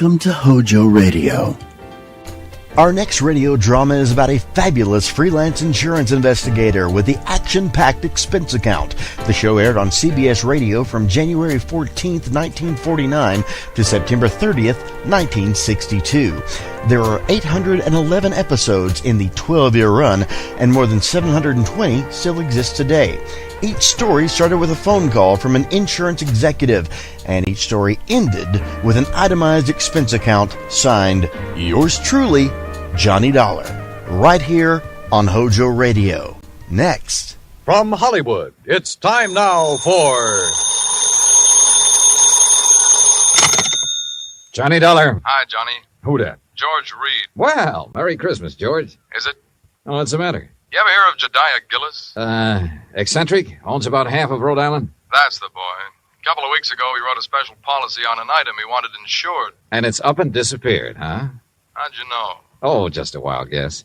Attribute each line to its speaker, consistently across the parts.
Speaker 1: Welcome to Hojo Radio.
Speaker 2: Our next radio drama is about a fabulous freelance insurance investigator with the action-packed expense account. The show aired on CBS Radio from January 14th, 1949 to September 30th, 1962. There are 811 episodes in the 12-year run, and more than 720 still exist today. Each story started with a phone call from an insurance executive, and each story ended with an itemized expense account signed, Yours truly, Johnny Dollar, right here on Hojo Radio. Next.
Speaker 3: From Hollywood, it's time now for...
Speaker 4: Johnny Dollar.
Speaker 5: Hi, Johnny.
Speaker 3: Who dat?
Speaker 5: George Reed.
Speaker 4: Well, Merry Christmas, George.
Speaker 5: Is it?
Speaker 4: Oh, what's the matter?
Speaker 5: You ever hear of Jediah Gillis?
Speaker 4: Eccentric? Owns about half of Rhode Island?
Speaker 5: That's the boy. A couple of weeks ago, he wrote a special policy on an item he wanted insured.
Speaker 4: And it's up and disappeared, huh?
Speaker 5: How'd you know?
Speaker 4: Oh, just a wild guess.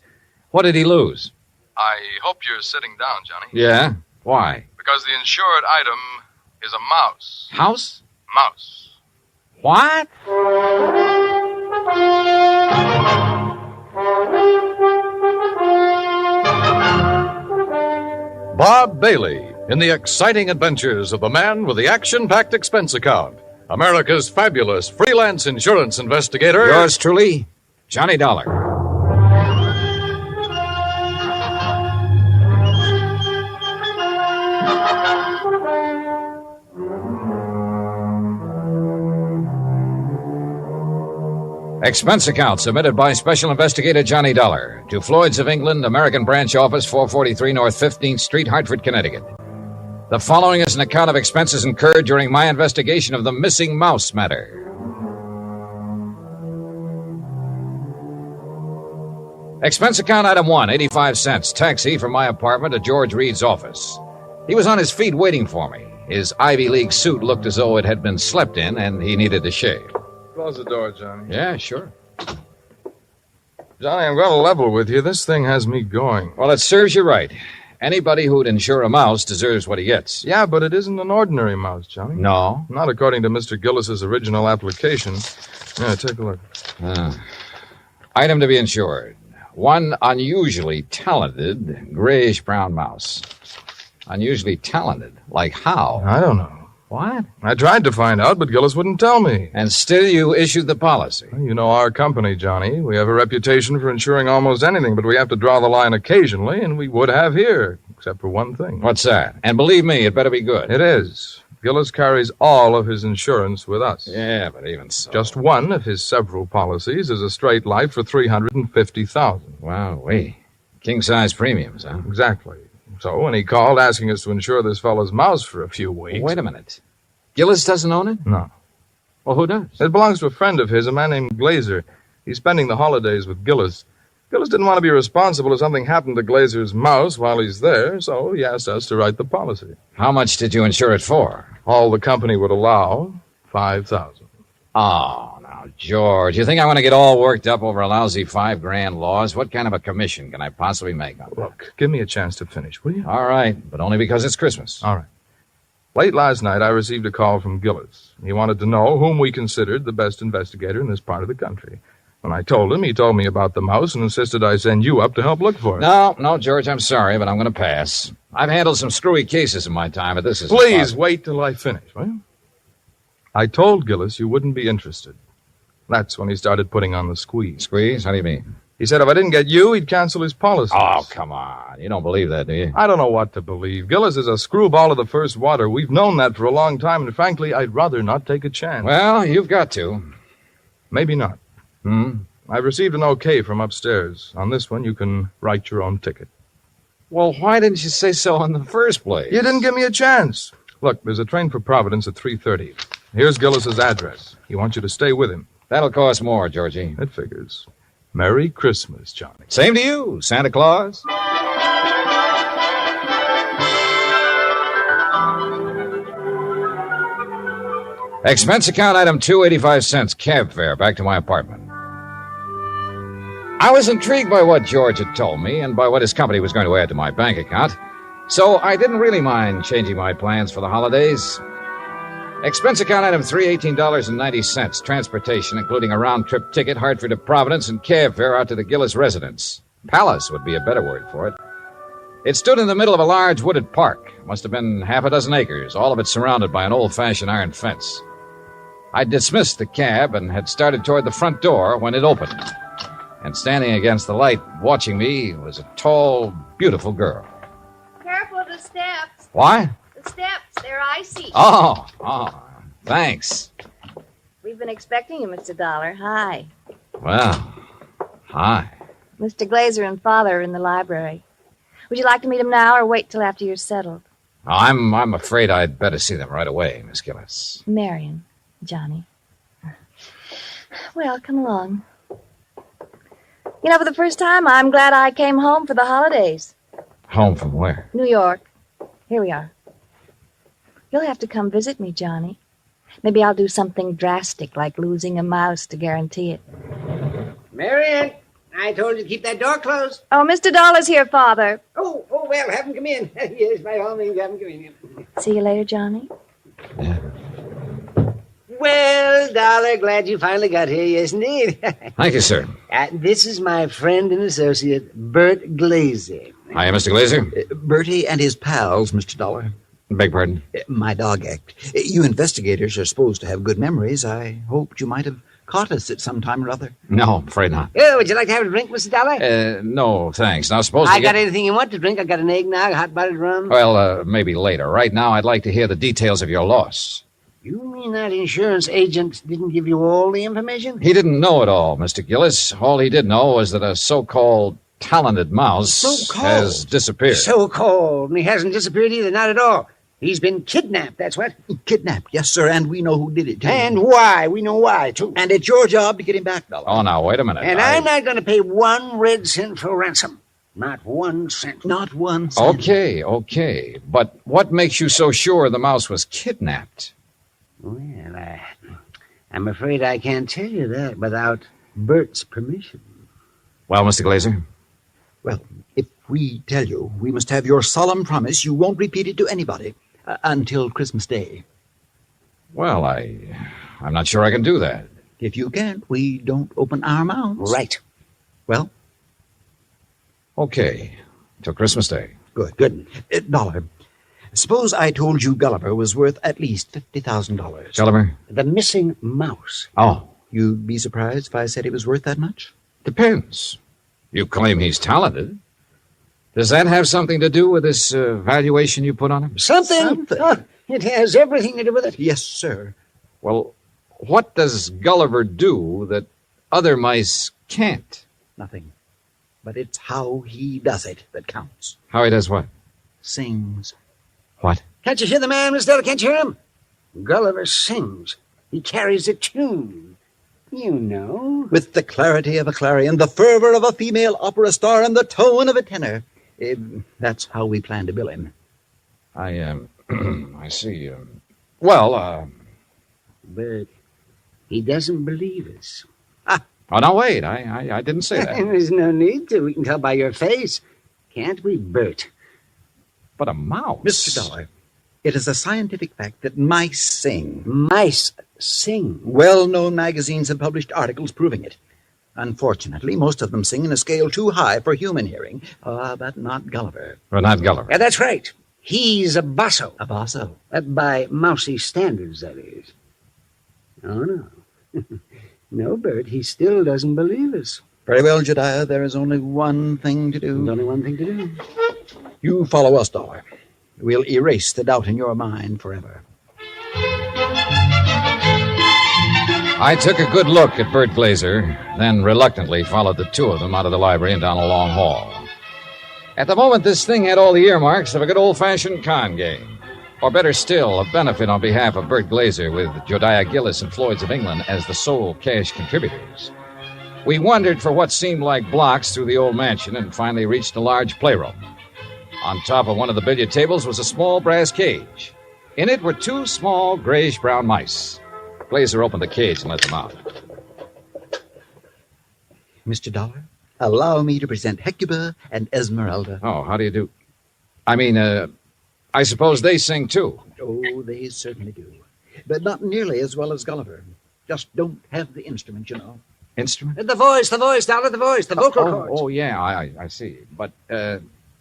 Speaker 4: What did he lose?
Speaker 5: I hope you're sitting down, Johnny.
Speaker 4: Yeah? Why?
Speaker 5: Because the insured item is a mouse.
Speaker 4: House?
Speaker 5: Mouse.
Speaker 4: What?
Speaker 3: Bob Bailey in the exciting adventures of the man with the action-packed expense account. America's fabulous freelance insurance investigator.
Speaker 4: Yours truly, Johnny Dollar. Expense account submitted by Special Investigator Johnny Dollar to Floyd's of England, American Branch Office, 443 North 15th Street, Hartford, Connecticut. The following is an account of expenses incurred during my investigation of the missing mouse matter. Expense account item 1, 85 cents, taxi from my apartment to George Reed's office. He was on his feet waiting for me. His Ivy League suit looked as though it had been slept in, and he needed to shave.
Speaker 5: Close the door, Johnny.
Speaker 4: Yeah, sure.
Speaker 5: Johnny, I'm going to level with you. This thing has me going.
Speaker 4: Well, it serves you right. Anybody who'd insure a mouse deserves what he gets.
Speaker 5: Yeah, but it isn't an ordinary mouse, Johnny.
Speaker 4: No?
Speaker 5: Not according to Mr. Gillis's original application. Yeah, take a look.
Speaker 4: Item to be insured. One unusually talented grayish-brown mouse. Unusually talented? Like how?
Speaker 5: I don't know.
Speaker 4: What?
Speaker 5: I tried to find out, but Gillis wouldn't tell me.
Speaker 4: And still you issued the policy.
Speaker 5: You know our company, Johnny. We have a reputation for insuring almost anything, but we have to draw the line occasionally, and we would have here, except for one thing.
Speaker 4: What's that? And believe me, it better be good.
Speaker 5: It is. Gillis carries all of his insurance with us.
Speaker 4: Yeah, but even so.
Speaker 5: Just one of his several policies is a straight life for $350,000.
Speaker 4: Wow-wee. King-size premiums, huh?
Speaker 5: Exactly. So when he called asking us to insure this fellow's mouse for a few weeks...
Speaker 4: Wait a minute. Gillis doesn't own it?
Speaker 5: No.
Speaker 4: Well, who does?
Speaker 5: It belongs to a friend of his, a man named Glazer. He's spending the holidays with Gillis. Gillis didn't want to be responsible if something happened to Glazer's mouse while he's there, so he asked us to write the policy.
Speaker 4: How much did you insure it for?
Speaker 5: All the company would allow, $5,000.
Speaker 4: Oh, now, George, you think I want to get all worked up over a lousy $5,000 loss? What kind of a commission can I possibly make on that?
Speaker 5: Look, give me a chance to finish, will you?
Speaker 4: All right, but only because it's Christmas.
Speaker 5: All right. Late last night, I received a call from Gillis. He wanted to know whom we considered the best investigator in this part of the country. When I told him, he told me about the mouse and insisted I send you up to help look for it.
Speaker 4: No, George, I'm sorry, but I'm going to pass. I've handled some screwy cases in my time, but this is...
Speaker 5: Please wait till I finish, will you? I told Gillis you wouldn't be interested. That's when he started putting on the squeeze.
Speaker 4: Squeeze? How do you mean?
Speaker 5: He said if I didn't get you, he'd cancel his policy.
Speaker 4: Oh, come on. You don't believe that, do you?
Speaker 5: I don't know what to believe. Gillis is a screwball of the first water. We've known that for a long time, and frankly, I'd rather not take a chance.
Speaker 4: Well, you've got to.
Speaker 5: Maybe not. I've received an okay from upstairs. On this one, you can write your own ticket.
Speaker 4: Well, why didn't you say so in the first place?
Speaker 5: You didn't give me a chance. Look, there's a train for Providence at 3:30. Here's Gillis's address. He wants you to stay with him.
Speaker 4: That'll cost more, Georgie.
Speaker 5: It figures. Merry Christmas, Johnny.
Speaker 4: Same to you, Santa Claus. Expense account item 2, 85 cents, cab fare back to my apartment. I was intrigued by what George had told me and by what his company was going to add to my bank account, so I didn't really mind changing my plans for the holidays. Expense account item 3, $18.90. Transportation, including a round-trip ticket, Hartford to Providence, and cab fare out to the Gillis residence. Palace would be a better word for it. It stood in the middle of a large wooded park. Must have been half a dozen acres, all of it surrounded by an old-fashioned iron fence. I dismissed the cab and had started toward the front door when it opened. And standing against the light, watching me, was a tall, beautiful girl.
Speaker 6: Careful of the steps.
Speaker 4: What?
Speaker 6: The steps, they're icy.
Speaker 4: Oh, thanks.
Speaker 6: We've been expecting you, Mr. Dollar. Hi.
Speaker 4: Well, hi.
Speaker 6: Mr. Glazer and Father are in the library. Would you like to meet them now or wait till after you're settled?
Speaker 4: I'm afraid I'd better see them right away, Miss Gillis.
Speaker 6: Marion, Johnny. Well, come along. You know, for the first time, I'm glad I came home for the holidays.
Speaker 4: Home from where?
Speaker 6: New York. Here we are. You'll have to come visit me, Johnny. Maybe I'll do something drastic, like losing a mouse to guarantee it.
Speaker 7: Marion, I told you to keep that door closed.
Speaker 6: Oh, Mr. Dollar's here, Father.
Speaker 7: Oh, well, have him come in. Yes, by all means, have him come in.
Speaker 6: See you later, Johnny.
Speaker 4: Yeah.
Speaker 7: Well, Dollar, glad you finally got here. Yes, indeed.
Speaker 4: Thank you, sir.
Speaker 7: This is my friend and associate, Bert Glazer.
Speaker 4: Hiya, Mr. Glazer.
Speaker 8: Bertie and his pals, Mr. Dollar.
Speaker 4: Beg pardon?
Speaker 8: My dog act. You investigators are supposed to have good memories. I hoped you might have caught us at some time or other.
Speaker 4: No, afraid not.
Speaker 7: Oh, would you like to have a drink, Mr. Dollar?
Speaker 4: No, thanks. Now, suppose
Speaker 7: I got anything you want to drink. I got an eggnog, hot buttered rum.
Speaker 4: Well, maybe later. Right now, I'd like to hear the details of your loss.
Speaker 7: You mean that insurance agent didn't give you all the information?
Speaker 4: He didn't know it all, Mr. Gillis. All he did know was that a so-called talented mouse has disappeared.
Speaker 7: So-called. And he hasn't disappeared either, not at all. He's been kidnapped, that's what.
Speaker 8: Kidnapped, yes, sir, and we know who did it, too.
Speaker 7: And why. We know why, too.
Speaker 8: And it's your job to get him back, Dollar.
Speaker 4: Oh, now, wait a minute.
Speaker 7: And I'm not going to pay 1 red cent for ransom. Not 1 cent.
Speaker 8: Not 1 cent.
Speaker 4: Okay. But what makes you so sure the mouse was kidnapped?
Speaker 7: Well, I'm afraid I can't tell you that without Bert's permission.
Speaker 4: Well, Mr. Glazer?
Speaker 8: Well, if we tell you, we must have your solemn promise you won't repeat it to anybody until Christmas Day.
Speaker 4: Well, I'm not sure I can do that.
Speaker 8: If you can't, we don't open our mouths.
Speaker 7: Right.
Speaker 8: Well?
Speaker 4: Okay. Till Christmas Day.
Speaker 8: Good. Dollar, suppose I told you Gulliver was worth at least $50,000.
Speaker 4: Gulliver?
Speaker 7: The missing mouse.
Speaker 4: Oh.
Speaker 8: You'd be surprised if I said he was worth that much?
Speaker 4: Depends. You claim he's talented. Does that have something to do with this valuation you put on him?
Speaker 7: Something. Oh, it has everything to do with it.
Speaker 8: Yes, sir.
Speaker 4: Well, what does Gulliver do that other mice can't?
Speaker 8: Nothing. But it's how he does it that counts.
Speaker 4: How he does what?
Speaker 8: Sings.
Speaker 4: What?
Speaker 7: Can't you hear the man, Miss Della? Can't you hear him? Gulliver sings. He carries a tune. You know.
Speaker 8: With the clarity of a clarion, the fervor of a female opera star, and the tone of a tenor. That's how we plan to bill him.
Speaker 4: I see.
Speaker 7: But he doesn't believe us.
Speaker 4: Oh, no, wait. I didn't say that.
Speaker 7: There's no need to. We can tell by your face. Can't we, Bert?
Speaker 4: But a mouse.
Speaker 8: Mr. Dollar, it is a scientific fact that mice sing.
Speaker 7: Mice sing?
Speaker 8: Well-known magazines have published articles proving it. Unfortunately, most of them sing in a scale too high for human hearing. But not Gulliver.
Speaker 4: Well, not Gulliver.
Speaker 7: Yeah, that's right. He's a basso.
Speaker 8: A basso?
Speaker 7: By mousy standards, that is. Oh, no. No, Bert, he still doesn't believe us.
Speaker 8: Very well, Jediah, there is only one thing to do.
Speaker 7: There's only one thing to do.
Speaker 8: You follow us, Dollar. We'll erase the doubt in your mind forever.
Speaker 4: I took a good look at Bert Glazer, then reluctantly followed the two of them out of the library and down a long hall. At the moment, this thing had all the earmarks of a good old-fashioned con game. Or better still, a benefit on behalf of Bert Glazer with Josiah Gillis and Floyd's of England as the sole cash contributors. We wandered for what seemed like blocks through the old mansion and finally reached a large playroom. On top of one of the billiard tables was a small brass cage. In it were 2 small grayish-brown mice. Glazer opened the cage and let them out.
Speaker 8: Mr. Dollar, allow me to present Hecuba and Esmeralda.
Speaker 4: Oh, how do you do? I mean, I suppose they sing, too.
Speaker 8: Oh, they certainly do. but not nearly as well as Gulliver. Just don't have the instrument, you know.
Speaker 4: Instrument?
Speaker 7: The voice, Dollar, the voice, the vocal cords.
Speaker 4: Oh, yeah, I see. But,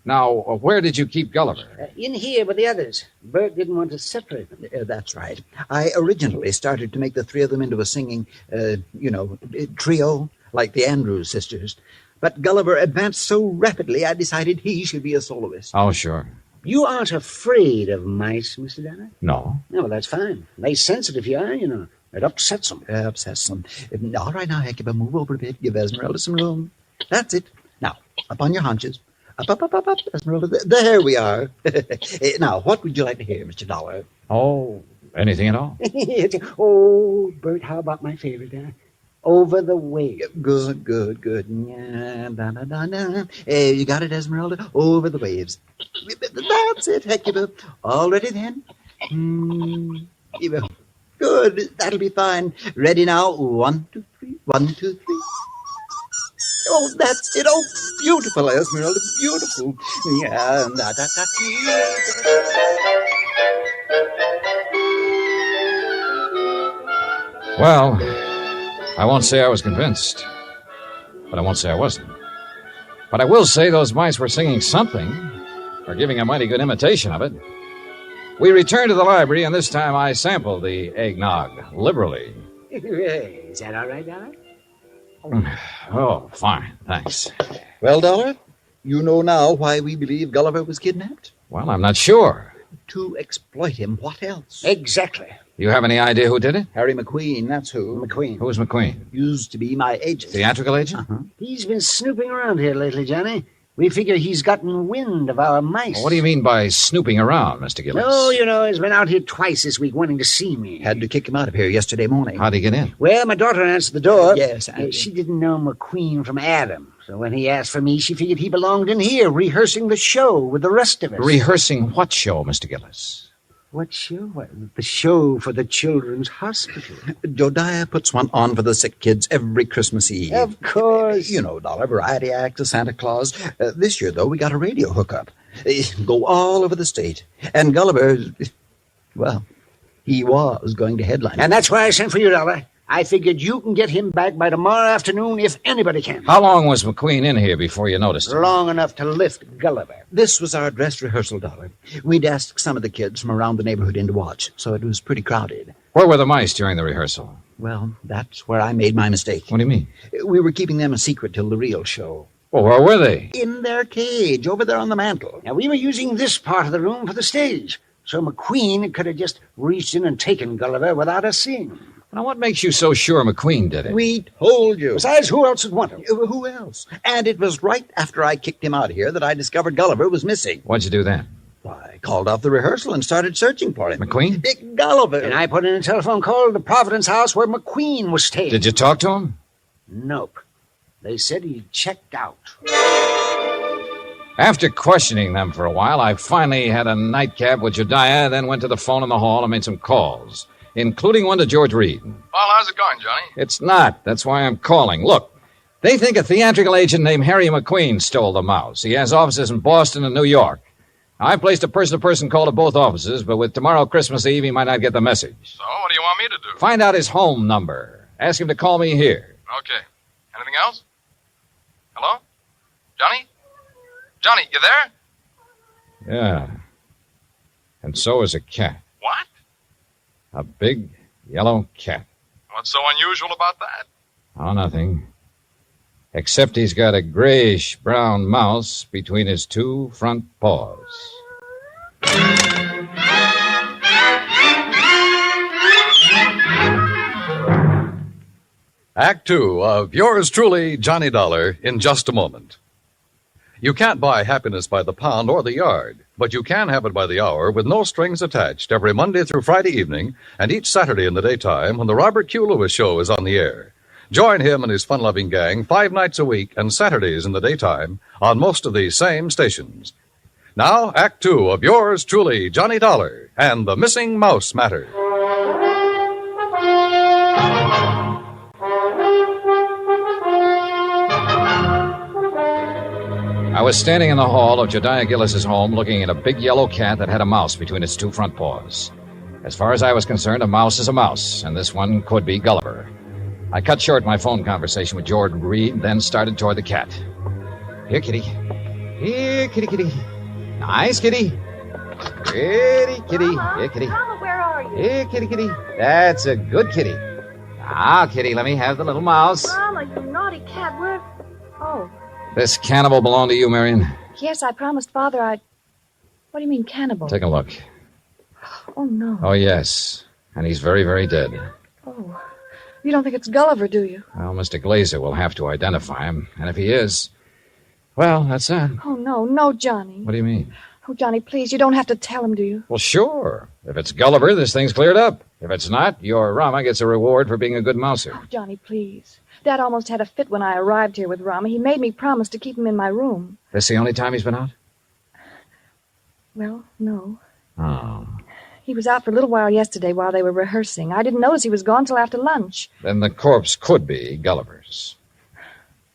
Speaker 4: now, where did you keep Gulliver?
Speaker 7: In here with the others. Bert didn't want to separate them.
Speaker 8: That's right. I originally started to make the three of them into a singing, trio, like the Andrews sisters. But Gulliver advanced so rapidly, I decided he should be a soloist.
Speaker 4: Oh, sure.
Speaker 7: You aren't afraid of mice, Mr. Danner?
Speaker 4: No.
Speaker 7: No, well, that's fine. They sense it if you are, you know. It upsets them.
Speaker 8: Upsets them. All right, now, Hecuba, move over a bit. Give Esmeralda some room. That's it. Now, up on your haunches. Up, Esmeralda. There we are. Now, what would you like to hear, Mr. Dollar?
Speaker 4: Oh, anything at all?
Speaker 7: Oh, Bert, how about my favorite, Over the Waves.
Speaker 8: Good. Yeah, da. You got it, Esmeralda? Over the Waves. That's it, Hecuba. All ready then? Good. That'll be fine. Ready now? 1, 2, 3. 1, 2, 3. Oh, that's it. Oh, beautiful, Esmeralda. Beautiful. Yeah.
Speaker 4: Well, I won't say I was convinced, but I won't say I wasn't. But I will say those mice were singing something, or giving a mighty good imitation of it. We returned to the library, and this time I sampled the eggnog liberally.
Speaker 7: Is that all right, Dollar?
Speaker 4: Oh, fine, thanks.
Speaker 8: Well, Dollar, you know now why we believe Gulliver was kidnapped?
Speaker 4: Well, I'm not sure.
Speaker 8: To exploit him. What else?
Speaker 7: Exactly.
Speaker 4: You have any idea who did it?
Speaker 8: Harry McQueen, that's who.
Speaker 7: McQueen.
Speaker 4: Who's McQueen?
Speaker 8: Used to be my agent.
Speaker 4: Theatrical agent?
Speaker 8: Uh-huh.
Speaker 7: He's been snooping around here lately, Johnny. We figure he's gotten wind of our mice.
Speaker 4: Well, what do you mean by snooping around, Mr. Gillis?
Speaker 7: Oh, you know, he's been out here twice this week wanting to see me.
Speaker 8: Had to kick him out of here yesterday morning.
Speaker 4: How'd he get in?
Speaker 7: Well, my daughter answered the door.
Speaker 8: Yes.
Speaker 7: She didn't know McQueen from Adam. So when he asked for me, she figured he belonged in here, rehearsing the show with the rest of us.
Speaker 4: Rehearsing what show, Mr. Gillis?
Speaker 7: What show? The show for the Children's Hospital.
Speaker 8: Josiah puts one on for the sick kids every Christmas Eve.
Speaker 7: Of course.
Speaker 8: You know, Dollar, variety act, a Santa Claus. This year, though, we got a radio hookup. Go all over the state. And Gulliver, well, he was going to headline.
Speaker 7: And that's why I sent for you, Dollar. I figured you can get him back by tomorrow afternoon if anybody can.
Speaker 4: How long was McQueen in here before you noticed him?
Speaker 7: Long enough to lift Gulliver.
Speaker 8: This was our dress rehearsal, Dollar. We'd asked some of the kids from around the neighborhood in to watch, so it was pretty crowded.
Speaker 4: Where were the mice during the rehearsal?
Speaker 8: Well, that's where I made my mistake.
Speaker 4: What do you mean?
Speaker 8: We were keeping them a secret till the real show.
Speaker 4: Well, where were they?
Speaker 8: In their cage, over there on the mantel.
Speaker 7: Now, we were using this part of the room for the stage, so McQueen could have just reached in and taken Gulliver without us seeing him.
Speaker 4: Now, what makes you so sure McQueen did it?
Speaker 8: We told you.
Speaker 7: Besides, who else would want him?
Speaker 8: Who else? And it was right after I kicked him out of here that I discovered Gulliver was missing.
Speaker 4: What'd you do then?
Speaker 8: Why, I called off the rehearsal and started searching for him.
Speaker 4: McQueen?
Speaker 8: Big Gulliver.
Speaker 7: And I put in a telephone call to the Providence house where McQueen was staying.
Speaker 4: Did you talk to him?
Speaker 7: Nope. They said he checked out.
Speaker 4: After questioning them for a while, I finally had a nightcap with Jediah, then went to the phone in the hall and made some calls, including one to George Reed.
Speaker 5: Well, how's it going, Johnny?
Speaker 4: It's not. That's why I'm calling. Look, they think a theatrical agent named Harry McQueen stole the mouse. He has offices in Boston and New York. I placed a person-to-person call to both offices, but with tomorrow Christmas Eve, he might not get the message.
Speaker 5: So, what do you want me to do?
Speaker 4: Find out his home number. Ask him to call me here.
Speaker 5: Okay. Anything else? Hello? Johnny? Johnny, you there?
Speaker 4: Yeah. And so is a cat.
Speaker 5: What?
Speaker 4: A big yellow cat.
Speaker 5: What's so unusual about that?
Speaker 4: Oh, nothing. Except he's got a grayish-brown mouse between his two front paws.
Speaker 3: Act 2 of yours truly, Johnny Dollar, in just a moment. You can't buy happiness by the pound or the yard, but you can have it by the hour with no strings attached every Monday through Friday evening and each Saturday in the daytime when the Robert Q. Lewis Show is on the air. Join him and his fun-loving gang 5 nights a week and Saturdays in the daytime on most of these same stations. Now, Act 2 of yours truly, Johnny Dollar, and the Missing Mouse Matter.
Speaker 4: I was standing in the hall of Jediah Gillis's home looking at a big yellow cat that had a mouse between its two front paws. As far as I was concerned, a mouse is a mouse, and this one could be Gulliver. I cut short my phone conversation with Jordan Reed, then started toward the cat. Here, kitty. Here, kitty, kitty. Nice, kitty. Kitty, kitty.
Speaker 6: Mama,
Speaker 4: Here, kitty.
Speaker 6: Mama, where are you?
Speaker 4: Here, kitty, kitty. That's a good kitty. Now, kitty, let me have the little mouse.
Speaker 6: Mama, you naughty cat. Where? Oh,
Speaker 4: This cannibal belonged to you, Marion?
Speaker 6: yes, I promised Father I'd... What do you mean, cannibal?
Speaker 4: Take a look.
Speaker 6: Oh, no.
Speaker 4: Oh, yes. And he's very, very dead.
Speaker 6: Oh, you don't think it's Gulliver, do you?
Speaker 4: Well, Mr. Glazer will have to identify him. And if he is, well, that's that.
Speaker 6: Oh, no, Johnny.
Speaker 4: What do you mean?
Speaker 6: Oh, Johnny, please, you don't have to tell him, do you?
Speaker 4: Well, sure. If it's Gulliver, this thing's cleared up. If it's not, your Rama gets a reward for being a good mouser.
Speaker 6: Oh, Johnny, please. Dad almost had a fit when I arrived here with Rama. He made me promise to keep him in my room.
Speaker 4: This the only time he's been out?
Speaker 6: Well, no.
Speaker 4: Oh.
Speaker 6: He was out for a little while yesterday while they were rehearsing. I didn't notice he was gone till after lunch.
Speaker 4: Then the corpse could be Gulliver's.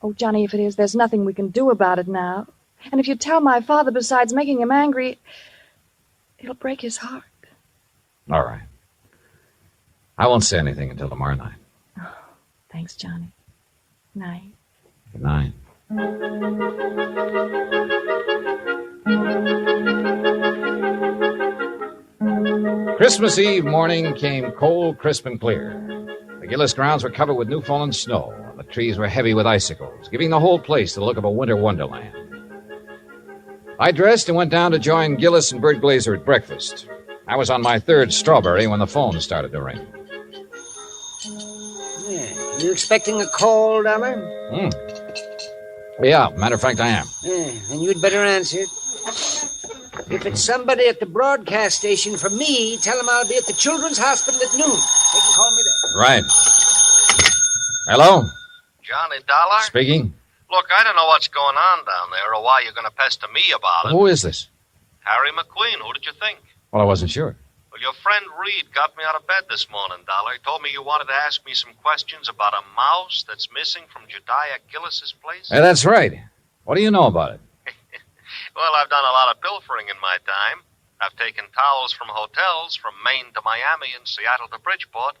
Speaker 6: Oh, Johnny, if it is, there's nothing we can do about it now. And if you tell my father, besides making him angry, it'll break his heart.
Speaker 4: All right. I won't say anything until tomorrow night.
Speaker 6: Oh, thanks, Johnny. Night.
Speaker 4: Good night. Christmas Eve morning came cold, crisp, and clear. The Gillis grounds were covered with new fallen snow, and the trees were heavy with icicles, giving the whole place the look of a winter wonderland. I dressed and went down to join Gillis and Bert Glazer at breakfast. I was on my third strawberry when the phone started to ring.
Speaker 7: Yeah. You expecting a call, Dollar?
Speaker 4: Yeah, matter of fact, I am.
Speaker 7: Yeah, then you'd better answer it. If it's somebody at the broadcast station from me, tell them I'll be at the Children's Hospital at noon. They can call me there.
Speaker 4: Right. Hello?
Speaker 9: Johnny Dollar?
Speaker 4: Speaking.
Speaker 9: Look, I don't know what's going on down there or why you're going to pester me about it.
Speaker 4: Who is this?
Speaker 9: Harry McQueen, who did you think?
Speaker 4: Well, I wasn't sure.
Speaker 9: Well, your friend Reed got me out of bed this morning, Dollar. He told me you wanted to ask me some questions about a mouse that's missing from Jediah Gillis's place.
Speaker 4: Hey, that's right. What do you know about it?
Speaker 9: Well, I've done a lot of pilfering in my time. I've taken towels from hotels from Maine to Miami and Seattle to Bridgeport.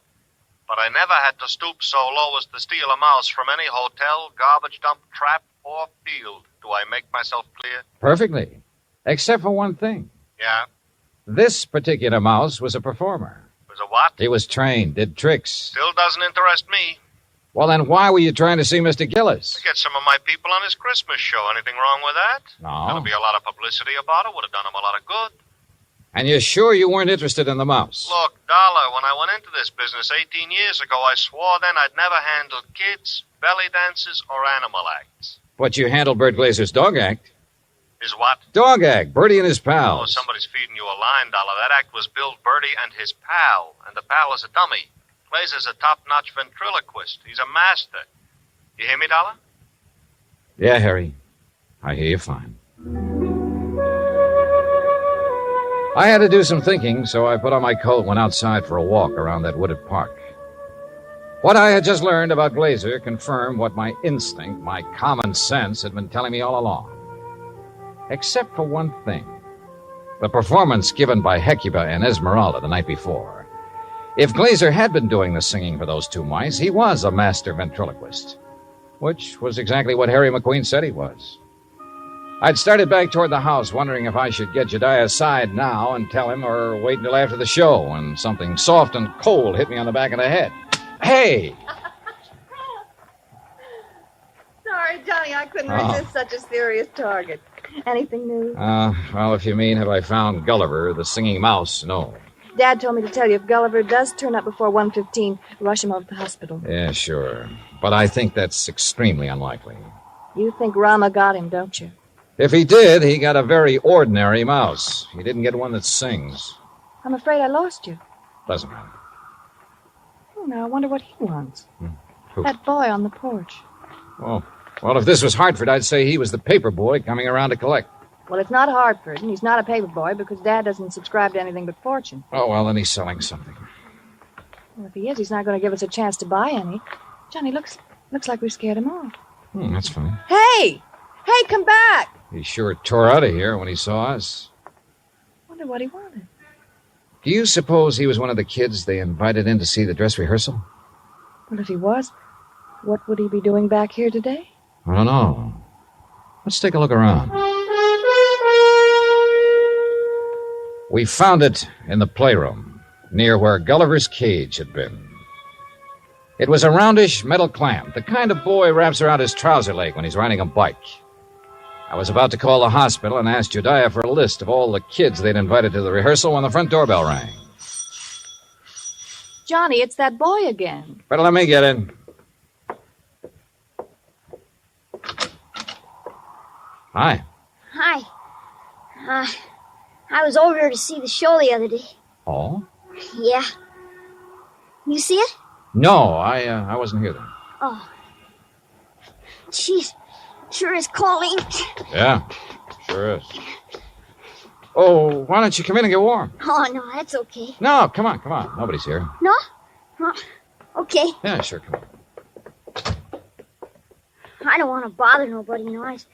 Speaker 9: But I never had to stoop so low as to steal a mouse from any hotel, garbage dump, trap, or field. Do I make myself clear?
Speaker 4: Perfectly. Except for one thing.
Speaker 9: Yeah?
Speaker 4: This particular mouse was a performer.
Speaker 9: Was a what?
Speaker 4: He was trained, did tricks.
Speaker 9: Still doesn't interest me.
Speaker 4: Well, then why were you trying to see Mr. Gillis?
Speaker 9: To get some of my people on his Christmas show. Anything wrong with that?
Speaker 4: No.
Speaker 9: There'll be a lot of publicity about it. Would have done him a lot of good.
Speaker 4: And you're sure you weren't interested in the mouse?
Speaker 9: Look, Dollar, when I went into this business 18 years ago, I swore then I'd never handled kids, belly dances, or animal acts.
Speaker 4: But you handled Bert Glazer's dog act.
Speaker 9: Is what?
Speaker 4: Dog act. Bertie and his
Speaker 9: Oh,
Speaker 4: pals.
Speaker 9: somebody's feeding you a line, Dollar. That act was billed Bertie and his pal, and the pal is a dummy. Glazer's a top-notch ventriloquist. He's a master. You hear me, Dollar?
Speaker 4: Yeah, Harry. I hear you fine. I had to do some thinking, so I put on my coat and went outside for a walk around that wooded park. What I had just learned about Glazer confirmed what my instinct, my common sense, had been telling me all along. Except for one thing. The performance given by Hecuba and Esmeralda the night before. If Glazer had been doing the singing for those two mice, he was a master ventriloquist. Which was exactly what Harry McQueen said he was. I'd started back toward the house, wondering if I should get Jediah aside now and tell him or wait until after the show, when something soft and cold hit me on the back of the head. Hey!
Speaker 6: Sorry, Johnny, I couldn't resist such a serious target. Anything new?
Speaker 4: Well, if you mean have I found Gulliver, the singing mouse, no.
Speaker 6: Dad told me to tell you if Gulliver does turn up before 1:15, rush him over to the hospital.
Speaker 4: Yeah, sure. But I think that's extremely unlikely.
Speaker 6: You think Rama got him, don't you?
Speaker 4: If he did, he got a very ordinary mouse. He didn't get one that sings.
Speaker 6: I'm afraid I lost you.
Speaker 4: Doesn't matter.
Speaker 6: Oh, now I wonder what he wants.
Speaker 4: Who?
Speaker 6: That boy on the porch.
Speaker 4: Oh, well, if this was Hartford, I'd say he was the paper boy coming around to collect.
Speaker 6: Well, it's not Hartford, and he's not a paper boy because Dad doesn't subscribe to anything but Fortune.
Speaker 4: Oh, well, then he's selling something.
Speaker 6: Well, if he is, he's not going to give us a chance to buy any. Johnny, looks like we scared him off.
Speaker 4: That's funny.
Speaker 6: Hey! Hey, come back!
Speaker 4: He sure tore out of here when he saw us.
Speaker 6: Wonder what he wanted.
Speaker 4: Do you suppose he was one of the kids they invited in to see the dress rehearsal?
Speaker 6: Well, if he was, what would he be doing back here today?
Speaker 4: I don't know. Let's take a look around. We found it in the playroom, near where Gulliver's cage had been. It was a roundish metal clamp, the kind a boy wraps around his trouser leg when he's riding a bike. I was about to call the hospital and ask Jediah for a list of all the kids they'd invited to the rehearsal when the front doorbell rang.
Speaker 6: Johnny, it's that boy again.
Speaker 4: Better let me get in. Hi.
Speaker 10: Hi. I was over to see the show the other day.
Speaker 4: Oh?
Speaker 10: Yeah. You see it?
Speaker 4: No, I wasn't here then.
Speaker 10: Oh. Jeez, sure is cold.
Speaker 4: Yeah, sure is. Oh, why don't you come in and get warm?
Speaker 10: Oh, no, that's okay.
Speaker 4: No, come on. Nobody's here.
Speaker 10: No? Oh, okay.
Speaker 4: Yeah, sure, come on.
Speaker 10: I don't want to bother nobody, I was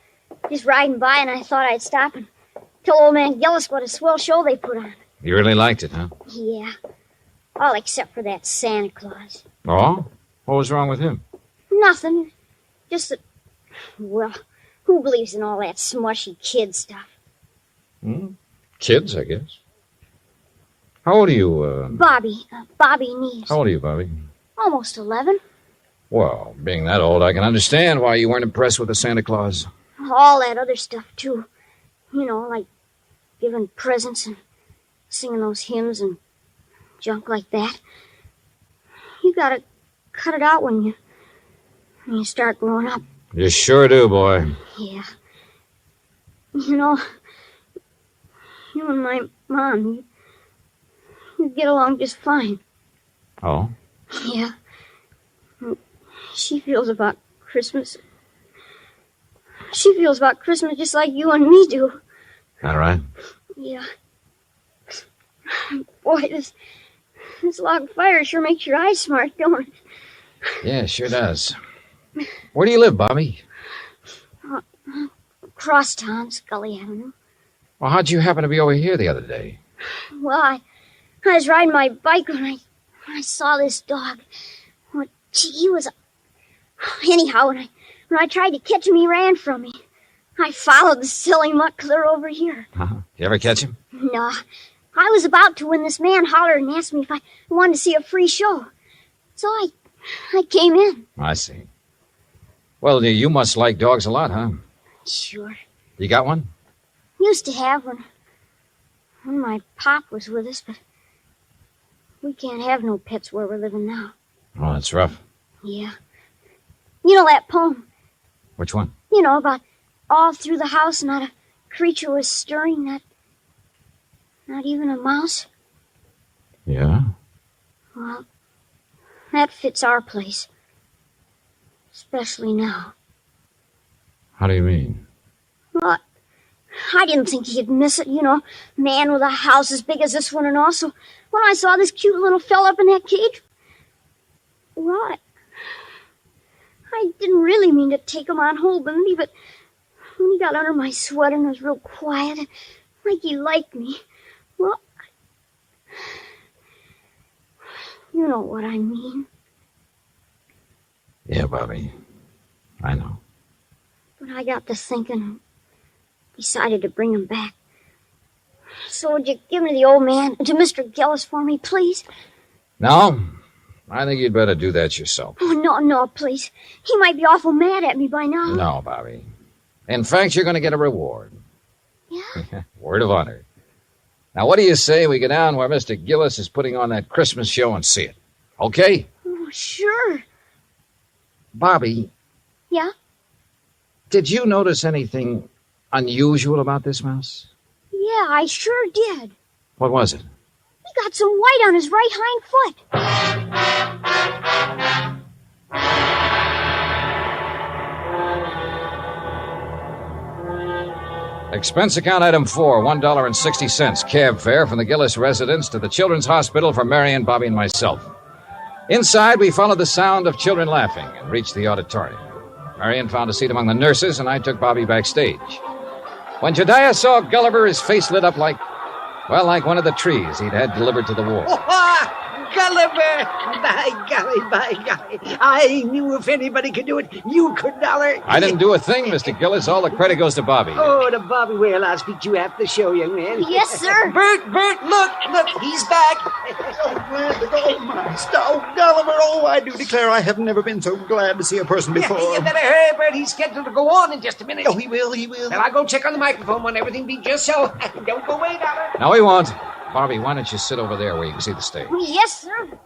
Speaker 10: just riding by and I thought I'd stop and tell old man Gillis what a swell show they put on.
Speaker 4: You really liked it, huh?
Speaker 10: Yeah. All except for that Santa Claus.
Speaker 4: Oh? What was wrong with him?
Speaker 10: Nothing. Just that, well, who believes in all that smushy kid stuff?
Speaker 4: Kids, I guess. How old are you,
Speaker 10: Bobby Neves.
Speaker 4: How old are you, Bobby?
Speaker 10: Almost 11.
Speaker 4: Well, being that old, I can understand why you weren't impressed with the Santa Claus.
Speaker 10: All that other stuff, too. Like giving presents and singing those hymns and junk like that. You gotta cut it out when you start growing up.
Speaker 4: You sure do, boy.
Speaker 10: Yeah. You and my mom, you get along just fine.
Speaker 4: Oh?
Speaker 10: Yeah. She feels about Christmas just like you and me do.
Speaker 4: All right.
Speaker 10: Yeah. Boy, this log fire sure makes your eyes smart, don't it?
Speaker 4: Yeah, it sure does. Where do you live, Bobby?
Speaker 10: Across town, Scully Avenue.
Speaker 4: Well, how'd you happen to be over here the other day?
Speaker 10: Well, I was riding my bike when I saw this dog. Well, gee, he was... Anyhow, when I tried to catch him, he ran from me. I followed the silly mutt clear over here.
Speaker 4: You ever catch him?
Speaker 10: No. I was about to when this man hollered and asked me if I wanted to see a free show. So I came in.
Speaker 4: I see. Well, you must like dogs a lot, huh?
Speaker 10: Sure.
Speaker 4: You got one?
Speaker 10: Used to have one when my pop was with us, but we can't have no pets where we're living now.
Speaker 4: Oh, that's rough.
Speaker 10: Yeah. You know that poem?
Speaker 4: Which one?
Speaker 10: About all through the house not a creature was stirring, not even a mouse.
Speaker 4: Yeah?
Speaker 10: Well, that fits our place. Especially now.
Speaker 4: How do you mean?
Speaker 10: Well, I didn't think he'd miss it, man with a house as big as this one and all. So when I saw this cute little fella up in that cage, well, I didn't really mean to take him on holding me, but when he got under my sweater and was real quiet, like he liked me, well, you know what I mean.
Speaker 4: Yeah, Bobby. I know.
Speaker 10: But I got to thinking and decided to bring him back. So would you give me the old man, to Mr. Gillis for me, please?
Speaker 4: No, I think you'd better do that yourself.
Speaker 10: Oh, no, please. He might be awful mad at me by now.
Speaker 4: No, Bobby. In fact, you're going to get a reward.
Speaker 10: Yeah?
Speaker 4: Word of honor. Now, what do you say we go down where Mr. Gillis is putting on that Christmas show and see it? Okay?
Speaker 10: Oh, sure.
Speaker 4: Bobby.
Speaker 10: Yeah?
Speaker 4: Did you notice anything unusual about this mouse?
Speaker 10: Yeah, I sure did.
Speaker 4: What was it?
Speaker 10: He got some white on his right hind foot.
Speaker 4: Expense account item 4, $1.60, cab fare from the Gillis residence to the Children's Hospital for Marion, Bobby, and myself. Inside, we followed the sound of children laughing and reached the auditorium. Marion found a seat among the nurses, and I took Bobby backstage. When Jediah saw Gulliver, his face lit up like... Well, like one of the trees he'd had delivered to the war.
Speaker 7: Gulliver! By golly. I knew if anybody could do it, you could, Dollar.
Speaker 4: I didn't do a thing, Mr. Gillis. All the credit goes to Bobby.
Speaker 7: Oh, to Bobby. Well, I'll speak to you after the show, young man.
Speaker 10: Yes, sir.
Speaker 7: Bert, look, he's back.
Speaker 8: So glad to go, my stout Gulliver. Oh, I do declare I have never been so glad to see a person before.
Speaker 7: You better hurry, Bert. He's scheduled to go on in just a minute.
Speaker 8: Oh, he will.
Speaker 7: Well, I'll go check on the microphone when everything be just so. Don't go away, Dollar.
Speaker 4: No, he won't. Bobby, why don't you sit over there where you can see the stage?
Speaker 10: Yes, sir.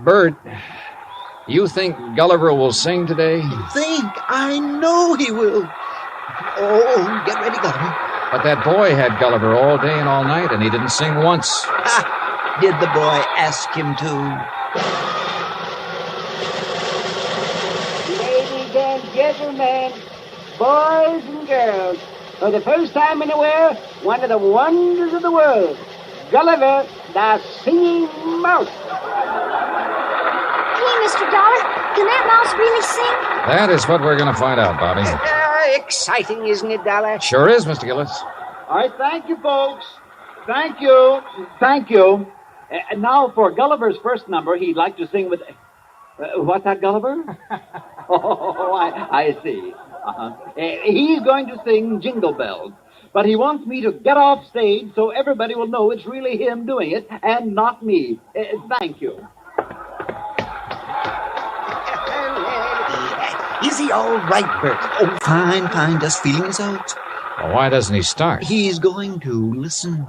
Speaker 4: Bert, you think Gulliver will sing today?
Speaker 8: I know he will. Oh, get ready, Gulliver.
Speaker 4: But that boy had Gulliver all day and all night, and he didn't sing once.
Speaker 8: Did the boy ask him to?
Speaker 7: Ladies and gentlemen, boys and girls, for the first time in a while, one of the wonders of the world, Gulliver, the singing mouse.
Speaker 10: Hey, Mr. Dollar, can that mouse really sing?
Speaker 4: That is what we're going to find out, Bobby.
Speaker 7: Exciting, isn't it, Dollar?
Speaker 4: Sure is, Mr. Gillis.
Speaker 11: All right, thank you, folks. Thank you. And now for Gulliver's first number, he'd like to sing with... what's that, Gulliver? Oh, I see. He's going to sing Jingle Bells. But he wants me to get off stage so everybody will know it's really him doing it and not me. Thank you.
Speaker 8: Is he all right, Bert? Oh, fine. Just feeling his out.
Speaker 4: Well, why doesn't he start?
Speaker 8: He's going to. Listen.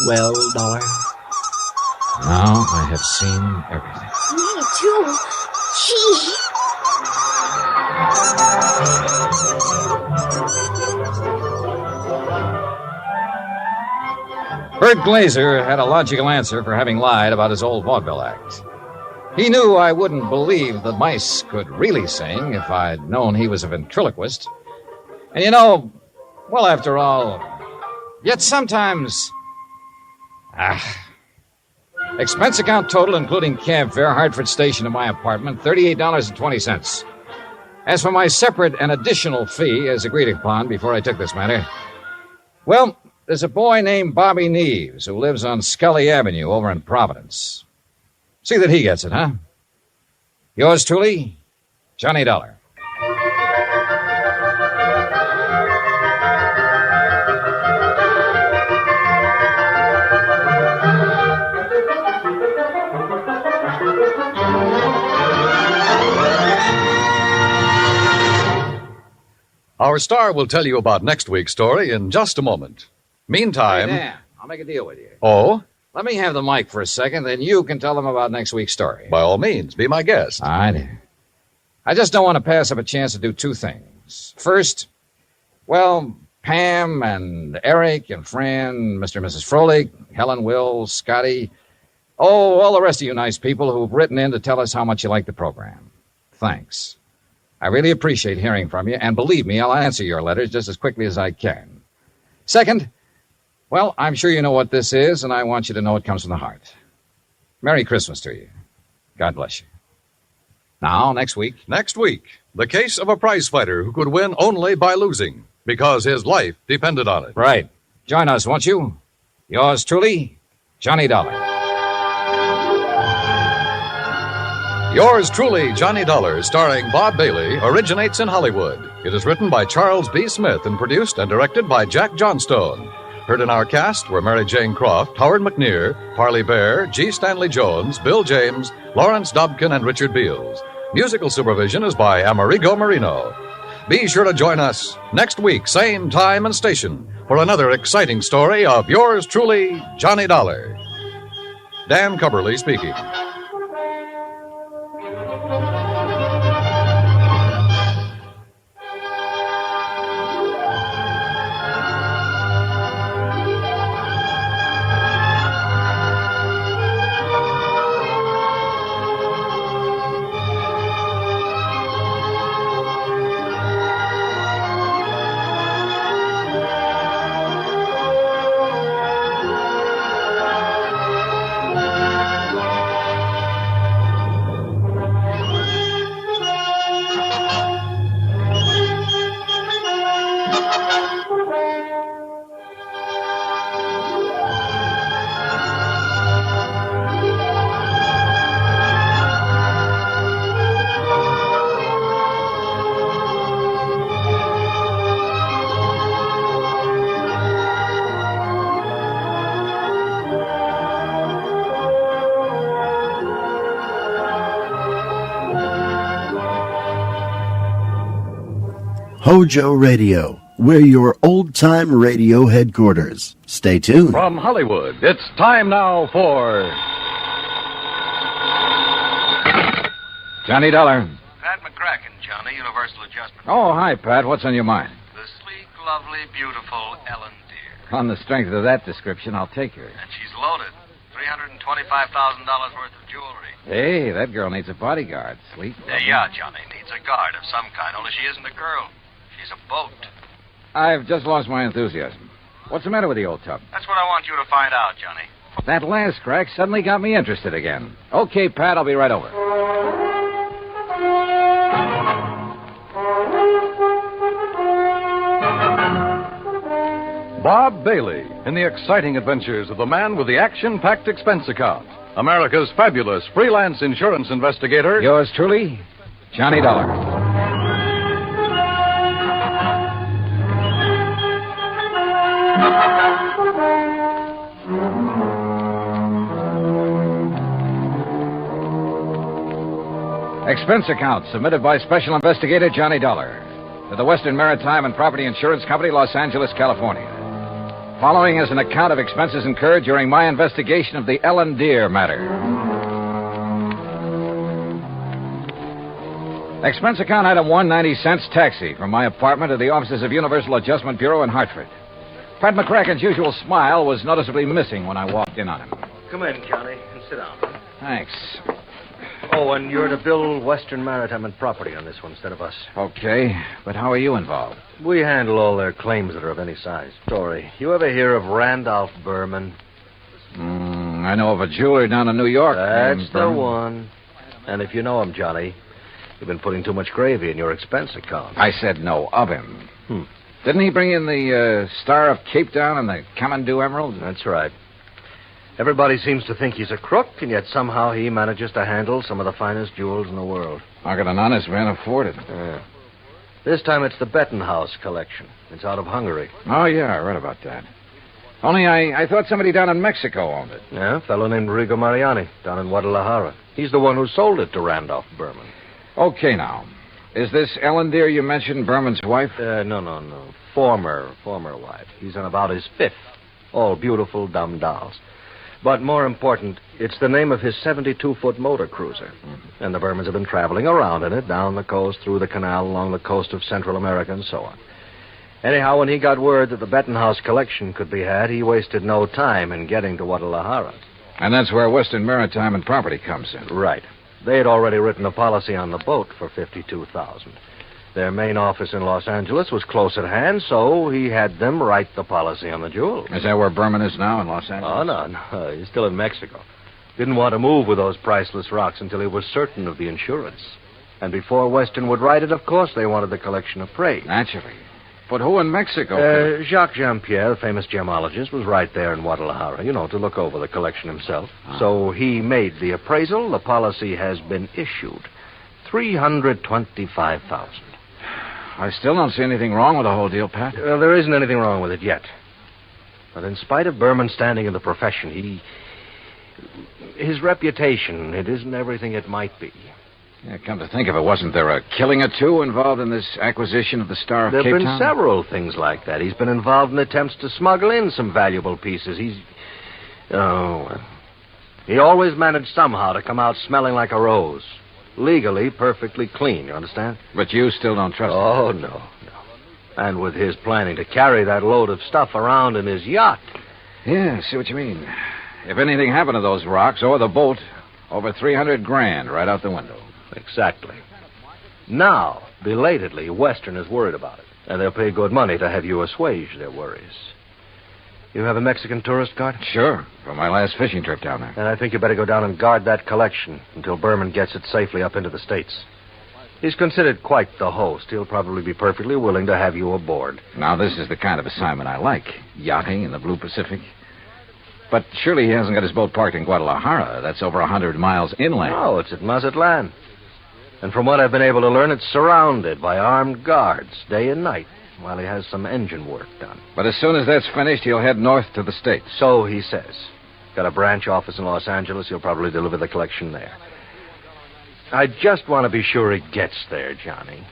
Speaker 8: Well, Dollar.
Speaker 4: Now I have seen everything.
Speaker 10: Me too. Gee.
Speaker 4: Bert Glazer had a logical answer for having lied about his old vaudeville act. He knew I wouldn't believe the mice could really sing if I'd known he was a ventriloquist. And you know, well, after all, yet sometimes... Expense account total, including cab fare, Hartford Station to my apartment, $38.20. As for my separate and additional fee, as agreed upon before I took this matter, well, there's a boy named Bobby Neves who lives on Scully Avenue over in Providence. See that he gets it, huh? Yours truly, Johnny Dollar.
Speaker 3: Our star will tell you about next week's story in just a moment. Meantime...
Speaker 4: Hey, Dan, I'll make a deal with you.
Speaker 3: Oh?
Speaker 4: Let me have the mic for a second, then you can tell them about next week's story.
Speaker 3: By all means, be my guest.
Speaker 4: All right. I just don't want to pass up a chance to do two things. First, well, Pam and Eric and Fran, Mr. and Mrs. Froelich, Helen, Will, Scotty, all the rest of you nice people who've written in to tell us how much you like the program. Thanks. I really appreciate hearing from you, and believe me, I'll answer your letters just as quickly as I can. Second, well, I'm sure you know what this is, and I want you to know it comes from the heart. Merry Christmas to you. God bless you. Now, next week.
Speaker 3: Next week, the case of a prize fighter who could win only by losing, because his life depended on it.
Speaker 4: Right. Join us, won't you? Yours truly, Johnny Dollar.
Speaker 3: Yours truly, Johnny Dollar, starring Bob Bailey, originates in Hollywood. It is written by Charles B. Smith and produced and directed by Jack Johnstone. Heard in our cast were Mary Jane Croft, Howard McNear, Parley Bear, G. Stanley Jones, Bill James, Lawrence Dobkin, and Richard Beals. Musical supervision is by Amerigo Marino. Be sure to join us next week, same time and station, for another exciting story of yours truly, Johnny Dollar. Dan Cubberly speaking.
Speaker 1: Hojo Radio. We're your old-time radio headquarters. Stay tuned.
Speaker 3: From Hollywood, it's time now for
Speaker 4: Johnny Dollar.
Speaker 9: Pat McCracken, Johnny, Universal Adjustment.
Speaker 4: Oh, hi, Pat. What's on your mind?
Speaker 9: The sleek, lovely, beautiful Ellen Deere.
Speaker 4: On the strength of that description, I'll take her.
Speaker 9: And she's loaded. $325,000 worth of jewelry.
Speaker 4: Hey, that girl needs a bodyguard. Sleep.
Speaker 9: Yeah, Johnny, needs a guard of some kind, only she isn't a girl. She's a boat.
Speaker 4: I've just lost my enthusiasm. What's the matter with the old tub?
Speaker 9: That's what I want you to find out, Johnny.
Speaker 4: That last crack suddenly got me interested again. Okay, Pat, I'll be right over.
Speaker 3: Bob Bailey in the exciting adventures of the man with the action-packed expense account. America's fabulous freelance insurance investigator.
Speaker 4: Yours truly, Johnny Dollar. Expense account submitted by Special Investigator Johnny Dollar to the Western Maritime and Property Insurance Company, Los Angeles, California. Following is an account of expenses incurred during my investigation of the Ellen Deere matter. Expense account item 190 taxi from my apartment to the offices of Universal Adjustment Bureau in Hartford. Pat McCracken's usual smile was noticeably missing when I walked in on him.
Speaker 12: Come in, Johnny, and sit down.
Speaker 4: Thanks.
Speaker 12: Oh, and you're to bill Western Maritime and Property on this one instead of us.
Speaker 4: Okay, but how are you involved?
Speaker 12: We handle all their claims that are of any size. Story. You ever hear of Randolph Berman?
Speaker 4: I know of a jeweler down in New York.
Speaker 12: That's the one. And if you know him, Johnny, you've been putting too much gravy in your expense account.
Speaker 4: I said no of him. Didn't he bring in the Star of Cape Town and the Kathmandu Emerald?
Speaker 12: That's right. Everybody seems to think he's a crook, and yet somehow he manages to handle some of the finest jewels in the world.
Speaker 4: How could an honest man afford it?
Speaker 12: Yeah. This time it's the Bettenhaus collection. It's out of Hungary.
Speaker 4: Oh, yeah, I read about that. Only I thought somebody down in Mexico owned it.
Speaker 12: Yeah, a fellow named Rigo Mariani, down in Guadalajara. He's the one who sold it to Randolph Berman.
Speaker 4: Okay, now. Is this Ellen Deere you mentioned, Berman's wife?
Speaker 12: No. Former wife. He's on about his fifth. All beautiful, dumb dolls. But more important, it's the name of his 72-foot motor cruiser. And the Bermans have been traveling around in it, down the coast, through the canal, along the coast of Central America, and so on. Anyhow, when he got word that the Bettenhaus collection could be had, he wasted no time in getting to Guadalajara.
Speaker 4: And that's where Western Maritime and Property comes in.
Speaker 12: Right. They had already written a policy on the boat for $52,000. Their main office in Los Angeles was close at hand, so he had them write the policy on the jewels.
Speaker 4: Is that where Berman is now, in Los Angeles?
Speaker 12: Oh, no. He's still in Mexico. Didn't want to move with those priceless rocks until he was certain of the insurance. And before Western would write it, of course, they wanted the collection appraised.
Speaker 4: Naturally. But who in Mexico?
Speaker 12: Jacques Jean-Pierre, the famous gemologist, was right there in Guadalajara, to look over the collection himself. So he made the appraisal. The policy has been issued. $325,000.
Speaker 4: I still don't see anything wrong with the whole deal, Pat.
Speaker 12: There isn't anything wrong with it yet. But in spite of Berman's standing in the profession, his reputation, it isn't everything it might be.
Speaker 4: Yeah, come to think of it, wasn't there a killing or two involved in this acquisition of the Star of Cape Town?
Speaker 12: There have been several things like that. He's been involved in attempts to smuggle in some valuable pieces. He always managed somehow to come out smelling like a rose. Legally, perfectly clean, you understand?
Speaker 4: But you still don't trust him?
Speaker 12: Oh, no. And with his planning to carry that load of stuff around in his yacht.
Speaker 4: Yeah, I see what you mean. If anything happened to those rocks or the boat, over $300,000 right out the window.
Speaker 12: Exactly. Now, belatedly, Western is worried about it. And they'll pay good money to have you assuage their worries. You have a Mexican tourist card?
Speaker 4: Sure, from my last fishing trip down there.
Speaker 12: And I think you better go down and guard that collection until Berman gets it safely up into the States. He's considered quite the host. He'll probably be perfectly willing to have you aboard.
Speaker 4: Now, this is the kind of assignment I like. Yachting in the Blue Pacific. But surely he hasn't got his boat parked in Guadalajara. That's over 100 miles inland.
Speaker 12: No, it's at Mazatlan. And from what I've been able to learn, it's surrounded by armed guards day and night while he has some engine work done.
Speaker 4: But as soon as that's finished, he'll head north to the States.
Speaker 12: So he says. Got a branch office in Los Angeles. He'll probably deliver the collection there. I just want to be sure he gets there, Johnny.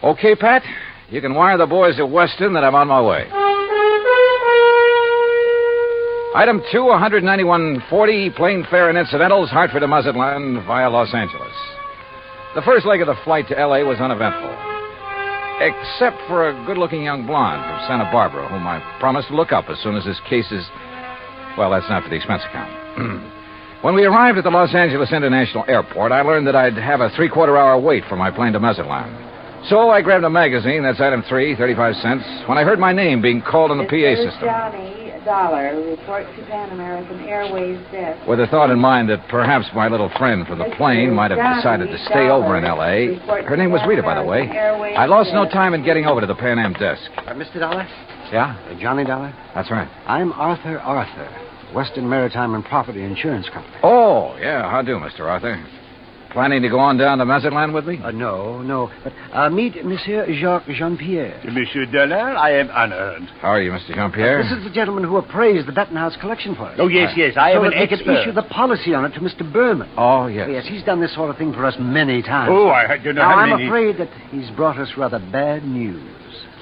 Speaker 4: Okay, Pat. You can wire the boys at Weston that I'm on my way. Item 2, 191.40, plane fare and incidentals, Hartford to Mazatlan via Los Angeles. The first leg of the flight to L.A. was uneventful, except for a good-looking young blonde from Santa Barbara, whom I promised to look up as soon as this case is... Well, that's not for the expense account. When we arrived at the Los Angeles International Airport, I learned that I'd have a three-quarter-hour wait for my plane to Mazatlan. So I grabbed a magazine, that's item 3, 35 cents, when I heard my name being called on the PA system.
Speaker 13: Johnny Dollar, report to Pan American Airways desk.
Speaker 4: With the thought in mind that perhaps my little friend from the plane might have decided to stay over in L.A. Her name was Rita, by the way. I lost no time in getting over to the Pan Am desk.
Speaker 14: Mr. Dollar?
Speaker 4: Yeah?
Speaker 14: Johnny Dollar?
Speaker 4: That's right.
Speaker 14: I'm Arthur, Western Maritime and Property Insurance Company.
Speaker 4: Oh, yeah, how do, Mr. Arthur? Planning to go on down to Mazatlan with me?
Speaker 14: No. But meet Monsieur Jacques Jean-Pierre.
Speaker 15: Monsieur Dollar, I am honored.
Speaker 4: How are you, Mr. Jean-Pierre?
Speaker 14: This is the gentleman who appraised the Bettenhouse collection for us.
Speaker 15: Oh, yes. I am an
Speaker 14: they could
Speaker 15: expert.
Speaker 14: issue the policy on it to Mr. Berman.
Speaker 4: Oh, yes.
Speaker 14: Yes, he's done this sort of thing for us many times.
Speaker 15: Oh, I don't know
Speaker 14: now,
Speaker 15: how
Speaker 14: I'm
Speaker 15: many...
Speaker 14: afraid that he's brought us rather bad news.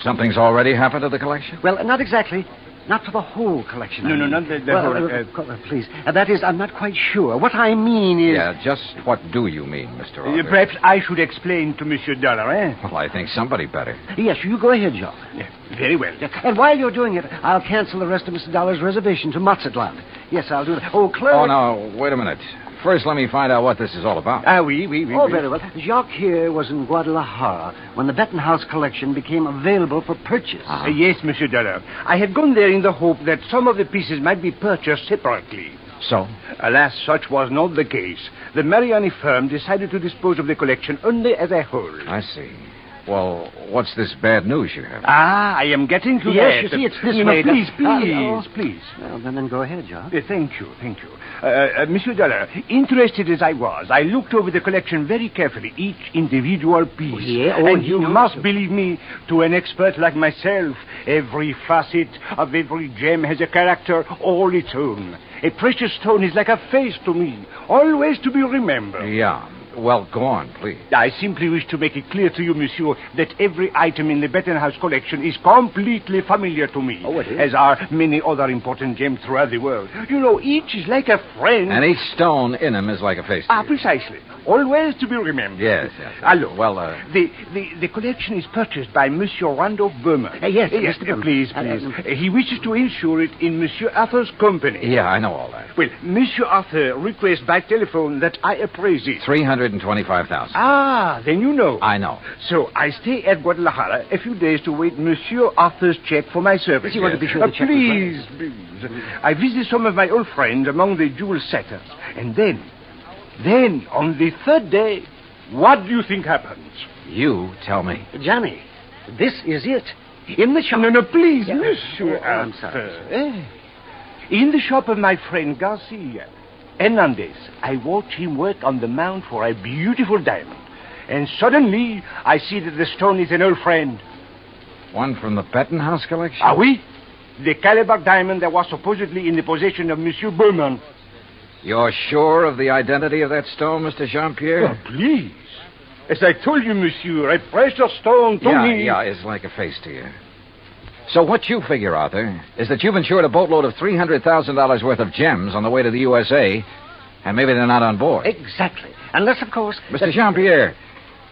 Speaker 4: Something's already happened to the collection?
Speaker 14: Well, not exactly. Not for the whole collection.
Speaker 15: No, not the whole...
Speaker 14: please. That is, I'm not quite sure. What I mean is...
Speaker 4: Yeah, just what do you mean, Mr. Arthur?
Speaker 15: Perhaps I should explain to Monsieur Dollar, eh?
Speaker 4: Well, I think somebody better.
Speaker 14: Yes, you go ahead, Jacques.
Speaker 15: Yeah, very well.
Speaker 14: And while you're doing it, I'll cancel the rest of Mr. Dollar's reservation to Mazatlan. Yes, I'll do that. Oh, clerk...
Speaker 4: Oh, no, wait a minute. First, let me find out what this is all about.
Speaker 15: Oui.
Speaker 14: Oh, very well. Jacques here was in Guadalajara when the Bettenhouse collection became available for purchase.
Speaker 15: Yes, Monsieur Dollar. I had gone there in the hope that some of the pieces might be purchased separately.
Speaker 4: So?
Speaker 15: Alas, such was not the case. The Mariani firm decided to dispose of the collection only as a whole.
Speaker 4: I see. Well, what's this bad news you have?
Speaker 15: I am getting to that.
Speaker 14: Yes, you see, it's this way.
Speaker 15: Please.
Speaker 14: Well, then go ahead, Jacques.
Speaker 15: Thank you. Monsieur Dollar, interested as I was, I looked over the collection very carefully, each individual piece. And you must believe me, to an expert like myself, every facet of every gem has a character all its own. A precious stone is like a face to me, always to be remembered.
Speaker 4: Yeah. Well, go on, please.
Speaker 15: I simply wish to make it clear to you, monsieur, that every item in the Bettenhouse collection is completely familiar to me.
Speaker 14: Oh, it is?
Speaker 15: As are many other important gems throughout the world. You know, each is like a friend.
Speaker 4: And each stone in them is like a face to you.
Speaker 15: Precisely. Always to be remembered.
Speaker 4: Yes.
Speaker 15: Hello.
Speaker 4: Well,
Speaker 15: The collection is purchased by Monsieur Randolph Berman.
Speaker 14: Yes,
Speaker 15: Mr. Berman. Please. He wishes to insure it in Monsieur Arthur's company.
Speaker 4: Yeah, I know all that.
Speaker 15: Well, Monsieur Arthur requests by telephone that I appraise it.
Speaker 4: $325,000.
Speaker 15: Then you know.
Speaker 4: I know.
Speaker 15: So I stay at Guadalajara a few days to wait Monsieur Arthur's check for my service.
Speaker 14: You want to be sure the check
Speaker 15: please. I visit some of my old friends among the jewel setters. And then, on the third day, what do you think happens?
Speaker 4: You tell me.
Speaker 14: Johnny, this is it. In the shop...
Speaker 15: No, please, Monsieur
Speaker 14: I'm sorry.
Speaker 15: In the shop of my friend Garcia Hernandez, I watch him work on the mount for a beautiful diamond. And suddenly, I see that the stone is an old friend.
Speaker 4: One from the Bettenhouse collection?
Speaker 15: Oui. The Calabar diamond that was supposedly in the possession of Monsieur Berman.
Speaker 4: You're sure of the identity of that stone, Mr. Jean-Pierre?
Speaker 15: Oh, please. As I told you, monsieur, a precious stone to me.
Speaker 4: Yeah, it's like a face to you. So what you figure, Arthur, is that you've insured a boatload of $300,000 worth of gems on the way to the USA, and maybe they're not on board.
Speaker 14: Exactly. Unless, of course...
Speaker 4: Mr. Jean-Pierre,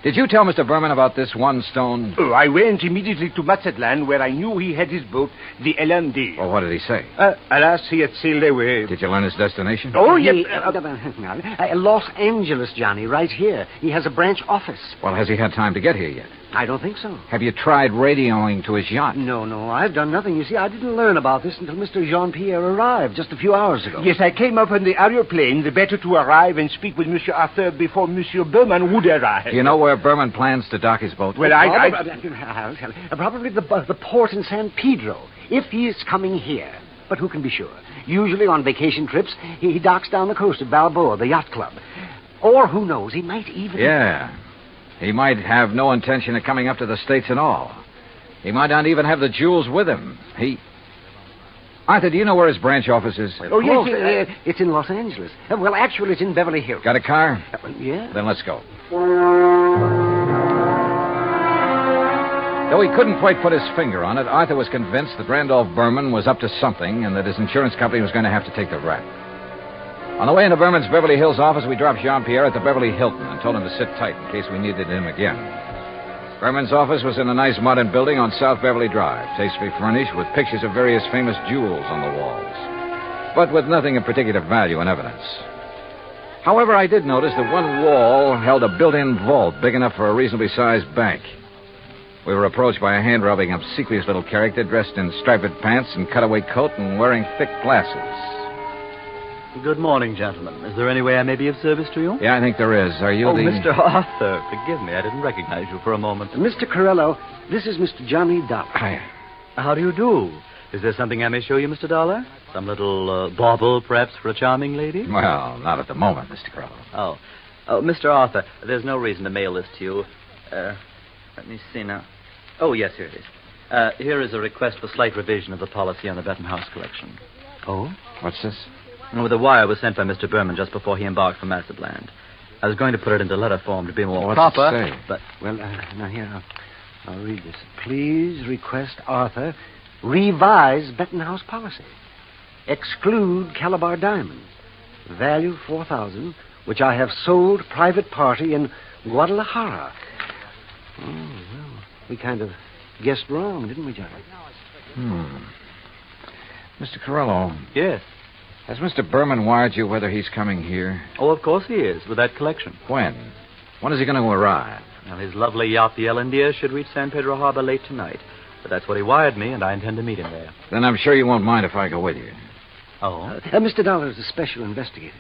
Speaker 4: did you tell Mr. Berman about this one stone?
Speaker 15: Oh, I went immediately to Mazatlan, where I knew he had his boat, the Ellen Deere.
Speaker 4: Well, what did he say?
Speaker 15: Alas, he had sailed away.
Speaker 4: Did you learn his destination?
Speaker 15: Oh, yes.
Speaker 14: Los Angeles, Johnny, right here. He has a branch office.
Speaker 4: Well, has he had time to get here yet?
Speaker 14: I don't think so.
Speaker 4: Have you tried radioing to his yacht?
Speaker 14: No, I've done nothing. You see, I didn't learn about this until Mr. Jean-Pierre arrived just a few hours ago.
Speaker 15: Yes, I came up on the aeroplane, the better to arrive and speak with Monsieur Arthur before Monsieur Berman would arrive.
Speaker 4: Do you know where Berman plans to dock his boat?
Speaker 15: Well,
Speaker 14: I'll tell you. Probably the port in San Pedro, if he is coming here. But who can be sure? Usually on vacation trips, he docks down the coast at Balboa, the yacht club. Or who knows, he might even...
Speaker 4: Yeah. He might have no intention of coming up to the States at all. He might not even have the jewels with him. Arthur, do you know where his branch office is?
Speaker 14: Oh, yes, it's in Los Angeles. Well, actually, it's in Beverly Hills.
Speaker 4: Got a car?
Speaker 14: Yeah.
Speaker 4: Then let's go. Though he couldn't quite put his finger on it, Arthur was convinced that Randolph Berman was up to something and that his insurance company was going to have to take the rap. On the way into Berman's Beverly Hills office, we dropped Jean-Pierre at the Beverly Hilton and told him to sit tight in case we needed him again. Berman's office was in a nice modern building on South Beverly Drive, tastefully furnished with pictures of various famous jewels on the walls, but with nothing of particular value in evidence. However, I did notice that one wall held a built-in vault big enough for a reasonably sized bank. We were approached by a hand-rubbing, obsequious little character dressed in striped pants and cutaway coat and wearing thick glasses.
Speaker 16: Good morning, gentlemen. Is there any way I may be of service to you?
Speaker 4: Yeah, I think there is. Are you
Speaker 16: the...
Speaker 4: Mr.
Speaker 16: Arthur, forgive me. I didn't recognize you for a moment.
Speaker 14: Mr. Corello, this is Mr. Johnny Dollar.
Speaker 4: Hi.
Speaker 16: How do you do? Is there something I may show you, Mr. Dollar? Some little bauble, perhaps, for a charming lady?
Speaker 4: Well, not at the moment, Mr. Corello.
Speaker 16: Oh, Mr. Arthur, there's no reason to mail this to you. Let me see now. Oh, yes, here it is. Here is a request for slight revision of the policy on the Benton House collection.
Speaker 4: Oh? What's this?
Speaker 16: Well, the wire was sent by Mr. Berman just before he embarked for Mazatlan. I was going to put it into letter form to be more proper.
Speaker 4: What's it say?
Speaker 16: But
Speaker 14: Well, now here, I'll read this. Please request Arthur revise Benton House policy. Exclude Calabar diamonds. Value $4,000, which I have sold private party in Guadalajara. Oh, well, we kind of guessed wrong, didn't we, Johnny?
Speaker 4: Mr. Corello.
Speaker 16: Yes.
Speaker 4: Has Mr. Berman wired you whether he's coming here?
Speaker 16: Oh, of course he is, with that collection.
Speaker 4: When? When is he going to arrive?
Speaker 16: Now, his lovely yacht, the Ellen Deere, should reach San Pedro Harbor late tonight. But that's what he wired me, and I intend to meet him there.
Speaker 4: Then I'm sure you won't mind if I go with you.
Speaker 16: Oh?
Speaker 14: Mr. Dollar is a special investigator.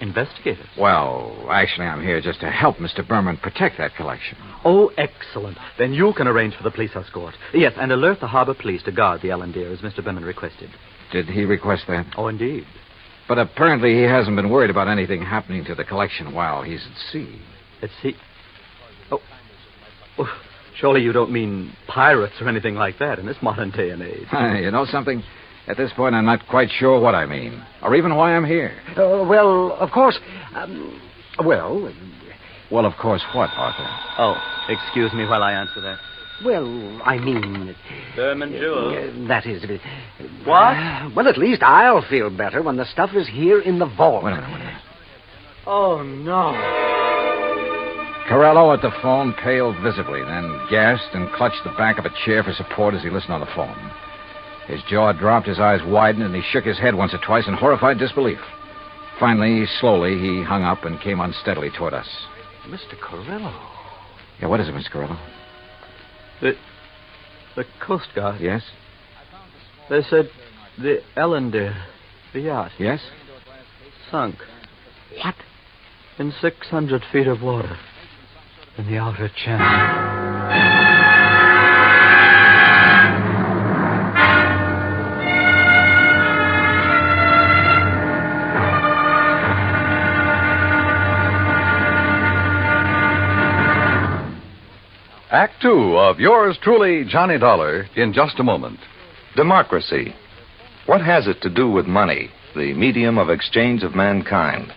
Speaker 16: Investigator?
Speaker 4: Well, actually, I'm here just to help Mr. Berman protect that collection.
Speaker 16: Oh, excellent. Then you can arrange for the police escort. Yes, and alert the harbor police to guard the Ellen Deere, as Mr. Berman requested.
Speaker 4: Did he request that?
Speaker 16: Oh, indeed.
Speaker 4: But apparently he hasn't been worried about anything happening to the collection while he's at sea.
Speaker 16: At sea? Oh, surely you don't mean pirates or anything like that in this modern day and age.
Speaker 4: You know something? At this point, I'm not quite sure what I mean, or even why I'm here.
Speaker 14: Well, of course...
Speaker 4: Well, of course what, Arthur?
Speaker 16: Oh, excuse me while I answer that.
Speaker 14: Well, I mean...
Speaker 16: Berman Jewel.
Speaker 14: That is...
Speaker 16: What?
Speaker 14: Well, at least I'll feel better when the stuff is here in the vault.
Speaker 4: Wait a minute.
Speaker 16: Oh, no.
Speaker 4: Corello at the phone paled visibly, then gasped and clutched the back of a chair for support as he listened on the phone. His jaw dropped, his eyes widened, and he shook his head once or twice in horrified disbelief. Finally, slowly, he hung up and came unsteadily toward us.
Speaker 14: Mr. Corello.
Speaker 4: Yeah, what is it, Mr. Corello?
Speaker 16: The Coast Guard.
Speaker 4: Yes?
Speaker 16: They said the Ellen Deere, the yacht.
Speaker 4: Yes?
Speaker 16: Sunk.
Speaker 14: What?
Speaker 16: In 600 feet of water. In the outer channel.
Speaker 3: Act Two of yours truly, Johnny Dollar, in just a moment.
Speaker 17: Democracy. What has it to do with money, the medium of exchange of mankind?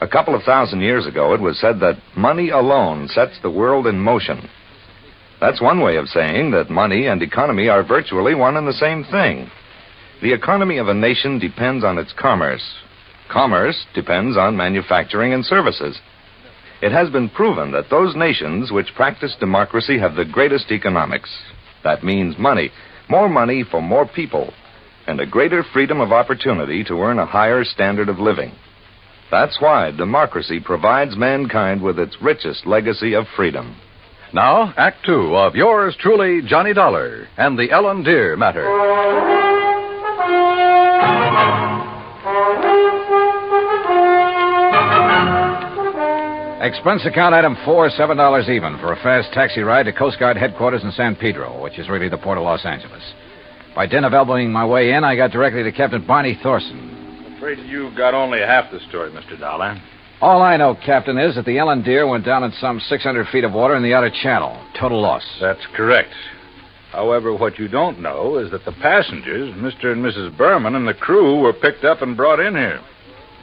Speaker 17: A couple of thousand years ago, it was said that money alone sets the world in motion. That's one way of saying that money and economy are virtually one and the same thing. The economy of a nation depends on its commerce. Commerce depends on manufacturing and services. It has been proven that those nations which practice democracy have the greatest economics. That means money, more money for more people, and a greater freedom of opportunity to earn a higher standard of living. That's why democracy provides mankind with its richest legacy of freedom.
Speaker 3: Now, Act Two of yours truly, Johnny Dollar, and the Ellen Deere matter.
Speaker 4: Expense account item 4, $7 even for a fast taxi ride to Coast Guard headquarters in San Pedro, which is really the port of Los Angeles. By dint of elbowing my way in, I got directly to Captain Barney Thorson.
Speaker 18: I'm afraid you got only half the story, Mr. Dollar.
Speaker 4: All I know, Captain, is that the Ellen Deere went down in some 600 feet of water in the outer channel. Total loss.
Speaker 18: That's correct. However, what you don't know is that the passengers, Mr. and Mrs. Berman, and the crew were picked up and brought in here.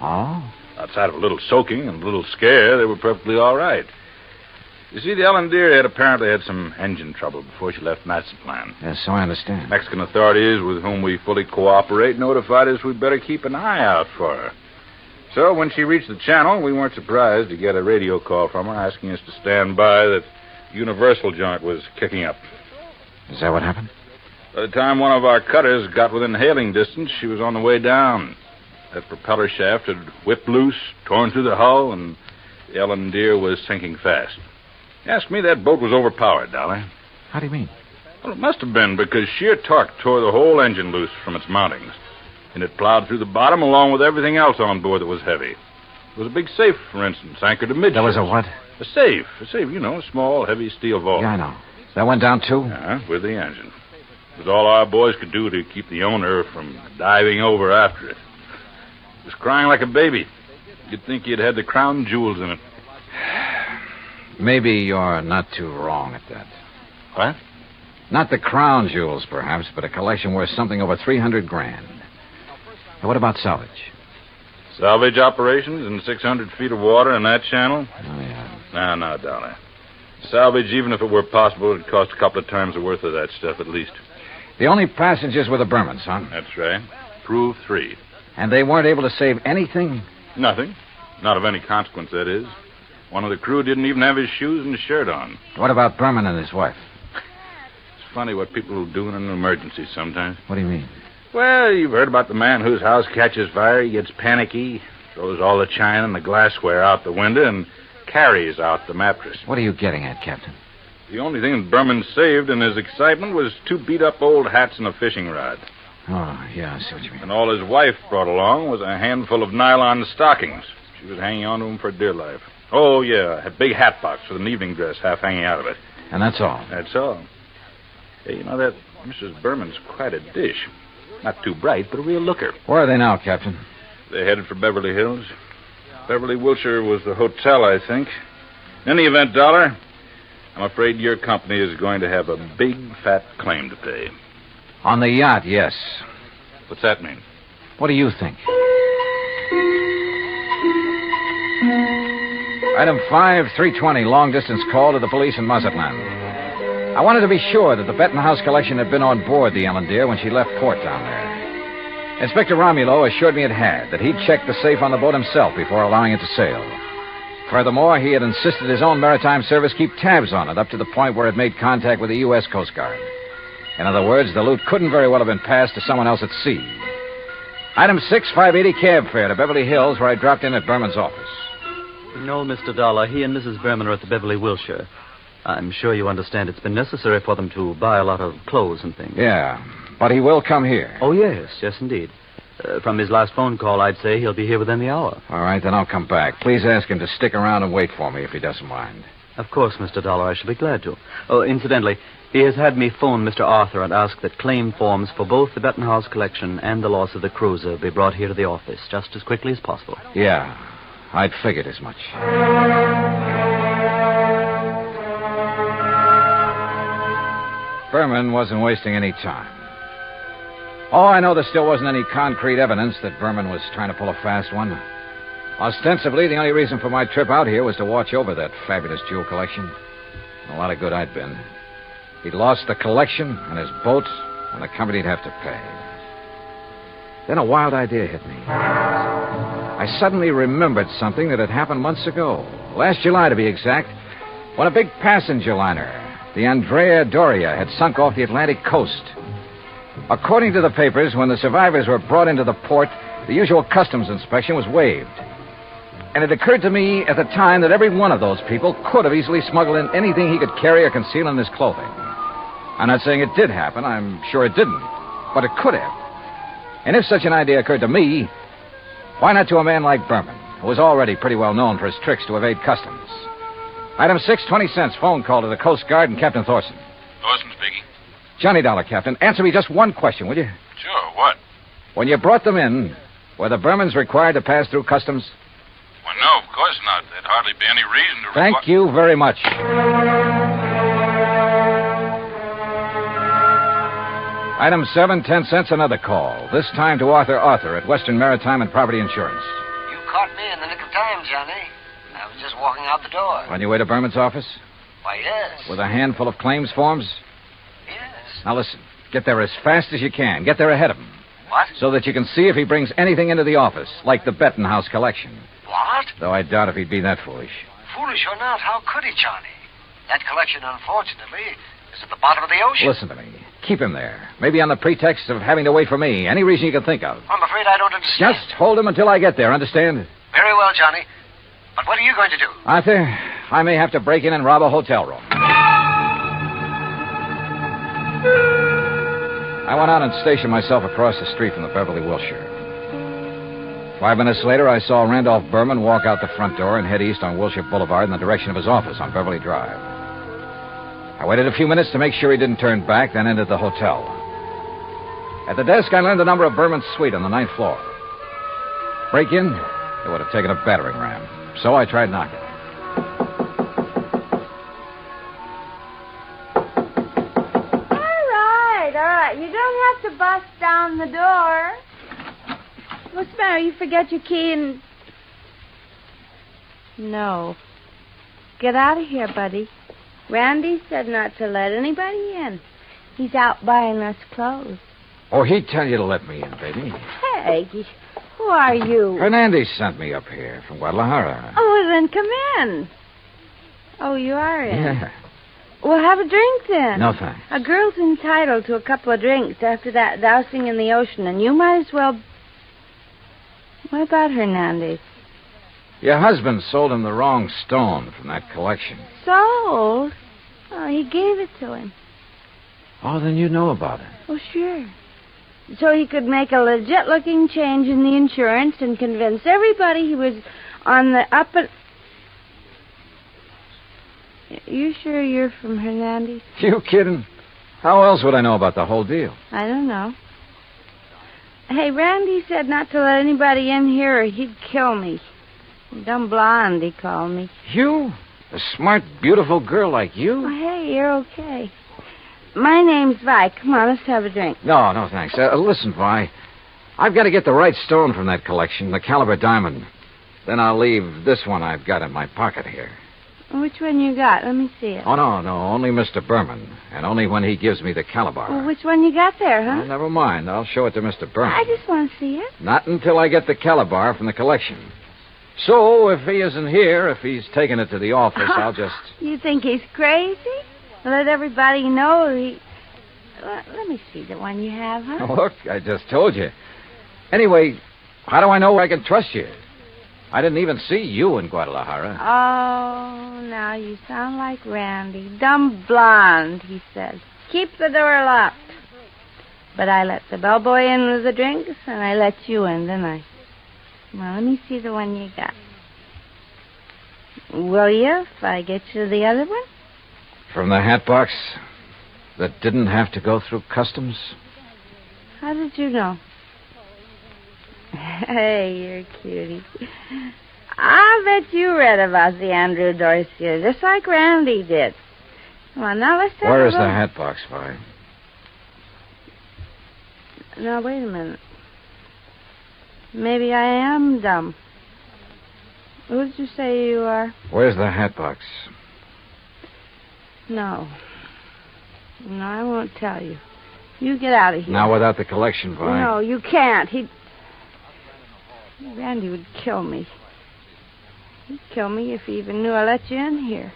Speaker 4: Oh?
Speaker 18: Outside of a little soaking and a little scare, they were perfectly all right. You see, the Ellen Deere had apparently had some engine trouble before she left Mazatlan.
Speaker 4: Yes, so I understand.
Speaker 18: Mexican authorities, with whom we fully cooperate, notified us we'd better keep an eye out for her. So when she reached the channel, we weren't surprised to get a radio call from her asking us to stand by that Universal joint was kicking up.
Speaker 4: Is that what happened?
Speaker 18: By the time one of our cutters got within hailing distance, she was on the way down. That propeller shaft had whipped loose, torn through the hull, and the Ellen Deere was sinking fast. Ask me, that boat was overpowered, Dolly.
Speaker 4: How do you mean?
Speaker 18: Well, it must have been because sheer torque tore the whole engine loose from its mountings. And it plowed through the bottom along with everything else on board that was heavy. There was a big safe, for instance, anchored amidships.
Speaker 4: There was a what?
Speaker 18: A safe, you know, a small, heavy steel vault.
Speaker 4: Yeah, I know. That went down, too?
Speaker 18: With the engine. It was all our boys could do to keep the owner from diving over after it. It was crying like a baby. You'd think he'd had the crown jewels in it.
Speaker 4: Maybe you're not too wrong at that.
Speaker 18: What?
Speaker 4: Not the crown jewels, perhaps, but a collection worth something over $300,000. Now, what about salvage?
Speaker 18: Salvage operations in 600 feet of water in that channel?
Speaker 4: Oh, yeah.
Speaker 18: No, Dolly. Salvage, even if it were possible, it'd cost a couple of times the worth of that stuff at least.
Speaker 4: The only passengers were the Bermans, huh?
Speaker 18: That's right. Crew of 3.
Speaker 4: And they weren't able to save anything?
Speaker 18: Nothing. Not of any consequence, that is. One of the crew didn't even have his shoes and shirt on.
Speaker 4: What about Berman and his wife?
Speaker 18: It's funny what people will do in an emergency sometimes.
Speaker 4: What do you mean?
Speaker 18: Well, you've heard about the man whose house catches fire. He gets panicky, throws all the china and the glassware out the window, and carries out the mattress.
Speaker 4: What are you getting at, Captain?
Speaker 18: The only thing that Berman saved in his excitement was 2 beat-up old hats and a fishing rod.
Speaker 4: Oh, yeah, I see what you mean.
Speaker 18: And all his wife brought along was a handful of nylon stockings. She was hanging on to them for dear life. Oh, yeah, a big hat box with an evening dress half hanging out of it.
Speaker 4: And that's all?
Speaker 18: That's all. Hey, you know, that Mrs. Berman's quite a dish. Not too bright, but a real looker.
Speaker 4: Where are they now, Captain?
Speaker 18: They're headed for Beverly Hills. Beverly, Wilshire was the hotel, I think. In any event, Dollar, I'm afraid your company is going to have a big, fat claim to pay.
Speaker 4: On the yacht, yes.
Speaker 18: What's that mean?
Speaker 4: What do you think? Item 5, 320, long-distance call to the police in Mazatlan. I wanted to be sure that the Benton House collection had been on board the Ellen Deere when she left port down there. Inspector Romulo assured me it had, that he'd checked the safe on the boat himself before allowing it to sail. Furthermore, he had insisted his own maritime service keep tabs on it up to the point where it made contact with the U.S. Coast Guard. In other words, the loot couldn't very well have been passed to someone else at sea. Item 6, 580 cab fare to Beverly Hills, where I dropped in at Berman's office.
Speaker 16: No, Mr. Dollar. He and Mrs. Berman are at the Beverly Wilshire. I'm sure you understand it's been necessary for them to buy a lot of clothes and things.
Speaker 4: Yeah, but he will come here.
Speaker 16: Oh, yes, indeed. From his last phone call, I'd say he'll be here within the hour.
Speaker 4: All right, then I'll come back. Please ask him to stick around and wait for me if he doesn't mind.
Speaker 16: Of course, Mr. Dollar, I shall be glad to. Oh, incidentally, he has had me phone Mr. Arthur and ask that claim forms for both the Benton House collection and the loss of the cruiser be brought here to the office just as quickly as possible.
Speaker 4: Yeah, I'd figured as much. Berman wasn't wasting any time. Oh, I know there still wasn't any concrete evidence that Berman was trying to pull a fast one. Ostensibly, the only reason for my trip out here was to watch over that fabulous jewel collection. A lot of good I'd been. He'd lost the collection and his boat, and the company'd have to pay. Then a wild idea hit me. I suddenly remembered something that had happened months ago. Last July, to be exact, when a big passenger liner, the Andrea Doria, had sunk off the Atlantic coast. According to the papers, when the survivors were brought into the port, the usual customs inspection was waived. And it occurred to me at the time that every one of those people could have easily smuggled in anything he could carry or conceal in his clothing. I'm not saying it did happen. I'm sure it didn't. But it could have. And if such an idea occurred to me, why not to a man like Berman, who was already pretty well known for his tricks to evade customs? Item 6, 20 cents, phone call to the Coast Guard and Captain Thorson.
Speaker 19: Thorson speaking.
Speaker 4: Johnny Dollar, Captain. Answer me just one question, will you?
Speaker 19: Sure, what?
Speaker 4: When you brought them in, were the Bermans required to pass through customs?
Speaker 19: Well, no, of course not. There'd hardly be any reason to...
Speaker 4: Thank you very much. Item 7, 10 cents, another call. This time to Arthur at Western Maritime and Property Insurance.
Speaker 20: You caught me in the nick of time, Johnny. I was just walking out the door.
Speaker 4: On your way to Berman's office?
Speaker 14: Why, yes.
Speaker 4: With a handful of claims forms?
Speaker 14: Yes.
Speaker 4: Now listen, get there as fast as you can. Get there ahead of him.
Speaker 14: What?
Speaker 4: So that you can see if he brings anything into the office, like the Betton House collection.
Speaker 14: What?
Speaker 4: Though I doubt if he'd be that foolish.
Speaker 14: Foolish or not, how could he, Johnny? That collection, unfortunately, is at the bottom of the ocean.
Speaker 4: Listen to me. Keep him there. Maybe on the pretext of having to wait for me. Any reason you can think of.
Speaker 14: I'm afraid I don't understand.
Speaker 4: Just hold him until I get there, understand?
Speaker 14: Very well, Johnny. But what are you going to do?
Speaker 4: Arthur, I may have to break in and rob a hotel room. I went out and stationed myself across the street from the Beverly Wilshire. 5 minutes later, I saw Randolph Berman walk out the front door and head east on Wilshire Boulevard in the direction of his office on Beverly Drive. I waited a few minutes to make sure he didn't turn back, then entered the hotel. At the desk, I learned the number of Berman's suite on the 9th floor. Break in? It would have taken a battering ram. So I tried knocking.
Speaker 20: All right. You don't have to bust down the door. What's the matter? You forget your key and... No. Get out of here, buddy. Randy said not to let anybody in. He's out buying us clothes.
Speaker 4: Oh, he'd tell you to let me in, baby.
Speaker 20: Hey, who are you?
Speaker 4: Hernandez sent me up here from Guadalajara.
Speaker 20: Oh, well, then come in. Oh, you are in?
Speaker 4: Yeah.
Speaker 20: Well, have a drink then.
Speaker 4: No, thanks.
Speaker 20: A girl's entitled to a couple of drinks after that dousing in the ocean, and you might as well... What about Hernandez?
Speaker 4: Your husband sold him the wrong stone from that collection.
Speaker 20: Sold? Oh, he gave it to him.
Speaker 4: Oh, then you know about it.
Speaker 20: Oh, sure. So he could make a legit-looking change in the insurance and convince everybody he was on the up and... You sure you're from Hernandez?
Speaker 4: You kidding? How else would I know about the whole deal?
Speaker 20: I don't know. Hey, Randy said not to let anybody in here or he'd kill me. Dumb blonde, he called me.
Speaker 4: You? A smart, beautiful girl like you?
Speaker 20: Oh, hey, you're okay. My name's Vi. Come on, let's have a drink.
Speaker 4: No, thanks. Listen, Vi. I've got to get the right stone from that collection, the caliber diamond. Then I'll leave this one I've got in my pocket here.
Speaker 20: Which one you got? Let me see it.
Speaker 4: Oh, no, only Mr. Berman. And only when he gives me the caliber.
Speaker 20: Well, which one you got there, huh?
Speaker 4: Well, never mind. I'll show it to Mr. Berman.
Speaker 20: I just want to see it.
Speaker 4: Not until I get the caliber from the collection. So, if he isn't here, if he's taken it to the office, I'll just...
Speaker 20: You think he's crazy? Let everybody know he... Let me see the one you have, huh?
Speaker 4: Look, I just told you. Anyway, how do I know I can trust you? I didn't even see you in Guadalajara.
Speaker 20: Oh, now you sound like Randy. Dumb blonde, he said. Keep the door locked. But I let the bellboy in with the drinks, and I let you in, didn't I? Well, let me see the one you got. Will you, if I get you the other one?
Speaker 4: From the hat box that didn't have to go through customs?
Speaker 20: How did you know? Hey, you're a cutie. I'll bet you read about the Andrew Doyce, just like Randy did. Come on, now let's have
Speaker 4: Where
Speaker 20: a
Speaker 4: is the
Speaker 20: look.
Speaker 4: hat box, Vi?
Speaker 20: Now, wait a minute. Maybe I am dumb. Who did you say you are?
Speaker 4: Where's the hat box?
Speaker 20: No, I won't tell you. You get out of here.
Speaker 4: Now, without the collection, Vi.
Speaker 20: No, you can't. Randy would kill me. He'd kill me if he even knew I let you in here.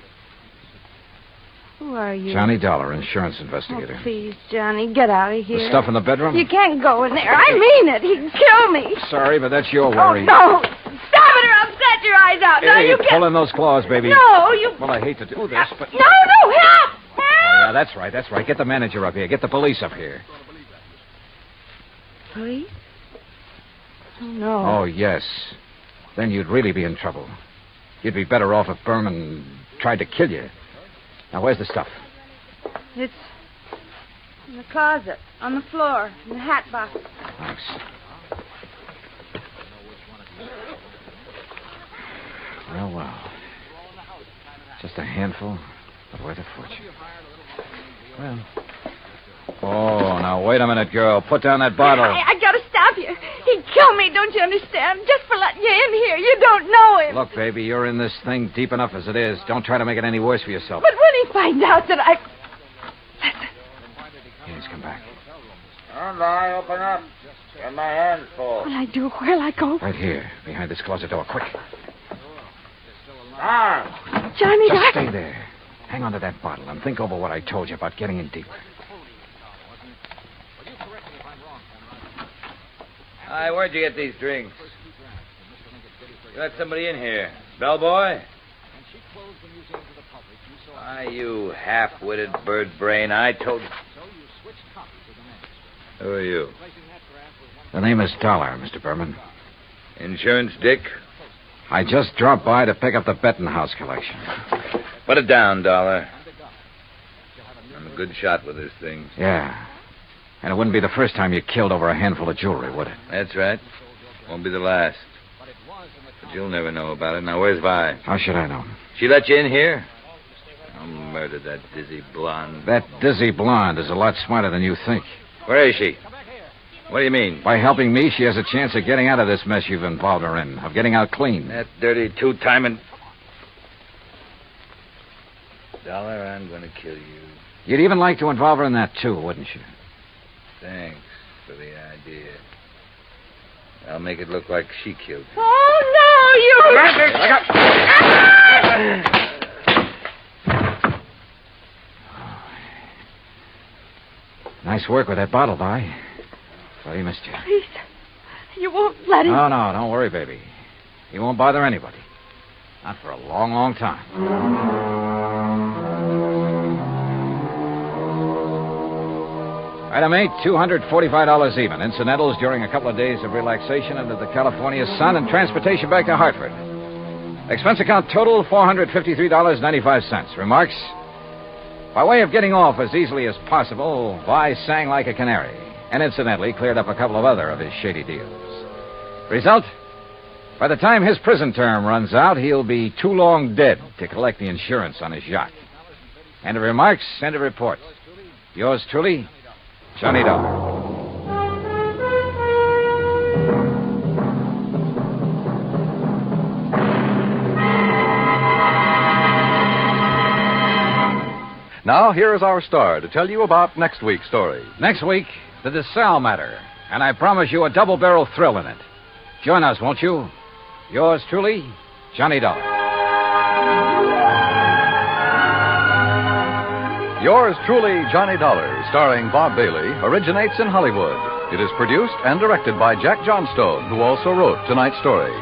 Speaker 20: Who are you?
Speaker 4: Johnny Dollar, insurance investigator.
Speaker 20: Oh, please, Johnny, get out of here.
Speaker 4: The stuff in the bedroom?
Speaker 20: You can't go in there. I mean it. He'd kill me.
Speaker 4: Sorry, but that's your worry.
Speaker 20: Oh, no. Stop it or I'll set your eyes out. Now
Speaker 4: Hey,
Speaker 20: you get...
Speaker 4: pull in those claws, baby.
Speaker 20: No, you...
Speaker 4: Well, I hate to do this, but...
Speaker 20: No, help!
Speaker 4: Oh, yeah, that's right. Get the manager up here. Get the police up here.
Speaker 20: Police? Oh, no.
Speaker 4: Oh, yes. Then you'd really be in trouble. You'd be better off if Berman tried to kill you. Now, where's the stuff?
Speaker 20: It's in the closet, on the floor, in the hat box.
Speaker 4: Thanks. Well. Just a handful, but worth a fortune. Well. Oh, now, wait a minute, girl. Put down that bottle.
Speaker 20: I gotta stop you. He'd kill me, don't you understand? Just for letting you in here. You don't know him.
Speaker 4: Look, baby, you're in this thing deep enough as it is. Don't try to make it any worse for yourself.
Speaker 20: But when he finds out that I...
Speaker 4: He's come back.
Speaker 21: Stand by, open up. Get my hands full.
Speaker 20: What'll I do? Where'll I go?
Speaker 4: Right here, behind this closet door. Quick.
Speaker 20: Johnny,
Speaker 4: Just
Speaker 20: I...
Speaker 4: stay there. Hang on to that bottle and think over what I told you about getting in deeper.
Speaker 21: Hi, where'd you get these drinks? You let somebody in here. Bellboy? Why, you half-witted bird brain, I told you. Who are you?
Speaker 4: The name is Dollar, Mr. Berman.
Speaker 21: Insurance Dick?
Speaker 4: I just dropped by to pick up the Bettenhouse collection.
Speaker 21: Put it down, Dollar. I'm a good shot with this thing.
Speaker 4: Yeah. And it wouldn't be the first time you killed over a handful of jewelry, would it?
Speaker 21: That's right. Won't be the last. But you'll never know about it. Now, where's Vi?
Speaker 4: How should I know?
Speaker 21: She let you in here? I'll murder that dizzy blonde.
Speaker 4: That dizzy blonde is a lot smarter than you think.
Speaker 21: Where is she? What do you mean?
Speaker 4: By helping me, she has a chance of getting out of this mess you've involved her in, of getting out clean.
Speaker 21: That dirty two-timing... Dollar, I'm going to kill you.
Speaker 4: You'd even like to involve her in that, too, wouldn't you?
Speaker 21: Thanks for the idea. I'll make it look like she killed you.
Speaker 20: Oh, no, you...
Speaker 4: Nice work with that bottle, Vi. Sorry he missed you.
Speaker 20: Please, you won't let him...
Speaker 4: No, don't worry, baby. He won't bother anybody. Not for a long, long time. Item 8, $245 even. Incidentals during a couple of days of relaxation under the California sun and transportation back to Hartford. Expense account total, $453.95. Remarks? By way of getting off as easily as possible, Vi sang like a canary, and incidentally cleared up a couple of other of his shady deals. Result? By the time his prison term runs out, he'll be too long dead to collect the insurance on his yacht. End of remarks, end of report. Yours truly, Johnny Dollar.
Speaker 3: Now, here is our star to tell you about next week's story.
Speaker 4: Next week, the DeSalle matter, and I promise you a double-barrel thrill in it. Join us, won't you? Yours truly, Johnny Dollar.
Speaker 3: Yours truly, Johnny Dollar, starring Bob Bailey, originates in Hollywood. It is produced and directed by Jack Johnstone, who also wrote tonight's story.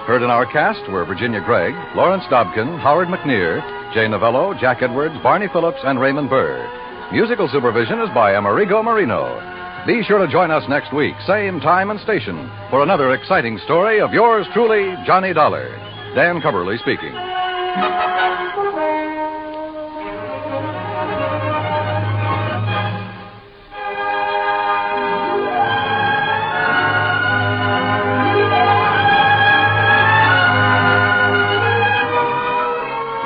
Speaker 3: Heard in our cast were Virginia Gregg, Lawrence Dobkin, Howard McNear, Jay Novello, Jack Edwards, Barney Phillips, and Raymond Burr. Musical supervision is by Amerigo Marino. Be sure to join us next week, same time and station, for another exciting story of yours truly, Johnny Dollar. Dan Coverly speaking.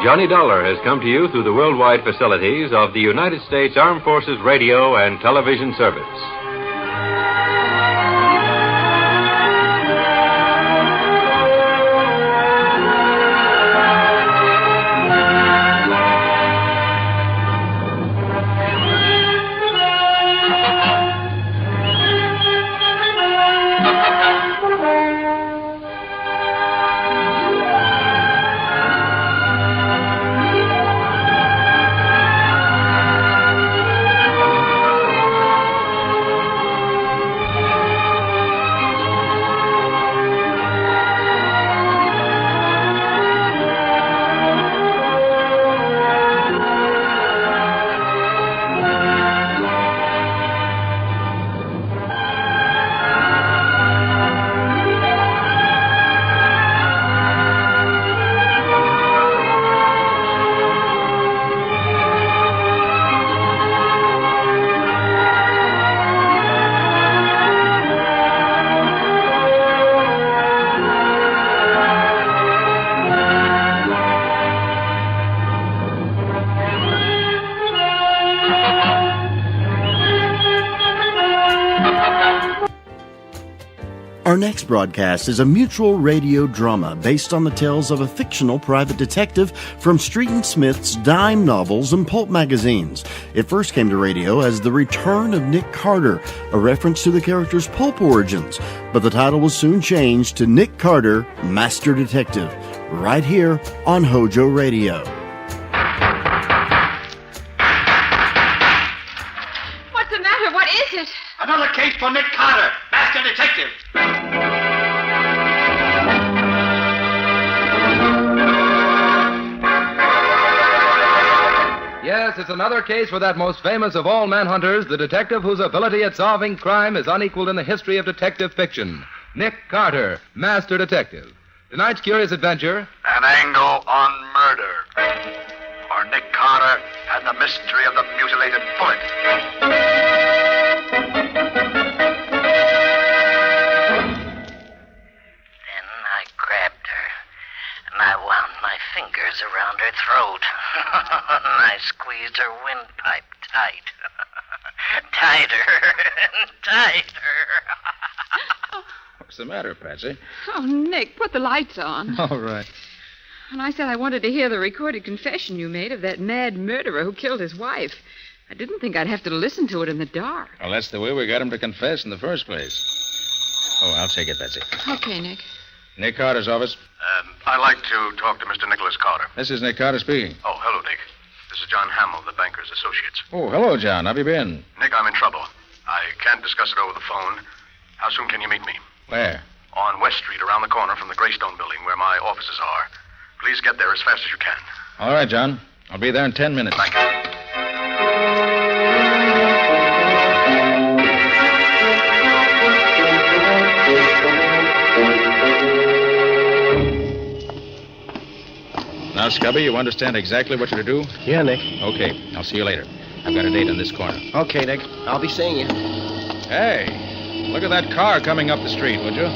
Speaker 22: Johnny Dollar has come to you through the worldwide facilities of the United States Armed Forces Radio and Television Service.
Speaker 1: next broadcast is a mutual radio drama based on the tales of a fictional private detective from Street and Smith's dime novels and pulp magazines. It first came to radio as The Return of Nick Carter, a reference to the character's pulp origins, but the title was soon changed to Nick Carter, Master Detective, right here on Hojo Radio.
Speaker 2: What's the matter? What is it?
Speaker 5: Another case for Nick Carter, Master Detective.
Speaker 23: Yes, it's another case for that most famous of all manhunters, the detective whose ability at solving crime is unequaled in the history of detective fiction. Nick Carter, Master Detective. Tonight's curious adventure...
Speaker 5: An angle on murder. Or Nick Carter and the mystery of the mutilated bullet.
Speaker 24: Then I grabbed her, and I wound my fingers around her throat. And I squeezed her windpipe tight. Tighter and tighter.
Speaker 4: What's the matter, Patsy?
Speaker 2: Oh, Nick, put the lights on.
Speaker 4: All right.
Speaker 2: And I said I wanted to hear the recorded confession you made of that mad murderer who killed his wife. I didn't think I'd have to listen to it in the dark.
Speaker 4: Well, that's the way we got him to confess in the first place. Oh, I'll take it, Patsy.
Speaker 2: Okay, Nick.
Speaker 4: Nick Carter's office.
Speaker 5: I'd like to talk to Mr. Nicholas Carter.
Speaker 4: This is Nick Carter speaking.
Speaker 5: Oh, hello, Nick. This is John Hamill of the Bankers Associates.
Speaker 4: Oh, hello, John. How have you been?
Speaker 5: Nick, I'm in trouble. I can't discuss it over the phone. How soon can you meet me?
Speaker 4: Where?
Speaker 5: On West Street, around the corner from the Greystone building where my offices are. Please get there as fast as you can.
Speaker 4: All right, John. I'll be there in 10 minutes.
Speaker 5: Thank you.
Speaker 4: Now, Scubby, you understand exactly what you're to do?
Speaker 25: Yeah, Nick.
Speaker 4: Okay. I'll see you later. I've got a date in this corner.
Speaker 25: Okay, Nick. I'll be seeing you.
Speaker 4: Hey, look at that car coming up the street, would you?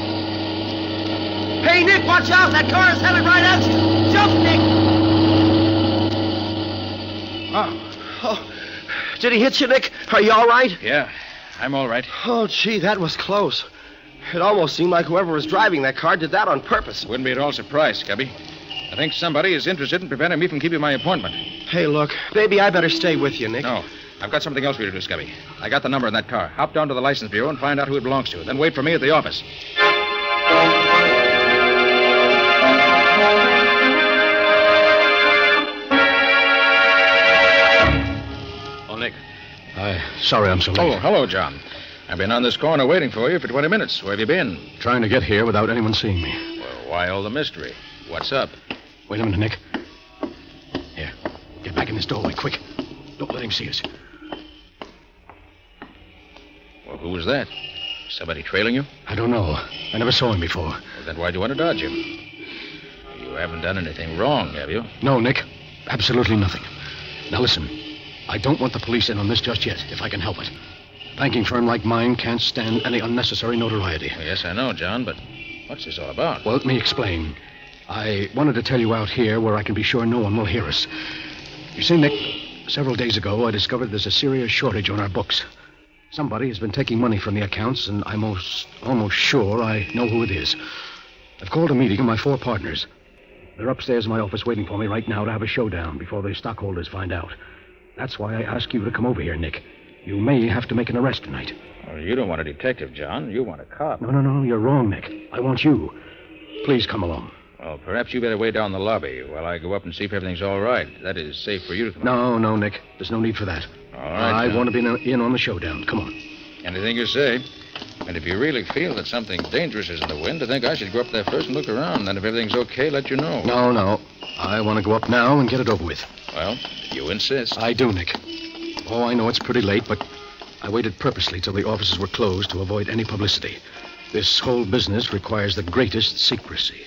Speaker 25: Hey, Nick, watch out! That car is headed right at you! Jump, Nick! Oh, did he hit you, Nick? Are you all right?
Speaker 4: Yeah, I'm all right.
Speaker 25: Oh, gee, that was close. It almost seemed like whoever was driving that car did that on purpose.
Speaker 4: Wouldn't be at all surprised, Scubby. I think somebody is interested in preventing me from keeping my appointment.
Speaker 25: Hey, look, maybe I better stay with you, Nick.
Speaker 4: No, I've got something else for you to do, Scubby. I got the number in that car. Hop down to the license bureau and find out who it belongs to. Then wait for me at the office.
Speaker 25: Nick. Sorry I'm so late.
Speaker 4: Oh, hello, John. I've been on this corner waiting for you for 20 minutes. Where have you been?
Speaker 25: Trying to get here without anyone seeing me.
Speaker 4: Well, why all the mystery? What's up?
Speaker 25: Wait a minute, Nick. Here, get back in this doorway, quick. Don't let him see us.
Speaker 4: Well, who was that? Somebody trailing you?
Speaker 25: I don't know. I never saw him before.
Speaker 4: Well, then why'd you want to dodge him? You haven't done anything wrong, have you?
Speaker 25: No, Nick. Absolutely nothing. Now listen. I don't want the police in on this just yet, if I can help it. A banking firm like mine can't stand any unnecessary notoriety.
Speaker 4: Well, yes, I know, John, but what's this all about?
Speaker 25: Well, let me explain. I wanted to tell you out here where I can be sure no one will hear us. You see, Nick, several days ago I discovered there's a serious shortage on our books. Somebody has been taking money from the accounts, and I'm almost sure I know who it is. I've called a meeting of my 4 partners. They're upstairs in my office waiting for me right now to have a showdown before the stockholders find out. That's why I ask you to come over here, Nick. You may have to make an arrest tonight.
Speaker 4: Well, you don't want a detective, John. You want a cop.
Speaker 25: No, you're wrong, Nick. I want you. Please come along.
Speaker 4: Well, perhaps you better wait down the lobby while I go up and see if everything's all right. That is safe for you to come on.
Speaker 25: No, Nick. There's no need for that.
Speaker 4: All right,
Speaker 25: I want to be in on the showdown. Come on.
Speaker 4: Anything you say. And if you really feel that something dangerous is in the wind, I think I should go up there first and look around. Then if everything's okay, let you know.
Speaker 25: No. I want to go up now and get it over with.
Speaker 4: Well, you insist.
Speaker 25: I do, Nick. Oh, I know it's pretty late, but I waited purposely till the offices were closed to avoid any publicity. This whole business requires the greatest secrecy.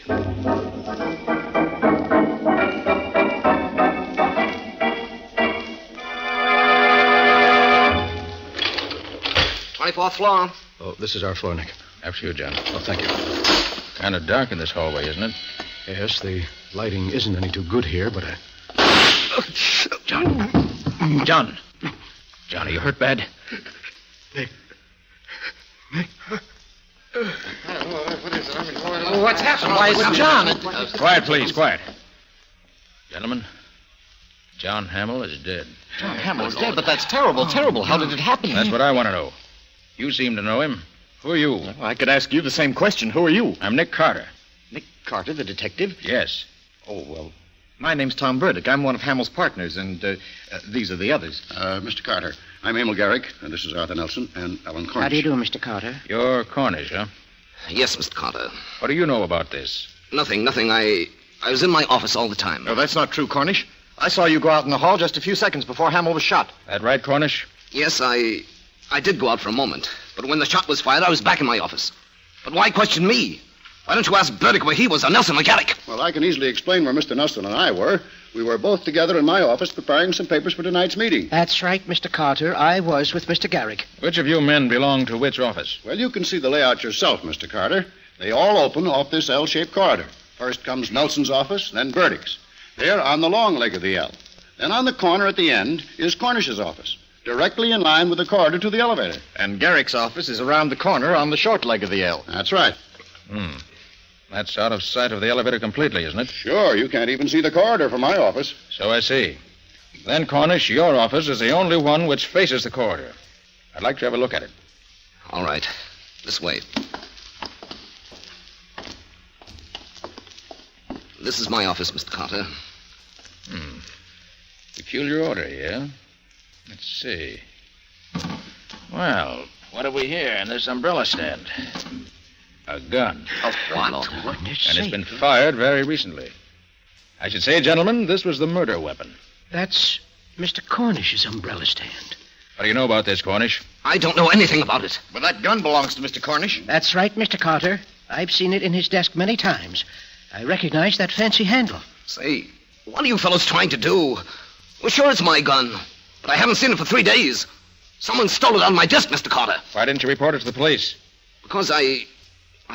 Speaker 25: 24th floor. Oh, this is our floor, Nick.
Speaker 4: After you, John.
Speaker 25: Oh, thank you.
Speaker 4: Kind of dark in this hallway, isn't it?
Speaker 25: Yes, the lighting isn't any too good here, but
Speaker 4: John, are you hurt bad?
Speaker 25: Nick.
Speaker 4: What is it?
Speaker 6: What's happened? Why is it John?
Speaker 18: Quiet, please, quiet. Gentlemen, John Hamill is dead.
Speaker 6: John Hamill's dead, but that's terrible, terrible. How did it happen?
Speaker 18: That's what I want to know. You seem to know him. Who are you?
Speaker 6: Well, I could ask you the same question. Who are you?
Speaker 18: I'm Nick Carter.
Speaker 6: Nick Carter, the detective?
Speaker 18: Yes.
Speaker 6: Oh, well, my name's Tom Burdick. I'm one of Hamill's partners, and these are the others.
Speaker 7: Mr. Carter, I'm Emil Garrick, and this is Arthur Nelson and Alan Cornish.
Speaker 8: How do you do, Mr. Carter?
Speaker 18: You're Cornish, huh?
Speaker 8: Yes, Mr. Carter.
Speaker 18: What do you know about this?
Speaker 8: Nothing. I was in my office all the time.
Speaker 6: No, that's not true, Cornish. I saw you go out in the hall just a few seconds before Hamill was shot.
Speaker 18: That right, Cornish?
Speaker 8: Yes, I did go out for a moment. But when the shot was fired, I was back in my office. But why question me? Why don't you ask Burdick where he was, or Nelson or Garrick?
Speaker 7: Well, I can easily explain where Mr. Nelson and I were. We were both together in my office preparing some papers for tonight's meeting.
Speaker 8: That's right, Mr. Carter. I was with Mr. Garrick.
Speaker 18: Which of you men belong to which office?
Speaker 7: Well, you can see the layout yourself, Mr. Carter. They all open off this L-shaped corridor. First comes Nelson's office, then Burdick's. They're on the long leg of the L. Then on the corner at the end is Cornish's office, directly in line with the corridor to the elevator.
Speaker 6: And Garrick's office is around the corner on the short leg of the L.
Speaker 7: That's right.
Speaker 18: That's out of sight of the elevator completely, isn't it?
Speaker 7: Sure, you can't even see the corridor from my office.
Speaker 18: So I see. Then, Cornish, your office is the only one which faces the corridor. I'd like to have a look at it.
Speaker 8: All right. This way. This is my office, Mr. Carter.
Speaker 18: Peculiar order, yeah? Let's see. Well, what have we here in this umbrella stand? A gun.
Speaker 8: Of what?
Speaker 18: And it's been fired very recently. I should say, gentlemen, this was the murder weapon.
Speaker 8: That's Mr. Cornish's umbrella stand.
Speaker 18: What do you know about this, Cornish?
Speaker 8: I don't know anything about it.
Speaker 6: But that gun belongs to Mr. Cornish.
Speaker 8: That's right, Mr. Carter. I've seen it in his desk many times. I recognize that fancy handle. Say, what are you fellows trying to do? Well, sure, it's my gun, but I haven't seen it for 3 days. Someone stole it out of my desk, Mr. Carter.
Speaker 18: Why didn't you report it to the police?
Speaker 8: Because I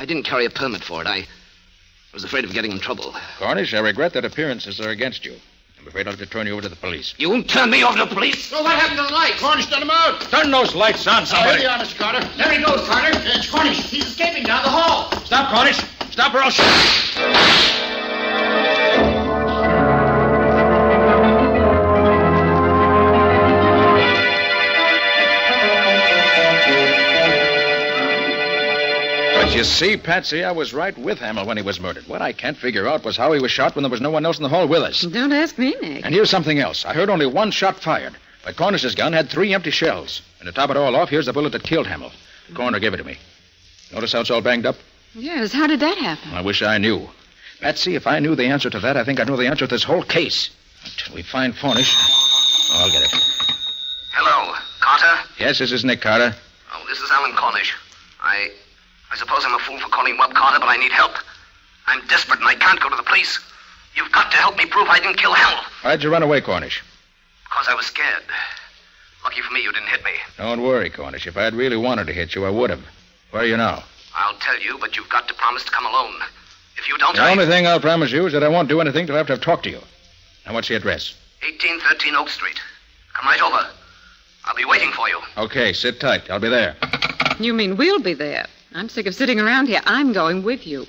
Speaker 8: didn't carry a permit for it. I was afraid of getting in trouble.
Speaker 18: Cornish, I regret that appearances are against you. I'm afraid I'll have to turn you over to the police.
Speaker 8: You won't turn me over to the police?
Speaker 6: Well, what happened to the light? Cornish turned them out.
Speaker 18: Turn those lights on, somebody.
Speaker 6: Here they are, Mr. Carter. There he goes, Carter. It's Cornish. He's escaping down the hall.
Speaker 18: Stop, Cornish. Stop or I'll shoot. 'But you see, Patsy, I was right with Hamill when he was murdered. What I can't figure out was how he was shot when there was no one else in the hall with us.
Speaker 2: Don't ask me, Nick.
Speaker 18: And here's something else. I heard only one shot fired. But Cornish's gun had 3 empty shells. And to top it all off, here's the bullet that killed Hamill. The coroner gave it to me. Notice how it's all banged up?
Speaker 2: Yes, how did that happen?
Speaker 18: I wish I knew. Patsy, if I knew the answer to that, I think I know the answer to this whole case. Until we find Cornish. Oh, I'll get it.
Speaker 8: Hello, Carter?
Speaker 18: Yes, this is Nick Carter.
Speaker 8: Oh, this is Alan Cornish. I suppose I'm a fool for calling you up, Carter, but I need help. I'm desperate and I can't go to the police. You've got to help me prove I didn't kill Hamill.
Speaker 18: Why'd you run away, Cornish?
Speaker 8: Because I was scared. Lucky for me, you didn't hit me.
Speaker 18: Don't worry, Cornish. If I'd really wanted to hit you, I would have. Where are you now?
Speaker 8: I'll tell you, but you've got to promise to come alone. If you don't,
Speaker 18: The only thing I'll promise you is that I won't do anything till after I've talked to you. Now, what's the address?
Speaker 8: 1813 Oak Street. Come right over. I'll be waiting for you.
Speaker 18: Okay, sit tight. I'll be there.
Speaker 2: You mean we'll be there? I'm sick of sitting around here. I'm going with you.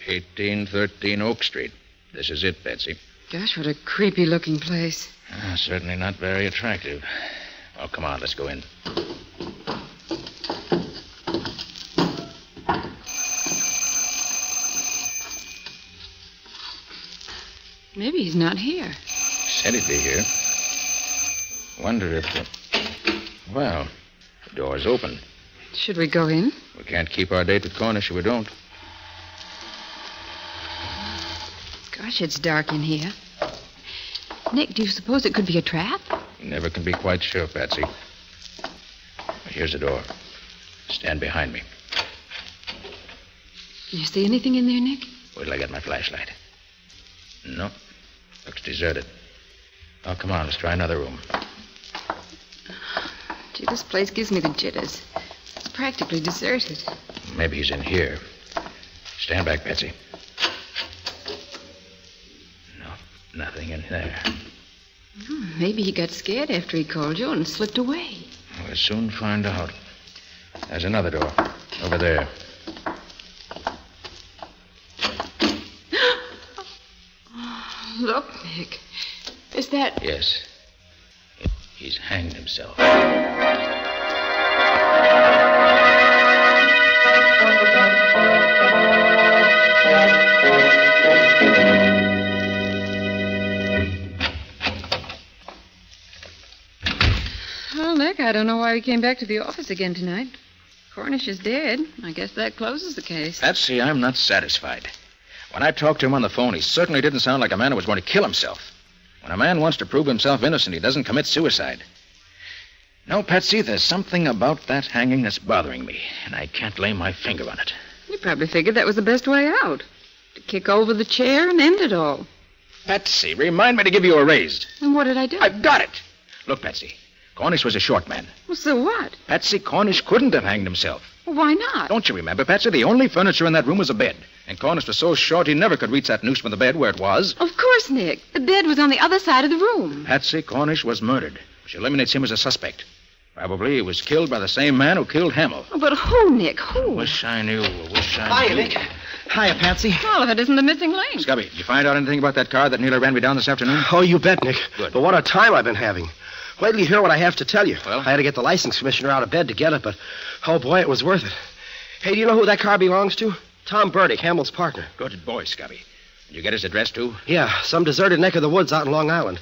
Speaker 2: "1813 Oak Street. This is it, Betsy." Gosh, what a creepy-looking place.
Speaker 18: Certainly not very attractive. Oh, come on, let's go in.
Speaker 2: Maybe he's not here.
Speaker 18: Said he'd be here. Wonder if... Well, the door's open.
Speaker 2: Should we go in?
Speaker 18: We can't keep our date with Cornish if we don't.
Speaker 2: Gosh, it's dark in here. Nick, do you suppose it could be a trap?
Speaker 18: You never can be quite sure, Patsy. Here's the door. Stand behind me.
Speaker 2: You see anything in there, Nick?
Speaker 18: Wait till I get my flashlight. No. Looks deserted. Oh, come on. Let's try another room.
Speaker 2: Gee, this place gives me the jitters. It's practically deserted.
Speaker 18: Maybe he's in here. Stand back, Patsy.
Speaker 9: nothing in there.
Speaker 2: Maybe he got scared after he called you and slipped away.
Speaker 9: We'll soon find out. There's another door. Over there.
Speaker 2: Look, Nick. Is that...
Speaker 9: Yes. He's hanged himself.
Speaker 2: Well, Nick, I don't know why we came back to the office again tonight. Cornish is dead. I guess that closes the case.
Speaker 9: Patsy, I'm not satisfied. When I talked to him on the phone, he certainly didn't sound like a man who was going to kill himself. When a man wants to prove himself innocent, he doesn't commit suicide. No, Patsy, there's something about that hanging that's bothering me, and I can't lay my finger on it.
Speaker 2: You probably figured that was the best way out. To kick over the chair and end it all.
Speaker 9: Patsy, remind me to give you a raise.
Speaker 2: And what did I do?
Speaker 9: I've got it. Look, Patsy, Cornish was a short man.
Speaker 2: Well, so what?
Speaker 9: Patsy, Cornish couldn't have hanged himself.
Speaker 2: Well, why not?
Speaker 9: Don't you remember, Patsy? The only furniture in that room was a bed. And Cornish was so short he never could reach that noose from the bed where it was.
Speaker 2: Of course, Nick. The bed was on the other side of the room.
Speaker 9: Patsy, Cornish was murdered, which eliminates him as a suspect. Probably he was killed by the same man who killed Hamill.
Speaker 2: Oh, but who, Nick? Who?
Speaker 9: Wish I knew.
Speaker 25: Hiya, Nick. Hiya, Patsy.
Speaker 2: Well, if it isn't the missing link.
Speaker 9: Scubby, did you find out anything about that car that nearly ran me down this afternoon?
Speaker 25: Oh, you bet, Nick.
Speaker 9: Good.
Speaker 25: But what a time I've been having. Wait till you hear what I have to tell you.
Speaker 9: Well?
Speaker 25: I had to get the license commissioner out of bed to get it, but, oh, boy, it was worth it. Hey, do you know who that car belongs to? Tom Burdick, Hamill's partner.
Speaker 9: Good boy, Scubby. Did you get his address, too?
Speaker 25: Yeah, some deserted neck of the woods out in Long Island.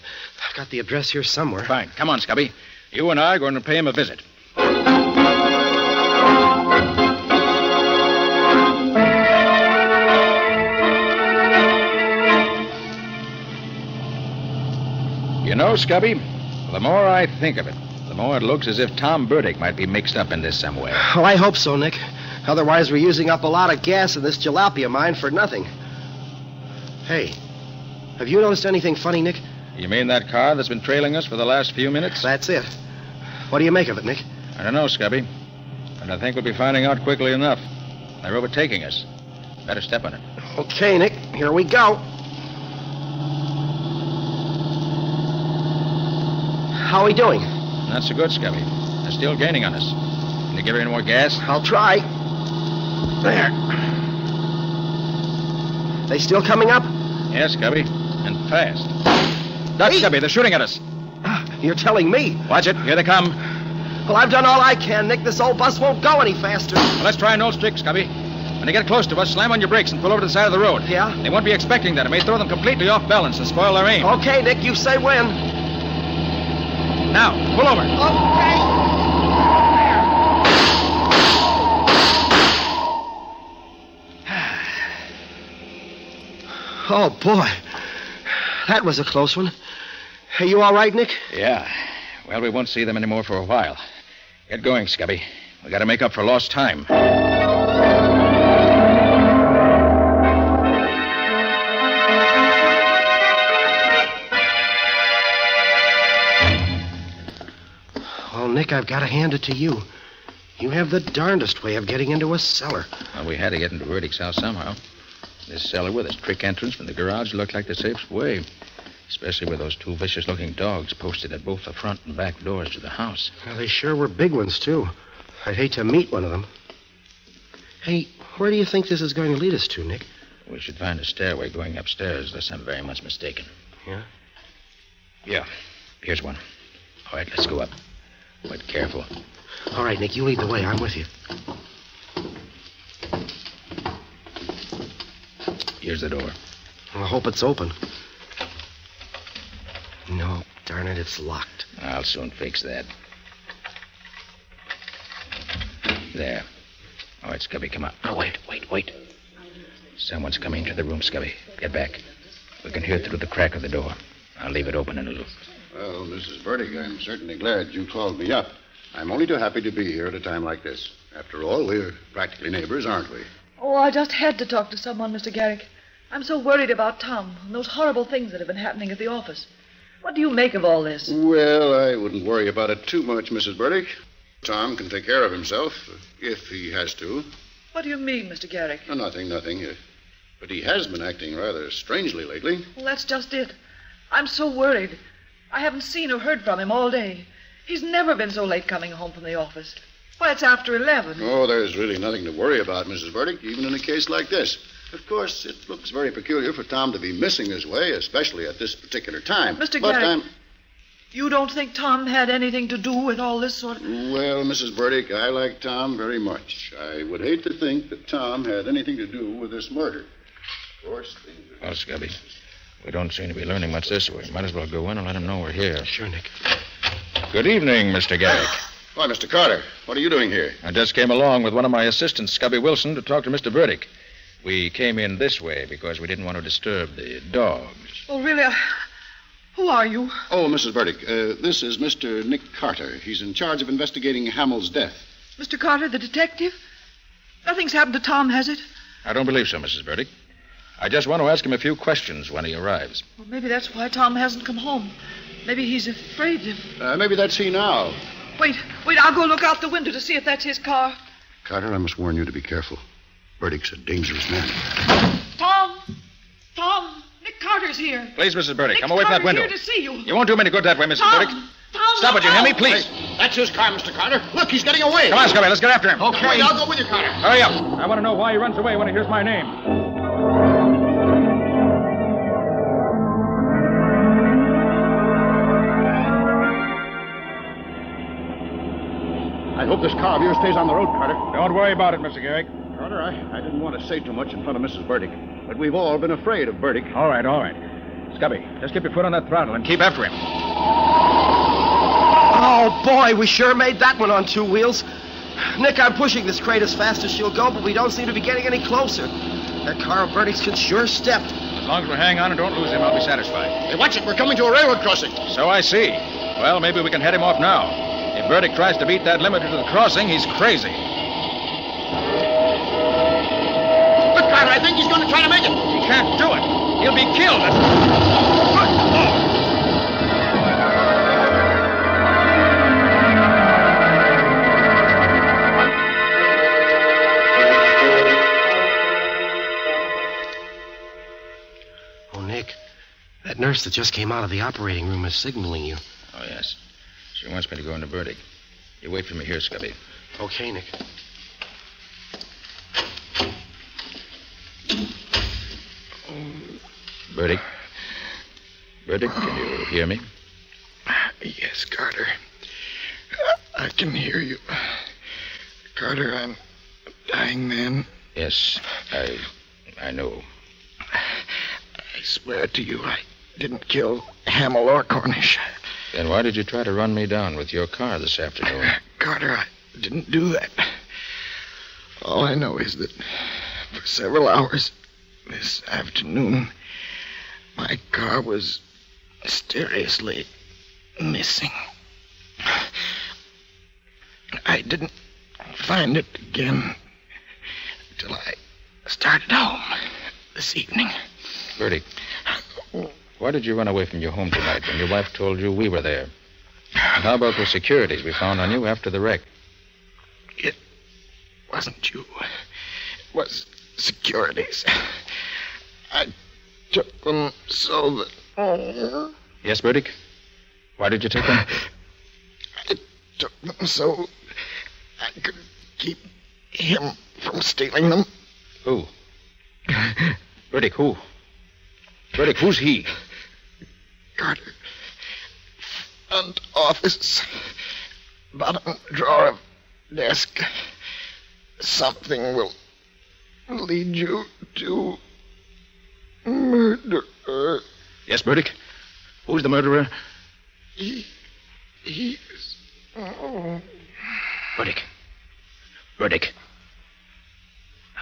Speaker 25: I've got the address here somewhere.
Speaker 9: Fine. Come on, Scubby. You and I are going to pay him a visit. You know, Scubby, the more I think of it, the more it looks as if Tom Burdick might be mixed up in this somewhere.
Speaker 25: Oh, I hope so, Nick. Otherwise, we're using up a lot of gas in this jalopy mine for nothing. Hey, have you noticed anything funny, Nick?
Speaker 9: You mean that car that's been trailing us for the last few minutes?
Speaker 25: That's it. What do you make of it, Nick?
Speaker 9: I don't know, Scubby. But I think we'll be finding out quickly enough. They're overtaking us. Better step on it.
Speaker 25: Okay, Nick. Here we go. How are we doing?
Speaker 9: Not so good, Scubby. They're still gaining on us. Can you give her any more gas?
Speaker 25: I'll try. There. They still coming up?
Speaker 9: Yes, Scubby. And fast. Duck, Scubby. They're shooting at us.
Speaker 25: You're telling me?
Speaker 9: Watch it. Here they come.
Speaker 25: Well, I've done all I can, Nick. This old bus won't go any faster.
Speaker 9: Well, let's try an old trick, Scubby. When they get close to us, slam on your brakes and pull over to the side of the road.
Speaker 25: Yeah?
Speaker 9: They won't be expecting that. It may throw them completely off balance and spoil their aim.
Speaker 25: Okay, Nick. You say when.
Speaker 9: Now, pull over.
Speaker 25: Okay. Oh, boy. That was a close one. Are you all right, Nick?
Speaker 9: Yeah. Well, we won't see them anymore for a while. Get going, Scubby. We got to make up for lost time.
Speaker 25: Well, Nick, I've got to hand it to you. You have the darndest way of getting into a cellar.
Speaker 9: Well, we had to get into Burdick's house somehow. This cellar with its trick entrance from the garage looked like the safest way. Especially with those two vicious-looking dogs posted at both the front and back doors to the house.
Speaker 25: Well, they sure were big ones, too. I'd hate to meet one of them. Hey, where do you think this is going to lead us to, Nick?
Speaker 9: We should find a stairway going upstairs, unless I'm very much mistaken.
Speaker 25: Yeah?
Speaker 9: Yeah. Here's one. All right, let's go up. But careful.
Speaker 25: All right, Nick, you lead the way. I'm with you.
Speaker 9: Here's the door.
Speaker 25: Well, I hope it's open. No, darn it, it's locked.
Speaker 9: I'll soon fix that. There. All right, Scubby, come on. Oh, wait. Someone's coming into the room, Scubby. Get back. We can hear through the crack of the door. I'll leave it open a little.
Speaker 7: Well, Mrs. Burdick, I'm certainly glad you called me up. I'm only too happy to be here at a time like this. After all, we're practically neighbors, aren't we?
Speaker 10: Oh, I just had to talk to someone, Mr. Garrick. I'm so worried about Tom and those horrible things that have been happening at the office. What do you make of all this?
Speaker 7: Well, I wouldn't worry about it too much, Mrs. Burdick. Tom can take care of himself, if he has to.
Speaker 10: What do you mean, Mr. Garrick?
Speaker 7: Nothing. But he has been acting rather strangely lately.
Speaker 10: Well, that's just it. I'm so worried. I haven't seen or heard from him all day. He's never been so late coming home from the office. Why, it's after 11.
Speaker 7: Oh, there's really nothing to worry about, Mrs. Burdick, even in a case like this. Of course, it looks very peculiar for Tom to be missing this way, especially at this particular time.
Speaker 10: Mr.
Speaker 7: But,
Speaker 10: Garrett, you don't think Tom had anything to do with all this sort of...
Speaker 7: Well, Mrs. Burdick, I like Tom very much. I would hate to think that Tom had anything to do with this murder. Of course,
Speaker 9: Well, Scubby, we don't seem to be learning much this way. Might as well go in and let him know we're here.
Speaker 25: Sure, Nick.
Speaker 9: Good evening, Mr. Garrick.
Speaker 7: Why, Mr. Carter, what are you doing here?
Speaker 9: I just came along with one of my assistants, Scubby Wilson, to talk to Mr. Burdick. We came in this way because we didn't want to disturb the dogs.
Speaker 10: Oh, really? Who are you?
Speaker 7: Oh, Mrs. Burdick, this is Mr. Nick Carter. He's in charge of investigating Hamill's death.
Speaker 10: Mr. Carter, the detective? Nothing's happened to Tom, has it?
Speaker 9: I don't believe so, Mrs. Burdick. I just want to ask him a few questions when he arrives.
Speaker 10: Well, maybe that's why Tom hasn't come home. Maybe he's afraid of...
Speaker 7: Maybe that's he now.
Speaker 10: Wait, I'll go look out the window to see if that's his car.
Speaker 7: Carter, I must warn you to be careful. Burdick's a dangerous man.
Speaker 10: Tom, Nick Carter's here.
Speaker 9: Please, Mrs. Burdick,
Speaker 10: Nick
Speaker 9: come away from that
Speaker 10: Carter's
Speaker 9: window.
Speaker 10: here to see you.
Speaker 9: You won't do him any good that way, Mrs. Burdick. Stop it, you hear me? Please.
Speaker 7: Hey, that's his car, Mr. Carter. Look, he's getting away.
Speaker 9: Come on, Scubby, let's get after him.
Speaker 7: Okay, I'll go with you, Carter.
Speaker 9: Hurry up.
Speaker 18: I want to know why he runs away when he hears my name.
Speaker 7: I hope this car of yours stays on the road, Carter.
Speaker 18: Don't worry about it, Mr. Garrick.
Speaker 7: Carter, I didn't want to say too much in front of Mrs. Burdick, but we've all been afraid of Burdick.
Speaker 18: All right. Scubby, just keep your foot on that throttle and keep after him.
Speaker 8: Oh, boy, we sure made that one on two wheels. Nick, I'm pushing this crate as fast as she'll go, but we don't seem to be getting any closer. That car of Burdick's can sure step.
Speaker 9: As long as we hang on and don't lose him, I'll be satisfied.
Speaker 7: Hey, watch it. We're coming to a railroad crossing.
Speaker 9: So I see. Well, maybe we can head him off now. If Burdick tries to beat that limiter to the crossing, he's crazy.
Speaker 7: Look, Carter, I think he's going to try to make it.
Speaker 9: He can't do it. He'll be killed.
Speaker 8: Oh, Nick, that nurse that just came out of the operating room is signaling you.
Speaker 9: Oh, yes. She wants me to go into Burdick. You wait for me here, Scubby.
Speaker 8: Okay, Nick.
Speaker 9: Burdick? Burdick, can you hear me?
Speaker 11: Yes, Carter. I can hear you. Carter, I'm a dying man.
Speaker 9: Yes, I know.
Speaker 11: I swear to you, I didn't kill Hamill or Cornish.
Speaker 9: Then why did you try to run me down with your car this afternoon?
Speaker 11: Carter, I didn't do that. All I know is that for several hours this afternoon, my car was mysteriously missing. I didn't find it again until I started home this evening.
Speaker 9: Burdick, why did you run away from your home tonight when your wife told you we were there? And how about the securities we found on you after the wreck?
Speaker 11: It wasn't you. It was securities. I took them so that... Oh.
Speaker 9: Yes, Burdick? Why did you take them?
Speaker 11: I took them so I could keep him from stealing them.
Speaker 9: Who? Burdick, who? Burdick, who's he?
Speaker 11: Carter. Front office. Bottom drawer of desk. Something will lead you to murder.
Speaker 9: Yes, Burdick? Who's the murderer?
Speaker 11: He's... Oh.
Speaker 9: Burdick. Burdick.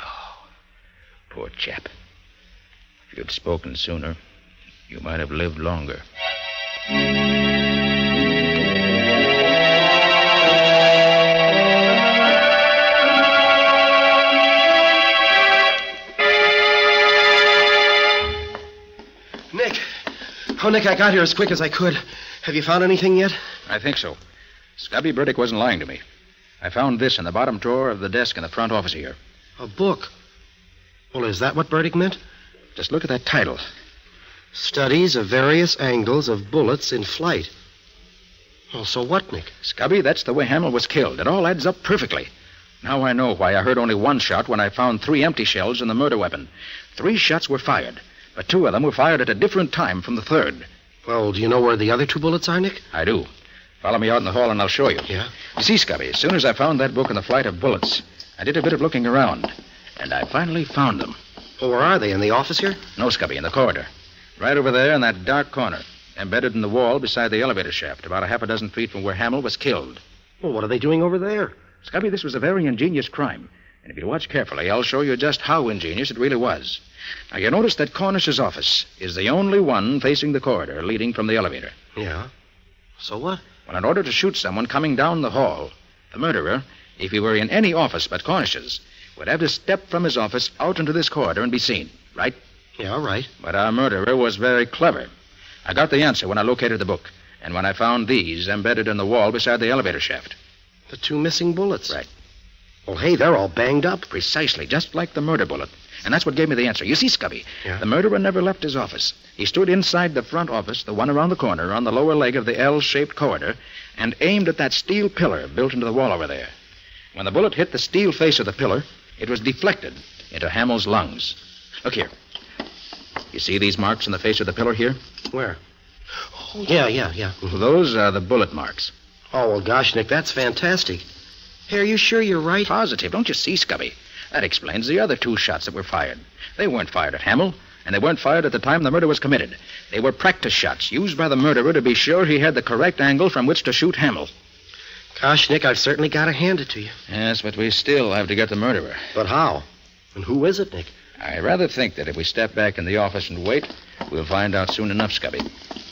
Speaker 9: Oh, poor chap. If you'd spoken sooner, you might have lived longer.
Speaker 8: Nick. Oh, Nick, I got here as quick as I could. Have you found anything yet?
Speaker 9: I think so. Scubby Burdick wasn't lying to me. I found this in the bottom drawer of the desk in the front office here.
Speaker 8: A book. Well, is that what Burdick meant?
Speaker 9: Just look at that title.
Speaker 12: Studies of various angles of bullets in flight. Well, so what, Nick?
Speaker 9: Scubby, that's the way Hamill was killed. It all adds up perfectly. Now I know why I heard only one shot when I found 3 empty shells in the murder weapon. 3 shots were fired, but 2 of them were fired at a different time from the third.
Speaker 12: Well, do you know where the other 2 bullets are, Nick?
Speaker 9: I do. Follow me out in the hall and I'll show you.
Speaker 12: Yeah?
Speaker 9: You see, Scubby, as soon as I found that book in the flight of bullets, I did a bit of looking around, and I finally found them.
Speaker 12: Well, where are they? In the office here?
Speaker 9: No, Scubby, in the corridor. Right over there in that dark corner, embedded in the wall beside the elevator shaft, about a half a dozen feet from where Hamill was killed.
Speaker 12: Well, what are they doing over there?
Speaker 9: Scubby, this was a very ingenious crime. And if you watch carefully, I'll show you just how ingenious it really was. Now, you notice that Cornish's office is the only one facing the corridor leading from the elevator.
Speaker 12: Yeah. So what?
Speaker 9: Well, in order to shoot someone coming down the hall, the murderer, if he were in any office but Cornish's, would have to step from his office out into this corridor and be seen, right?
Speaker 12: Yeah, right.
Speaker 9: But our murderer was very clever. I got the answer when I located the book, and when I found these embedded in the wall beside the elevator shaft.
Speaker 12: The 2 missing bullets.
Speaker 9: Right.
Speaker 12: Well, hey, they're all banged up.
Speaker 9: Precisely, just like the murder bullet. And that's what gave me the answer. You see, Scubby,
Speaker 12: Yeah?
Speaker 9: the murderer never left his office. He stood inside the front office, the one around the corner, on the lower leg of the L-shaped corridor, and aimed at that steel pillar built into the wall over there. When the bullet hit the steel face of the pillar, it was deflected into Hamill's lungs. Look here. You see these marks in the face of the pillar here?
Speaker 12: Where? Oh, yeah.
Speaker 9: Those are the bullet marks.
Speaker 12: Oh, well, gosh, Nick, that's fantastic. Hey, are you sure you're right?
Speaker 9: Positive. Don't you see, Scubby? That explains the other 2 shots that were fired. They weren't fired at Hamill, and they weren't fired at the time the murder was committed. They were practice shots used by the murderer to be sure he had the correct angle from which to shoot Hamill.
Speaker 12: Gosh, Nick, I've certainly got to hand it to you.
Speaker 9: Yes, but we still have to get the murderer.
Speaker 12: But how? And who is it, Nick?
Speaker 9: I rather think that if we step back in the office and wait, we'll find out soon enough, Scubby.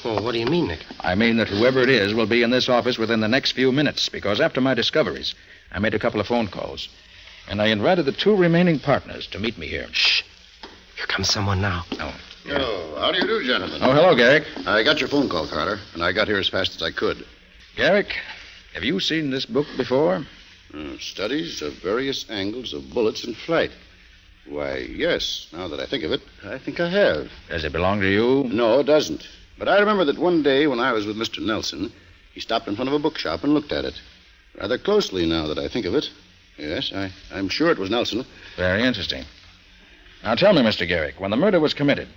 Speaker 12: Well, what do you mean, Nick?
Speaker 9: I mean that whoever it is will be in this office within the next few minutes, because after my discoveries, I made a couple of phone calls, and I invited the 2 remaining partners to meet me here.
Speaker 12: Shh. Here comes someone now.
Speaker 9: Oh.
Speaker 7: Oh, how do you do, gentlemen?
Speaker 9: Oh, hello, Garrick.
Speaker 7: I got your phone call, Carter, and I got here as fast as I could.
Speaker 9: Garrick, have you seen this book before?
Speaker 7: Studies of various angles of bullets in flight. Why, yes, now that I think of it, I think I have.
Speaker 9: Does it belong to you?
Speaker 7: No, it doesn't. But I remember that one day when I was with Mr. Nelson, he stopped in front of a bookshop and looked at it. Rather closely now that I think of it. Yes, I'm sure it was Nelson.
Speaker 9: Very interesting. Now tell me, Mr. Garrick, when the murder was committed,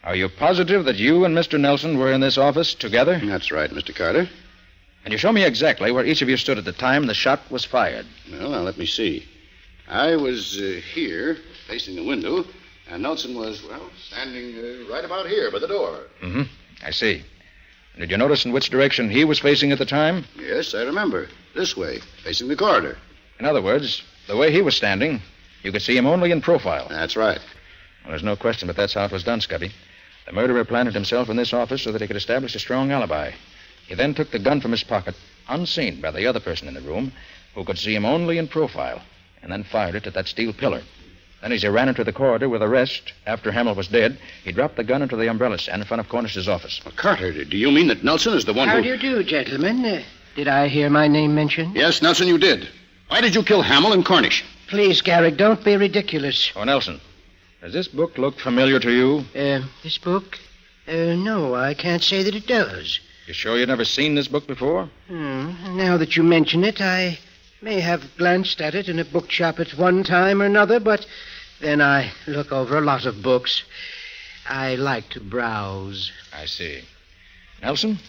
Speaker 9: are you positive that you and Mr. Nelson were in this office together?
Speaker 7: That's right, Mr. Carter.
Speaker 9: Can you show me exactly where each of you stood at the time the shot was fired?
Speaker 7: Well, now let me see. I was here, facing the window, and Nelson was, standing right about here by the door.
Speaker 9: Mm-hmm. I see. Did you notice in which direction he was facing at the time?
Speaker 7: Yes, I remember. This way, facing the corridor.
Speaker 9: In other words, the way he was standing, you could see him only in profile.
Speaker 7: That's right.
Speaker 9: Well, there's no question but that's how it was done, Scubby. The murderer planted himself in this office so that he could establish a strong alibi. He then took the gun from his pocket, unseen by the other person in the room, who could see him only in profile, and then fired it at that steel pillar. Then as he ran into the corridor with the rest, after Hamill was dead, he dropped the gun into the umbrella stand in front of Cornish's office.
Speaker 7: Well, Carter, do you mean that Nelson is the one
Speaker 8: How
Speaker 7: who...
Speaker 8: do you do, gentlemen? Did I hear my name mentioned?
Speaker 7: Yes, Nelson, you did. Why did you kill Hamill and Cornish?
Speaker 8: Please, Garrick, don't be ridiculous.
Speaker 9: Oh, Nelson, does this book look familiar to you?
Speaker 8: This book? No, I can't say that it does.
Speaker 9: You sure you've never seen this book before?
Speaker 8: Now that you mention it, I may have glanced at it in a bookshop at one time or another, but then I look over a lot of books. I like to browse.
Speaker 9: I see. Nelson,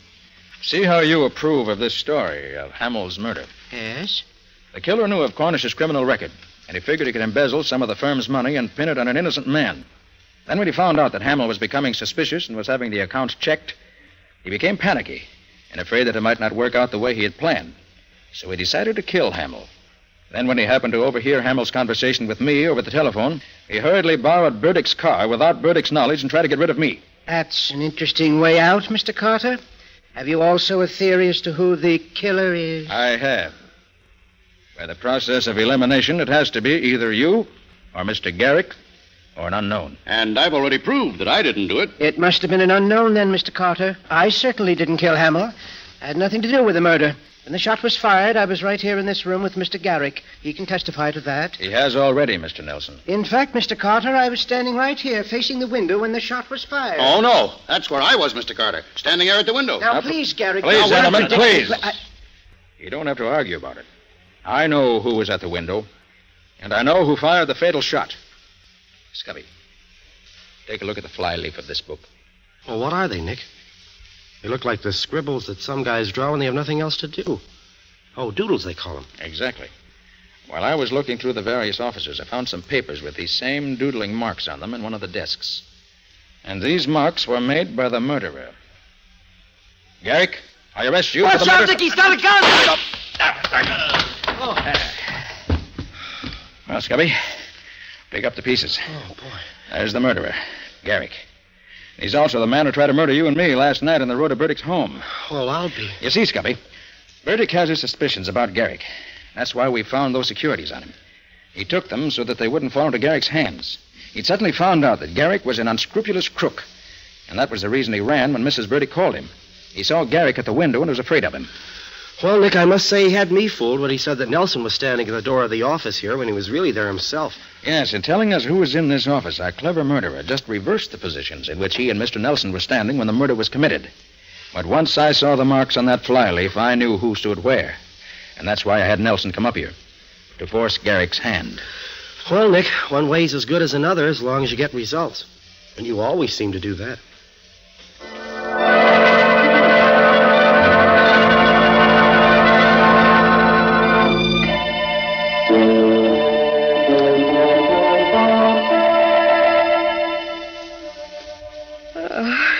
Speaker 9: see how you approve of this story of Hamill's murder.
Speaker 8: Yes?
Speaker 9: The killer knew of Cornish's criminal record, and he figured he could embezzle some of the firm's money and pin it on an innocent man. Then when he found out that Hamill was becoming suspicious and was having the accounts checked, he became panicky and afraid that it might not work out the way he had planned. So he decided to kill Hamill. Then when he happened to overhear Hamill's conversation with me over the telephone, he hurriedly borrowed Burdick's car without Burdick's knowledge and tried to get rid of me.
Speaker 8: That's an interesting way out, Mr. Carter. Have you also a theory as to who the killer is?
Speaker 9: I have. By the process of elimination, it has to be either you or Mr. Garrick or an unknown.
Speaker 7: And I've already proved that I didn't do it.
Speaker 8: It must have been an unknown then, Mr. Carter. I certainly didn't kill Hamill. I had nothing to do with the murder. When the shot was fired, I was right here in this room with Mr. Garrick. He can testify to that.
Speaker 9: He has already, Mr. Nelson.
Speaker 8: In fact, Mr. Carter, I was standing right here facing the window when the shot was fired.
Speaker 7: Oh, no. That's where I was, Mr. Carter, standing there at the window.
Speaker 8: Now, please, Garrick.
Speaker 9: Please,
Speaker 8: now,
Speaker 9: gentlemen, please.
Speaker 8: I...
Speaker 9: You don't have to argue about it. I know who was at the window, and I know who fired the fatal shot. Scubby, take a look at the flyleaf of this book.
Speaker 12: Well, what are they, Nick? They look like the scribbles that some guys draw when they have nothing else to do. Oh, doodles, they call them.
Speaker 9: Exactly. While I was looking through the various offices, I found some papers with these same doodling marks on them in one of the desks. And these marks were made by the murderer. Garrick, I arrest you for the murder...
Speaker 8: He's got a gun!
Speaker 9: Well, Scubby, pick up the pieces.
Speaker 12: Oh, boy.
Speaker 9: There's the murderer, Garrick. He's also the man who tried to murder you and me last night on the road to Burdick's home.
Speaker 12: Well, I'll be...
Speaker 9: You see, Scubby, Burdick has his suspicions about Garrick. That's why we found those securities on him. He took them so that they wouldn't fall into Garrick's hands. He'd suddenly found out that Garrick was an unscrupulous crook. And that was the reason he ran when Mrs. Burdick called him. He saw Garrick at the window and was afraid of him.
Speaker 12: Well, Nick, I must say he had me fooled when he said that Nelson was standing at the door of the office here when he was really there himself.
Speaker 9: Yes, in telling us who was in this office, our clever murderer just reversed the positions in which he and Mr. Nelson were standing when the murder was committed. But once I saw the marks on that flyleaf, I knew who stood where. And that's why I had Nelson come up here, to force Garrick's hand.
Speaker 12: Well, Nick, one way's as good as another as long as you get results. And you always seem to do that.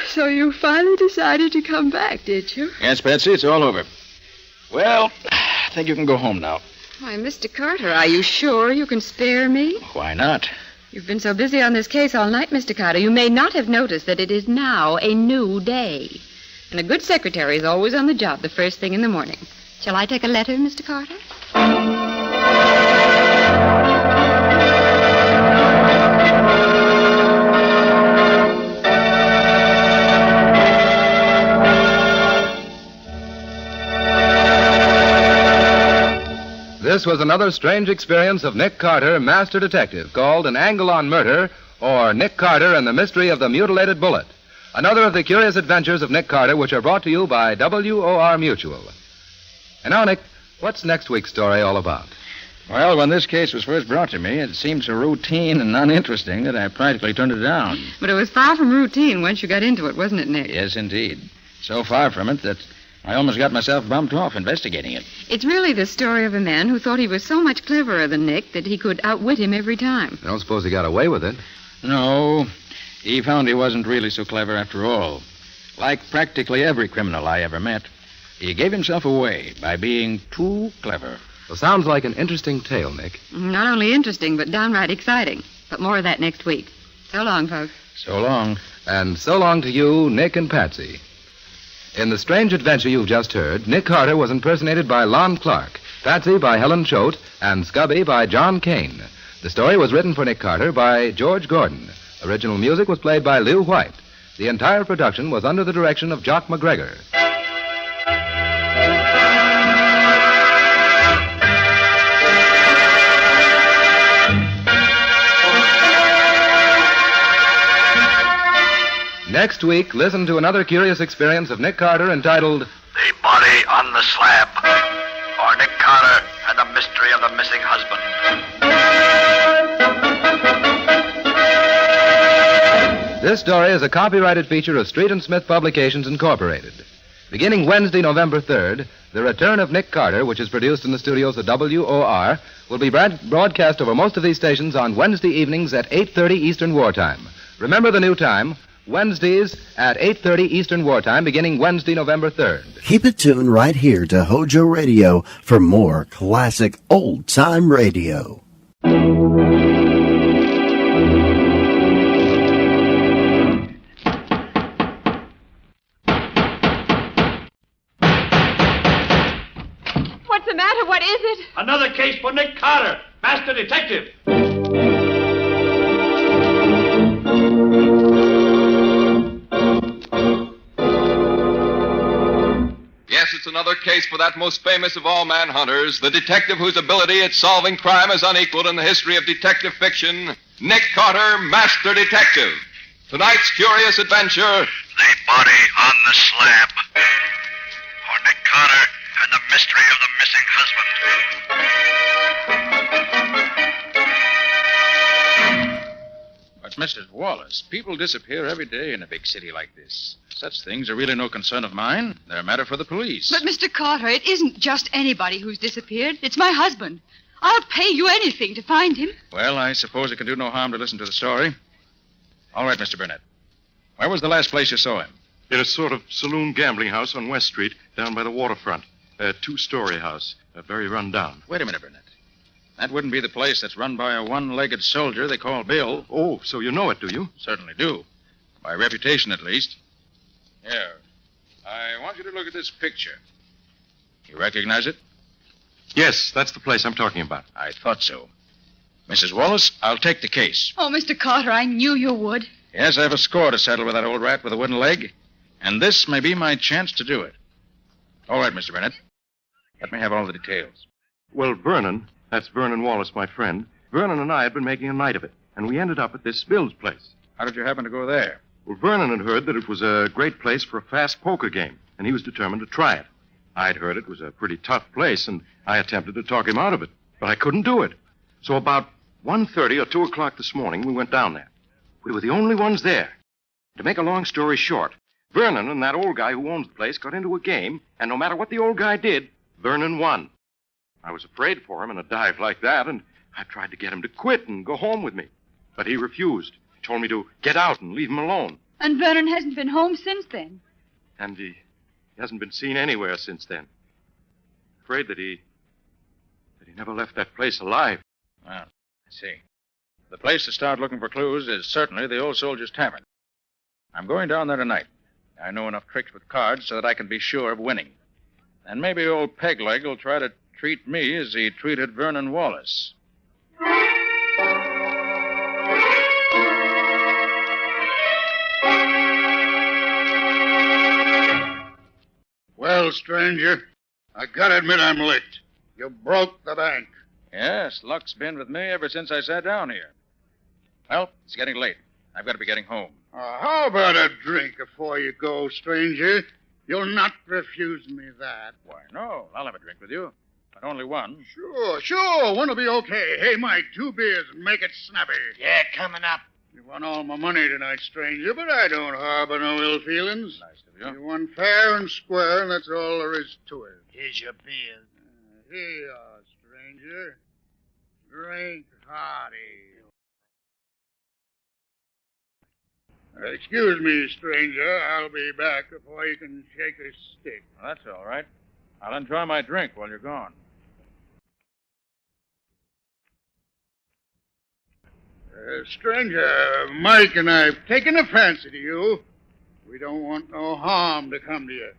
Speaker 2: So you finally decided to come back, did you?
Speaker 9: Yes, Patsy, it's all over. Well, I think you can go home now.
Speaker 2: Why, Mr. Carter, are you sure you can spare me?
Speaker 9: Why not?
Speaker 2: You've been so busy on this case all night, Mr. Carter, you may not have noticed that it is now a new day. And a good secretary is always on the job the first thing in the morning. Shall I take a letter, Mr. Carter?
Speaker 23: This was another strange experience of Nick Carter, Master Detective, called An Angle on Murder, or Nick Carter and the Mystery of the Mutilated Bullet. Another of the curious adventures of Nick Carter, which are brought to you by WOR Mutual. And now, Nick, what's next week's story all about?
Speaker 9: Well, when this case was first brought to me, it seemed so routine and uninteresting that I practically turned it down.
Speaker 2: But it was far from routine once you got into it, wasn't it, Nick?
Speaker 9: Yes, indeed. So far from it that I almost got myself bumped off investigating it.
Speaker 2: It's really the story of a man who thought he was so much cleverer than Nick that he could outwit him every time.
Speaker 23: I don't suppose he got away with it.
Speaker 9: No, he found he wasn't really so clever after all. Like practically every criminal I ever met, he gave himself away by being too clever.
Speaker 23: Well, sounds like an interesting tale, Nick.
Speaker 2: Not only interesting, but downright exciting. But more of that next week. So long, folks.
Speaker 9: So long.
Speaker 23: And so long to you, Nick and Patsy. In the strange adventure you've just heard, Nick Carter was impersonated by Lon Clark, Patsy by Helen Choate, and Scubby by John Kane. The story was written for Nick Carter by George Gordon. Original music was played by Lew White. The entire production was under the direction of Jock McGregor. Next week, listen to another curious experience of Nick Carter entitled
Speaker 5: The Body on the Slab, or Nick Carter and the Mystery of the Missing Husband.
Speaker 23: This story is a copyrighted feature of Street and Smith Publications, Incorporated. Beginning Wednesday, November 3rd, The Return of Nick Carter, which is produced in the studios of WOR, will be broadcast over most of these stations on Wednesday evenings at 8:30 Eastern Wartime. Remember the new time, Wednesdays at 8:30 Eastern Wartime, beginning Wednesday, November 3rd.
Speaker 1: Keep it tuned right here to Hojo Radio for more classic old-time radio.
Speaker 2: What's the matter? What is it?
Speaker 13: Another case for Nick Carter, Master Detective.
Speaker 14: Yes, it's another case for that most famous of all manhunters, the detective whose ability at solving crime is unequaled in the history of detective fiction, Nick Carter, Master Detective. Tonight's curious adventure,
Speaker 5: The Body on the Slab. For Nick Carter and the mystery of the missing husband.
Speaker 9: But, Mrs. Wallace, people disappear every day in a big city like this. Such things are really no concern of mine. They're a matter for the police.
Speaker 15: But, Mr. Carter, it isn't just anybody who's disappeared. It's my husband. I'll pay you anything to find him.
Speaker 9: Well, I suppose it can do no harm to listen to the story. All right, Mr. Burnett. Where was the last place you saw him?
Speaker 16: In a sort of saloon gambling house on West Street, down by the waterfront. A two-story house. Very run down.
Speaker 9: Wait a minute, Burnett. That wouldn't be the place that's run by a one-legged soldier they call Bill.
Speaker 16: Oh, so you know it, do you?
Speaker 9: Certainly do. By reputation, at least. Here. I want you to look at this picture. You recognize it?
Speaker 16: Yes, that's the place I'm talking about.
Speaker 9: I thought so. Mrs. Wallace, I'll take the case.
Speaker 15: Oh, Mr. Carter, I knew you would.
Speaker 9: Yes, I have a score to settle with that old rat with a wooden leg, and this may be my chance to do it. All right, Mr. Burnett. Let me have all the details.
Speaker 16: Well, Vernon, that's Vernon Wallace, my friend. Vernon and I had been making a night of it, and we ended up at this Bill's place.
Speaker 9: How did you happen to go there?
Speaker 16: Well, Vernon had heard that it was a great place for a fast poker game, and he was determined to try it. I'd heard it was a pretty tough place, and I attempted to talk him out of it, but I couldn't do it. So about 1:30 or 2 o'clock this morning, we went down there. We were the only ones there. To make a long story short, Vernon and that old guy who owns the place got into a game, and no matter what the old guy did, Vernon won. I was afraid for him in a dive like that, and I tried to get him to quit and go home with me. But he refused. He told me to get out and leave him alone.
Speaker 15: And Vernon hasn't been home since then.
Speaker 16: And he hasn't been seen anywhere since then. Afraid that he never left that place alive.
Speaker 9: Well, I see. The place to start looking for clues is certainly the old soldier's tavern. I'm going down there tonight. I know enough tricks with cards so that I can be sure of winning. And maybe old Pegleg will try to treat me as he treated Vernon Wallace.
Speaker 7: Well, stranger, I gotta admit I'm licked. You broke the bank.
Speaker 9: Yes, luck's been with me ever since I sat down here. Well, it's getting late. I've got to be getting home.
Speaker 7: How about a drink before you go, stranger? You'll not refuse me that.
Speaker 9: Why, no. I'll have a drink with you. But only one.
Speaker 7: Sure. One'll be okay. Hey, Mike, 2 beers and make it snappy.
Speaker 8: Yeah, coming up.
Speaker 7: You won all my money tonight, stranger, but I don't harbor no ill feelings.
Speaker 9: Nice of you.
Speaker 7: You won fair and square, and that's all there is to it.
Speaker 8: Here's your beer.
Speaker 7: Here you are, stranger. Drink hearty. Excuse me, stranger. I'll be back before you can shake a stick.
Speaker 9: Well, that's all right. I'll enjoy my drink while you're gone.
Speaker 7: Stranger, Mike and I've taken a fancy to you. We don't want no harm to come to you.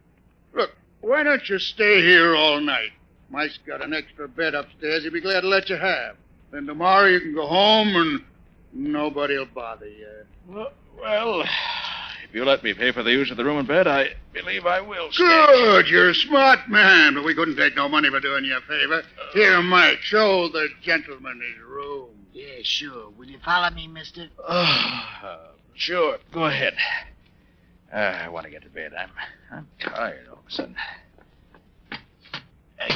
Speaker 7: Look, why don't you stay here all night? Mike's got an extra bed upstairs he'd be glad to let you have. Then tomorrow you can go home and nobody'll bother you.
Speaker 9: Well, if you let me pay for the use of the room and bed, I believe I will.
Speaker 7: Good, you're a smart man, but we couldn't take no money for doing you a favor. Here, Mike, show the gentleman his room.
Speaker 8: Yeah, sure. Will you follow me, mister?
Speaker 9: Sure. Go ahead. I want to get to bed. I'm tired all of a sudden.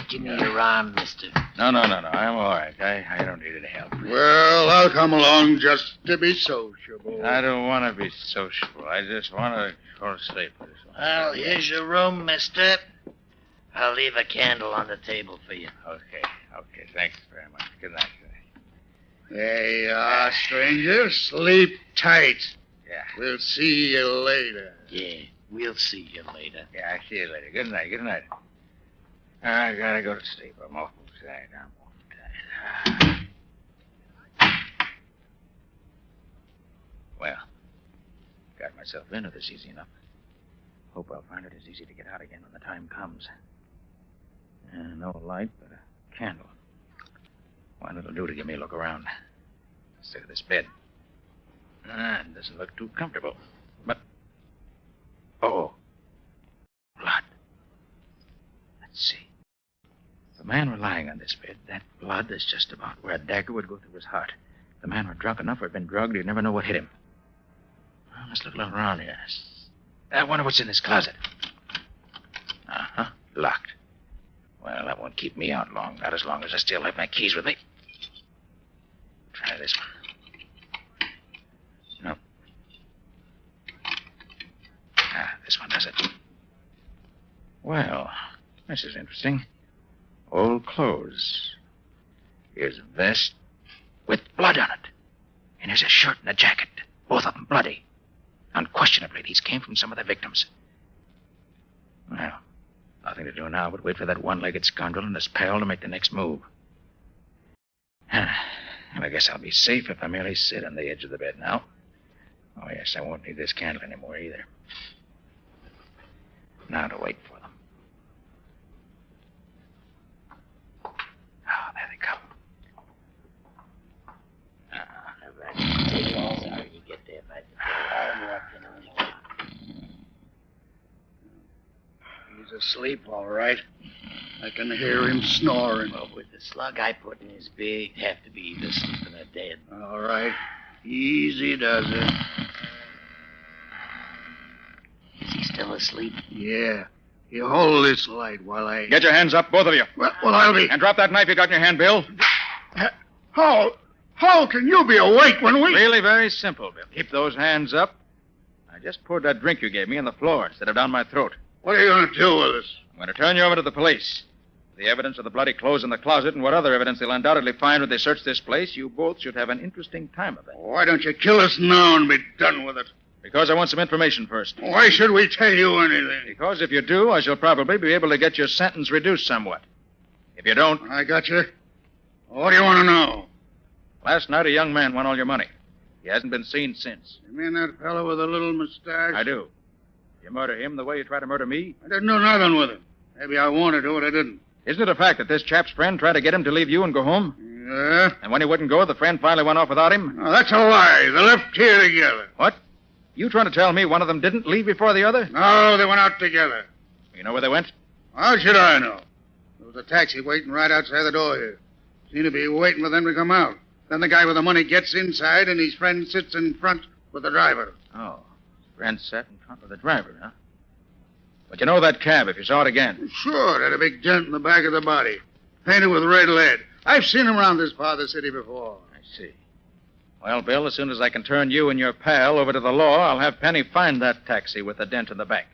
Speaker 8: Give me your arm, mister.
Speaker 9: No. I'm all right. I don't need any help.
Speaker 7: Well, I'll come along just to be sociable.
Speaker 9: I don't want to be sociable. I just want to go to sleep.
Speaker 8: Well, here's your room, mister. I'll leave a candle on the table for you.
Speaker 9: Okay. Thanks very much. Good night.
Speaker 7: There you are, stranger. Sleep tight.
Speaker 9: Yeah.
Speaker 7: We'll see you later.
Speaker 8: Yeah, we'll see you later.
Speaker 9: Yeah, I'll see you later. Good night. I gotta go to sleep. I'm awful tired. Well, got myself into this easy enough. Hope I'll find it as easy to get out again when the time comes. No light, but a candle. One it'll do to give me a look around. Instead of this bed. It doesn't look too comfortable. But... Oh. Blood. Let's see. The man were lying on this bed. That blood is just about where a dagger would go through his heart. The man were drunk enough or had been drugged, he'd never know what hit him. Well, let's look around here. I wonder what's in this closet. Uh-huh. Locked. Well, that won't keep me out long. Not as long as I still have my keys with me. Try this one. No. This one does it. Well, this is interesting. Old clothes. Here's a vest with blood on it. And here's a shirt and a jacket. Both of them bloody. Unquestionably, these came from some of the victims. Well, nothing to do now but wait for that one-legged scoundrel and his pal to make the next move. And I guess I'll be safe if I merely sit on the edge of the bed now. Oh, yes, I won't need this candle anymore either. Now to wait for them. Oh, there they come.
Speaker 7: He's asleep, all right. I can hear him snoring.
Speaker 8: Well, with the slug I put in his beard, he'd have to be either sleeping or dead.
Speaker 7: All right. Easy does it.
Speaker 8: Is he still asleep?
Speaker 7: Yeah. You hold this light while I...
Speaker 9: Get your hands up, both of you.
Speaker 7: Well, I'll be...
Speaker 9: And drop that knife you got in your hand, Bill.
Speaker 7: How can you be awake when we...
Speaker 9: Really very simple, Bill. Keep those hands up. I just poured that drink you gave me on the floor instead of down my throat.
Speaker 7: What are you going to do with us?
Speaker 9: I'm going to turn you over to the police. The evidence of the bloody clothes in the closet and what other evidence they'll undoubtedly find when they search this place, you both should have an interesting time of it.
Speaker 7: Why don't you kill us now and be done with it?
Speaker 9: Because I want some information first.
Speaker 7: Why should we tell you anything?
Speaker 9: Because if you do, I shall probably be able to get your sentence reduced somewhat. If you don't...
Speaker 7: I got you. What do you want to know?
Speaker 9: Last night, a young man won all your money. He hasn't been seen since.
Speaker 7: You mean that fellow with the little mustache?
Speaker 9: I do. You murder him the way you tried to murder me?
Speaker 7: I didn't do nothing with him. Maybe I wanted to, but I didn't.
Speaker 9: Isn't it a fact that this chap's friend tried to get him to leave you and go home?
Speaker 7: Yeah.
Speaker 9: And when he wouldn't go, the friend finally went off without him?
Speaker 7: Oh, that's a lie. They left here together.
Speaker 9: What? You trying to tell me one of them didn't leave before the other?
Speaker 7: No, they went out together.
Speaker 9: You know where they went?
Speaker 7: How should I know? There was a taxi waiting right outside the door here. Seemed to be waiting for them to come out. Then the guy with the money gets inside, and his friend sits in front with the driver.
Speaker 9: Oh, his friend sat in front with the driver, huh? But you know that cab if you saw it again?
Speaker 7: Sure, it had a big dent in the back of the body. Painted with red lead. I've seen them around this part of the city before.
Speaker 9: I see. Well, Bill, as soon as I can turn you and your pal over to the law, I'll have Penny find that taxi with the dent in the back.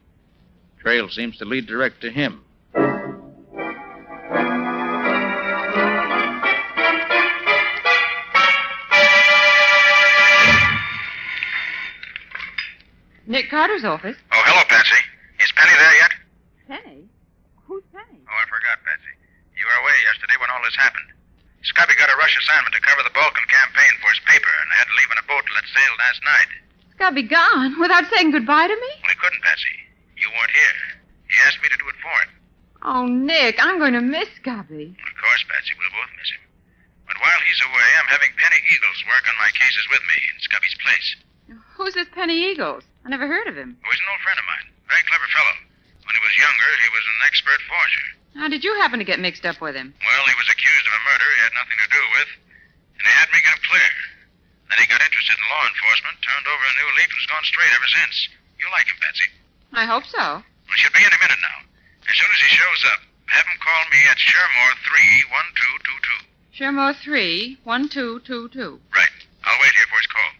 Speaker 9: Trail seems to lead direct to him.
Speaker 2: Nick Carter's office.
Speaker 5: Oh, hello, Patsy. Is Penny there yet?
Speaker 2: Penny? Who's Penny?
Speaker 5: Oh, I forgot, Patsy. You were away yesterday when all this happened. Scubby got a rush assignment to cover the Balkan campaign for his paper and had to leave in a boat that sailed last night.
Speaker 2: Scubby gone without saying goodbye to me?
Speaker 5: Well, he couldn't, Patsy. You weren't here. He asked me to do it for him.
Speaker 2: Oh, Nick, I'm going to miss Scubby.
Speaker 5: Of course, Patsy, we'll both miss him. But while he's away, I'm having Penny Eagles work on my cases with me in Scubby's place.
Speaker 2: Who's this Penny Eagles? I never heard of him.
Speaker 5: Oh, he's an old friend of mine. Very clever fellow. When he was younger, he was an expert forger.
Speaker 2: How did you happen to get mixed up with him?
Speaker 5: Well, he was accused of a murder he had nothing to do with, and he had me get clear. Then he got interested in law enforcement, turned over a new leaf, and has gone straight ever since. You like him, Patsy?
Speaker 2: I hope so.
Speaker 5: Well, she'll be in a minute now. As soon as he shows up, have him call me at Shermore 3-1222.
Speaker 2: Shermore 3-1222.
Speaker 5: Right. I'll wait here for his call.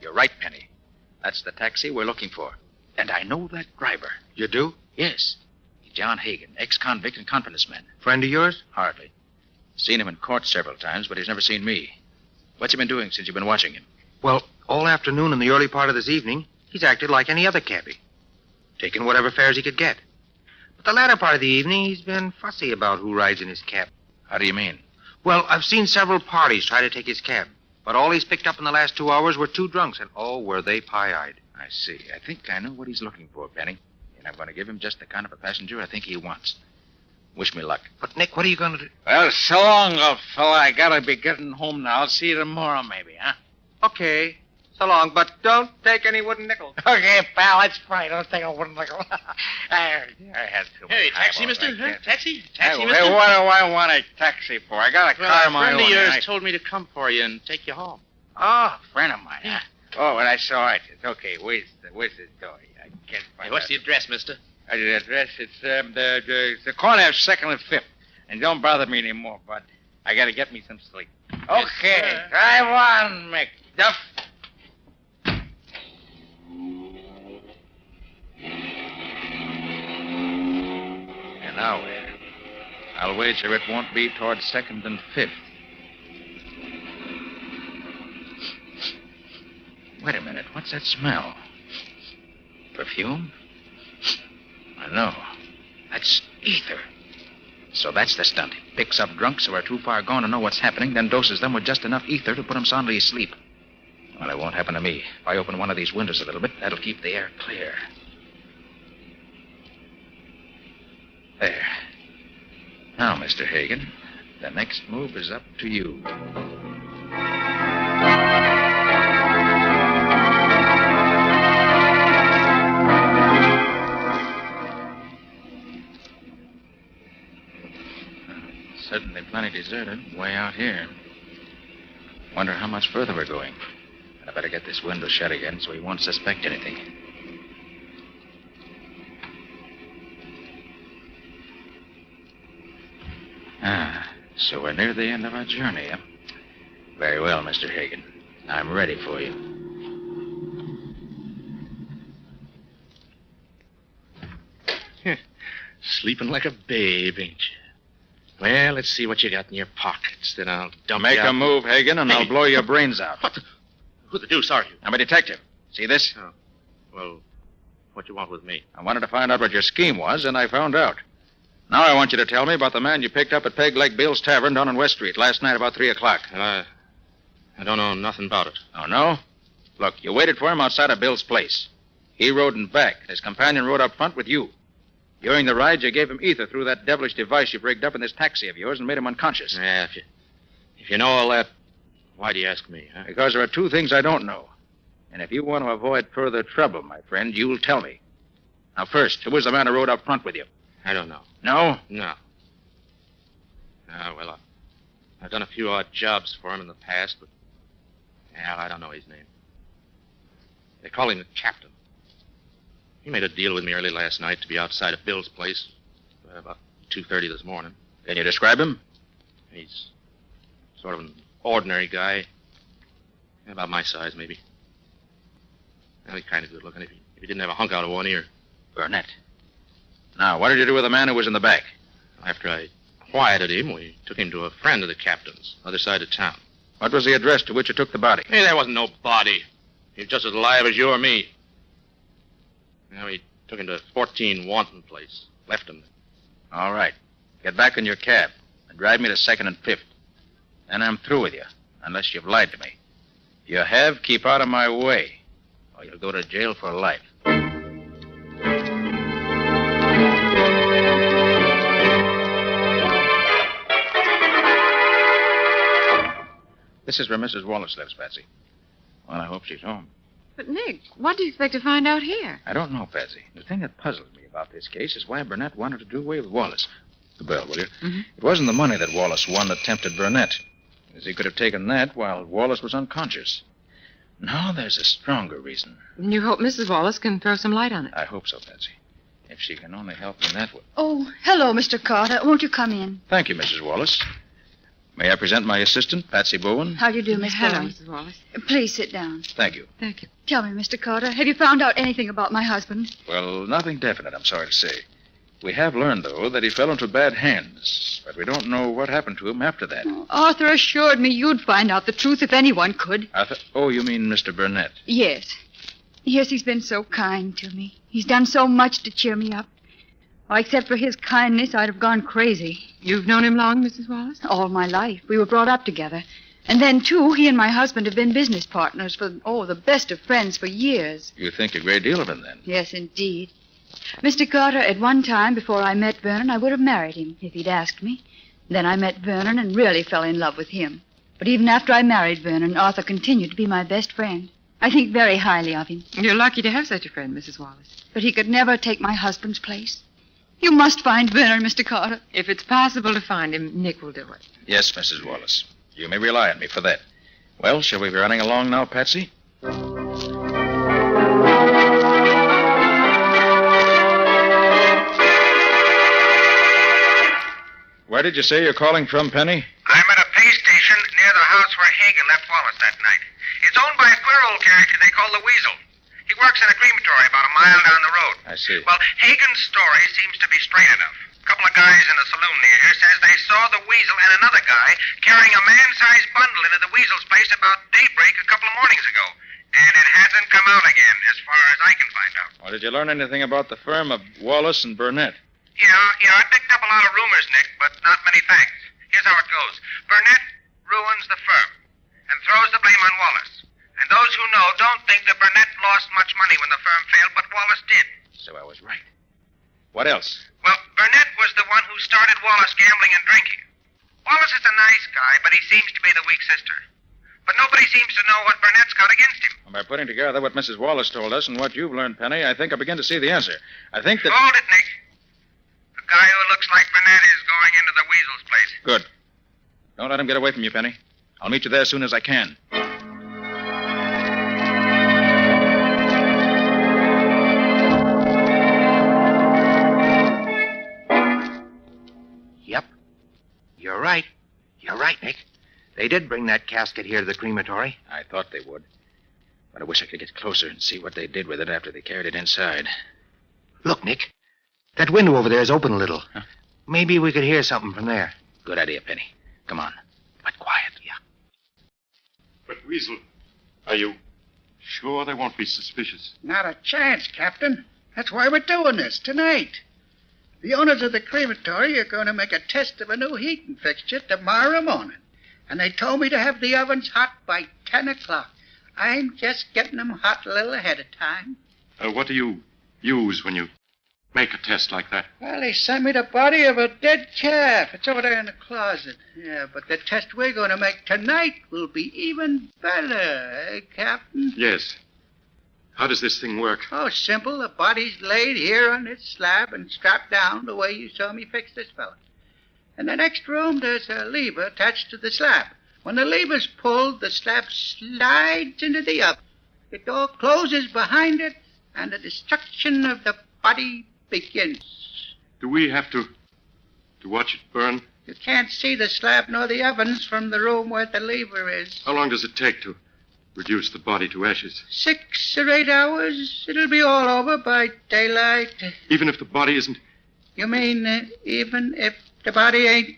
Speaker 9: You're right, Penny. That's the taxi we're looking for. And I know that driver.
Speaker 12: You do?
Speaker 9: Yes. John Hagen, ex-convict and confidence man.
Speaker 12: Friend of yours?
Speaker 9: Hardly. Seen him in court several times, but he's never seen me. What's he been doing since you've been watching him?
Speaker 12: Well, all afternoon and the early part of this evening, he's acted like any other cabbie. Taking whatever fares he could get. But the latter part of the evening, he's been fussy about who rides in his cab.
Speaker 9: How do you mean?
Speaker 12: Well, I've seen several parties try to take his cab. But all he's picked up in the last 2 hours were 2 drunks, and oh, were they pie-eyed.
Speaker 9: I see. I think I know what he's looking for, Penny. And I'm going to give him just the kind of a passenger I think he wants. Wish me luck.
Speaker 12: But, Nick, what are you going to do?
Speaker 3: Well, so long, old fella. I gotta be getting home now. I'll see you tomorrow, maybe, huh?
Speaker 12: Okay. So long, but don't take any wooden nickels.
Speaker 3: Okay, pal, that's fine. Don't take a wooden nickel. I had too much.
Speaker 17: Hey, taxi,
Speaker 3: eyeballs
Speaker 17: mister?
Speaker 3: right there.
Speaker 17: Taxi?
Speaker 3: Hey,
Speaker 17: Taxi,
Speaker 3: hey,
Speaker 17: mister?
Speaker 3: what do I want a taxi for? I got a
Speaker 17: Well,
Speaker 3: car
Speaker 17: a
Speaker 3: of my
Speaker 17: friend
Speaker 3: own.
Speaker 17: of yours
Speaker 3: and
Speaker 17: told me to come for you and take you home.
Speaker 3: Oh, a friend of mine. Yeah. Oh, and I saw it. It's okay. Where's the door? I can't find
Speaker 17: Hey, what's
Speaker 3: out.
Speaker 17: the address, mister?
Speaker 3: The address? It's the corner of 2nd and 5th. And don't bother me anymore, bud. I gotta get me some sleep. Okay, drive on, McDuff.
Speaker 9: And now where? I'll wager it won't be toward 2nd and 5th. Wait a minute. What's that smell? Perfume? I know. That's ether. So that's the stunt. Picks up drunks who are too far gone to know what's happening, then doses them with just enough ether to put them soundly asleep. Well, it won't happen to me. If I open one of these windows a little bit, that'll keep the air clear. There. Now, Mr. Hagen, the next move is up to you. Certainly plenty deserted, way out here. Wonder how much further we're going. I better get this window shut again so he won't suspect anything. So we're near the end of our journey, huh? Very well, Mr. Hagen. I'm ready for you.
Speaker 17: Sleeping like a babe, ain't you? Well, let's see what you got in your pockets. Then I'll dump
Speaker 9: Make
Speaker 17: you out.
Speaker 9: a move, Hagen, and I'll blow your brains out.
Speaker 17: Who the deuce are you?
Speaker 9: I'm a detective. See this?
Speaker 17: Oh. Well, what you want with me?
Speaker 9: I wanted to find out what your scheme was, and I found out. Now I want you to tell me about the man you picked up at Peg Leg Bill's Tavern down on West Street last night about 3 o'clock.
Speaker 17: Well, I don't know nothing about it.
Speaker 9: Oh, no? Look, you waited for him outside of Bill's place. He rode in back, and his companion rode up front with you. During the ride, you gave him ether through that devilish device you've rigged up in this taxi of yours and made him unconscious.
Speaker 17: Yeah, if you know all that, why do you ask me, huh?
Speaker 9: Because there are two things I don't know. And if you want to avoid further trouble, my friend, you'll tell me. Now, first, who was the man who rode up front with you?
Speaker 17: I don't know.
Speaker 9: No?
Speaker 17: No. Well, I've done a few odd jobs for him in the past, but I don't know his name. They call him the captain. He made a deal with me early last night to be outside of Bill's place about 2:30 this morning.
Speaker 9: Can you describe him?
Speaker 17: He's sort of an ordinary guy. About my size, maybe. Well, he's kind of good looking if he didn't have a hunk out of one ear.
Speaker 9: Burnett. Now, what did you do with the man who was in the back?
Speaker 17: After I quieted him, we took him to a friend of the captain's, other side of town.
Speaker 9: What was the address to which you took the body?
Speaker 17: Hey, there wasn't no body. He was just as alive as you or me. Now, he took him to 14 Wanton Place. Left him.
Speaker 9: All right. Get back in your cab and drive me to 2nd and 5th. Then I'm through with you, unless you've lied to me. If you have, keep out of my way, or you'll go to jail for life. This is where Mrs. Wallace lives, Patsy. Well, I hope she's home.
Speaker 2: But, Nick, what do you expect to find out here?
Speaker 9: I don't know, Patsy. The thing that puzzles me about this case is why Burnett wanted to do away with Wallace. The bell, will you?
Speaker 2: Mm-hmm.
Speaker 9: It wasn't the money that Wallace won that tempted Burnett, as he could have taken that while Wallace was unconscious. No, there's a stronger reason.
Speaker 2: And you hope Mrs. Wallace can throw some light on it.
Speaker 9: I hope so, Patsy. If she can only help me in that way.
Speaker 15: Oh, hello, Mr. Carter. Won't you come in?
Speaker 9: Thank you, Mrs. Wallace. May I present my assistant, Patsy Bowen?
Speaker 15: How do you do, Miss
Speaker 2: Hello,
Speaker 15: Bowen?
Speaker 2: Mrs. Wallace.
Speaker 15: Please sit down.
Speaker 9: Thank you.
Speaker 2: Thank you.
Speaker 15: Tell me, Mr. Carter, have you found out anything about my husband?
Speaker 9: Well, nothing definite, I'm sorry to say. We have learned, though, that he fell into bad hands, but we don't know what happened to him after that.
Speaker 15: Arthur assured me you'd find out the truth if anyone could.
Speaker 9: Arthur? Oh, you mean Mr. Burnett?
Speaker 15: Yes. Yes, he's been so kind to me. He's done so much to cheer me up. Oh, except for his kindness, I'd have gone crazy.
Speaker 2: You've known him long, Mrs. Wallace?
Speaker 15: All my life. We were brought up together. And then, too, he and my husband have been business partners for, the best of friends for years.
Speaker 9: You think a great deal of him, then?
Speaker 15: Yes, indeed. Mr. Carter, at one time, before I met Vernon, I would have married him if he'd asked me. Then I met Vernon and really fell in love with him. But even after I married Vernon, Arthur continued to be my best friend. I think very highly of him.
Speaker 2: You're lucky to have such a friend, Mrs. Wallace.
Speaker 15: But he could never take my husband's place. You must find Vernon, Mr. Carter.
Speaker 2: If it's possible to find him, Nick will do it.
Speaker 9: Yes, Mrs. Wallace. You may rely on me for that. Well, shall we be running along now, Patsy? Where did you say you're calling from, Penny?
Speaker 12: I'm at a pay station near the house where Hagen left Wallace that night. It's owned by a queer old character they call the Weasel. He works in a crematory about a mile down the road.
Speaker 9: I see.
Speaker 12: Well, Hagen's story seems to be straight enough. A couple of guys in a saloon near here says they saw the Weasel and another guy carrying a man-sized bundle into the Weasel's place about daybreak a couple of mornings ago. And it hasn't come out again, as far as I can find out.
Speaker 9: Well, did you learn anything about the firm of Wallace and Burnett?
Speaker 12: Yeah, I picked up a lot of rumors, Nick, but not many facts. Here's how it goes. Burnett ruins the firm and throws the blame on Wallace. And those who know don't think that Burnett lost much money when the firm failed, but Wallace did.
Speaker 9: So I was right. What else?
Speaker 12: Well, Burnett was the one who started Wallace gambling and drinking. Wallace is a nice guy, but he seems to be the weak sister. But nobody seems to know what Burnett's got against him.
Speaker 9: Well, by putting together what Mrs. Wallace told us and what you've learned, Penny, I think I begin to see the answer. I think that...
Speaker 12: Hold it, Nick. The guy who looks like Burnett is going into the Weasel's place.
Speaker 9: Good. Don't let him get away from you, Penny. I'll meet you there as soon as I can.
Speaker 12: Yep. You're right. You're right, Nick. They did bring that casket here to the crematory.
Speaker 9: I thought they would. But I wish I could get closer and see what they did with it after they carried it inside.
Speaker 12: Look, Nick. That window over there is open a little. Huh? Maybe we could hear something from there.
Speaker 9: Good idea, Penny. Come on. But quiet.
Speaker 12: Yeah.
Speaker 16: But, Weasel, are you sure they won't be suspicious?
Speaker 19: Not a chance, Captain. That's why we're doing this tonight. The owners of the crematory are going to make a test of a new heating fixture tomorrow morning. And they told me to have the ovens hot by 10 o'clock. I'm just getting them hot a little ahead of time.
Speaker 16: What do you use when you make a test like that?
Speaker 19: Well, they sent me the body of a dead calf. It's over there in the closet. Yeah, but the test we're going to make tonight will be even better, eh, Captain?
Speaker 16: Yes. How does this thing work?
Speaker 19: Oh, simple. The body's laid here on this slab and strapped down the way you saw me fix this fella. In the next room, there's a lever attached to the slab. When the lever's pulled, the slab slides into the oven. The door closes behind it, and the destruction of the body begins.
Speaker 16: Do we have to watch it burn?
Speaker 19: You can't see the slab nor the ovens from the room where the lever is.
Speaker 16: How long does it take to reduce the body to ashes?
Speaker 19: 6 or 8 hours. It'll be all over by daylight.
Speaker 16: Even if the body isn't...
Speaker 19: You mean even if the body ain't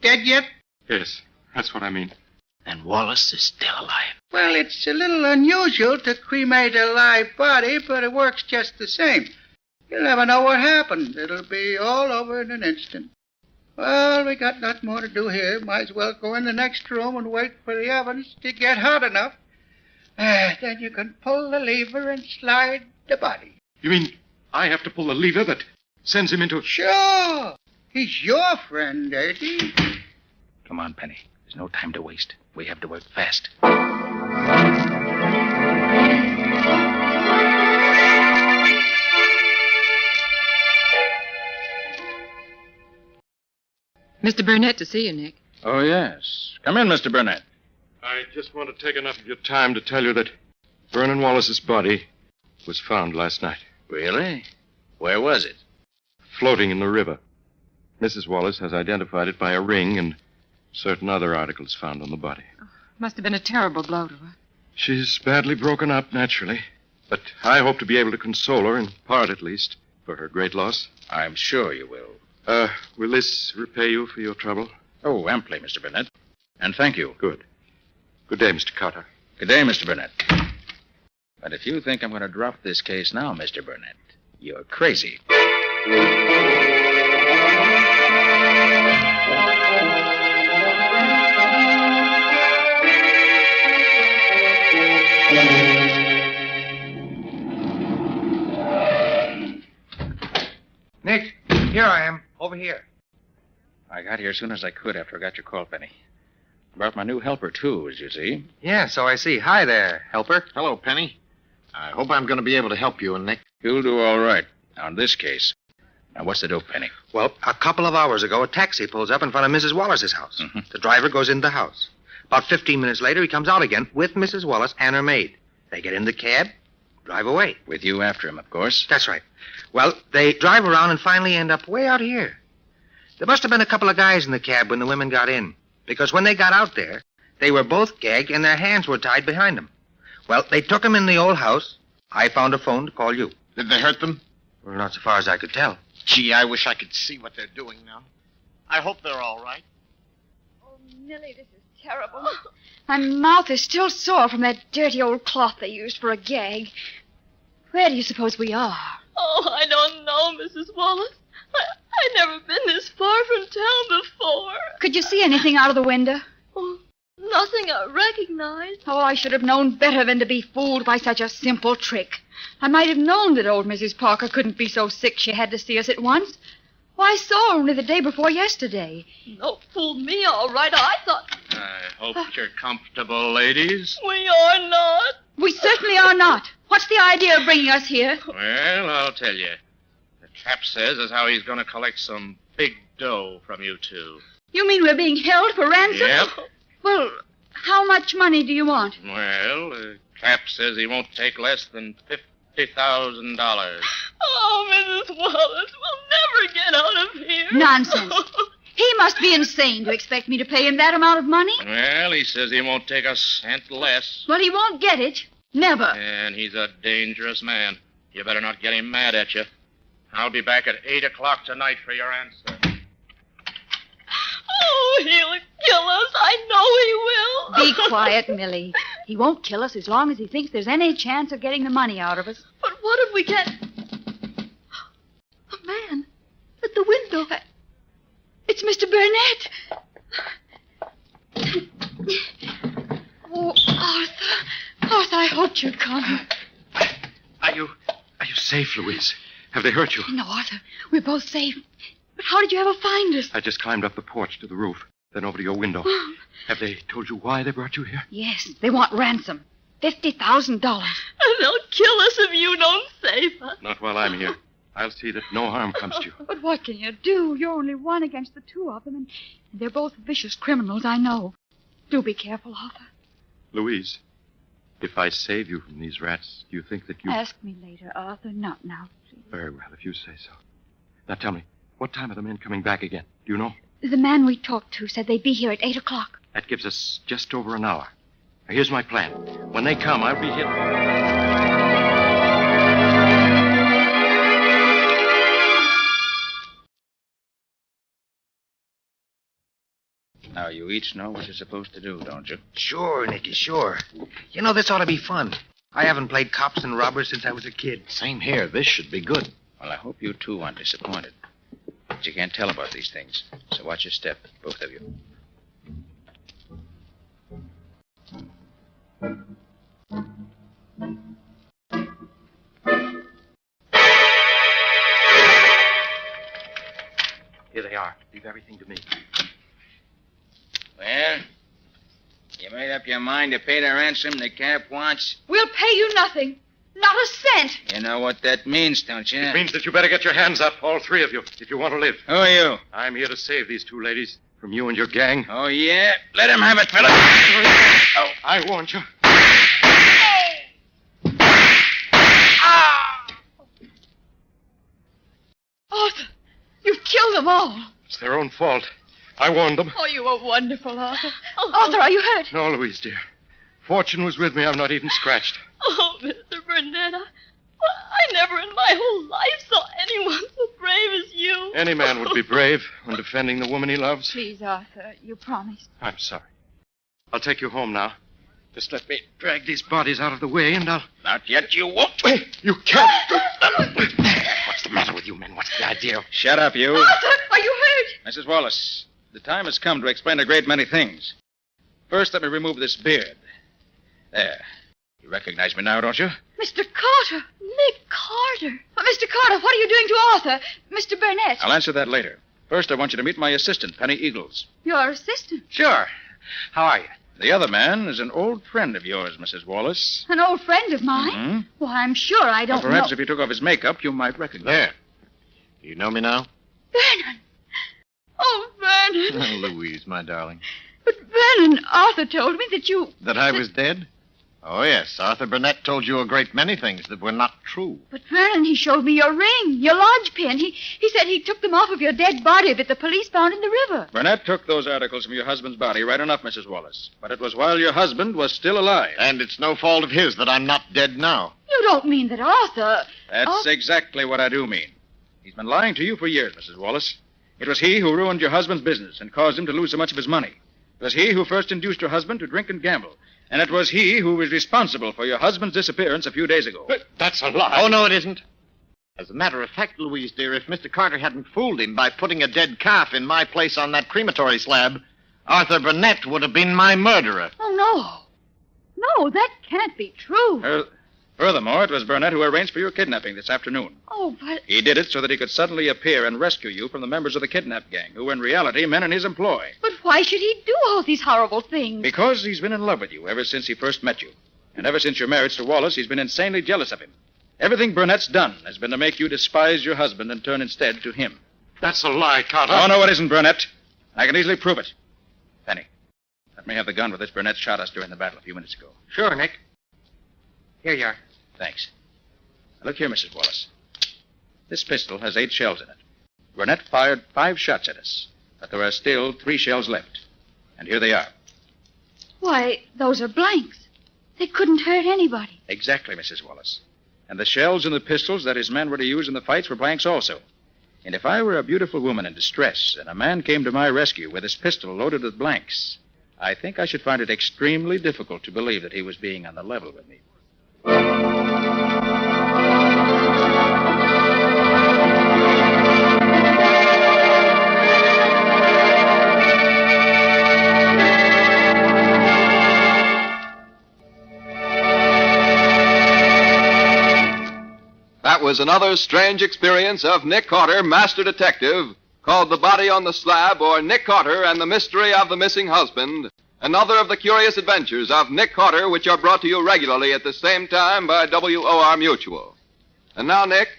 Speaker 19: dead yet?
Speaker 16: Yes, that's what I mean.
Speaker 12: And Wallace is still alive.
Speaker 19: Well, it's a little unusual to cremate a live body, but it works just the same. You'll never know what happened. It'll be all over in an instant. Well, we got nothing more to do here. Might as well go in the next room and wait for the ovens to get hot enough. Then you can pull the lever and slide the body.
Speaker 16: You mean I have to pull the lever that sends him into...
Speaker 19: Sure. He's your friend, ain't he?
Speaker 9: Come on, Penny. There's no time to waste. We have to work fast.
Speaker 2: Mr. Burnett to see you, Nick.
Speaker 9: Oh, yes. Come in, Mr. Burnett.
Speaker 16: I just want to take enough of your time to tell you that Vernon Wallace's body was found last night.
Speaker 9: Really? Where was it?
Speaker 16: Floating in the river. Mrs. Wallace has identified it by a ring and certain other articles found on the body.
Speaker 2: Oh, must have been a terrible blow to her.
Speaker 16: She's badly broken up, naturally. But I hope to be able to console her, in part at least, for her great loss.
Speaker 9: I'm sure you will.
Speaker 16: Will this repay you for your trouble?
Speaker 9: Oh, amply, Mr. Burnett. And thank you.
Speaker 16: Good. Good day, Mr. Carter.
Speaker 9: Good day, Mr. Burnett. But if you think I'm going to drop this case now, Mr. Burnett, you're crazy.
Speaker 12: Nick, here I am. Over here.
Speaker 9: I got here as soon as I could after I got your call, Penny. Brought my new helper, too, as you see.
Speaker 6: Yeah, so I see. Hi there, helper.
Speaker 4: Hello, Penny. I hope I'm going to be able to help you and Nick.
Speaker 9: You'll do all right. Now, in this case. Now, what's the dope, Penny?
Speaker 6: Well, a couple of hours ago, a taxi pulls up in front of Mrs. Wallace's house.
Speaker 9: Mm-hmm.
Speaker 6: The driver goes into the house. About 15 minutes later, he comes out again with Mrs. Wallace and her maid. They get in the cab, drive away.
Speaker 9: With you after him, of course.
Speaker 6: That's right. Well, they drive around and finally end up way out here. There must have been a couple of guys in the cab when the women got in, because when they got out there, they were both gagged and their hands were tied behind them. Well, they took them in the old house. I found a phone to call you.
Speaker 4: Did they hurt them?
Speaker 6: Well, not so far as I could tell.
Speaker 4: Gee, I wish I could see what they're doing now. I hope they're all right.
Speaker 15: Oh, Millie, this is terrible. My mouth is still sore from that dirty old cloth they used for a gag. Where do you suppose we are?
Speaker 20: Oh, I don't know, Mrs. Wallace. I've never been this far from town before.
Speaker 15: Could you see anything out of the window?
Speaker 20: Oh, nothing I recognize.
Speaker 15: Oh, I should have known better than to be fooled by such a simple trick. I might have known that old Mrs. Parker couldn't be so sick she had to see us at once. Why, I saw her only the day before yesterday.
Speaker 20: No, fooled me all right. I thought...
Speaker 17: I hope you're comfortable, ladies.
Speaker 20: We are not.
Speaker 15: We certainly are not. What's the idea of bringing us here?
Speaker 17: Well, I'll tell you. The chap says as how he's going to collect some big dough from you two.
Speaker 15: You mean we're being held for ransom?
Speaker 17: Yep.
Speaker 15: Well, how much money do you want?
Speaker 17: Well, the chap says he won't take less than $50,000.
Speaker 20: Oh, Mrs. Wallace, we'll never get out of here.
Speaker 15: Nonsense. He must be insane to expect me to pay him that amount of money.
Speaker 17: Well, he says he won't take a cent less.
Speaker 15: Well, he won't get it. Never.
Speaker 17: And he's a dangerous man. You better not get him mad at you. I'll be back at 8 o'clock tonight for your answer.
Speaker 20: Oh, he'll kill us. I know he will.
Speaker 15: Be quiet, Millie. He won't kill us as long as he thinks there's any chance of getting the money out of us.
Speaker 20: But what if we get... A man at the window.
Speaker 15: It's Mr. Burnett. Oh, Arthur, I hoped you'd come.
Speaker 16: Are you safe, Louise? Have they hurt you?
Speaker 15: No, Arthur, we're both safe. But how did you ever find us?
Speaker 16: I just climbed up the porch to the roof, then over to your window. Have they told you why they brought you here?
Speaker 15: Yes, they want ransom. $50,000.
Speaker 20: And they'll kill us if you don't save us.
Speaker 16: Not while I'm here. I'll see that no harm comes to you.
Speaker 15: But what can you do? You're only one against the two of them, and they're both vicious criminals, I know. Do be careful, Arthur.
Speaker 16: Louise, if I save you from these rats, do you think that you...
Speaker 15: Ask me later, Arthur. Not now, please.
Speaker 16: Very well, if you say so. Now tell me, what time are the men coming back again? Do you know?
Speaker 15: The man we talked to said they'd be here at 8 o'clock.
Speaker 16: That gives us just over an hour. Now, here's my plan. When they come, I'll be here...
Speaker 9: Now, you each know what you're supposed to do, don't you?
Speaker 6: Sure, Nicky, sure. You know, this ought to be fun. I haven't played cops and robbers since I was a kid.
Speaker 4: Same here. This should be good.
Speaker 9: Well, I hope you two aren't disappointed. But you can't tell about these things. So watch your step, both of you.
Speaker 16: Here they are. Leave everything to me.
Speaker 9: Well, you made up your mind to pay the ransom the cap wants?
Speaker 15: We'll pay you nothing. Not a cent.
Speaker 9: You know what that means, don't you?
Speaker 16: It means that you better get your hands up, all three of you, if you want to live.
Speaker 9: Who are you?
Speaker 16: I'm here to save these two ladies from you and your gang.
Speaker 9: Oh, yeah? Let him have it, fella.
Speaker 16: Oh, I warned you.
Speaker 15: Arthur, you've killed them all.
Speaker 16: It's their own fault. I warned them.
Speaker 20: Oh, you are wonderful, Arthur.
Speaker 15: Arthur, are you hurt?
Speaker 16: No, Louise, dear. Fortune was with me. I'm not even scratched.
Speaker 20: Oh, Mr. Burnett, I never in my whole life saw anyone so brave as you.
Speaker 16: Any man would be brave when defending the woman he loves.
Speaker 15: Please, Arthur, you promised.
Speaker 16: I'm sorry. I'll take you home now. Just let me drag these bodies out of the way, and I'll...
Speaker 9: Not yet, you won't.
Speaker 16: You can't. What's the matter with you men? What's the idea?
Speaker 9: Shut up, you.
Speaker 15: Arthur, are you hurt?
Speaker 9: Mrs. Wallace, the time has come to explain a great many things. First, let me remove this beard. There. You recognize me now, don't you?
Speaker 15: Mr. Carter. Nick Carter. But, Mr. Carter, what are you doing to Arthur? Mr. Burnett.
Speaker 9: I'll answer that later. First, I want you to meet my assistant, Penny Eagles.
Speaker 15: Your assistant?
Speaker 6: Sure. How are you?
Speaker 9: The other man is an old friend of yours, Mrs. Wallace.
Speaker 15: An old friend of mine?
Speaker 9: Mm-hmm.
Speaker 15: Well, I'm sure I don't
Speaker 9: Perhaps
Speaker 15: know.
Speaker 9: if you took off his makeup, you might recognize
Speaker 7: There. Do you know me now?
Speaker 15: Vernon! Oh, Vernon!
Speaker 7: Louise, my darling.
Speaker 15: But Vernon, Arthur told me that you...
Speaker 7: That I was dead? Oh, yes. Arthur Burnett told you a great many things that were not true.
Speaker 15: But Vernon, he showed me your ring, your lodge pin. He said he took them off of your dead body that the police found in the river.
Speaker 9: Burnett took those articles from your husband's body, right enough, Mrs. Wallace. But it was while your husband was still alive.
Speaker 7: And it's no fault of his that I'm not dead now.
Speaker 15: You don't mean that Arthur...
Speaker 9: That's exactly what I do mean. He's been lying to you for years, Mrs. Wallace. It was he who ruined your husband's business and caused him to lose so much of his money. It was he who first induced your husband to drink and gamble. And it was he who was responsible for your husband's disappearance a few days ago.
Speaker 7: But that's a lie. Oh, no, it isn't. As a matter of fact, Louise, dear, if Mr. Carter hadn't fooled him by putting a dead calf in my place on that crematory slab, Arthur Burnett would have been my murderer.
Speaker 15: Oh, no. No, that can't be true.
Speaker 9: Furthermore, it was Burnett who arranged for your kidnapping this afternoon.
Speaker 15: Oh, but...
Speaker 9: He did it so that he could suddenly appear and rescue you from the members of the kidnap gang, who were in reality men in his employ.
Speaker 15: But why should he do all these horrible things?
Speaker 9: Because he's been in love with you ever since he first met you. And ever since your marriage to Wallace, he's been insanely jealous of him. Everything Burnett's done has been to make you despise your husband and turn instead to him.
Speaker 7: That's a lie, Carter.
Speaker 9: Oh, no, it isn't, Burnett. I can easily prove it. Penny, let me have the gun with which Burnett shot us during the battle a few minutes ago.
Speaker 6: Sure, Nick. Here you are.
Speaker 9: Thanks. Now, look here, Mrs. Wallace. This pistol has 8 shells in it. Burnett fired 5 shots at us, but there are still 3 shells left. And here they are.
Speaker 15: Why, those are blanks. They couldn't hurt anybody.
Speaker 9: Exactly, Mrs. Wallace. And the shells in the pistols that his men were to use in the fights were blanks also. And if I were a beautiful woman in distress and a man came to my rescue with his pistol loaded with blanks, I think I should find it extremely difficult to believe that he was being on the level with me.
Speaker 14: That was another strange experience of Nick Carter, Master Detective, called The Body on the Slab, or Nick Carter and the Mystery of the Missing Husband. Another of the curious adventures of Nick Carter, which are brought to you regularly at the same time by WOR Mutual. And now, Nick,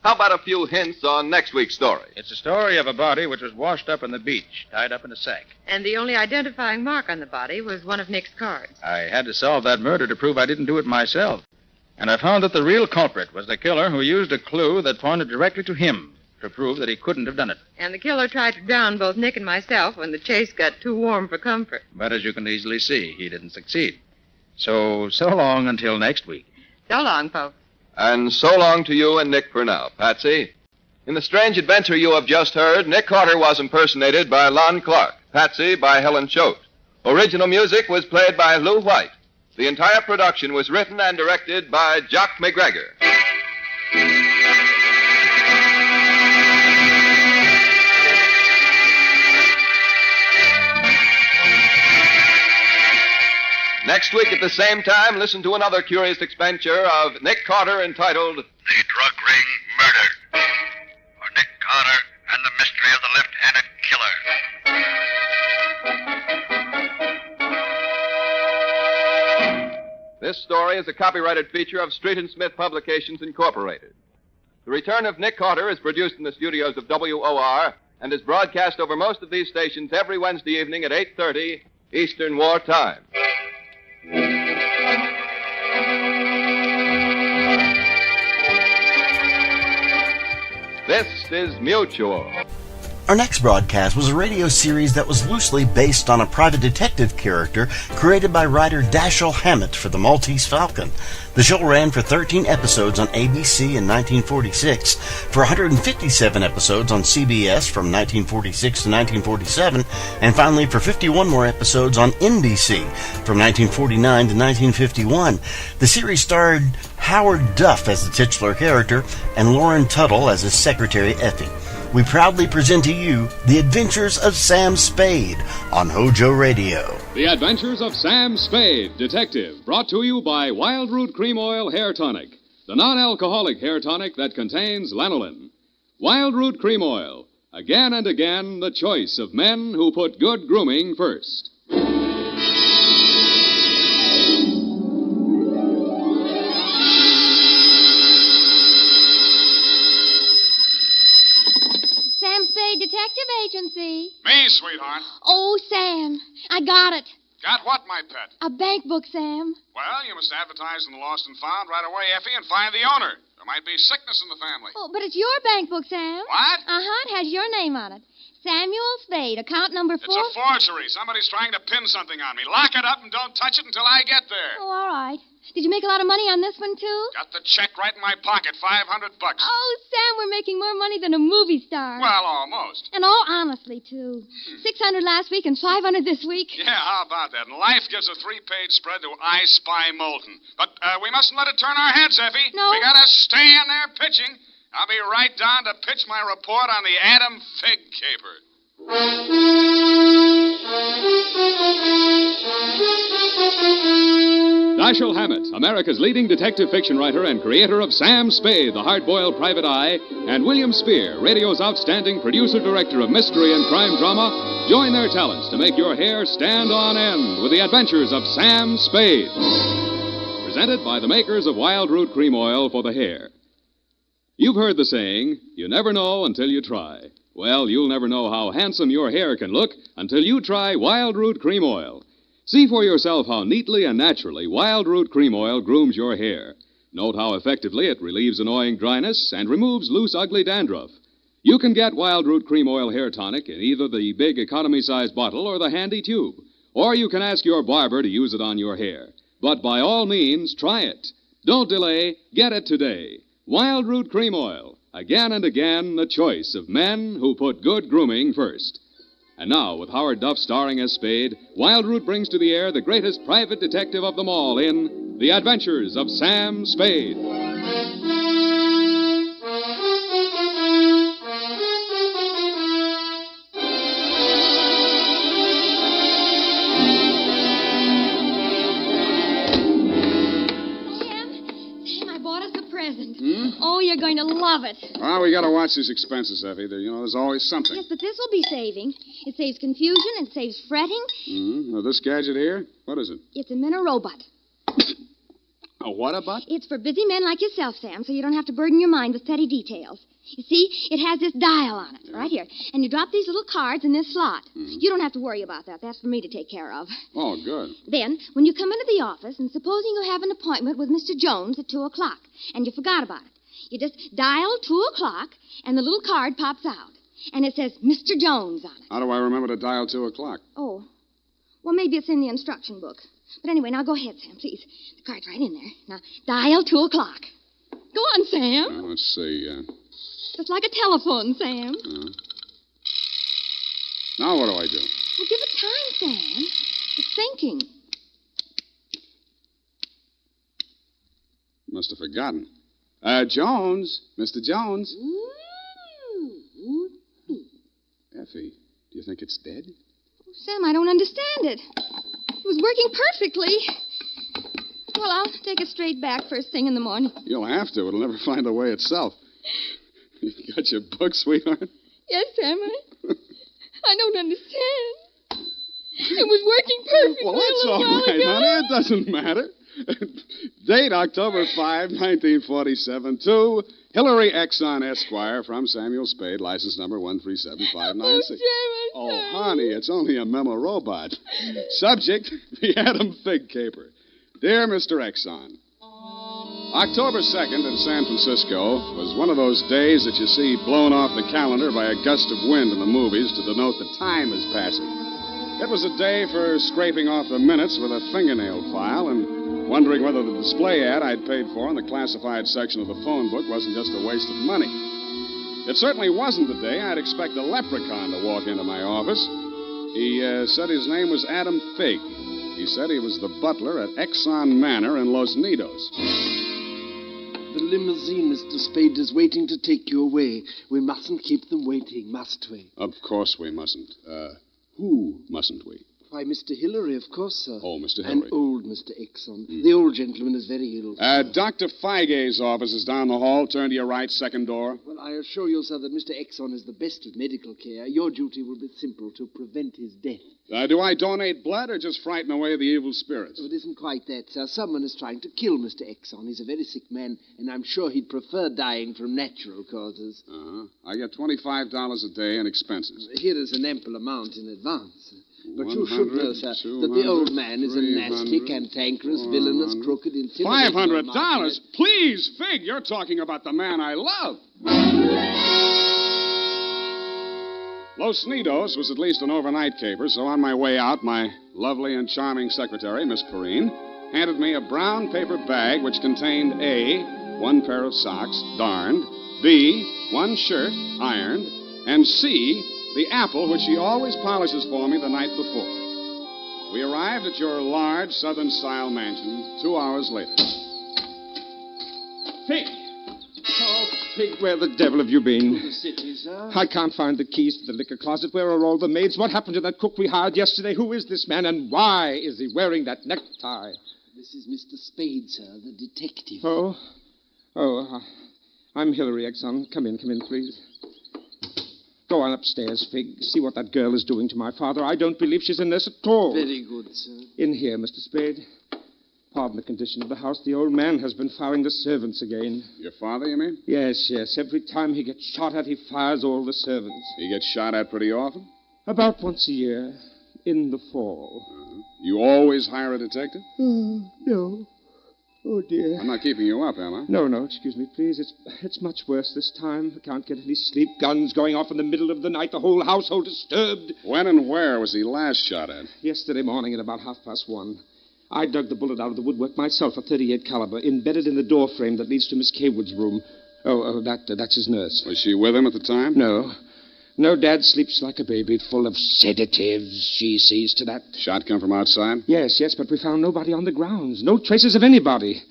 Speaker 14: how about a few hints on next week's story?
Speaker 9: It's a story of a body which was washed up on the beach, tied up in a sack.
Speaker 2: And the only identifying mark on the body was one of Nick's cards.
Speaker 9: I had to solve that murder to prove I didn't do it myself. And I found that the real culprit was the killer who used a clue that pointed directly to him to prove that he couldn't have done it.
Speaker 2: And the killer tried to drown both Nick and myself when the chase got too warm for comfort.
Speaker 9: But as you can easily see, he didn't succeed. So long until next week.
Speaker 2: So long, folks.
Speaker 14: And so long to you and Nick for now, Patsy. In the strange adventure you have just heard, Nick Carter was impersonated by Lon Clark, Patsy by Helen Choate. Original music was played by Lou White. The entire production was written and directed by Jock McGregor. Next week at the same time, listen to another curious adventure of Nick Carter entitled
Speaker 5: The Drug Ring Murder, or Nick Carter and the Mystery of the Left-Handed Killer.
Speaker 14: This story is a copyrighted feature of Street and Smith Publications, Incorporated. The Return of Nick Carter is produced in the studios of WOR and is broadcast over most of these stations every Wednesday evening at 8:30 Eastern War Time. This is Mutual.
Speaker 1: Our next broadcast was a radio series that was loosely based on a private detective character created by writer Dashiell Hammett for the Maltese Falcon. The show ran for 13 episodes on ABC in 1946, for 157 episodes on CBS from 1946 to 1947, and finally for 51 more episodes on NBC from 1949 to 1951. The series starred Howard Duff as the titular character and Lauren Tuttle as his secretary Effie. We proudly present to you The Adventures of Sam Spade on Hojo Radio.
Speaker 10: The Adventures of Sam Spade, Detective, brought to you by Wild Root Cream Oil Hair Tonic, the non-alcoholic hair tonic that contains lanolin. Wild Root Cream Oil, again and again the choice of men who put good grooming first.
Speaker 18: I got it.
Speaker 21: Got what, my pet?
Speaker 18: A bank book, Sam.
Speaker 21: Well, you must advertise in the Lost and Found right away, Effie, and find the owner. There might be sickness in the family.
Speaker 18: Oh, but it's your bank book, Sam.
Speaker 21: What?
Speaker 18: Uh-huh, it has your name on it. Samuel Spade, account number 4.
Speaker 21: It's a forgery. Somebody's trying to pin something on me. Lock it up and don't touch it until I get there.
Speaker 18: Oh, all right. Did you make a lot of money on this one, too?
Speaker 21: Got the check right in my pocket, $500.
Speaker 18: Oh, Sam, we're making more money than a movie star.
Speaker 21: Well, almost.
Speaker 18: And all honestly, too. 600 last week and 500 this week.
Speaker 21: Yeah, how about that? And Life gives a 3-page spread to I Spy Moulton. But we mustn't let it turn our heads, Effie.
Speaker 18: No.
Speaker 21: We gotta stay in there pitching. I'll be right down to pitch my report on the Adam Fig Caper.
Speaker 10: Dashiell Hammett, America's leading detective fiction writer and creator of Sam Spade, the hard-boiled private eye, and William Spear, radio's outstanding producer-director of mystery and crime drama, join their talents to make your hair stand on end with the adventures of Sam Spade. Presented by the makers of Wild Root Cream Oil for the hair. You've heard the saying, you never know until you try. Well, you'll never know how handsome your hair can look until you try Wild Root Cream Oil. See for yourself how neatly and naturally Wild Root Cream Oil grooms your hair. Note how effectively it relieves annoying dryness and removes loose, ugly dandruff. You can get Wild Root Cream Oil Hair Tonic in either the big economy-sized bottle or the handy tube. Or you can ask your barber to use it on your hair. But by all means, try it. Don't delay. Get it today. Wild Root Cream Oil. Again and again, the choice of men who put good grooming first. And now, with Howard Duff starring as Spade, Wild Root brings to the air the greatest private detective of them all in The Adventures of Sam Spade.
Speaker 18: Oh, you're going to love it.
Speaker 21: Well, we gotta watch these expenses, Effie. There's always something.
Speaker 18: Yes, but this will be saving. It saves confusion. It saves fretting.
Speaker 21: Now, this gadget here, what is it?
Speaker 18: It's a Minorobot.
Speaker 21: A what-a-bot?
Speaker 18: It's for busy men like yourself, Sam, so you don't have to burden your mind with petty details. You see, it has this dial on it, right here. And you drop these little cards in this slot. You don't have to worry about that. That's for me to take care of.
Speaker 21: Oh, good.
Speaker 18: Then, when you come into the office, and supposing you have an appointment with Mr. Jones at 2 o'clock, and you forgot about it, you just dial 2 o'clock, and the little card pops out. And it says Mr. Jones on it.
Speaker 21: How do I remember to dial 2 o'clock?
Speaker 18: Oh. Well, maybe it's in the instruction book. But anyway, now go ahead, Sam, please. The card's right in there. Now, dial 2 o'clock. Go on, Sam.
Speaker 21: Let's see.
Speaker 18: Just like a telephone, Sam.
Speaker 21: Now what do I do?
Speaker 18: Well, give it time, Sam. It's thinking.
Speaker 21: Must have forgotten. Jones. Mr. Jones. Effie, do you think it's dead?
Speaker 18: Oh, Sam, I don't understand it. It was working perfectly. Well, I'll take it straight back first thing in the morning.
Speaker 21: You'll have to. It'll never find the way itself. You got your book, sweetheart?
Speaker 18: Yes, Sam, I don't understand. It was working perfectly.
Speaker 21: Well, that's all right, honey. It doesn't matter. Date October 5, 1947, to Hillary Exon, Esquire, from Samuel Spade, license number 137596. Oh, honey, it's only a memo robot. Subject, the Adam Fig Caper. Dear Mr. Exon, October 2nd in San Francisco was one of those days that you see blown off the calendar by a gust of wind in the movies to denote the time is passing. It was a day for scraping off the minutes with a fingernail file and wondering whether the display ad I'd paid for in the classified section of the phone book wasn't just a waste of money. It certainly wasn't the day I'd expect a leprechaun to walk into my office. He said his name was Adam Fig. He said he was the butler at Exon Manor in Los Nidos.
Speaker 22: The limousine, Mr. Spade, is waiting to take you away. We mustn't keep them waiting, must we?
Speaker 21: Of course we mustn't. Who mustn't we?
Speaker 22: Why, Mr. Hillary, of course, sir.
Speaker 21: Oh, Mr. Hillary.
Speaker 22: And old Mr. Exon. The old gentleman is very ill.
Speaker 21: Dr. Feige's office is down the hall. Turn to your right, second door.
Speaker 22: Well, I assure you, sir, that Mr. Exon is the best of medical care. Your duty will be simple, to prevent his death.
Speaker 21: Do I donate blood or just frighten away the evil spirits?
Speaker 22: Oh, it isn't quite that, sir. Someone is trying to kill Mr. Exon. He's a very sick man, and I'm sure he'd prefer dying from natural causes.
Speaker 21: I get $25 a day in expenses.
Speaker 22: Here is an ample amount in advance. But you should know, sir, that the old man is a nasty, cantankerous, villainous, crooked, intimidating...
Speaker 21: $500? Please, Fig, you're talking about the man I love. Los Nidos was at least an overnight caper, so on my way out, my lovely and charming secretary, Miss Perrine, handed me a brown paper bag which contained A, 1 pair of socks, darned, B, 1 shirt, ironed, and C, the apple which she always polishes for me the night before. We arrived at your large Southern-style mansion 2 hours later.
Speaker 11: Fig! Oh, Fig, where the devil have you been?
Speaker 22: To the city, sir.
Speaker 11: I can't find the keys to the liquor closet. Where are all the maids? What happened to that cook we hired yesterday? Who is this man, and why is he wearing that necktie?
Speaker 22: This is Mr. Spade, sir, the detective.
Speaker 11: Oh, I'm Hillary, Exon. Come in, please. Go on upstairs, Fig. See what that girl is doing to my father. I don't believe she's in this at all.
Speaker 22: Very good, sir.
Speaker 11: In here, Mr. Spade. Pardon the condition of the house. The old man has been firing the servants again.
Speaker 21: Your father, you mean?
Speaker 11: Yes. Every time he gets shot at, he fires all the servants.
Speaker 21: He gets shot at pretty often?
Speaker 11: About once a year. In the fall.
Speaker 21: You always hire a detective?
Speaker 11: No. Oh, dear.
Speaker 21: I'm not keeping you up, am I?
Speaker 11: No, excuse me, please. It's much worse this time. I can't get any sleep. Guns going off in the middle of the night. The whole household disturbed.
Speaker 21: When and where was he last shot at?
Speaker 11: Yesterday morning at about 1:30. I dug the bullet out of the woodwork myself, a .38 caliber, embedded in the door frame that leads to Miss Kaywood's room. That's his nurse.
Speaker 21: Was she with him at the time?
Speaker 11: No, Dad sleeps like a baby, full of sedatives. She sees to that.
Speaker 21: Shot come from outside?
Speaker 11: Yes, but we found nobody on the grounds. No traces of anybody.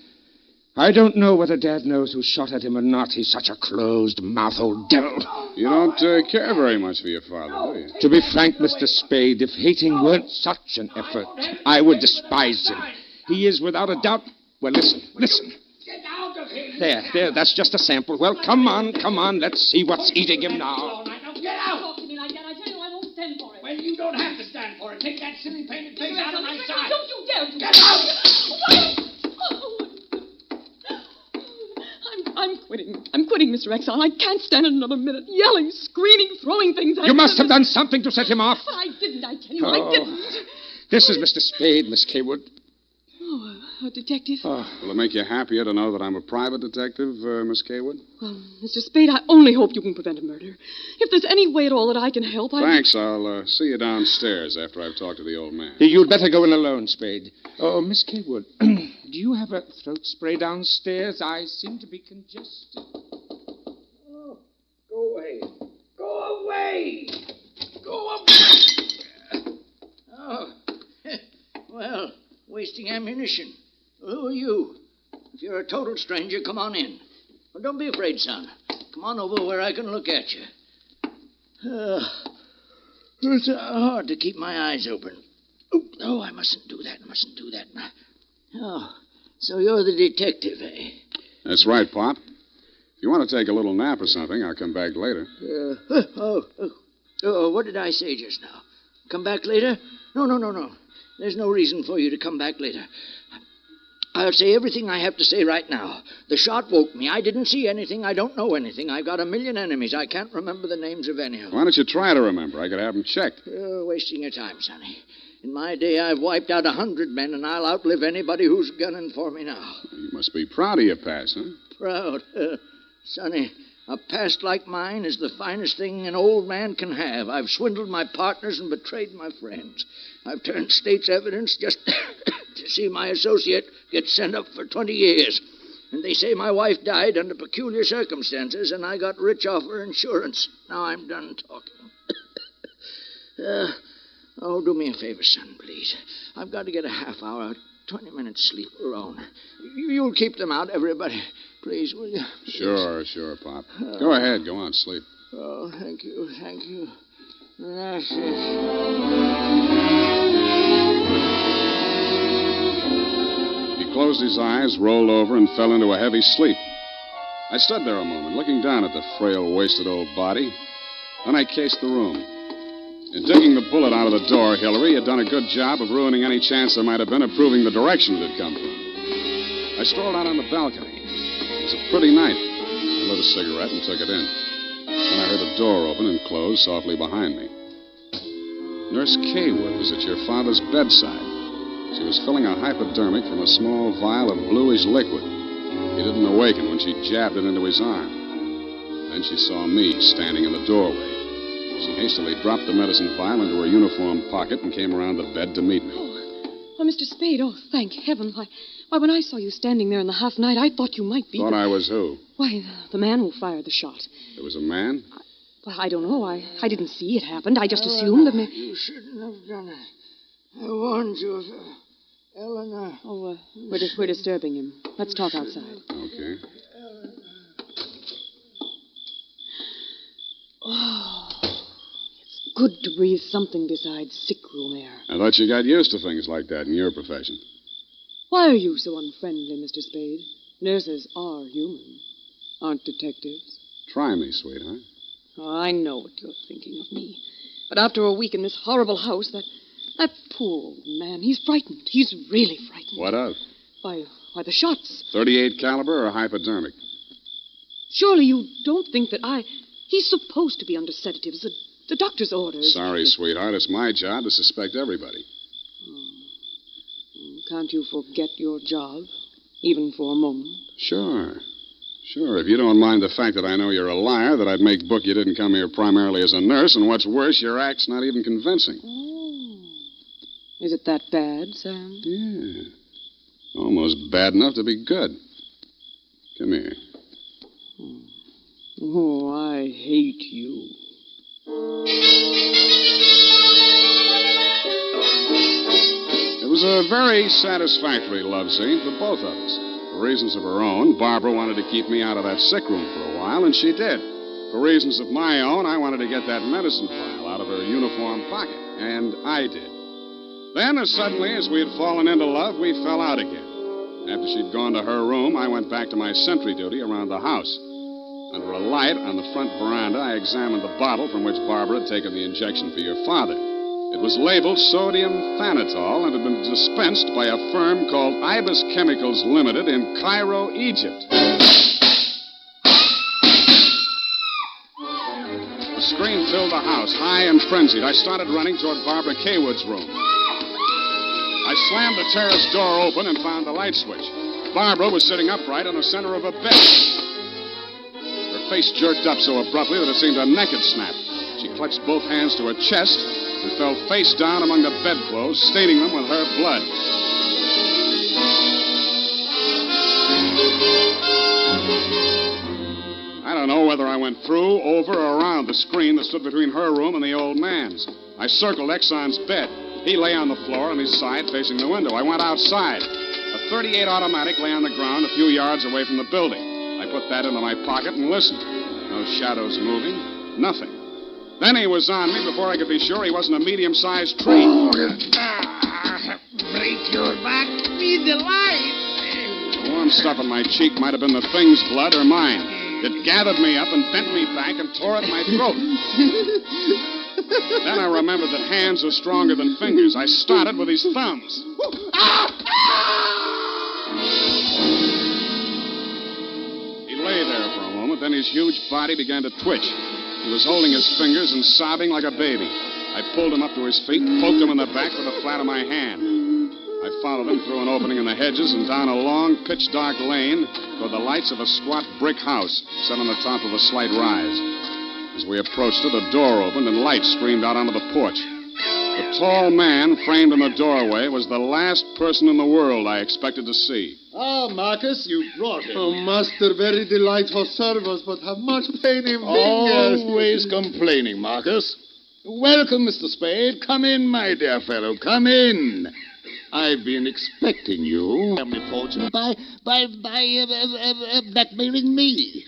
Speaker 11: I don't know whether Dad knows who shot at him or not. He's such a closed-mouthed old devil.
Speaker 21: You don't care very much for your father, do you?
Speaker 11: To be frank, Mr. Spade, if hating weren't such an effort, I would despise him. He is without a doubt... Well, listen.
Speaker 13: Get out of here!
Speaker 11: There, that's just a sample. Well, come on. Let's see what's eating him now.
Speaker 13: Get out! Talk to me like that. I tell you I won't stand for it. Well, you don't have to stand for it. Take that silly painted face out of my sight. Don't you dare to. Get out!
Speaker 20: I'm quitting. I'm quitting, Mr. Exon. I can't stand it another minute. Yelling, screaming, throwing things at
Speaker 11: You must have done something to set him off.
Speaker 20: But I didn't, I tell you. I didn't.
Speaker 11: This is Mr. Spade, Miss Kaywood.
Speaker 20: Oh, a detective?
Speaker 21: Will it make you happier to know that I'm a private detective, Miss Kaywood?
Speaker 20: Well, Mr. Spade, I only hope you can prevent a murder. If there's any way at all that I can help,
Speaker 21: Thanks. I'll see you downstairs after I've talked to the old man.
Speaker 11: You'd better go in alone, Spade. Oh, Miss Kaywood, do you have a throat spray downstairs? I seem to be congested.
Speaker 13: Oh, go away. Go away!
Speaker 8: Oh, well, wasting ammunition. Who are you? If you're a total stranger, come on in. Well, don't be afraid, son. Come on over where I can look at you. It's hard to keep my eyes open. Oh, I mustn't do that. Oh, so you're the detective, eh?
Speaker 21: That's right, Pop. If you want to take a little nap or something, I'll come back later.
Speaker 8: What did I say just now? Come back later? No. There's no reason for you to come back later. I'll say everything I have to say right now. The shot woke me. I didn't see anything. I don't know anything. I've got a million enemies. I can't remember the names of any of them.
Speaker 21: Why don't you try to remember? I could have them checked.
Speaker 8: You're wasting your time, Sonny. In my day, I've wiped out 100 men, and I'll outlive anybody who's gunning for me now.
Speaker 21: You must be proud of your past, huh?
Speaker 8: Proud? Sonny, a past like mine is the finest thing an old man can have. I've swindled my partners and betrayed my friends. I've turned state's evidence just to see my associate get sent up for 20 years. And they say my wife died under peculiar circumstances, and I got rich off her insurance. Now I'm done talking. Do me a favor, son, please. I've got to get a half hour, 20 minutes sleep alone. You'll keep them out, everybody. Please, will you?
Speaker 21: Sure, Pop. Go ahead. Go on, sleep.
Speaker 8: Oh, thank you.
Speaker 21: He closed his eyes, rolled over, and fell into a heavy sleep. I stood there a moment, looking down at the frail, wasted old body. Then I cased the room. In taking the bullet out of the door, Hillary had done a good job of ruining any chance there might have been of proving the direction it had come from. I strolled out on the balcony. It was a pretty night. I lit a cigarette and took it in. Then I heard a door open and close softly behind me. Nurse Kaywood was at your father's bedside. She was filling a hypodermic from a small vial of bluish liquid. He didn't awaken when she jabbed it into his arm. Then she saw me standing in the doorway. She hastily dropped the medicine vial into her uniform pocket and came around the bed to meet me.
Speaker 3: Oh, Mr. Spade, oh, thank heaven. Why, when I saw you standing there in the half night, I thought you might be...
Speaker 21: Thought I was who?
Speaker 3: Why, the man who fired the shot.
Speaker 21: There was a man?
Speaker 3: Well, I don't know. I didn't see it happened. I just assumed that...
Speaker 22: You shouldn't have done it. I warned you. Eleanor.
Speaker 3: Oh, we're disturbing him. Let's talk outside.
Speaker 21: Okay.
Speaker 3: Oh, it's good to breathe something besides sick room air.
Speaker 21: I thought you got used to things like that in your profession.
Speaker 3: Why are you so unfriendly, Mr. Spade? Nurses are human, aren't detectives?
Speaker 21: Try me, sweetheart.
Speaker 3: Oh, I know what you're thinking of me. But after a week in this horrible house, that poor old man, he's frightened. He's really frightened.
Speaker 21: What of?
Speaker 3: Why, the shots.
Speaker 21: 38 caliber or hypodermic?
Speaker 3: Surely you don't think that He's supposed to be under sedatives. The doctor's orders.
Speaker 21: Sorry, sweetheart. It's my job to suspect everybody.
Speaker 3: Can't you forget your job, even for a moment?
Speaker 21: Sure. If you don't mind the fact that I know you're a liar, that I'd make book you didn't come here primarily as a nurse, and what's worse, your act's not even convincing.
Speaker 3: Oh. Is it that bad, Sam?
Speaker 21: Yeah. Almost bad enough to be good. Come here.
Speaker 3: Oh, I hate you.
Speaker 21: It was a very satisfactory love scene for both of us. For reasons of her own, Barbara wanted to keep me out of that sick room for a while, and she did. For reasons of my own, I wanted to get that medicine vial out of her uniform pocket, and I did. Then, as suddenly as we had fallen into love, we fell out again. After she'd gone to her room, I went back to my sentry duty around the house. Under a light on the front veranda, I examined the bottle from which Barbara had taken the injection for your father. It was labeled sodium thanatol and had been dispensed by a firm called Ibis Chemicals Limited in Cairo, Egypt. The scream filled the house, high and frenzied. I started running toward Barbara Kaywood's room. I slammed the terrace door open and found the light switch. Barbara was sitting upright in the center of a bed. Her face jerked up so abruptly that it seemed her neck had snapped. She clutched both hands to her chest and fell face down among the bedclothes, staining them with her blood. I don't know whether I went through, over, or around the screen that stood between her room and the old man's. I circled Exon's bed. He lay on the floor on his side facing the window. I went outside. A .38 automatic lay on the ground a few yards away from the building. I put that into my pocket and listened. No shadows moving. Nothing. Then he was on me before I could be sure he wasn't a medium-sized tree.
Speaker 22: Break your back with the light.
Speaker 21: The warm stuff on my cheek might have been the thing's blood or mine. It gathered me up and bent me back and tore at my throat. Then I remembered that hands are stronger than fingers. I started with his thumbs. He lay there for a moment, then his huge body began to twitch. He was holding his fingers and sobbing like a baby. I pulled him up to his feet, poked him in the back with the flat of my hand. I followed him through an opening in the hedges and down a long, pitch-dark lane toward the lights of a squat brick house set on the top of a slight rise. As we approached it, a door opened and light streamed out onto the porch. The tall man framed in the doorway was the last person in the world I expected to see.
Speaker 19: Ah, Marcus, you brought him. Oh, master, very delightful service, but have much pain in fingers.
Speaker 23: Always complaining, Marcus. Welcome, Mr. Spade. Come in, my dear fellow. Come in. I've been expecting you. Family fortune by blackmailing me.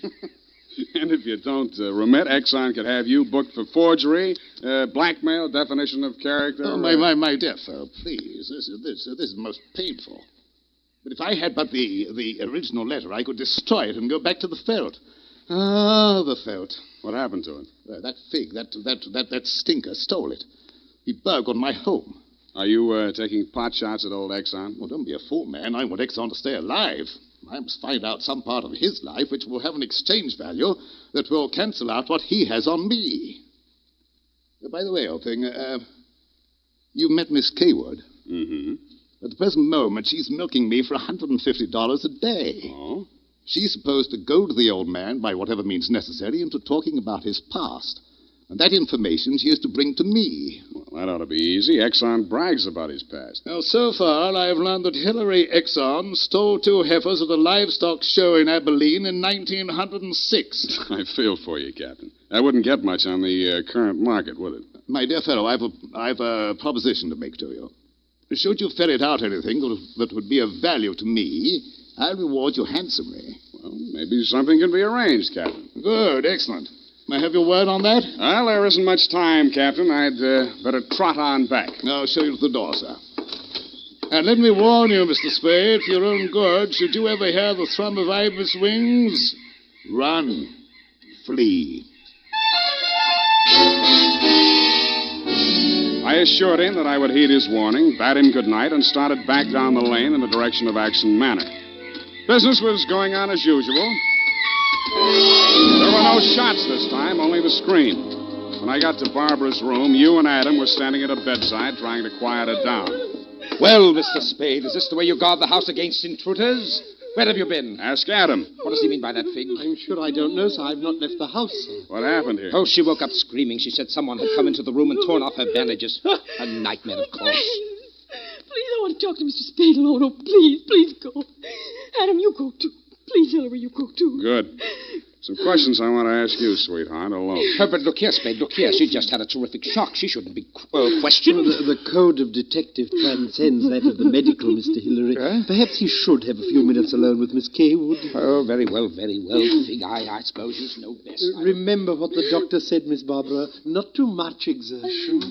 Speaker 21: And if you don't remit, Exon could have you booked for forgery, blackmail, definition of character.
Speaker 23: Oh, my dear fellow, please. This is most painful. But if I had but the original letter, I could destroy it and go back to the felt. Ah, the felt.
Speaker 21: What happened to it?
Speaker 23: That fig, that stinker stole it. He burgled my home.
Speaker 21: Are you taking pot shots at old Exon?
Speaker 23: Well, don't be a fool, man. I want Exon to stay alive. I must find out some part of his life which will have an exchange value that will cancel out what he has on me. By the way, old thing, You met Miss Kaywood.
Speaker 11: Mm-hmm.
Speaker 23: At the present moment, she's milking me for $150 a day.
Speaker 11: Oh?
Speaker 23: She's supposed to goad the old man, by whatever means necessary, into talking about his past. And that information she is to bring to me.
Speaker 11: Well, that ought to be easy. Exon brags about his past.
Speaker 23: Now, so far, I've learned that Hillary Exon stole 2 heifers at a livestock show in Abilene in 1906.
Speaker 11: I feel for you, Captain. That wouldn't get much on the current market, would it?
Speaker 23: My dear fellow, I've a proposition to make to you. Should you ferret out anything that would be of value to me, I'll reward you handsomely.
Speaker 11: Well, maybe something can be arranged, Captain.
Speaker 23: Good, excellent. May I have your word on that?
Speaker 11: Well, there isn't much time, Captain. I'd better trot on back.
Speaker 23: I'll show you to the door, sir. And let me warn you, Mr. Spade, for your own good, should you ever hear the thrum of Ibis wings, run, flee.
Speaker 11: I assured him that I would heed his warning, bade him good night, and started back down the lane in the direction of Axon Manor. Business was going on as usual. There were no shots this time, only the scream. When I got to Barbara's room, you and Adam were standing at her bedside trying to quiet her down.
Speaker 4: Well, Mr. Spade, is this the way you guard the house against intruders? Where have you been?
Speaker 11: Ask Adam.
Speaker 4: What does he mean by that, Fig?
Speaker 19: I'm sure I don't know, sir. I've not left the house, sir.
Speaker 11: What happened here?
Speaker 4: Oh, she woke up screaming. She said someone had come into the room and torn off her bandages. A nightmare, of course.
Speaker 3: Please, I want to talk to Mr. Spade alone. Oh, please go. Adam, you go too. Please, Hillary, you go too.
Speaker 11: Good. Some questions I want to ask you, sweetheart, alone.
Speaker 4: But look here, Spade, look here. She just had a terrific shock. She shouldn't be questioned.
Speaker 19: Well, the code of detective transcends that of the medical, Mr. Hillary. Perhaps he should have a few minutes alone with Miss Kaywood.
Speaker 4: Oh, very well, Fig. I suppose you know best.
Speaker 19: Remember what the doctor said, Miss Barbara. Not too much exertion.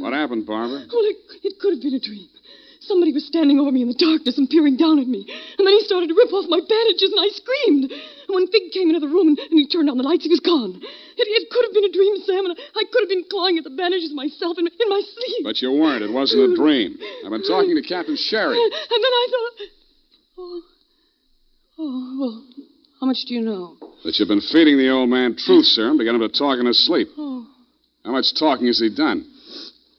Speaker 11: What happened, Barbara?
Speaker 3: Well, it could have been a dream. Somebody was standing over me in the darkness and peering down at me. And then he started to rip off my bandages, and I screamed. And when Fig came into the room and he turned on the lights, he was gone. It could have been a dream, Sam, and I could have been clawing at the bandages myself in my sleep.
Speaker 11: But you weren't. It wasn't a dream. I've been talking to Captain Sherry.
Speaker 3: And then I thought... well, how much do you know?
Speaker 11: That you've been feeding the old man truth serum to get him to talk in his sleep.
Speaker 3: Oh,
Speaker 11: How much talking has he done?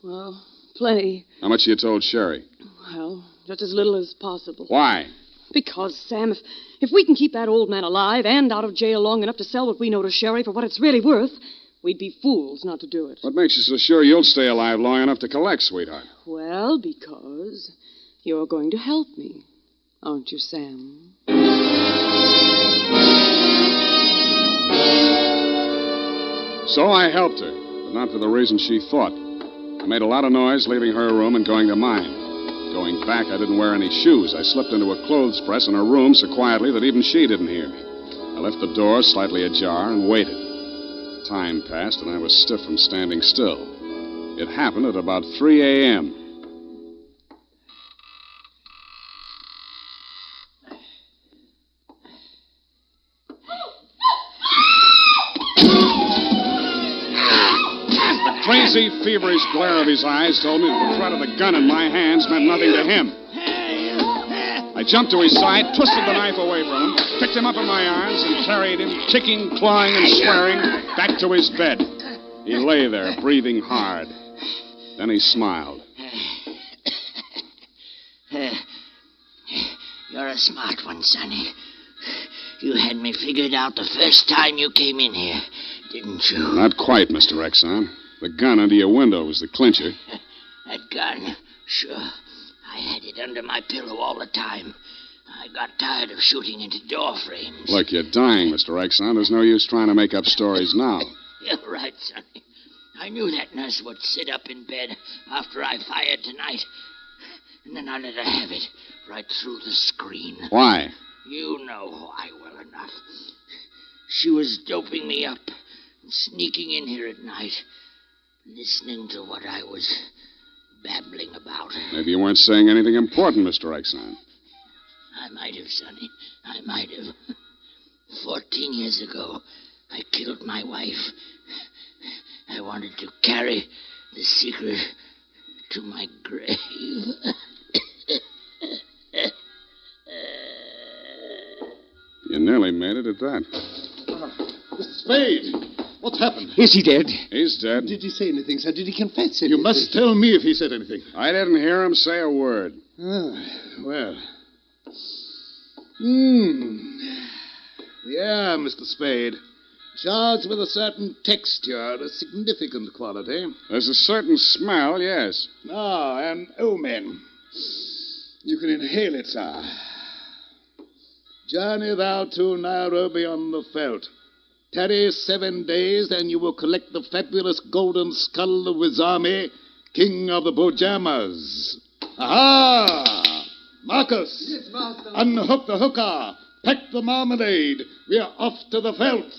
Speaker 3: well, plenty.
Speaker 11: How much you told Sherry?
Speaker 3: Well, just as little as possible.
Speaker 11: Why?
Speaker 3: Because, Sam, if we can keep that old man alive and out of jail long enough to sell what we know to Sherry for what it's really worth, we'd be fools not to do it.
Speaker 11: What makes you so sure you'll stay alive long enough to collect, sweetheart?
Speaker 3: Well, because you're going to help me, aren't you, Sam?
Speaker 11: So I helped her, but not for the reason she thought. I made a lot of noise leaving her room and going to mine. Going back, I didn't wear any shoes. I slipped into a clothes press in her room so quietly that even she didn't hear me. I left the door slightly ajar and waited. Time passed, and I was stiff from standing still. It happened at about 3 a.m. The crazy, feverish glare of his eyes told me that the threat of the gun in my hands meant nothing to him. I jumped to his side, twisted the knife away from him, picked him up in my arms, and carried him, kicking, clawing, and swearing, back to his bed. He lay there, breathing hard. Then he smiled.
Speaker 12: You're a smart one, Sonny. You had me figured out the first time you came in here, didn't you?
Speaker 11: Not quite, Mr. Exon. The gun under your window was the clincher.
Speaker 12: That gun? Sure. I had it under my pillow all the time. I got tired of shooting into door frames.
Speaker 11: Look, you're dying, Mr. Exon. There's no use trying to make up stories now.
Speaker 12: You're right, Sonny. I knew that nurse would sit up in bed after I fired tonight. And then I let her have it right through the screen.
Speaker 11: Why?
Speaker 12: You know why well enough. She was doping me up and sneaking in here at night, listening to what I was babbling about.
Speaker 11: Maybe you weren't saying anything important, Mr. Exon.
Speaker 12: I might have, Sonny. I might have. 14 years ago, I killed my wife. I wanted to carry the secret to my grave.
Speaker 11: You nearly made it at that.
Speaker 23: Mr. Spade! What's happened?
Speaker 8: Is he dead?
Speaker 21: He's dead.
Speaker 19: Did he say anything, sir? Did he confess anything?
Speaker 23: You must tell me if he said anything.
Speaker 21: I didn't hear him say a word.
Speaker 23: Ah, well. Yeah, Mr. Spade. Charged with a certain texture, a significant quality.
Speaker 21: There's a certain smell, yes.
Speaker 23: Ah, and omen. You can inhale it, sir. Journey thou to Nairobi on the veldt. Tarry 7 days, and you will collect the fabulous golden skull of Wizami, king of the Bojamas. Aha! Marcus!
Speaker 19: Yes, master.
Speaker 23: Unhook the hooker. Pack the marmalade. We are off to the veldt.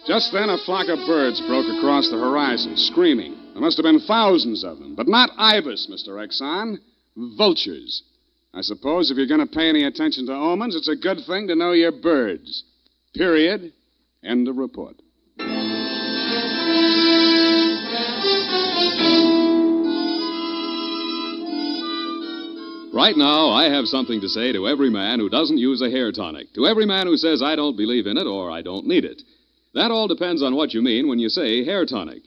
Speaker 21: Just then, a flock of birds broke across the horizon, screaming. There must have been thousands of them, but not ibis, Mr. Exon. Vultures. I suppose if you're going to pay any attention to omens, it's a good thing to know your birds. Period. End of report.
Speaker 10: Right now, I have something to say to every man who doesn't use a hair tonic, to every man who says I don't believe in it or I don't need it. That all depends on what you mean when you say hair tonic.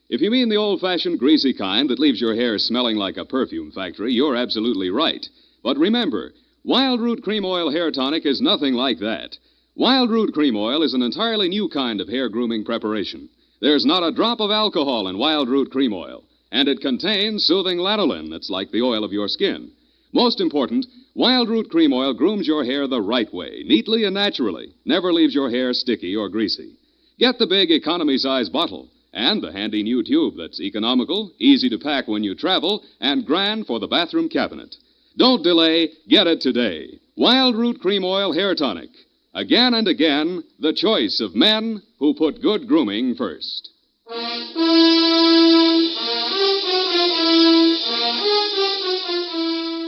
Speaker 10: If you mean the old-fashioned greasy kind that leaves your hair smelling like a perfume factory, you're absolutely right. But remember, Wild Root Cream Oil Hair Tonic is nothing like that. Wild Root Cream Oil is an entirely new kind of hair grooming preparation. There's not a drop of alcohol in Wild Root Cream Oil, and it contains soothing lanolin that's like the oil of your skin. Most important, Wild Root Cream Oil grooms your hair the right way, neatly and naturally, never leaves your hair sticky or greasy. Get the big economy-size bottle and the handy new tube that's economical, easy to pack when you travel, and grand for the bathroom cabinet. Don't delay, get it today. Wild Root Cream Oil Hair Tonic. Again and again, the choice of men who put good grooming first.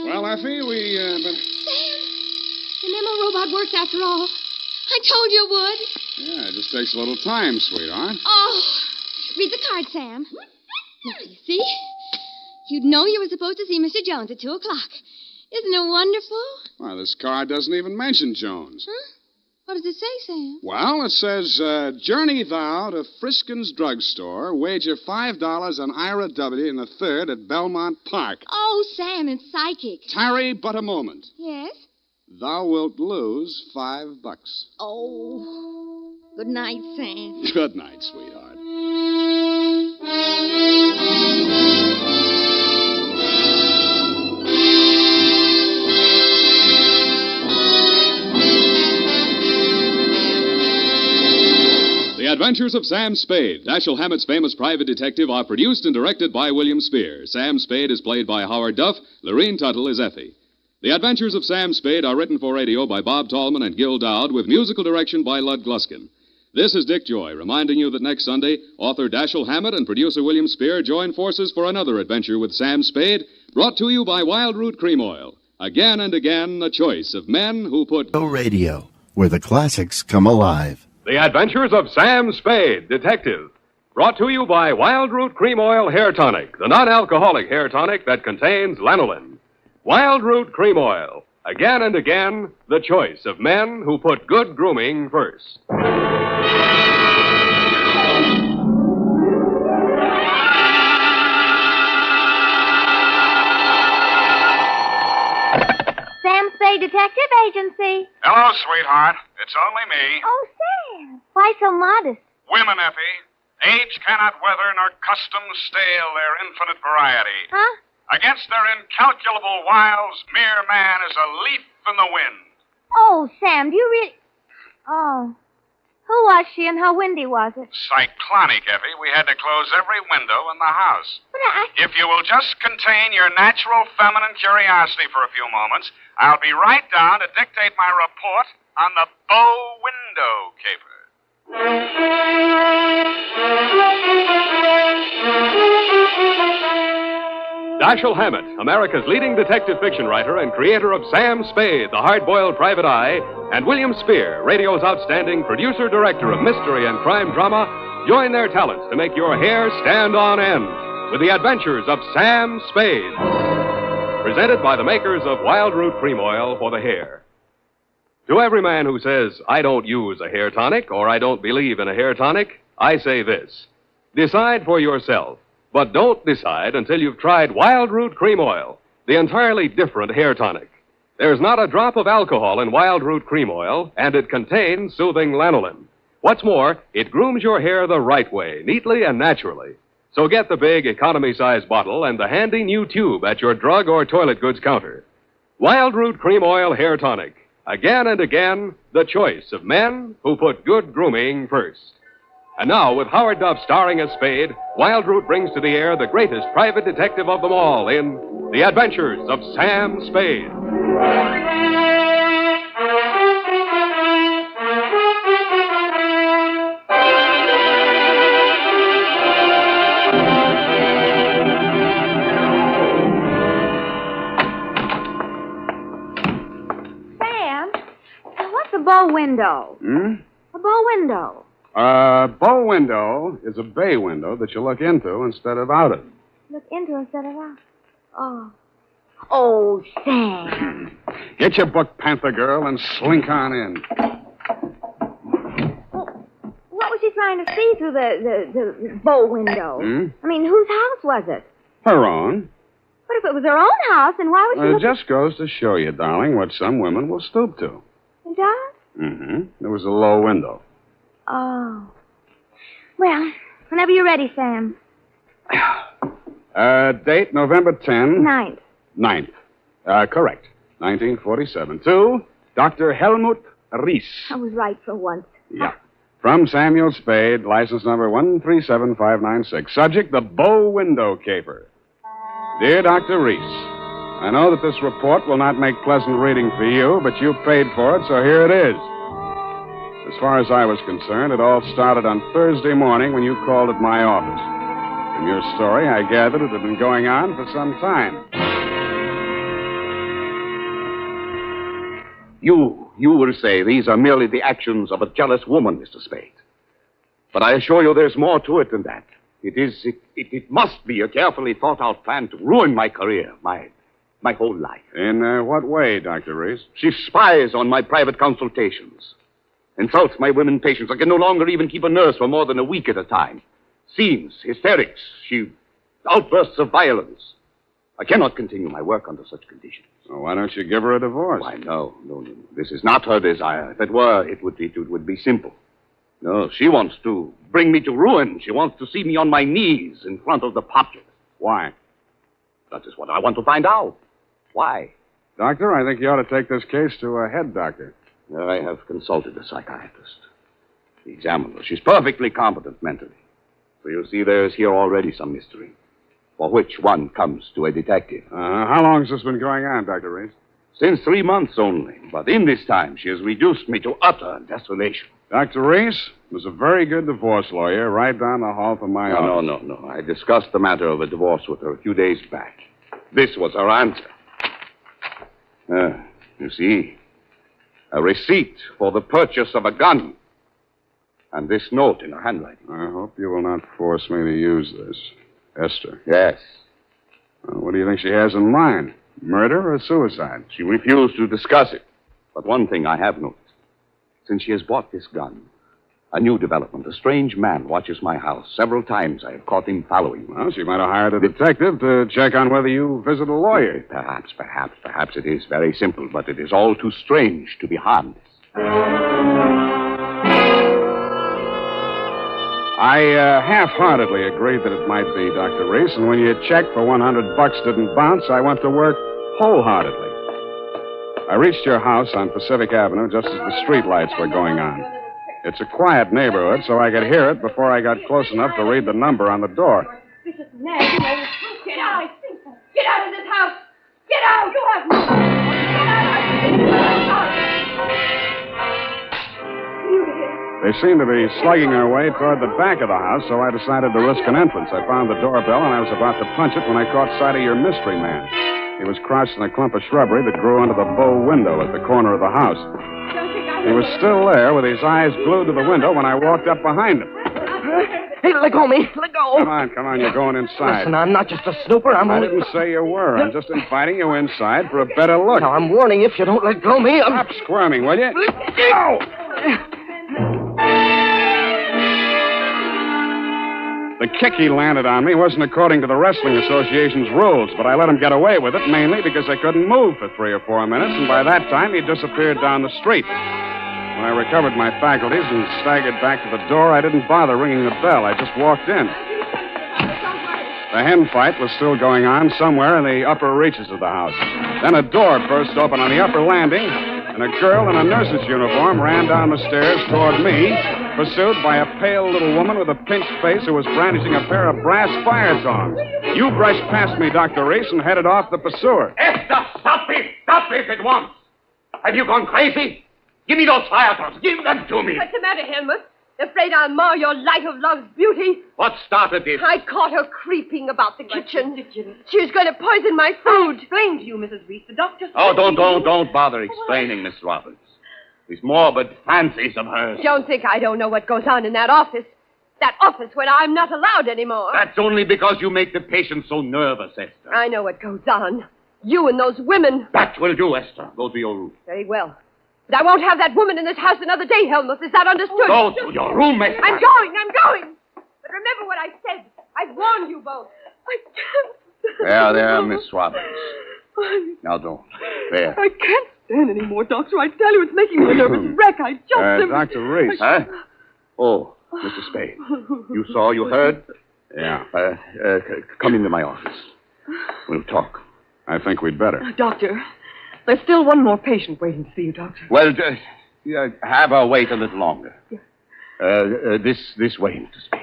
Speaker 21: Well, Effie,
Speaker 18: Sam, the memo robot works after all. I told you it would.
Speaker 21: Yeah, it just takes a little time, sweetheart.
Speaker 18: Oh, read the card, Sam. Now, you see? You'd know you were supposed to see Mr. Jones at 2 o'clock. Isn't it wonderful?
Speaker 21: Well, this card doesn't even mention Jones.
Speaker 18: Huh? What does it say, Sam?
Speaker 21: Well, it says, journey thou to Friskin's drugstore, wager $5 on Ira W. in the 3rd at Belmont Park.
Speaker 18: Oh, Sam, it's psychic.
Speaker 21: Tarry but a moment.
Speaker 18: Yes?
Speaker 21: Thou wilt lose $5.
Speaker 18: Oh, good night, Sam.
Speaker 21: Good night, sweetheart.
Speaker 10: The Adventures of Sam Spade, Dashiell Hammett's famous private detective, are produced and directed by William Spear. Sam Spade is played by Howard Duff. Lorene Tuttle is Effie. The Adventures of Sam Spade are written for radio by Bob Tallman and Gil Dowd, with musical direction by Lud Gluskin. This is Dick Joy, reminding you that next Sunday, author Dashiell Hammett and producer William Spear join forces for another adventure with Sam Spade, brought to you by Wild Root Cream Oil. Again and again, the choice of men who put...
Speaker 1: Radio, where the classics come alive.
Speaker 10: The Adventures of Sam Spade, Detective. Brought to you by Wild Root Cream Oil Hair Tonic, the non-alcoholic hair tonic that contains lanolin. Wild Root Cream Oil. Again and again, the choice of men who put good grooming first.
Speaker 7: Sam Spade Detective Agency.
Speaker 11: Hello, sweetheart. It's only me.
Speaker 7: Oh, Sam. Why so modest?
Speaker 11: Women, Effie. Age cannot weather nor custom stale their infinite variety.
Speaker 7: Huh?
Speaker 11: Against their incalculable wiles, mere man is a leaf in the wind.
Speaker 7: Oh, Sam, do you really... Oh. Who was she and how windy was it?
Speaker 11: Cyclonic, Effie. We had to close every window in the house.
Speaker 7: But
Speaker 11: If you will just contain your natural feminine curiosity for a few moments, I'll be right down to dictate my report on the bow window caper.
Speaker 10: Dashiell Hammett, America's leading detective fiction writer and creator of Sam Spade, the hard-boiled private eye, and William Spear, radio's outstanding producer-director of mystery and crime drama, join their talents to make your hair stand on end with the Adventures of Sam Spade. Presented by the makers of Wild Root Cream Oil for the hair.
Speaker 6: To every man who says, I don't use a hair tonic or I don't believe in a hair tonic, I say this. Decide for yourself, but don't decide until you've tried Wild Root Cream Oil, the entirely different hair tonic. There's not a drop of alcohol in Wild Root Cream Oil, and it contains soothing lanolin. What's more, it grooms your hair the right way, neatly and naturally. So get the big economy-size bottle and the handy new tube at your drug or toilet goods counter. Wild Root Cream Oil Hair Tonic. Again and again, the choice of men who put good grooming first. And now, with Howard Duff starring as Spade, Wild Root brings to the air the greatest private detective of them all in The Adventures of Sam Spade.
Speaker 7: Bow window. A bow window.
Speaker 11: Bow window is a bay window that you look into instead of out of.
Speaker 7: Look into instead of out. Oh. Oh, Sam.
Speaker 11: Get your book, Panther Girl, and slink on in.
Speaker 7: What was she trying to see through the bow window? I mean, whose house was it?
Speaker 11: Her own.
Speaker 7: But if it was her own house, then why was she
Speaker 11: It just goes to show you, darling, what some women will stoop to.
Speaker 7: It does?
Speaker 11: There was a low window.
Speaker 7: Oh. Well, whenever you're ready, Sam.
Speaker 11: Date November 10.
Speaker 7: 9th.
Speaker 11: 9th. Correct. 1947. To Dr. Helmut Reese.
Speaker 7: I was right for once.
Speaker 11: Yeah. From Samuel Spade, license number 137596. Subject, the bow window caper. Dear Dr. Reese, I know that this report will not make pleasant reading for you, but you paid for it, so here it is. As far as I was concerned, it all started on Thursday morning when you called at my office. From your story, I gathered it had been going on for some time.
Speaker 16: You will say these are merely the actions of a jealous woman, Mr. Spade. But I assure you there's more to it than that. It must be a carefully thought-out plan to ruin my career, my whole life.
Speaker 11: In what way, Dr. Reese?
Speaker 16: She spies on my private consultations. Insults my women patients. I can no longer even keep a nurse for more than a week at a time. Scenes, hysterics, outbursts of violence. I cannot continue my work under such conditions.
Speaker 11: Well, why don't you give her a divorce?
Speaker 16: Why, no. This is not her desire. If it were, it would be simple. No, she wants to bring me to ruin. She wants to see me on my knees in front of the populace.
Speaker 11: Why?
Speaker 16: That is what I want to find out. Why?
Speaker 11: Doctor, I think you ought to take this case to a head doctor.
Speaker 16: I have consulted a psychiatrist. He examined her. She's perfectly competent mentally. So you see there is here already some mystery, for which one comes to a detective.
Speaker 11: How long has this been going on, Dr. Reese?
Speaker 16: Since 3 months only. But in this time, she has reduced me to utter desolation.
Speaker 11: Dr. Reese was a very good divorce lawyer right down the hall from my office.
Speaker 16: No. I discussed the matter of a divorce with her a few days back. This was her answer. You see, a receipt for the purchase of a gun. And this note in her handwriting.
Speaker 11: I hope you will not force me to use this. Esther.
Speaker 16: Yes.
Speaker 11: What do you think she has in mind? Murder or suicide?
Speaker 16: She refused to discuss it. But one thing I have noticed. Since she has bought this gun, a new development. A strange man watches my house. Several times I have caught him following me.
Speaker 11: Well, she might have hired a detective to check on whether you visit a lawyer.
Speaker 16: Perhaps it is very simple, but it is all too strange to be harmless.
Speaker 11: I half-heartedly agreed that it might be, Dr. Reese, and when your check for $100 didn't bounce, I went to work wholeheartedly. I reached your house on Pacific Avenue just as the streetlights were going on. It's a quiet neighborhood, so I could hear it before I got close enough to read the number on the door.
Speaker 13: This is nasty. Get out. Get out of this house. Get out. You have no right. Get out.
Speaker 11: They seemed to be slugging their way toward the back of the house, so I decided to risk an entrance. I found the doorbell, and I was about to punch it when I caught sight of your mystery man. He was crouched in a clump of shrubbery that grew under the bow window at the corner of the house. He was still there with his eyes glued to the window when I walked up behind him.
Speaker 8: Hey, let go of me. Let go.
Speaker 11: Come on. You're going inside.
Speaker 8: Listen, I'm not just a snooper.
Speaker 11: I didn't say you were. I'm just inviting you inside for a better look.
Speaker 8: Now, I'm warning you, if you don't let go of me,
Speaker 11: Stop squirming, will you?
Speaker 8: Ow!
Speaker 11: The kick he landed on me wasn't according to the Wrestling Association's rules, but I let him get away with it mainly because I couldn't move for 3 or 4 minutes, and by that time he disappeared down the street. When I recovered my faculties and staggered back to the door, I didn't bother ringing the bell. I just walked in. The hen fight was still going on somewhere in the upper reaches of the house. Then a door burst open on the upper landing, and a girl in a nurse's uniform ran down the stairs toward me, pursued by a pale little woman with a pinched face who was brandishing a pair of brass fire tongs. You brushed past me, Dr. Reese, and headed off the pursuer.
Speaker 16: Esther, stop this! Stop this at once! Have you gone crazy? Give me those fire tongs. Give them to me.
Speaker 9: What's the matter, Helmut? Afraid I'll mar your light of love's beauty?
Speaker 16: What started this?
Speaker 9: I caught her creeping about the kitchen. She was going to poison my food.
Speaker 20: Explain to you, Mrs. Reese. The doctor...
Speaker 16: Oh, don't bother explaining, Miss Roberts. These morbid fancies of hers.
Speaker 9: Don't think I don't know what goes on in that office. That office where I'm not allowed anymore.
Speaker 16: That's only because you make the patient so nervous, Esther.
Speaker 9: I know what goes on. You and those women.
Speaker 16: That will do, Esther. Go to your room.
Speaker 9: Very well. But I won't have that woman in this house another day, Helmut. Is that understood?
Speaker 16: Go to your room, Esther.
Speaker 9: I'm going. But remember what I said. I've warned you both. I can't.
Speaker 16: There, Miss Roberts. Now don't. There.
Speaker 3: I can't stand anymore, Doctor. I tell you, it's making me a nervous wreck. I just...
Speaker 11: Dr. Reese.
Speaker 16: Huh? Oh, Mr. Spade. You saw, you heard?
Speaker 11: Yeah.
Speaker 16: Come into my office. We'll talk.
Speaker 11: I think we'd better.
Speaker 3: Doctor, there's still one more patient waiting to see you, Doctor.
Speaker 16: Well, have her wait a little longer.
Speaker 3: Yeah.
Speaker 16: This way, Mr. Spade.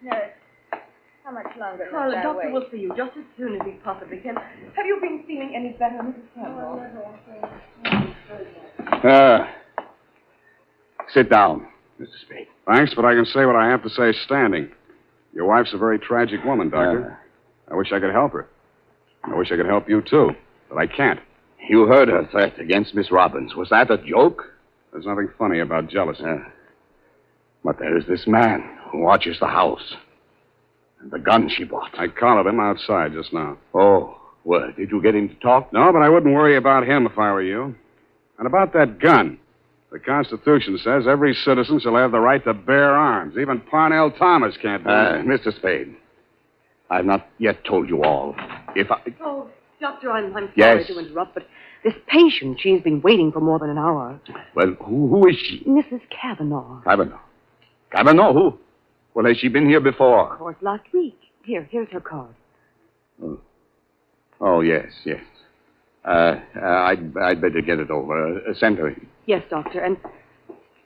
Speaker 7: Nurse, how much longer?
Speaker 20: Well, the doctor will see you just as soon as he possibly can. Have you been feeling any better, Mrs. Campbell?
Speaker 16: Sit down, Mr. Spade.
Speaker 11: Thanks, but I can say what I have to say standing. Your wife's a very tragic woman, Doctor. I wish I could help her. I wish I could help you, too, but I can't.
Speaker 16: You heard her threat against Miss Robbins. Was that a joke?
Speaker 11: There's nothing funny about jealousy.
Speaker 16: But there is this man who watches the house. And the gun she bought.
Speaker 11: I collared him outside just now.
Speaker 16: Oh, well, did you get him to talk?
Speaker 11: No, but I wouldn't worry about him if I were you. And about that gun. The Constitution says every citizen shall have the right to bear arms. Even Parnell Thomas can't do that.
Speaker 16: Mr. Spade, I've not yet told you all.
Speaker 20: Oh, Doctor, I'm sorry
Speaker 16: Yes.
Speaker 20: to interrupt, but this patient, she's been waiting for more than an hour.
Speaker 16: Well, who is she?
Speaker 20: Mrs. Kavanaugh.
Speaker 16: Kavanaugh. Kavanaugh, who? Well, has she been here before?
Speaker 20: Of course, last week. Here's her card.
Speaker 16: Oh, yes. I'd better get it over. Send her in.
Speaker 20: Yes, Doctor,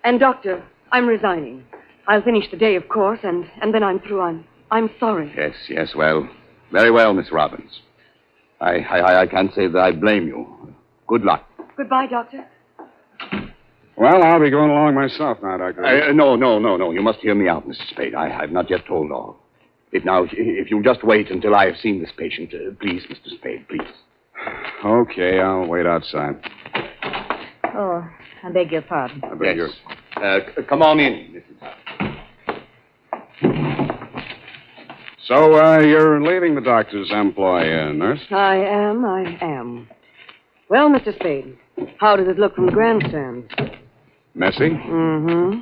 Speaker 20: and Doctor, I'm resigning. I'll finish the day, of course, and then I'm through. I'm sorry.
Speaker 16: Yes, well. Very well, Miss Robbins. I can't say that I blame you. Good luck.
Speaker 20: Goodbye, Doctor.
Speaker 11: Well, I'll be going along myself now, Doctor.
Speaker 16: No. You must hear me out, Mr. Spade. I've not yet told all. If you'll just wait until I have seen this patient, please, Mr. Spade, please.
Speaker 11: Okay, I'll wait outside.
Speaker 7: Oh, I beg your pardon.
Speaker 11: I beg yours.
Speaker 16: Come on in, Mrs.
Speaker 11: So, you're leaving the doctor's employ, nurse?
Speaker 20: I am. Well, Mr. Spade, how does it look from the grandstand?
Speaker 11: Messy?
Speaker 20: Mm-hmm.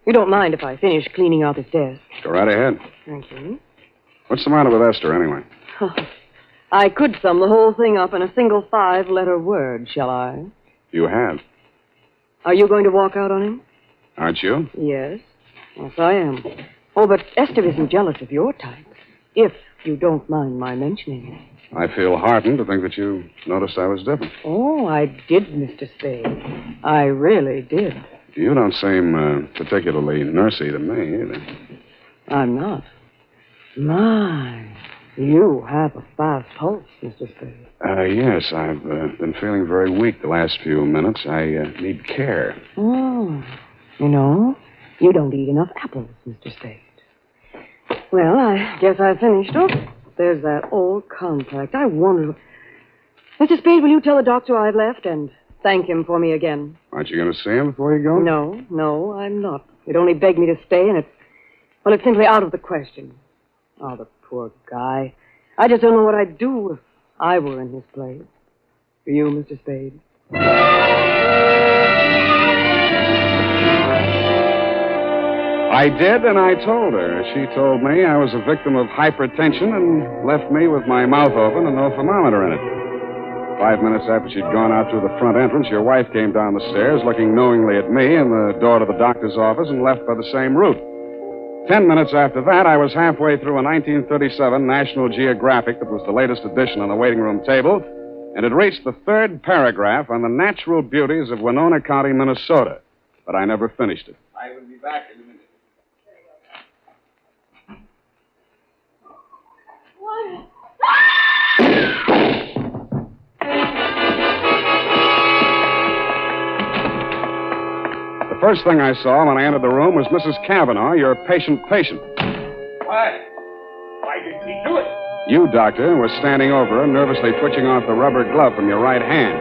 Speaker 20: You don't mind if I finish cleaning out his desk?
Speaker 11: Go right ahead.
Speaker 20: Thank you.
Speaker 11: What's the matter with Esther, anyway?
Speaker 20: I could sum the whole thing up in a single 5-letter word, shall I?
Speaker 11: You have.
Speaker 20: Are you going to walk out on him?
Speaker 11: Aren't you?
Speaker 20: Yes, I am. Oh, but Esther isn't jealous of your type, if you don't mind my mentioning it.
Speaker 11: I feel heartened to think that you noticed I was different.
Speaker 20: Oh, I did, Mr. Spade. I really did.
Speaker 11: You don't seem particularly nursey to me, either.
Speaker 20: I'm not. My, you have a fast pulse, Mr. Spade.
Speaker 11: Yes, I've been feeling very weak the last few minutes. I need care.
Speaker 20: Oh, you don't eat enough apples, Mr. Spade. Well, I guess I've finished. Oh, there's that old contract. I wonder... Mr. Spade, will you tell the doctor I've left? And thank him for me again.
Speaker 11: Aren't you going to see him before you go?
Speaker 20: No, I'm not. He'd only begged me to stay, and it's simply out of the question. Oh, the poor guy. I just don't know what I'd do if I were in his place. For you, Mr. Spade.
Speaker 11: I did, and I told her. She told me I was a victim of hypertension and left me with my mouth open and no thermometer in it. 5 minutes after she'd gone out through the front entrance, your wife came down the stairs, looking knowingly at me and the door to the doctor's office, and left by the same route. 10 minutes after that, I was halfway through a 1937 National Geographic that was the latest edition on the waiting room table, and had reached the third paragraph on the natural beauties of Winona County, Minnesota. But I never finished it.
Speaker 16: I will be back in a minute.
Speaker 11: The first thing I saw when I entered the room was Mrs. Kavanaugh, your patient.
Speaker 16: Why? Why did he do it?
Speaker 11: You, Doctor, were standing over her, nervously twitching off the rubber glove from your right hand.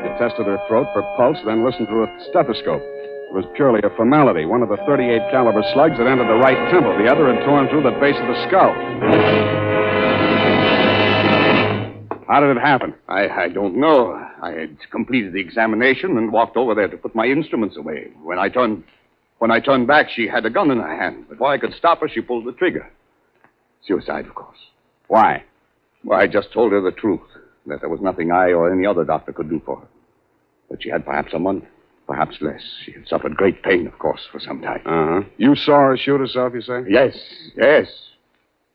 Speaker 11: You tested her throat for pulse, then listened through a stethoscope. It was purely a formality. One of the .38 caliber slugs had entered the right temple. The other had torn through the base of the skull. How did it happen?
Speaker 16: I don't know. I had completed the examination and walked over there to put my instruments away. When I turned back, she had a gun in her hand. Before I could stop her, she pulled the trigger. Suicide, of course.
Speaker 11: Why?
Speaker 16: Well, I just told her the truth, that there was nothing I or any other doctor could do for her. That she had perhaps a month, perhaps less. She had suffered great pain, of course, for some time.
Speaker 11: Uh-huh. You saw her shoot herself, you say?
Speaker 16: Yes.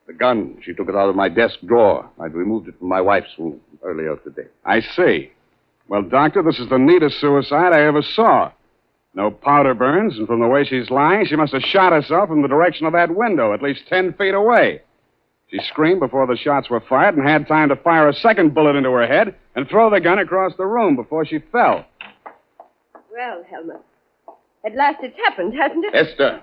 Speaker 16: The gun, she took it out of my desk drawer. I'd removed it from my wife's room earlier today.
Speaker 11: I see. Well, Doctor, this is the neatest suicide I ever saw. No powder burns, and from the way she's lying, she must have shot herself from the direction of that window, at least 10 feet away. She screamed before the shots were fired and had time to fire a second bullet into her head and throw the gun across the room before she fell.
Speaker 9: Well, Helmut, at last it's happened, hasn't it?
Speaker 16: Esther,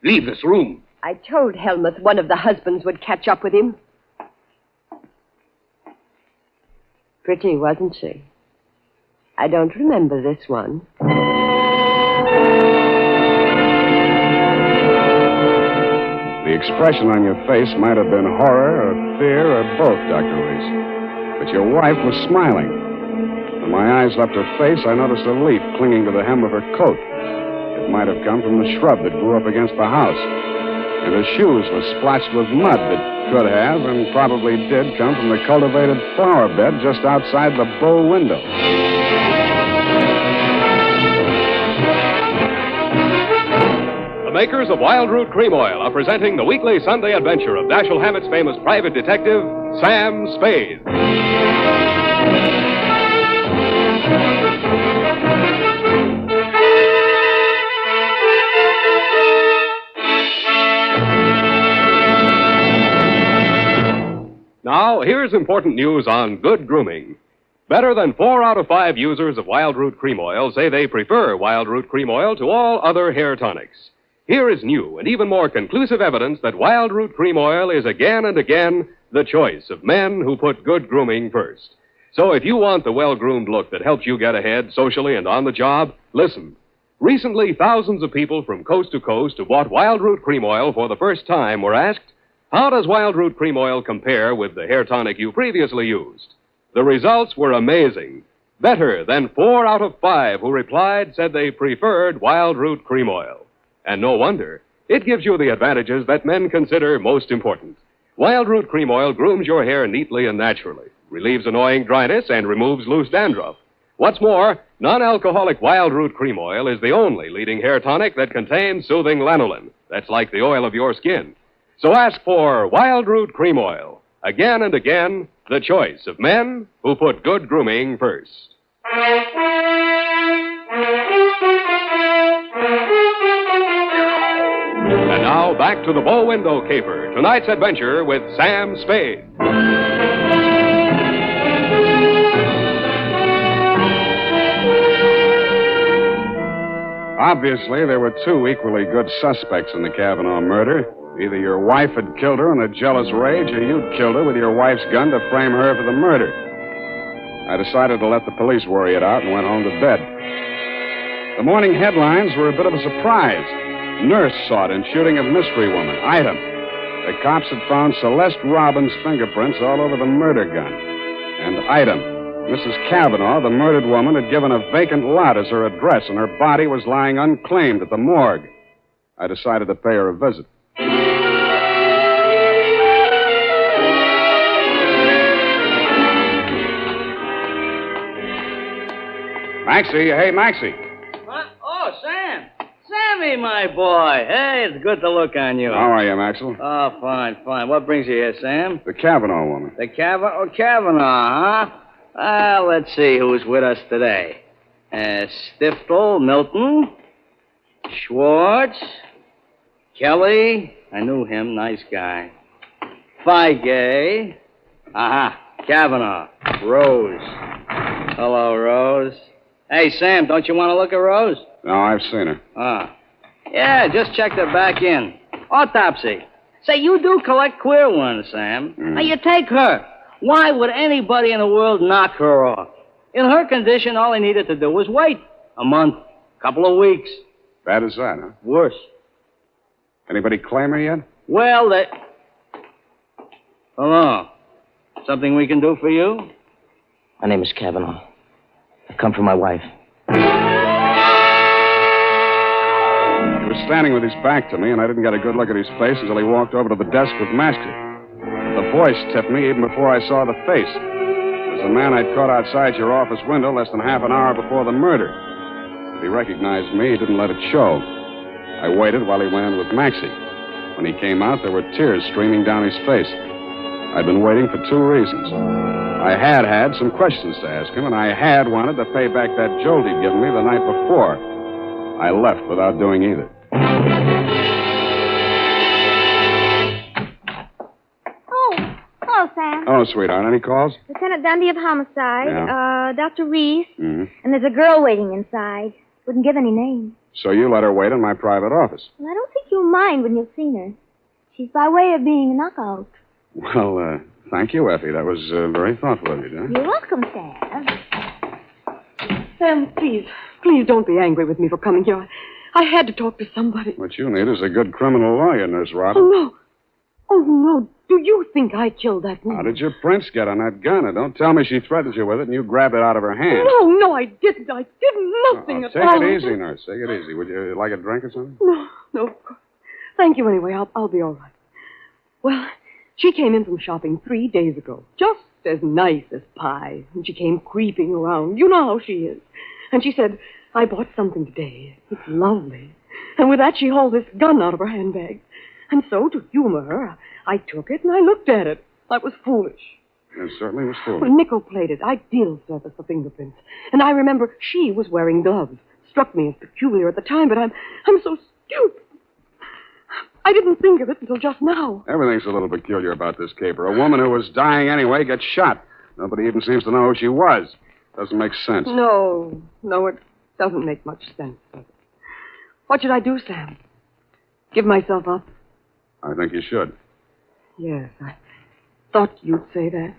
Speaker 16: leave this room.
Speaker 9: I told Helmut one of the husbands would catch up with him. Pretty, wasn't she? I don't remember this one.
Speaker 11: The expression on your face might have been horror or fear or both, Dr. Reese. But your wife was smiling. When my eyes left her face, I noticed a leaf clinging to the hem of her coat. It might have come from the shrub that grew up against the house. And her shoes were splotched with mud that could have and probably did come from the cultivated flower bed just outside the bow window.
Speaker 6: The makers of Wild Root Cream Oil are presenting the weekly Sunday adventure of Dashiell Hammett's famous private detective, Sam Spade. Now, here's important news on good grooming. Better than 4 out of 5 users of Wild Root Cream Oil say they prefer Wild Root Cream Oil to all other hair tonics. Here is new and even more conclusive evidence that Wild Root Cream Oil is again and again the choice of men who put good grooming first. So if you want the well-groomed look that helps you get ahead socially and on the job, listen. Recently, thousands of people from coast to coast who bought Wild Root Cream Oil for the first time were asked, how does Wild Root Cream Oil compare with the hair tonic you previously used? The results were amazing. Better than 4 out of 5 who replied said they preferred Wild Root Cream Oil. And no wonder. It gives you the advantages that men consider most important. Wild Root Cream Oil grooms your hair neatly and naturally, relieves annoying dryness, and removes loose dandruff. What's more, non-alcoholic Wild Root Cream Oil is the only leading hair tonic that contains soothing lanolin. That's like the oil of your skin. So ask for Wild Root Cream Oil. Again and again, the choice of men who put good grooming first. And now, back to the bow window caper. Tonight's adventure with Sam Spade.
Speaker 11: Obviously, there were 2 equally good suspects in the Kavanaugh murder. Either your wife had killed her in a jealous rage, or you'd killed her with your wife's gun to frame her for the murder. I decided to let the police worry it out and went home to bed. The morning headlines were a bit of a surprise. Nurse sought in shooting of mystery woman. Item. The cops had found Celeste Robbins' fingerprints all over the murder gun. And item. Mrs. Kavanaugh, the murdered woman, had given a vacant lot as her address, and her body was lying unclaimed at the morgue. I decided to pay her a visit. Maxie, hey, Maxie.
Speaker 2: What? Oh, Sam. Sammy, my boy. Hey, it's good to look on you.
Speaker 11: How are you, Maxwell?
Speaker 2: Oh, fine, fine. What brings you here, Sam?
Speaker 11: The Kavanaugh woman.
Speaker 2: The Kavanaugh, huh? Let's see who's with us today. Stiftel, Milton, Schwartz, Kelly. I knew him. Nice guy. Feige. Aha. Kavanaugh. Rose. Hello, Rose. Hey, Sam, don't you want to look at Rose?
Speaker 11: No, I've seen her.
Speaker 2: Ah. Yeah, just checked her back in. Autopsy. Say, you do collect queer ones, Sam. Now, you take her. Why would anybody in the world knock her off? In her condition, all he needed to do was wait. A month. Couple of weeks.
Speaker 11: Bad as that, huh?
Speaker 2: Worse.
Speaker 11: Anybody claim her yet?
Speaker 2: Well, Hello. Something we can do for you?
Speaker 8: My name is Kavanaugh. I've come for my wife.
Speaker 11: He was standing with his back to me, and I didn't get a good look at his face until he walked over to the desk with Maxie. The voice tipped me even before I saw the face. It was the man I'd caught outside your office window less than half an hour before the murder. If he recognized me, he didn't let it show. I waited while he went in with Maxie. When he came out, there were tears streaming down his face. I'd been waiting for two reasons. I had some questions to ask him, and I had wanted to pay back that jolt he'd given me the night before. I left without doing either.
Speaker 7: Oh, hello, Sam.
Speaker 11: Oh, sweetheart, any calls?
Speaker 7: Lieutenant Dundee of Homicide,
Speaker 11: Yeah.
Speaker 7: Dr. Reese,
Speaker 11: Mm-hmm.
Speaker 7: and there's a girl waiting inside. Wouldn't give any name.
Speaker 11: So you let her wait in my private office.
Speaker 7: Well, I don't think you'll mind when you've seen her. She's by way of being a knockout.
Speaker 11: Well, thank you, Effie. That was very thoughtful of you, dear.
Speaker 7: You're welcome, Sam.
Speaker 20: Sam, please don't be angry with me for coming here. I had to talk to somebody.
Speaker 11: What you need is a good criminal lawyer, Nurse Robin.
Speaker 20: Oh, no. Oh, no. Do you think I killed that woman?
Speaker 11: How did your prints get on that gun? And don't tell me she threatened you with it and you grabbed it out of her hand.
Speaker 20: No, I didn't. I did nothing at all.
Speaker 11: Take it easy, Nurse. Take it easy. Would you like a drink or something?
Speaker 20: No, of course. Thank you anyway. I'll be all right. Well, she came in from shopping 3 days ago. Just as nice as pie. And she came creeping around. You know how she is. And she said, I bought something today. It's lovely. And with that, she hauled this gun out of her handbag. And so, to humor her, I took it and I looked at it. I was foolish.
Speaker 11: It certainly was foolish.
Speaker 20: Well, nickel-plated, ideal surface for fingerprints. And I remember she was wearing gloves. Struck me as peculiar at the time, but I'm so stupid. I didn't think of it until just now.
Speaker 11: Everything's a little peculiar about this caper. A woman who was dying anyway gets shot. Nobody even seems to know who she was. Doesn't make sense.
Speaker 20: No, it doesn't make much sense, does it? What should I do, Sam? Give myself up?
Speaker 11: I think you should.
Speaker 20: Yes, I thought you'd say that.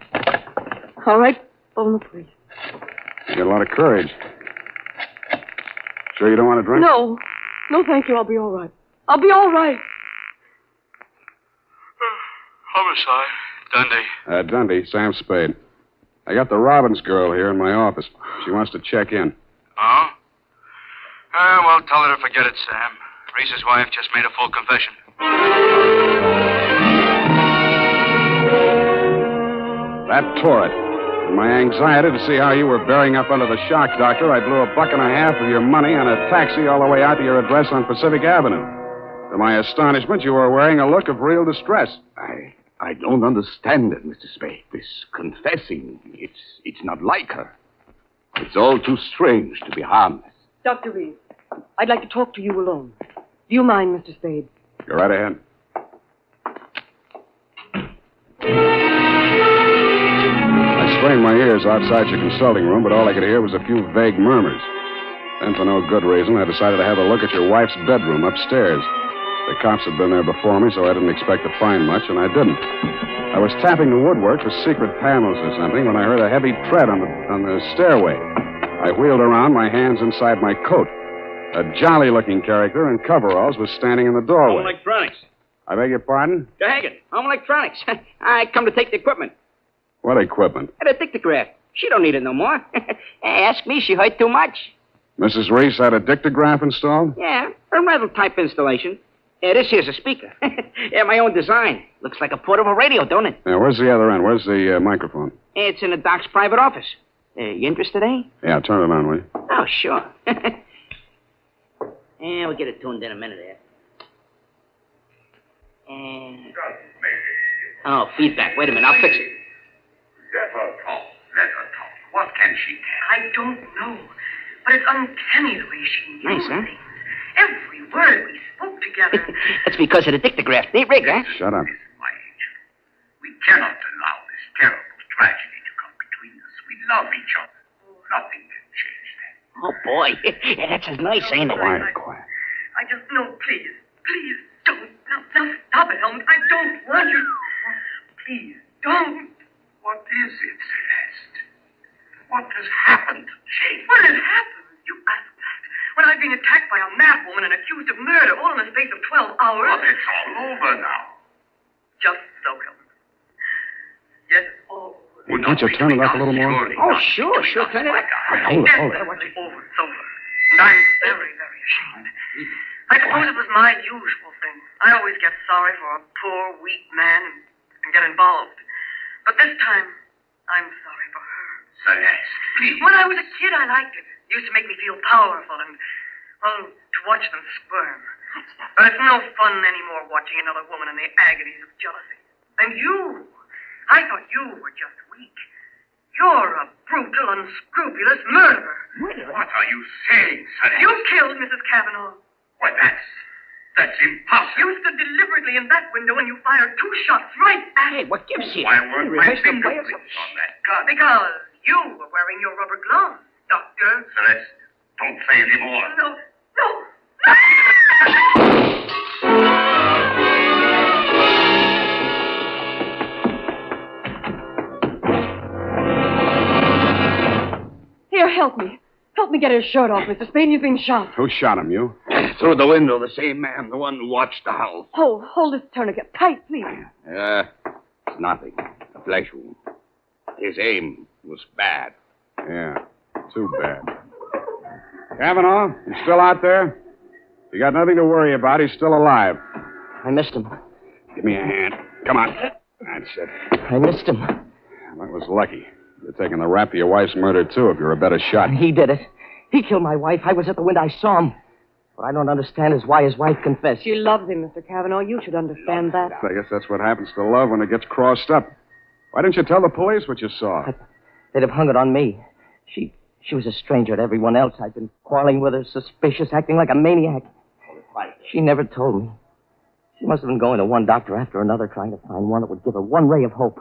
Speaker 20: All right, phone the police.
Speaker 11: You got a lot of courage. Sure you don't want a drink?
Speaker 20: No, thank you. I'll be all right. I'll be all right.
Speaker 15: Homicide. Dundee.
Speaker 11: Dundee, Sam Spade. I got the Robbins girl here in my office. She wants to check in.
Speaker 15: Oh? Well, tell her to forget it, Sam. Reese's wife just made a full confession.
Speaker 11: That tore it. In my anxiety to see how you were bearing up under the shock, Doctor, I blew $1.50 of your money on a taxi all the way out to your address on Pacific Avenue. To my astonishment, you were wearing a look of real distress.
Speaker 16: I don't understand it, Mr. Spade. This confessing, it's not like her. It's all too strange to be harmless.
Speaker 20: Dr. Reese, I'd like to talk to you alone. Do you mind, Mr. Spade?
Speaker 11: Go right ahead. I strained my ears outside your consulting room, but all I could hear was a few vague murmurs. Then, for no good reason, I decided to have a look at your wife's bedroom upstairs. The cops had been there before me, so I didn't expect to find much, and I didn't. I was tapping the woodwork for secret panels or something when I heard a heavy tread on the stairway. I wheeled around, my hands inside my coat. A jolly-looking character in coveralls was standing in the doorway.
Speaker 5: Home Electronics.
Speaker 11: I beg your pardon?
Speaker 5: Hagen, Home Electronics. I come to take the equipment.
Speaker 11: What equipment?
Speaker 5: The dictograph. She don't need it no more. Ask me, she heard too much.
Speaker 11: Mrs. Reese had a dictograph installed?
Speaker 5: Yeah, a rental type installation. This here's a speaker. My own design. Looks like a portable radio, don't it?
Speaker 11: Yeah, where's the other end? Where's the microphone?
Speaker 5: It's in the doc's private office. You interested, eh?
Speaker 11: Yeah, turn it on, will you?
Speaker 5: Oh, sure. We'll get it tuned in a minute there. Oh, feedback. Wait a minute, I'll fix it.
Speaker 14: Let her talk. What can she tell?
Speaker 9: I don't know. But it's uncanny the way she knew
Speaker 5: Nice, huh?
Speaker 9: things. Every word we spoke together.
Speaker 5: That's because of the dictograph. Neat rig, huh?
Speaker 11: Shut up.
Speaker 14: We cannot allow this terrible tragedy to come between us. We love each other. Nothing can change that.
Speaker 5: Oh, boy. That's as nice, ain't it?
Speaker 11: Quiet.
Speaker 9: I just know, please don't. Now stop it, Helmut. I don't want you. Please don't.
Speaker 14: What is it, Celeste? What has happened to Jane?
Speaker 9: What has happened? You asked that. When I've been attacked by a madwoman and accused of murder all in the space of 12 hours.
Speaker 14: But it's all over now.
Speaker 9: Just so, Helmut. Yes, it's all over.
Speaker 11: Well, can't you turn it up a little more?
Speaker 5: Oh, sure. Turn it up.
Speaker 11: Hold it.
Speaker 9: It's over. It's over. And I'm very, very ashamed. I suppose it was my usual thing. I always get sorry for a poor, weak man and get involved. But this time, I'm sorry for her.
Speaker 14: Celeste, please.
Speaker 9: When I was a kid, I liked it. It used to make me feel powerful and, well, to watch them squirm. But it's no fun anymore watching another woman in the agonies of jealousy. And you, I thought you were just weak. You're a brutal, unscrupulous murderer.
Speaker 14: What are you saying, Celeste?
Speaker 9: You killed Mrs. Kavanaugh.
Speaker 14: Why, that's impossible.
Speaker 9: You stood deliberately in that window and you fired 2 shots right at
Speaker 5: Hey, what gives you?
Speaker 14: Why weren't my fingerprints on that gun?
Speaker 9: Because you were wearing your rubber gloves, Doctor.
Speaker 14: Celeste, don't say any more.
Speaker 9: No.
Speaker 20: Here, help me. Help me get his shirt off, Mr. Spade. He's been shot.
Speaker 11: Who shot him, you?
Speaker 16: Through the window, the same man, the one who watched the house.
Speaker 20: Hold this tourniquet tight, please.
Speaker 16: It's nothing. A flesh wound. His aim was bad.
Speaker 11: Yeah, too bad. Kavanaugh, you still out there? You got nothing to worry about. He's still alive.
Speaker 5: I missed him.
Speaker 11: Give me a hand. Come on. That's it.
Speaker 5: I missed him.
Speaker 11: That was lucky. You're taking the rap for your wife's murder, too, if you're a better shot.
Speaker 5: He did it. He killed my wife. I was at the window. I saw him. What I don't understand is why his wife confessed.
Speaker 20: She loves him, Mr. Kavanaugh. You should understand that.
Speaker 11: I guess that's what happens to love when it gets crossed up. Why didn't you tell the police what you saw?
Speaker 5: They'd have hung it on me. She was a stranger to everyone else. I'd been quarreling with her, suspicious, acting like a maniac. She never told me. She must have been going to one doctor after another, trying to find one that would give her one ray of hope.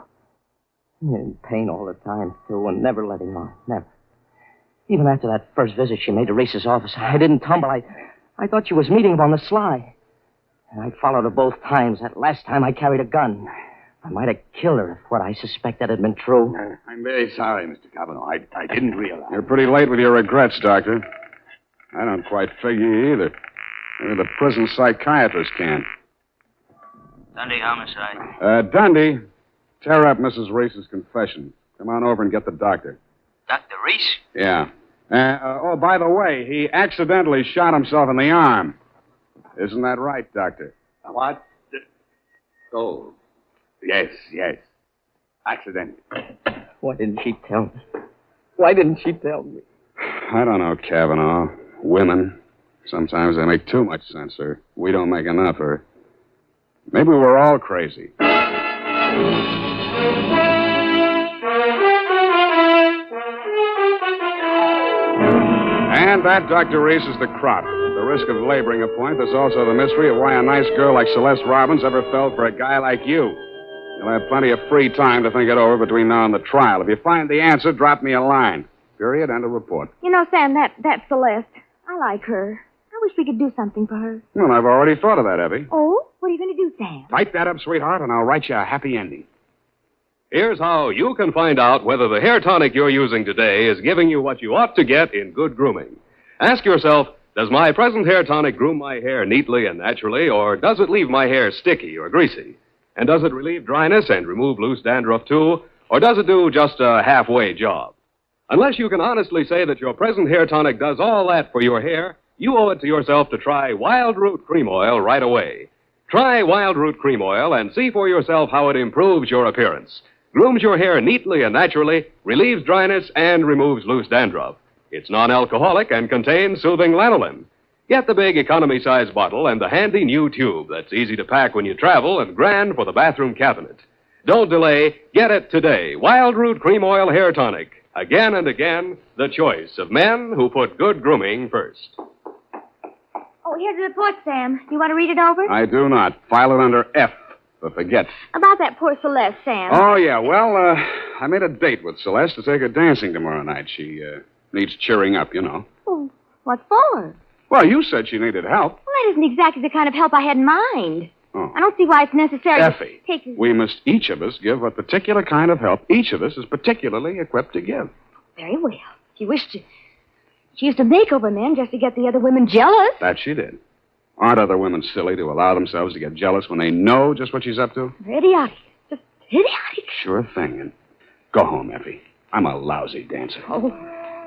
Speaker 5: In pain all the time, too, and never letting on. Never. Even after that first visit she made to Reese's office, I didn't tumble. I thought she was meeting him on the sly. And I followed her both times. That last time I carried a gun. I might have killed her if what I suspected had been true.
Speaker 16: I'm very sorry, Mr. Kavanaugh. I didn't realize.
Speaker 11: You're pretty late with your regrets, Doctor. I don't quite figure either. Maybe the prison psychiatrist can.
Speaker 2: Dundee homicide.
Speaker 11: Dundee, tear up Mrs. Reese's confession. Come on over and get the doctor.
Speaker 2: Dr. Reese?
Speaker 11: Yeah. By the way, he accidentally shot himself in the arm. Isn't that right, Doctor?
Speaker 16: What? Oh, yes. Accident.
Speaker 5: Why didn't she tell me? Why didn't she tell me?
Speaker 11: I don't know, Kavanaugh. Women. Sometimes they make too much sense, or we don't make enough, or maybe we're all crazy. And that, Dr. Reese, is the crop. At the risk of laboring a point, there's also the mystery of why a nice girl like Celeste Robbins ever fell for a guy like you. You'll have plenty of free time to think it over between now and the trial. If you find the answer, drop me a line. Period. End of report.
Speaker 7: You know, Sam, that's Celeste. I like her. I wish we could do something for her.
Speaker 11: Well, I've already thought of that, Evie.
Speaker 7: Oh? What are you going to do, Sam?
Speaker 11: Type that up, sweetheart, and I'll write you a happy ending.
Speaker 6: Here's how you can find out whether the hair tonic you're using today is giving you what you ought to get in good grooming. Ask yourself, does my present hair tonic groom my hair neatly and naturally, or does it leave my hair sticky or greasy? And does it relieve dryness and remove loose dandruff too, or does it do just a halfway job? Unless you can honestly say that your present hair tonic does all that for your hair, you owe it to yourself to try Wild Root Cream Oil right away. Try Wild Root Cream Oil and see for yourself how it improves your appearance, grooms your hair neatly and naturally, relieves dryness, and removes loose dandruff. It's non-alcoholic and contains soothing lanolin. Get the big economy-size bottle and the handy new tube that's easy to pack when you travel and grand for the bathroom cabinet. Don't delay. Get it today. Wild Root Cream Oil Hair Tonic. Again and again, the choice of men who put good grooming first.
Speaker 7: Oh, here's the report, Sam. You want to read it over?
Speaker 11: I do not. File it under F for forget.
Speaker 7: About that poor Celeste, Sam.
Speaker 11: Oh, yeah. Well, I made a date with Celeste to take her dancing tomorrow night. She needs cheering up, you know.
Speaker 7: Oh, what for?
Speaker 11: Well, you said she needed help.
Speaker 7: Well, that isn't exactly the kind of help I had in mind.
Speaker 11: Oh.
Speaker 7: I don't see why it's necessary
Speaker 11: Effie,
Speaker 7: to take...
Speaker 11: we must each of us give a particular kind of help each of us is particularly equipped to give.
Speaker 7: Very well. She wished to... She used to make over men just to get the other women jealous.
Speaker 11: That she did. Aren't other women silly to allow themselves to get jealous when they know just what she's up to?
Speaker 7: Idiotic. Just idiotic.
Speaker 11: Sure thing. And go home, Effie. I'm a lousy dancer.
Speaker 7: Oh,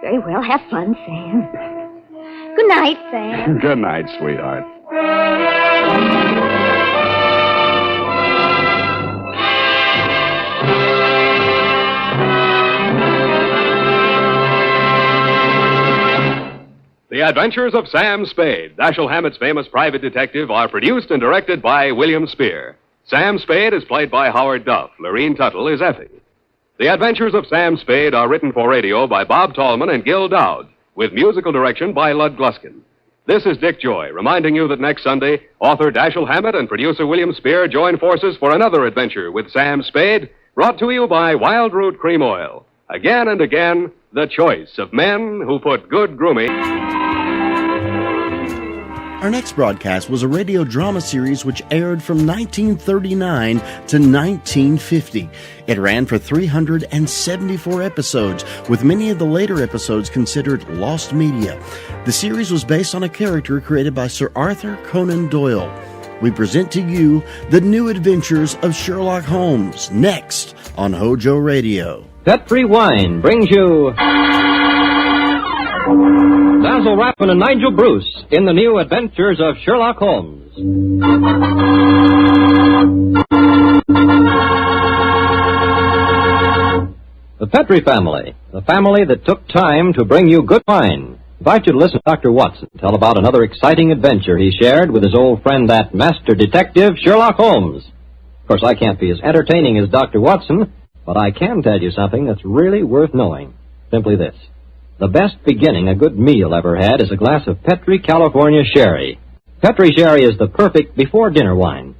Speaker 7: very well. Have fun, Sam. Good night, Sam.
Speaker 11: Good night, sweetheart.
Speaker 6: The Adventures of Sam Spade, Dashiell Hammett's famous private detective, are produced and directed by William Spear. Sam Spade is played by Howard Duff. Lorene Tuttle is Effie. The Adventures of Sam Spade are written for radio by Bob Tallman and Gil Dowd, with musical direction by Lud Gluskin. This is Dick Joy, reminding you that next Sunday, author Dashiell Hammett and producer William Spear join forces for another adventure with Sam Spade, brought to you by Wild Root Cream Oil. Again and again, the choice of men who put good grooming...
Speaker 1: Our next broadcast was a radio drama series which aired from 1939 to 1950. It ran for 374 episodes, with many of the later episodes considered lost media. The series was based on a character created by Sir Arthur Conan Doyle. We present to you The New Adventures of Sherlock Holmes, next on Hojo Radio.
Speaker 4: Pet-Free Wine brings you... Basil Rathbun and Nigel Bruce in The New Adventures of Sherlock Holmes. The Petrie family, the family that took time to bring you good wine. I invite you to listen to Dr. Watson tell about another exciting adventure he shared with his old friend, that master detective, Sherlock Holmes. Of course, I can't be as entertaining as Dr. Watson, but I can tell you something that's really worth knowing. Simply this. The best beginning a good meal ever had is a glass of Petrie California Sherry. Petrie Sherry is the perfect before-dinner wine.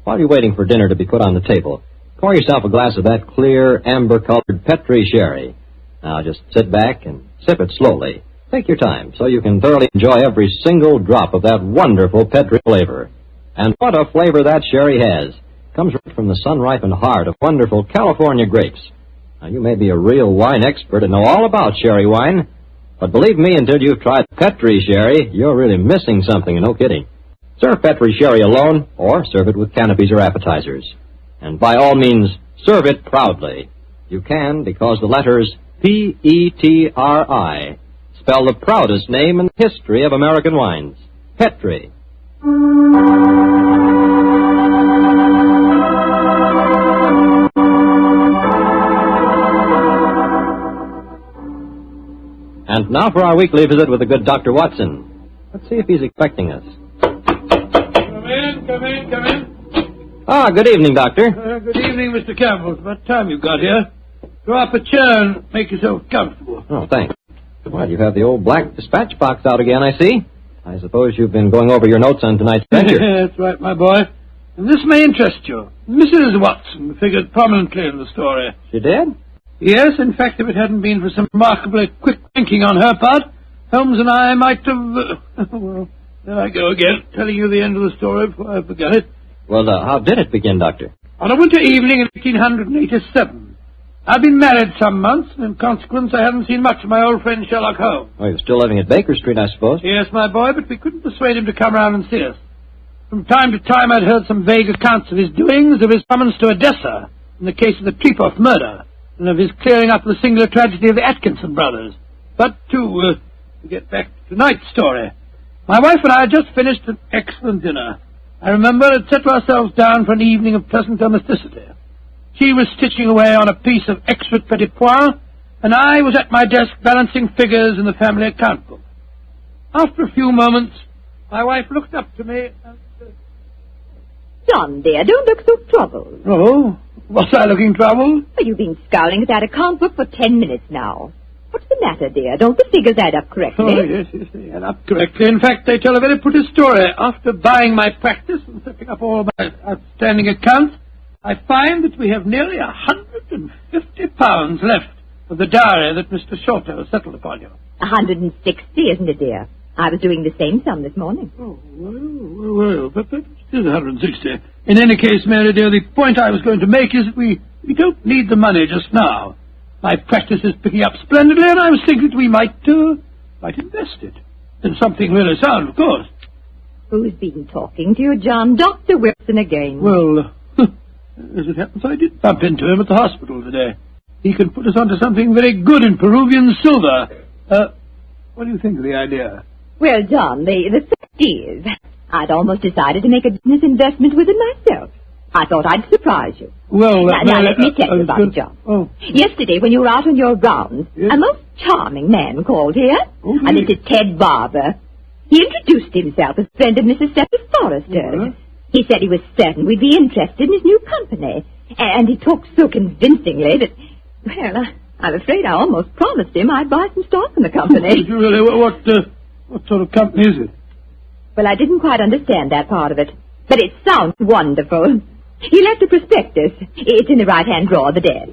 Speaker 4: While you're waiting for dinner to be put on the table, pour yourself a glass of that clear, amber-colored Petrie Sherry. Now, just sit back and sip it slowly. Take your time so you can thoroughly enjoy every single drop of that wonderful Petrie flavor. And what a flavor that sherry has. It comes right from the sun-ripened heart of wonderful California grapes. Now, you may be a real wine expert and know all about sherry wine, but believe me, until you've tried Petrie Sherry, you're really missing something, and no kidding. Serve Petrie Sherry alone, or serve it with canopies or appetizers. And by all means, serve it proudly. You can, because the letters P-E-T-R-I spell the proudest name in the history of American wines. Petrie. And now for our weekly visit with the good Dr. Watson. Let's see if he's expecting us.
Speaker 17: Come in.
Speaker 4: Ah, good evening, Doctor.
Speaker 17: Good evening, Mr. Campbell. It's about time you got here. Draw up a chair and make yourself comfortable.
Speaker 4: Oh, thanks. Well, you have the old black dispatch box out again, I see. I suppose you've been going over your notes on tonight's adventure.
Speaker 17: That's right, my boy. And this may interest you. Mrs. Watson figured prominently in the story.
Speaker 4: She did?
Speaker 17: Yes, in fact, if it hadn't been for some remarkably quick thinking on her part, Holmes and I might have... well, there I go again, telling you the end of the story before I forget it.
Speaker 4: Well, how did it begin, Doctor?
Speaker 17: On a winter evening in 1887, I've been married some months, and in consequence I haven't seen much of my old friend Sherlock Holmes.
Speaker 4: Well, you're still living at Baker Street, I suppose.
Speaker 17: Yes, my boy, but we couldn't persuade him to come round and see us. From time to time I'd heard some vague accounts of his doings, of his summons to Odessa, in the case of the Trepoff murder, and of his clearing up the singular tragedy of the Atkinson brothers. But to get back to tonight's story, my wife and I had just finished an excellent dinner. I remember had settled ourselves down for an evening of pleasant domesticity. She was stitching away on a piece of extra petit pois, and I was at my desk balancing figures in the family account book. After a few moments, my wife looked up to me and said,
Speaker 12: John, dear, don't look so troubled.
Speaker 17: "Oh, was I looking troubled?"
Speaker 12: Well, you've been scowling at that account book for 10 minutes now. What's the matter, dear? Don't the figures add up correctly?
Speaker 17: Oh, yes, they add up correctly. In fact, they tell a very pretty story. After buying my practice and setting up all my outstanding accounts, I find that we have nearly £150 left of the dowry that Mr. Shorto settled upon you.
Speaker 12: 160, isn't it, dear? I was doing the same sum this morning.
Speaker 17: Oh, well, but it is 160. In any case, Mary dear, the point I was going to make is that we don't need the money just now. My practice is picking up splendidly, and I was thinking that we might invest it in something really sound, of course.
Speaker 12: Who's been talking to you, John? Dr. Wilson again.
Speaker 17: Well, as it happens, I did bump into him at the hospital today. He can put us onto something very good in Peruvian silver. What do you think of the idea?
Speaker 12: Well, John, the fact is, I'd almost decided to make a business investment with it myself. I thought I'd surprise you.
Speaker 17: Well,
Speaker 12: now let me tell you about it, John.
Speaker 17: Oh.
Speaker 12: Yesterday, when you were out on your rounds,
Speaker 17: yes?
Speaker 12: a most charming man called here.
Speaker 17: Oh,
Speaker 12: a Mr. Ted Barber. He introduced himself as a friend of Mrs. Stephen Forrester's. He said he was certain we'd be interested in his new company. And he talked so convincingly that, well, I'm afraid I almost promised him I'd buy some stock in the company.
Speaker 17: Did you really? What sort of company is it?
Speaker 12: Well, I didn't quite understand that part of it. But it sounds wonderful. He left a prospectus. It's in the right-hand drawer of the desk.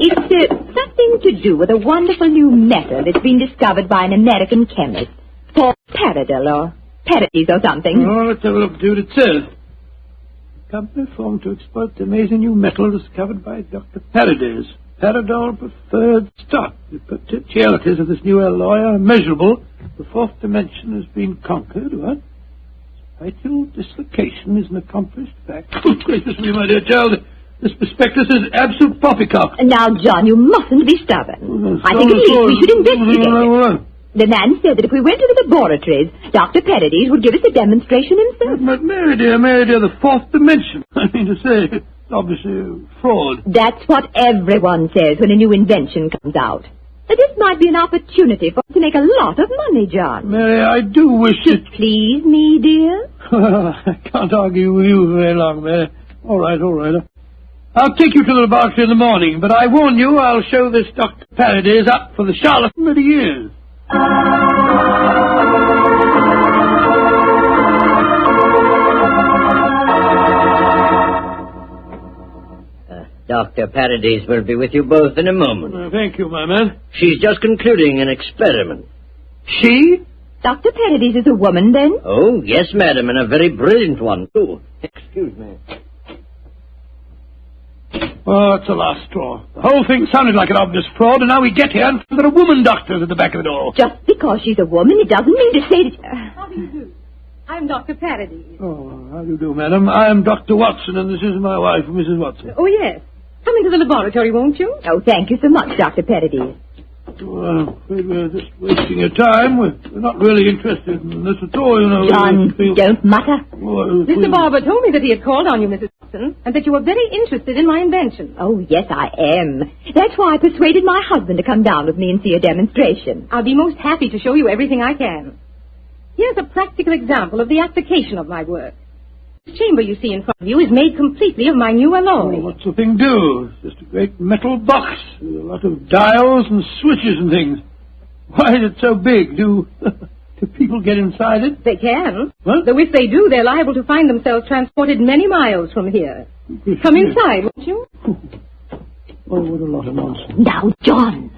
Speaker 12: It's something to do with a wonderful new metal that's been discovered by an American chemist called Paradol or Paradise or something.
Speaker 17: Oh, let's have a look, see what it says. A company formed to exploit the amazing new metal discovered by Dr. Paradise. Paradol preferred stock. The potentialities of this new alloy are immeasurable. The fourth dimension has been conquered. What? Vital dislocation is an accomplished fact. Oh, gracious me, my dear child. This prospectus is absolute poppycock.
Speaker 12: Now, John, you mustn't be stubborn. I think at least we should investigate it. The man said that if we went to the laboratories, Dr. Paradise would give us a demonstration himself.
Speaker 17: But Mary dear, the fourth dimension. I mean to say, it's obviously fraud.
Speaker 12: That's what everyone says when a new invention comes out. But this might be an opportunity for us to make a lot of money, John.
Speaker 17: Mary, I do wish
Speaker 12: to please me, dear.
Speaker 17: I can't argue with you very long, Mary. All right. I'll take you to the laboratory in the morning, but I warn you, I'll show this Dr. Paradise up for the charlatan that he is.
Speaker 19: Dr. Paradise will be with you both in a moment.
Speaker 17: Thank you, my man.
Speaker 19: She's just concluding an experiment.
Speaker 17: She?
Speaker 12: Dr. Paradise is a woman, then?
Speaker 19: Oh, yes, madam, and a very brilliant one, too. Excuse me.
Speaker 17: Oh, it's the last straw. The whole thing sounded like an obvious fraud, and now we get here and there are woman doctors at the back of the door.
Speaker 12: Just because she's a woman, it doesn't mean to say that...
Speaker 3: How do you do? I'm Dr. Paradise.
Speaker 17: Oh, how do you do, madam? I am Dr. Watson, and this is my wife, Mrs. Watson.
Speaker 3: Oh, yes. Come into the laboratory, won't you?
Speaker 12: Oh, thank you so much, Dr. Paradise.
Speaker 17: Well, we're just wasting your time. We're not really interested in this at all, you know.
Speaker 12: John, don't mutter.
Speaker 3: Mr. Barber told me that he had called on you, Mrs. Watson, and that you were very interested in my invention.
Speaker 12: Oh, yes, I am. That's why I persuaded my husband to come down with me and see a demonstration.
Speaker 3: I'll be most happy to show you everything I can. Here's a practical example of the application of my work. This chamber you see in front of you is made completely of my new alloy.
Speaker 17: Oh, what's the thing do? It's just a great metal box with a lot of dials and switches and things. Why is it so big? Do people get inside it?
Speaker 3: They can.
Speaker 17: What?
Speaker 3: Though if they do, they're liable to find themselves transported many miles from here. Come inside, won't you?
Speaker 17: Oh, what a lot of nonsense.
Speaker 12: Now, John.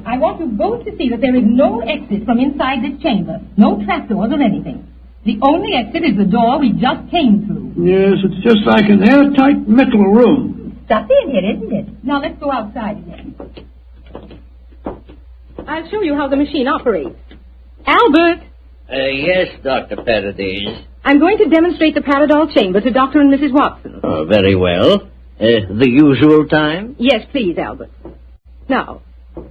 Speaker 3: I want you both to see that there is no exit from inside this chamber. No trapdoors or anything. The only exit is the door we just came through.
Speaker 17: Yes, it's just like an airtight metal room.
Speaker 12: stuffy in here, isn't it? Now let's go outside again.
Speaker 3: I'll show you how the machine operates. Albert!
Speaker 19: Yes, Dr. Paradise.
Speaker 3: I'm going to demonstrate the Paradol chamber to Dr. and Mrs. Watson.
Speaker 19: Oh, very well. The usual time?
Speaker 3: Yes, please, Albert. Now,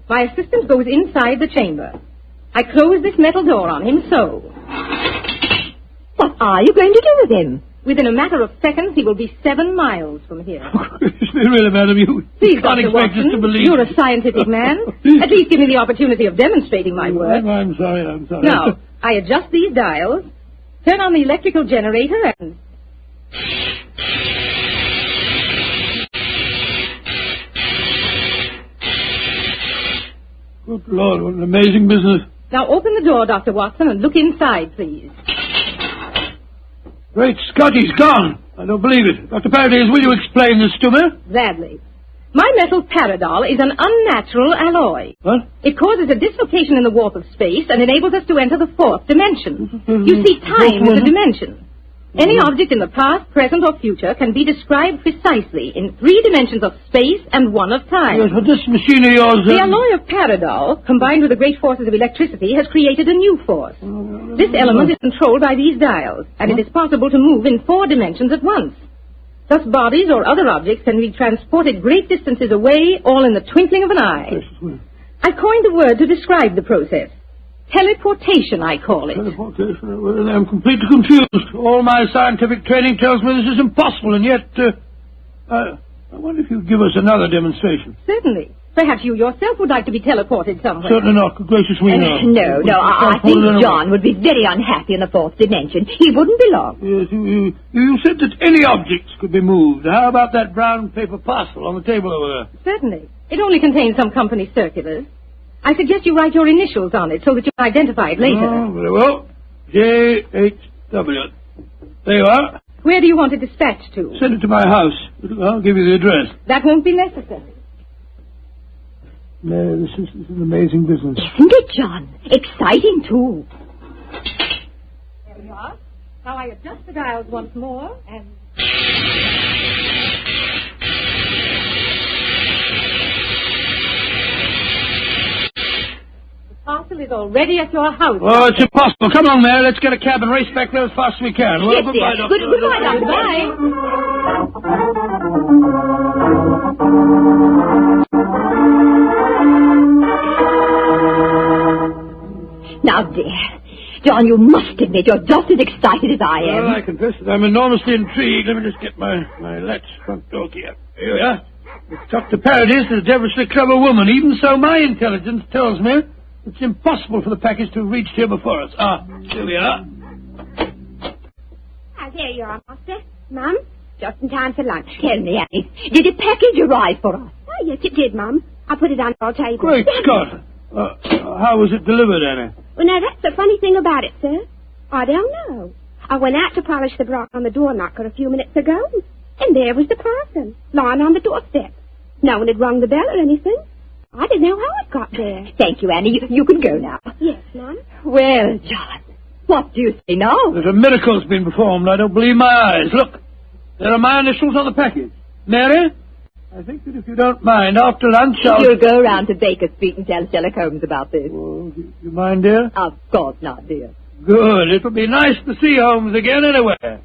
Speaker 3: my assistant goes inside the chamber. I close this metal door on him, so.
Speaker 12: What are you going to do with him?
Speaker 3: Within a matter of seconds, he will be 7 miles from here.
Speaker 17: Really, madam, you
Speaker 3: Please,
Speaker 17: can't
Speaker 3: Dr.
Speaker 17: expect us
Speaker 3: Watson,
Speaker 17: to believe.
Speaker 3: you're a scientific man. At least give me the opportunity of demonstrating my work.
Speaker 17: I'm sorry.
Speaker 3: Now, I adjust these dials, turn on the electrical generator, and...
Speaker 17: Good Lord, what an amazing business.
Speaker 3: Now open the door, Dr. Watson, and look inside, please.
Speaker 17: Great Scott, he's gone. I don't believe it. Dr. Paradise, will you explain this to me?
Speaker 3: Gladly. My metal Paradol is an unnatural alloy.
Speaker 17: What?
Speaker 3: It causes a dislocation in the warp of space and enables us to enter the 4th dimension. You see, time is a dimension. Any object in the past, present, or future can be described precisely in 3 dimensions of space and 1 of time.
Speaker 17: Yes, but this machine of yours...
Speaker 3: The alloy of Paradol, combined with the great forces of electricity, has created a new force. This element is controlled by these dials, and it is possible to move in 4 dimensions at once. Thus, bodies or other objects can be transported great distances away, all in the twinkling of an eye. I coined the word to describe the process. Teleportation, I call it.
Speaker 17: Teleportation? Well, I'm completely confused. All my scientific training tells me this is impossible, and yet... I wonder if you'd give us another demonstration.
Speaker 3: Certainly. Perhaps you yourself would like to be teleported somewhere.
Speaker 17: Certainly not. Gracious me, no.
Speaker 12: No, I think John would be very unhappy in the 4th dimension. He wouldn't belong.
Speaker 17: Yes, you said that any objects could be moved. How about that brown paper parcel on the table over there?
Speaker 3: Certainly. It only contains some company circulars. I suggest you write your initials on it so that you can identify it later.
Speaker 17: Oh, very well. J.H.W. There you are.
Speaker 3: Where do you want it dispatched to?
Speaker 17: Send it to my house. I'll give you the address.
Speaker 3: That won't be necessary.
Speaker 17: No, this is an amazing business.
Speaker 12: Isn't it, John? Exciting, too.
Speaker 3: There we are. Now I adjust the dials once more, and... The parcel is already at your house.
Speaker 17: Oh, it's impossible. Come on there. Let's get a cab and race back there as fast as we can.
Speaker 12: Yes,
Speaker 17: goodbye,
Speaker 12: dear.
Speaker 17: Doctor.
Speaker 12: Goodbye, Doctor. Bye. Now, dear, John, you must admit you're just as excited as I am.
Speaker 17: Well, I confess that I'm enormously intrigued. Let me just get my latch front door key up. Here we are. Dr. Paradise is a devilishly clever woman. Even so, my intelligence tells me it's impossible for the package to have reached here before us. Here we are.
Speaker 18: Here you are, Master. Mum, just in time for lunch.
Speaker 12: Tell me, Annie, did the package arrive for us?
Speaker 18: Oh, yes, it did, Mum. I put it on our table.
Speaker 17: Great Scott. How was it delivered, Annie?
Speaker 18: Well, now, that's the funny thing about it, sir. I don't know. I went out to polish the block on the door knocker a few minutes ago, and there was the parcel, lying on the doorstep. No one had rung the bell or anything. I didn't know how it got there.
Speaker 12: Thank you, Annie. You can go now.
Speaker 18: Yes, Mum.
Speaker 12: Well, John, what do you say now?
Speaker 17: That a miracle's been performed. I don't believe my eyes. Look, there are my initials on the package. Mary, I think that if you don't mind, after lunch
Speaker 12: You'll go around to Baker Street and tell Sherlock Holmes about this.
Speaker 17: Oh, you mind, dear?
Speaker 12: Of course not, dear.
Speaker 17: Good. It'll be nice to see Holmes again anyway.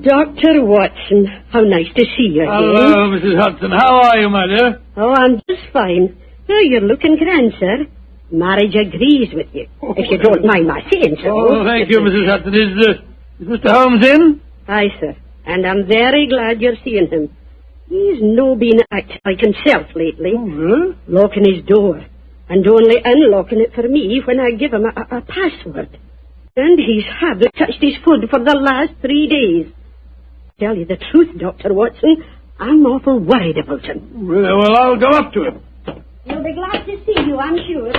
Speaker 22: Dr. Watson, how nice to see you again.
Speaker 17: Hello, Mrs. Hudson. How are you, my dear?
Speaker 22: Oh, I'm just fine. Oh, you're looking grand, sir. Marriage agrees with you, if you don't mind my saying so.
Speaker 17: Oh, thank you, Mrs. Hudson. Is Mr. Holmes in?
Speaker 22: Aye, sir. And I'm very glad you're seeing him. He's no been acting like himself lately.
Speaker 17: Oh, really?
Speaker 22: Locking his door, and only unlocking it for me when I give him a password. And he's hardly touched his food for the last 3 days. Tell you the truth, Dr. Watson, I'm awful worried about him.
Speaker 17: Really? Well, I'll go up to him.
Speaker 18: He'll be glad to see you, I'm sure.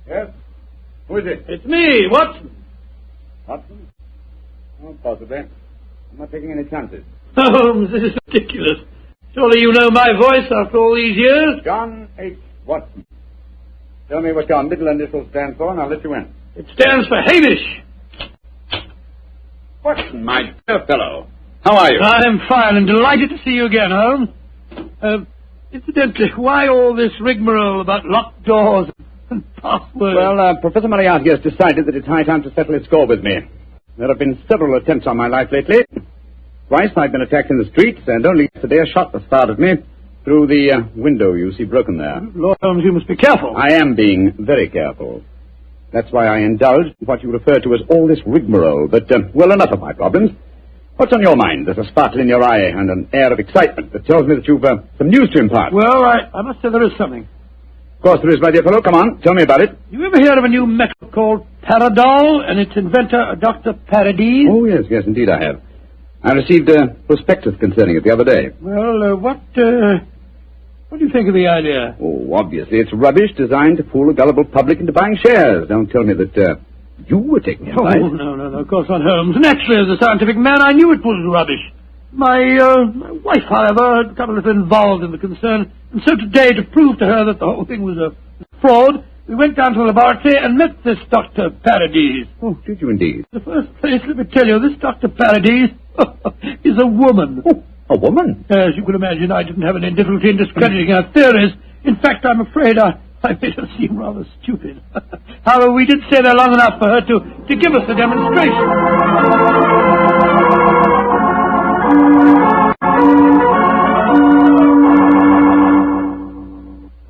Speaker 16: Yes? Who is it?
Speaker 17: It's me, Watson.
Speaker 16: Watson? Oh, possibly. I'm not taking any chances.
Speaker 17: Holmes, this is ridiculous. Surely you know my voice after all these years?
Speaker 10: John H. Watson. Tell me what your middle initials stand for, and I'll let you in.
Speaker 17: It stands for Hamish.
Speaker 10: Watson, my dear fellow. How are you?
Speaker 17: I'm fine and delighted to see you again, Holmes. Incidentally, why all this rigmarole about locked doors and passwords?
Speaker 10: Well, Professor Moriarty has decided that it's high time to settle his score with me. There have been several attempts on my life lately. Twice I've been attacked in the streets, and only yesterday a shot was fired at me through the window you see broken there.
Speaker 17: Lord Holmes, you must be careful.
Speaker 10: I am being very careful. That's why I indulged in what you refer to as all this rigmarole. But, well, enough of my problems. What's on your mind? There's a sparkle in your eye and an air of excitement that tells me that you've some news to impart.
Speaker 17: Well, I must say there is something.
Speaker 10: Of course there is, my dear fellow. Come on, tell me about it.
Speaker 17: You ever hear of a new metal called Paradol and its inventor, Dr. Paradis?
Speaker 10: Oh, yes, indeed I have. I received a prospectus concerning it the other day.
Speaker 17: Well, what do you think of the idea?
Speaker 10: Oh, obviously it's rubbish designed to fool a gullible public into buying shares. Don't tell me that you were taking advice.
Speaker 17: Oh, no, of course not, Holmes. Naturally, as a scientific man, I knew it was rubbish. My wife, however, had got a little involved in the concern, and so today, to prove to her that the whole thing was a fraud, we went down to the laboratory and met this Dr. Paradis.
Speaker 10: Oh, did you indeed?
Speaker 17: The first place, let me tell you, this Dr. Paradis is a woman.
Speaker 10: Oh, a woman?
Speaker 17: As you can imagine, I didn't have any difficulty in discrediting her theories. In fact, I'm afraid I made her seem rather stupid. However, we did stay there long enough for her to give us a demonstration.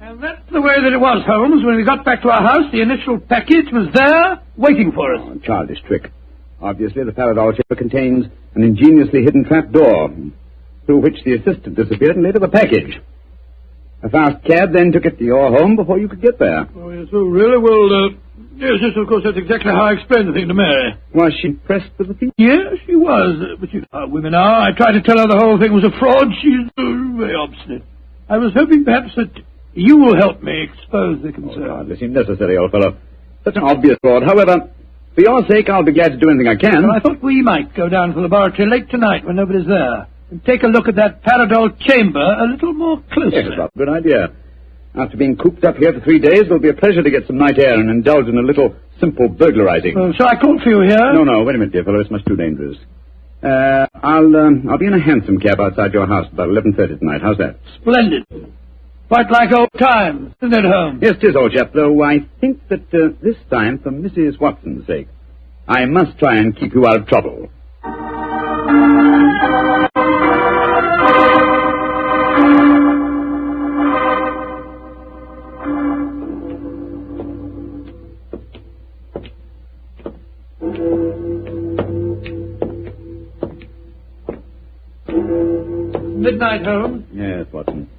Speaker 17: And that's the way that it was, Holmes. When we got back to our house, the initial package was there, waiting for us.
Speaker 10: Oh, childish trick. Obviously, the Paradol chamber contains an ingeniously hidden trapdoor, through which the assistant disappeared and later the package. A fast cab then took it to your home before you could get there.
Speaker 17: Oh, yes, well, really? Well, yes, of course, that's exactly how I explained the thing to Mary.
Speaker 10: Was she impressed with the thing?
Speaker 17: Yes, she was. But you know how women are. I tried to tell her the whole thing was a fraud. She's very obstinate. I was hoping perhaps that you will help me expose the concern.
Speaker 10: Oh, hardly seemed necessary, old fellow. Such an obvious fraud. However, for your sake, I'll be glad to do anything I can.
Speaker 17: Well, I thought we might go down to the laboratory late tonight when nobody's there and take a look at that Paradol chamber a little more closely.
Speaker 10: Yes, that's a good idea. After being cooped up here for 3 days, it'll be a pleasure to get some night air and indulge in a little simple burglarizing.
Speaker 17: Well, shall I call for you here?
Speaker 10: No, wait a minute, dear fellow. It's much too dangerous. I'll be in a hansom cab outside your house about 11:30 tonight. How's that?
Speaker 17: Splendid. Quite like old times, isn't it, Holmes?
Speaker 10: Yes, 'tis, old chap, though I think that this time, for Mrs. Watson's sake, I must try and keep you out of trouble.
Speaker 17: Midnight, Holmes?
Speaker 10: Yes, Watson.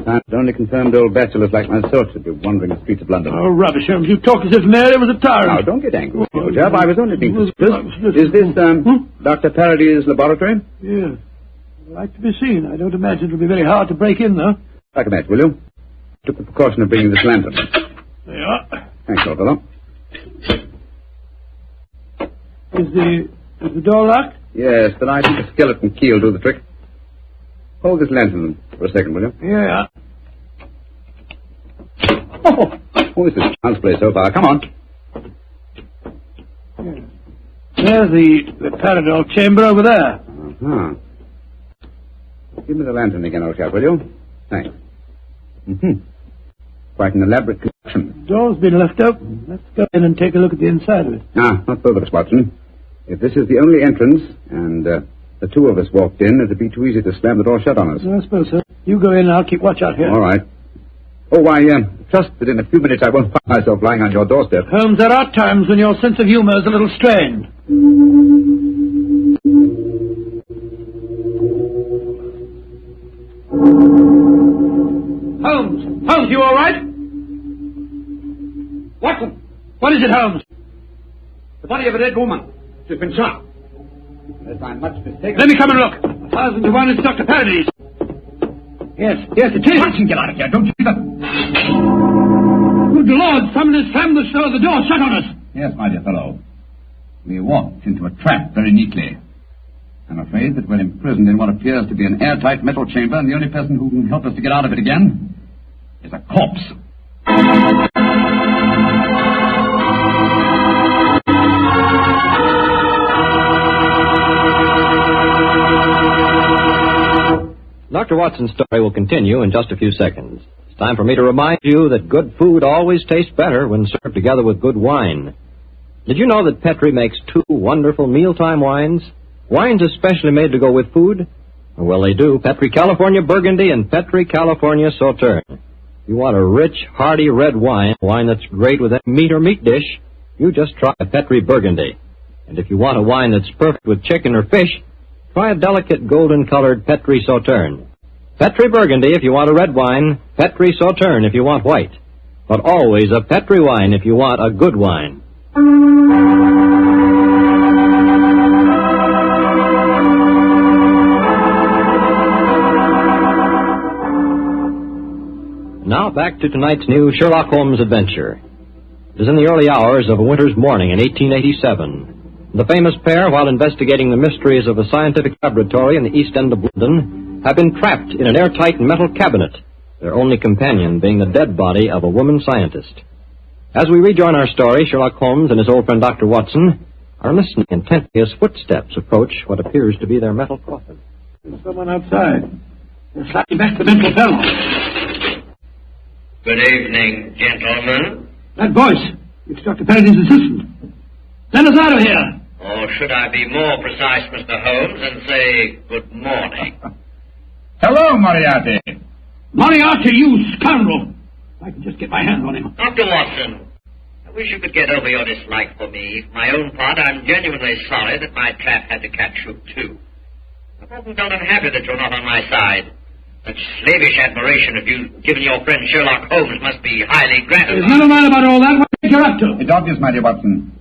Speaker 10: I've only confirmed old bachelors like myself should be wandering the streets of London.
Speaker 17: Oh, rubbish, Holmes. You talk as if Mary was a tyrant.
Speaker 10: Now, don't get angry, old chap. I was only being suspicious. Is this, Dr. Paradis' laboratory?
Speaker 17: Yes. I'd like to be seen. I don't imagine it'll be very hard to break in, though.
Speaker 10: Strike a match, will you? Took the precaution of bringing this lantern.
Speaker 17: There you are.
Speaker 10: Thanks, old fellow.
Speaker 17: Is the door locked?
Speaker 10: Yes, but I think a skeleton key will do the trick. Hold this lantern for a second, will you?
Speaker 17: Yeah.
Speaker 10: Oh, this is child's play so far. Come on.
Speaker 17: Yeah. There's the Paradol chamber over there.
Speaker 10: Uh-huh. Give me the lantern again, old chap, will you? Thanks. Quite an elaborate construction.
Speaker 17: The door's been left open. Let's go in and take a look at the inside of it.
Speaker 10: Not both of us, Watson. If this is the only entrance, and the two of us walked in, it'd be too easy to slam the door shut on us.
Speaker 17: I suppose so. You go in and I'll keep watch out here.
Speaker 10: All right. Oh, I trust that in a few minutes I won't find myself lying on your doorstep.
Speaker 17: Holmes, there are times when your sense of humor is a little strained. Holmes, you all right?
Speaker 10: Watson!
Speaker 17: What is it, Holmes?
Speaker 10: The body of a dead woman. She's been shot. Unless I'm much mistaken.
Speaker 17: Let me come and look. 1001 is Dr. Paradis. Yes, it is.
Speaker 10: Watson, get out of here. Don't you either.
Speaker 17: Good Lord, someone has slammed the door shut on us.
Speaker 10: Yes, my dear fellow. We walked into a trap very neatly. I'm afraid that we're imprisoned in what appears to be an airtight metal chamber, and the only person who can help us to get out of it again is a corpse.
Speaker 4: Dr. Watson's story will continue in just a few seconds. It's time for me to remind you that good food always tastes better when served together with good wine. Did you know that Petri makes 2 wonderful mealtime wines? Wines especially made to go with food? Well, they do. Petri California Burgundy and Petri California Sauterne. You want a rich, hearty red wine that's great with any meat or meat dish, you just try a Petri Burgundy. And if you want a wine that's perfect with chicken or fish, try a delicate golden-colored Petri Sauterne. Petri Burgundy if you want a red wine, Petri Sauterne if you want white. But always a Petri wine if you want a good wine. Now back to tonight's new Sherlock Holmes adventure. It is in the early hours of a winter's morning in 1887. The famous pair, while investigating the mysteries of a scientific laboratory in the East End of London, have been trapped in an airtight metal cabinet, their only companion being the dead body of a woman scientist. As we rejoin our story, Sherlock Holmes and his old friend Dr. Watson are listening intently as footsteps approach what appears to be their metal coffin.
Speaker 17: There's someone outside. They're sliding back the mental panel.
Speaker 13: Good evening, gentlemen.
Speaker 17: That voice. It's Dr. Paradis' assistant. Send us out of here.
Speaker 13: Or should I be more precise, Mr. Holmes, and say good morning?
Speaker 10: Hello, Moriarty.
Speaker 17: Moriarty, you scoundrel. I can just get my hands on him.
Speaker 13: Dr. Watson, I wish you could get over your dislike for me. For my own part, I'm genuinely sorry that my trap had to catch you, too. I've often felt unhappy that you're not on my side. Such slavish admiration of you given your friend Sherlock Holmes must be highly gratifying.
Speaker 17: There's none of mine about all that. What are you up to?
Speaker 10: It's obvious, my dear Watson.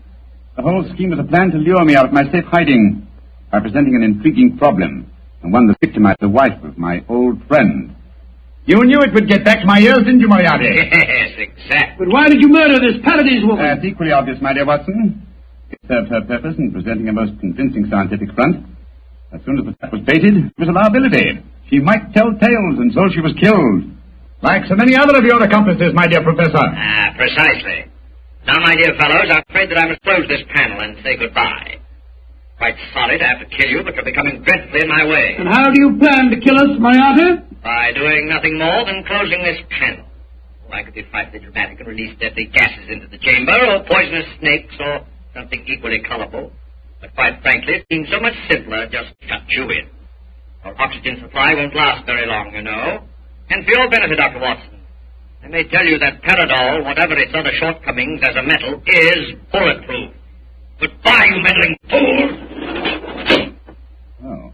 Speaker 10: The whole scheme was a plan to lure me out of my safe hiding by presenting an intriguing problem, and one that victimized the wife of my old friend. You knew it would get back to my ears, didn't you, Moriarty?
Speaker 13: Yes, exactly.
Speaker 17: But why did you murder this Paradis woman?
Speaker 10: It's equally obvious, my dear Watson. It served her purpose in presenting a most convincing scientific front. As soon as the trap was baited, it was a liability. She might tell tales, and so she was killed. Like so many other of your accomplices, my dear Professor.
Speaker 13: Precisely. Now, my dear fellows, I'm afraid that I must close this panel and say goodbye. Quite sorry to have to kill you, but you're becoming dreadfully in my way.
Speaker 17: And how do you plan to kill us, Moriarty?
Speaker 13: By doing nothing more than closing this panel. I could be frightfully dramatic and release deadly gases into the chamber, or poisonous snakes, or something equally colorful. But quite frankly, it seems so much simpler just to shut you in. Our oxygen supply won't last very long, you know. And for your benefit, Dr. Watson, I may tell you that Paradol, whatever its other shortcomings as a metal, is bulletproof. Goodbye, you meddling fool!
Speaker 10: Well,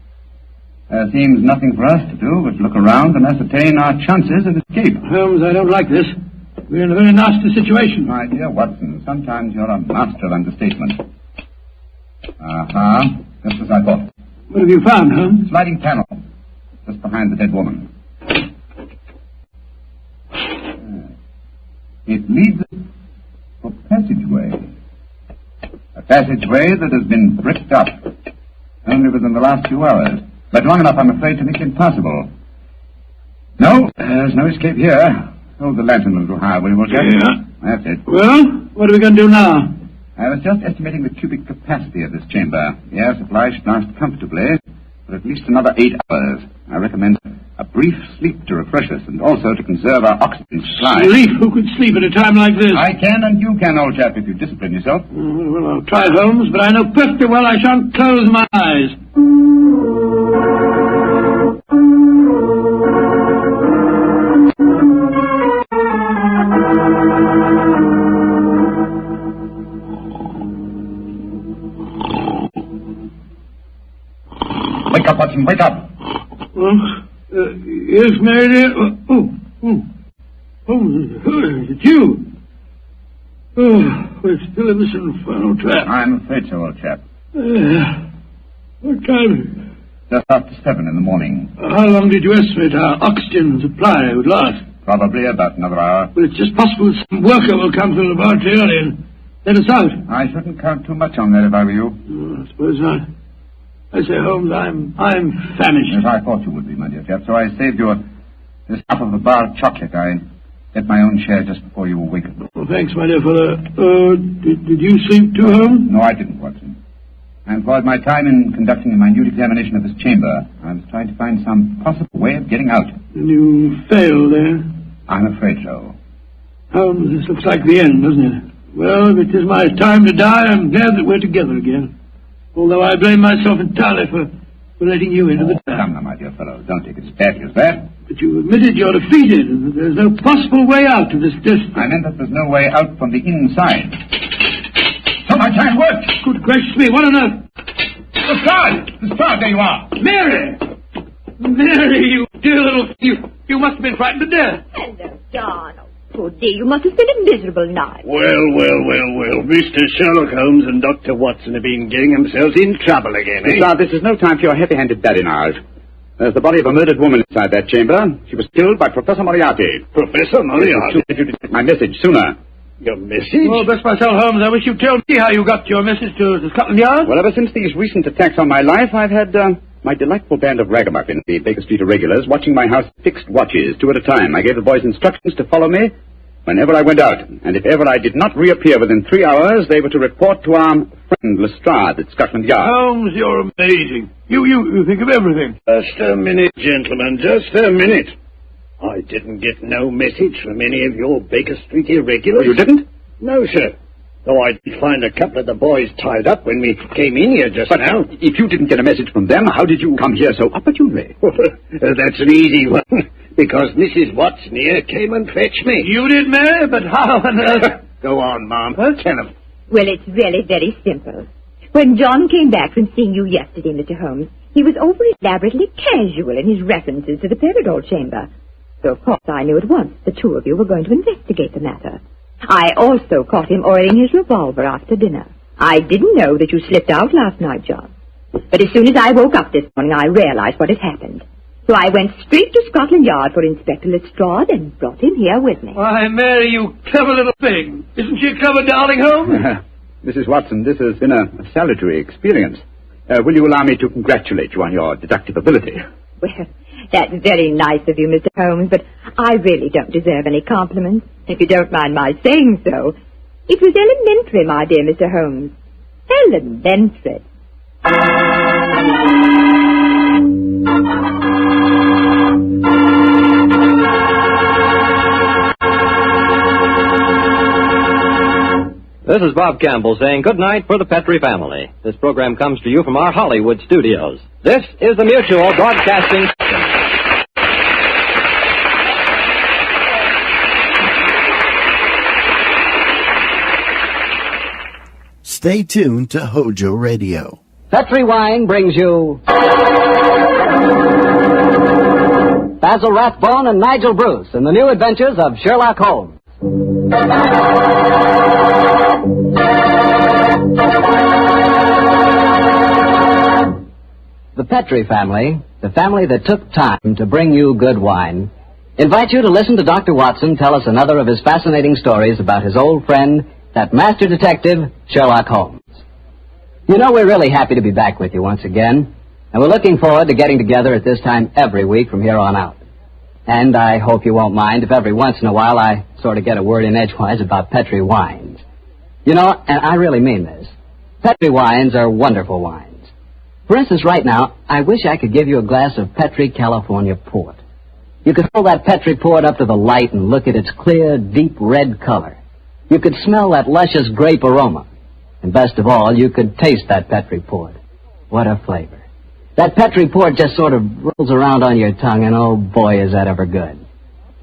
Speaker 10: there seems nothing for us to do but look around and ascertain our chances of escape.
Speaker 17: Holmes, I don't like this. We're in a very nasty situation.
Speaker 10: My dear Watson, sometimes you're a master of understatement. Just as I thought.
Speaker 17: What have you found, Holmes?
Speaker 10: Sliding panel, just behind the dead woman. It leads to a passageway. A passageway that has been bricked up only within the last few hours. But long enough, I'm afraid, to make it impossible. No, there's no escape here. Hold the lantern a little higher, will you, Walter?
Speaker 17: Yeah.
Speaker 10: That's it.
Speaker 17: Well, what are we going to do now?
Speaker 10: I was just estimating the cubic capacity of this chamber. The air supply should last comfortably for at least another 8 hours. I recommend a brief sleep to refresh us and also to conserve our oxygen supply.
Speaker 17: Sleep? Who could sleep at a time like this?
Speaker 10: I can and you can, old chap, if you discipline yourself.
Speaker 17: Well, I'll try, Holmes, but I know perfectly well I shan't close my eyes.
Speaker 10: Wake up, Watson, wake up.
Speaker 17: Yes, Mary dear. It's you. We're still in this infernal trap.
Speaker 10: I'm afraid so, old chap.
Speaker 17: What time is it?
Speaker 10: Just after 7 in the morning.
Speaker 17: How long did you estimate our oxygen supply would last?
Speaker 10: Probably about another hour.
Speaker 17: Well, it's just possible that some worker will come to the laboratory early and let us out.
Speaker 10: I shouldn't count too much on that if I were you.
Speaker 17: I suppose not. I say, Holmes, I'm famished.
Speaker 10: Yes, I thought you would be, my dear chap, so I saved you this half of a bar of chocolate. I ate my own share just before you awakened.
Speaker 17: Well, thanks, my dear fellow. Did you sleep too, Holmes?
Speaker 10: No, I didn't, Watson. I employed my time in conducting a minute examination of this chamber. I was trying to find some possible way of getting out.
Speaker 17: And you failed there?
Speaker 10: I'm afraid so.
Speaker 17: Holmes, this looks like the end, doesn't it? Well, if it is my time to die, I'm glad that we're together again. Although I blame myself entirely for letting you into the town.
Speaker 10: Come now, my dear fellow, don't take it as badly as that.
Speaker 17: But you admitted you're defeated, and that there's no possible way out of this distance.
Speaker 10: I meant that there's no way out from the inside. So my time worked.
Speaker 17: Good gracious me, what on earth?
Speaker 10: The stars, there you are.
Speaker 17: Mary! Mary, you dear little... You must have been frightened to death.
Speaker 12: Hello, Donald. Poor dear, you must have spent a miserable night.
Speaker 8: Well. Mr. Sherlock Holmes and Dr. Watson have been getting themselves in trouble again, eh?
Speaker 10: Sir, this is no time for your heavy-handed badinage. There's the body of a murdered woman inside that chamber. She was killed by Professor Moriarty.
Speaker 8: Professor Moriarty?
Speaker 10: If you did get my message sooner.
Speaker 8: Your message?
Speaker 17: Oh, bless myself, Holmes, I wish you'd tell me how you got your message to Scotland Yard.
Speaker 10: Well, ever since these recent attacks on my life, I've had my delightful band of ragamuffins, the Baker Street Irregulars, watching my house fixed watches, 2 at a time. I gave the boys instructions to follow me whenever I went out, and if ever I did not reappear within 3 hours, they were to report to our friend Lestrade at Scotland Yard.
Speaker 17: Holmes, you're amazing. You think of everything.
Speaker 8: Just a minute, gentlemen, just a minute. I didn't get no message from any of your Baker Street Irregulars.
Speaker 10: You didn't?
Speaker 8: No, sir. Though I did find a couple of the boys tied up when we came in here just now.
Speaker 10: If you didn't get a message from them, how did you come here so opportunely?
Speaker 8: That's an easy one. Because Mrs. Watson here came and fetched me.
Speaker 17: You did, Mary? But how on earth?
Speaker 8: Go on, Mom. Tell them.
Speaker 12: Well, it's really very simple. When John came back from seeing you yesterday, Mr. Holmes, he was over elaborately casual in his references to the Peridot chamber. So, of course, I knew at once the two of you were going to investigate the matter. I also caught him oiling his revolver after dinner. I didn't know that you slipped out last night, John. But as soon as I woke up this morning, I realized what had happened. So I went straight to Scotland Yard for Inspector Lestrade and brought him here with me.
Speaker 17: Why, Mary, you clever little thing. Isn't she a clever darling, Holmes?
Speaker 10: Mrs. Watson, this has been a salutary experience. Will you allow me to congratulate you on your deductive ability?
Speaker 12: Well, that's very nice of you, Mr. Holmes, but I really don't deserve any compliments, if you don't mind my saying so. It was elementary, my dear Mr. Holmes. Elementary.
Speaker 4: This is Bob Campbell saying good night for the Petrie family. This program comes to you from our Hollywood studios. This is the Mutual Broadcasting System.
Speaker 1: Stay tuned to Hojo Radio.
Speaker 21: Petrie Wine brings you Basil Rathbone and Nigel Bruce in the new adventures of Sherlock Holmes. The Petrie family, the family that took time to bring you good wine, invite you to listen to Dr. Watson tell us another of his fascinating stories about his old friend, that master detective, Sherlock Holmes. You know, we're really happy to be back with you once again, and we're looking forward to getting together at this time every week from here on out. And I hope you won't mind if every once in a while I sort of get a word in edgewise about Petrie wines. You know, and I really mean this, Petrie wines are wonderful wines. For instance, right now, I wish I could give you a glass of Petrie California port. You could hold that Petrie port up to the light and look at its clear, deep red color. You could smell that luscious grape aroma. And best of all, you could taste that Petrie port. What a flavor. That Petrie port just sort of rolls around on your tongue, and oh boy, is that ever good.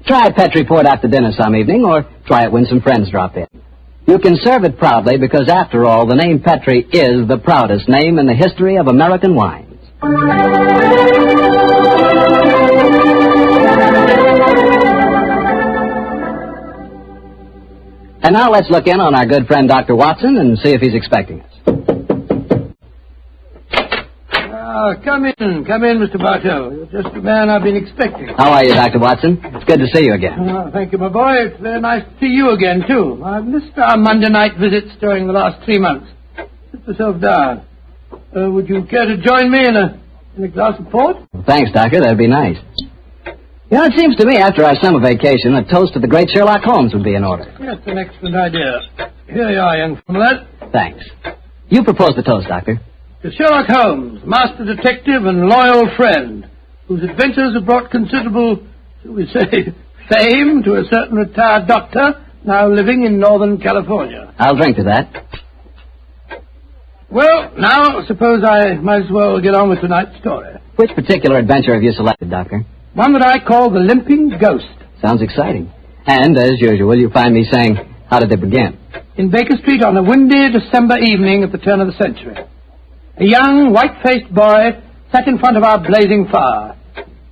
Speaker 21: Try Petrie port after dinner some evening, or try it when some friends drop in. You can serve it proudly because, after all, the name Petrie is the proudest name in the history of American wines. And now let's look in on our good friend Dr. Watson and see if he's expecting us.
Speaker 17: Come in, Mr. Bartell. You're just the man I've been expecting.
Speaker 21: How are you, Dr. Watson? It's good to see you again.
Speaker 17: Thank you, my boy. It's very nice to see you again, too. I've missed our Monday night visits during the last 3 months. Sit yourself down. Would you care to join me in a glass of port?
Speaker 21: Thanks, Doctor. That'd be nice. You know, it seems to me after our summer vacation, a toast to the great Sherlock Holmes would be in order.
Speaker 17: That's an excellent idea. Here you are, young fellow.
Speaker 21: Thanks. You propose the toast, Doctor.
Speaker 17: To Sherlock Holmes, master detective and loyal friend, whose adventures have brought considerable, shall we say, fame to a certain retired doctor now living in Northern California.
Speaker 21: I'll drink to that.
Speaker 17: Well, now, suppose I might as well get on with tonight's story.
Speaker 21: Which particular adventure have you selected, Doctor?
Speaker 17: One that I call The Limping Ghost.
Speaker 21: Sounds exciting. And, as usual, you find me saying, how did they begin?
Speaker 17: In Baker Street on a windy December evening at the turn of the century. A young, white-faced boy sat in front of our blazing fire.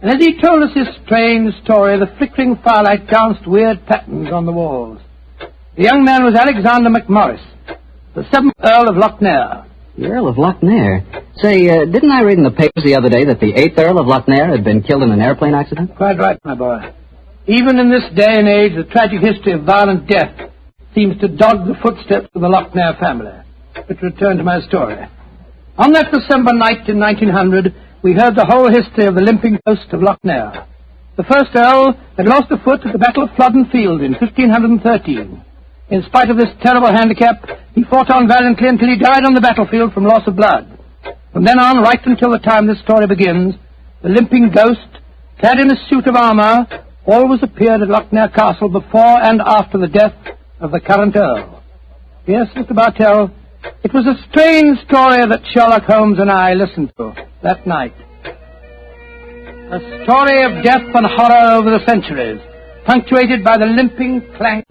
Speaker 17: And as he told us his strange story, the flickering firelight danced weird patterns on the walls. The young man was Alexander McMorris, the 7th Earl of Lochnair.
Speaker 21: The Earl of Lochnair? Say, didn't I read in the papers the other day that the 8th Earl of Lochnair had been killed in an airplane accident?
Speaker 17: Quite right, my boy. Even in this day and age, the tragic history of violent death seems to dog the footsteps of the Lochnair family. But to return to my story. On that December night in 1900, we heard the whole history of the limping ghost of Lochnair. The first Earl had lost a foot at the Battle of Flodden Field in 1513. In spite of this terrible handicap, he fought on valiantly until he died on the battlefield from loss of blood. From then on, right until the time this story begins, the limping ghost, clad in a suit of armor, always appeared at Lochnair Castle before and after the death of the current Earl. Yes, Mr. Bartell, it was a strange story that Sherlock Holmes and I listened to that night. A story of death and horror over the centuries, punctuated by the limping clank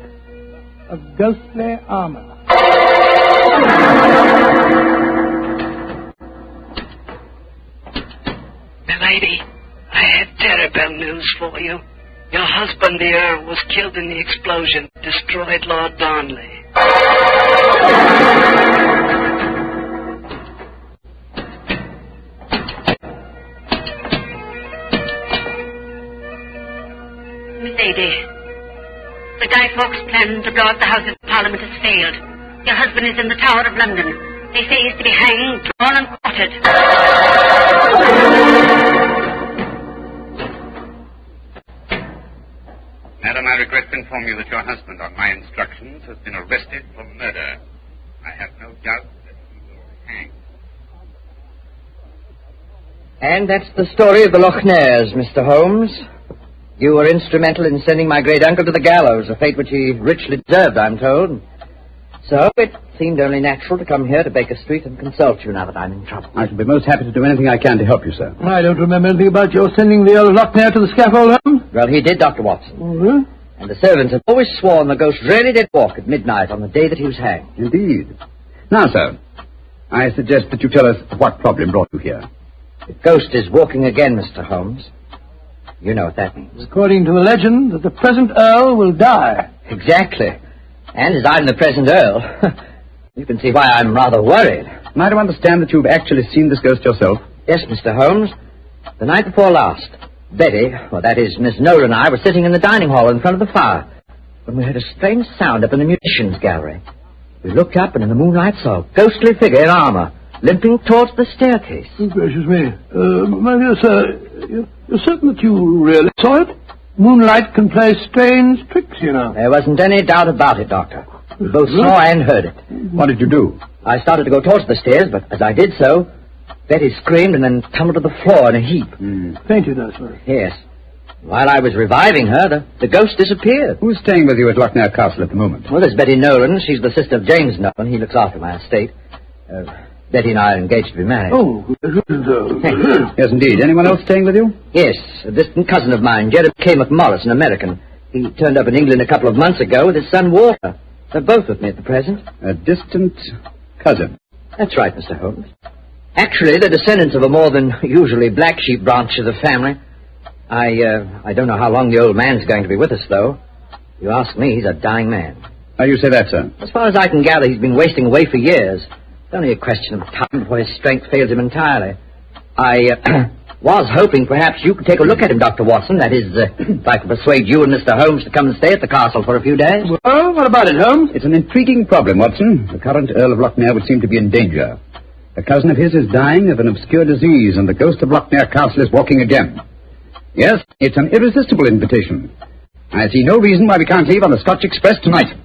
Speaker 17: of ghostly armor.
Speaker 14: Milady, I have terrible news for you. Your husband, the Earl, was killed in the explosion that destroyed Lord Darnley.
Speaker 15: Milady, the Guy Fawkes plan to blow up the House of Parliament has failed. Your husband is in the Tower of London. They say he's to be hanged, drawn and quartered.
Speaker 23: Madam, I regret to inform you that your husband, on my instructions, has been arrested for murder. I have no doubt that he will be hanged.
Speaker 5: And that's the story of the Lochnairs, Mr. Holmes. You were instrumental in sending my great-uncle to the gallows, a fate which he richly deserved, I'm told. So it seemed only natural to come here to Baker Street and consult you now that I'm in trouble.
Speaker 10: I shall be most happy to do anything I can to help you, sir.
Speaker 17: I don't remember anything about your sending the Earl of Lochnair to the scaffold, Holmes.
Speaker 5: Well, he did, Dr. Watson.
Speaker 17: Mm-hmm.
Speaker 5: And the servants have always sworn the ghost really did walk at midnight on the day that he was hanged.
Speaker 10: Indeed. Now, sir, I suggest that you tell us what problem brought you here.
Speaker 5: The ghost is walking again, Mr. Holmes. You know what that means.
Speaker 17: According to the legend, that the present Earl will die.
Speaker 5: Exactly. And as I'm the present Earl, you can see why I'm rather worried.
Speaker 10: Am I to understand that you've actually seen this ghost yourself?
Speaker 5: Yes, Mr. Holmes. The night before last, Betty, or that is Miss Noel, and I were sitting in the dining hall in front of the fire when we heard a strange sound up in the musicians' gallery. We looked up and in the moonlight saw a ghostly figure in armor limping towards the staircase.
Speaker 17: Oh, gracious me. My dear sir, you're certain that you really saw it? Moonlight can play strange tricks, you know.
Speaker 5: There wasn't any doubt about it, Doctor. We both saw and heard it.
Speaker 10: What did you do?
Speaker 5: I started to go towards the stairs, but as I did so, Betty screamed and then tumbled to the floor in a heap.
Speaker 17: Fainted, I suppose.
Speaker 5: Yes. While I was reviving her, the ghost disappeared.
Speaker 10: Who's staying with you at Lochnair Castle at the moment?
Speaker 5: Well, there's Betty Nolan. She's the sister of James Nolan. He looks after my estate. Betty and I are engaged to be married.
Speaker 17: Oh,
Speaker 10: yes, indeed. Anyone else staying with you?
Speaker 5: Yes, a distant cousin of mine, Jeremy K. McMorris, an American. He turned up in England a couple of months ago with his son Walter. They're both with me at the present.
Speaker 10: A distant cousin?
Speaker 5: That's right, Mr. Holmes. Actually, they're descendants of a more than usually black sheep branch of the family. I don't know how long the old man's going to be with us, though. If you ask me, he's a dying man.
Speaker 10: How do you say that, sir?
Speaker 5: As far as I can gather, he's been wasting away for years. It's only a question of time before his strength fails him entirely. I was hoping perhaps you could take a look at him, Dr. Watson. That is, if I could persuade you and Mr. Holmes to come and stay at the castle for a few days.
Speaker 17: Well, what about it, Holmes?
Speaker 10: It's an intriguing problem, Watson. The current Earl of Lochnair would seem to be in danger. A cousin of his is dying of an obscure disease, and the ghost of Lochner Castle is walking again. Yes, it's an irresistible invitation. I see no reason why we can't leave on the Scotch Express tonight.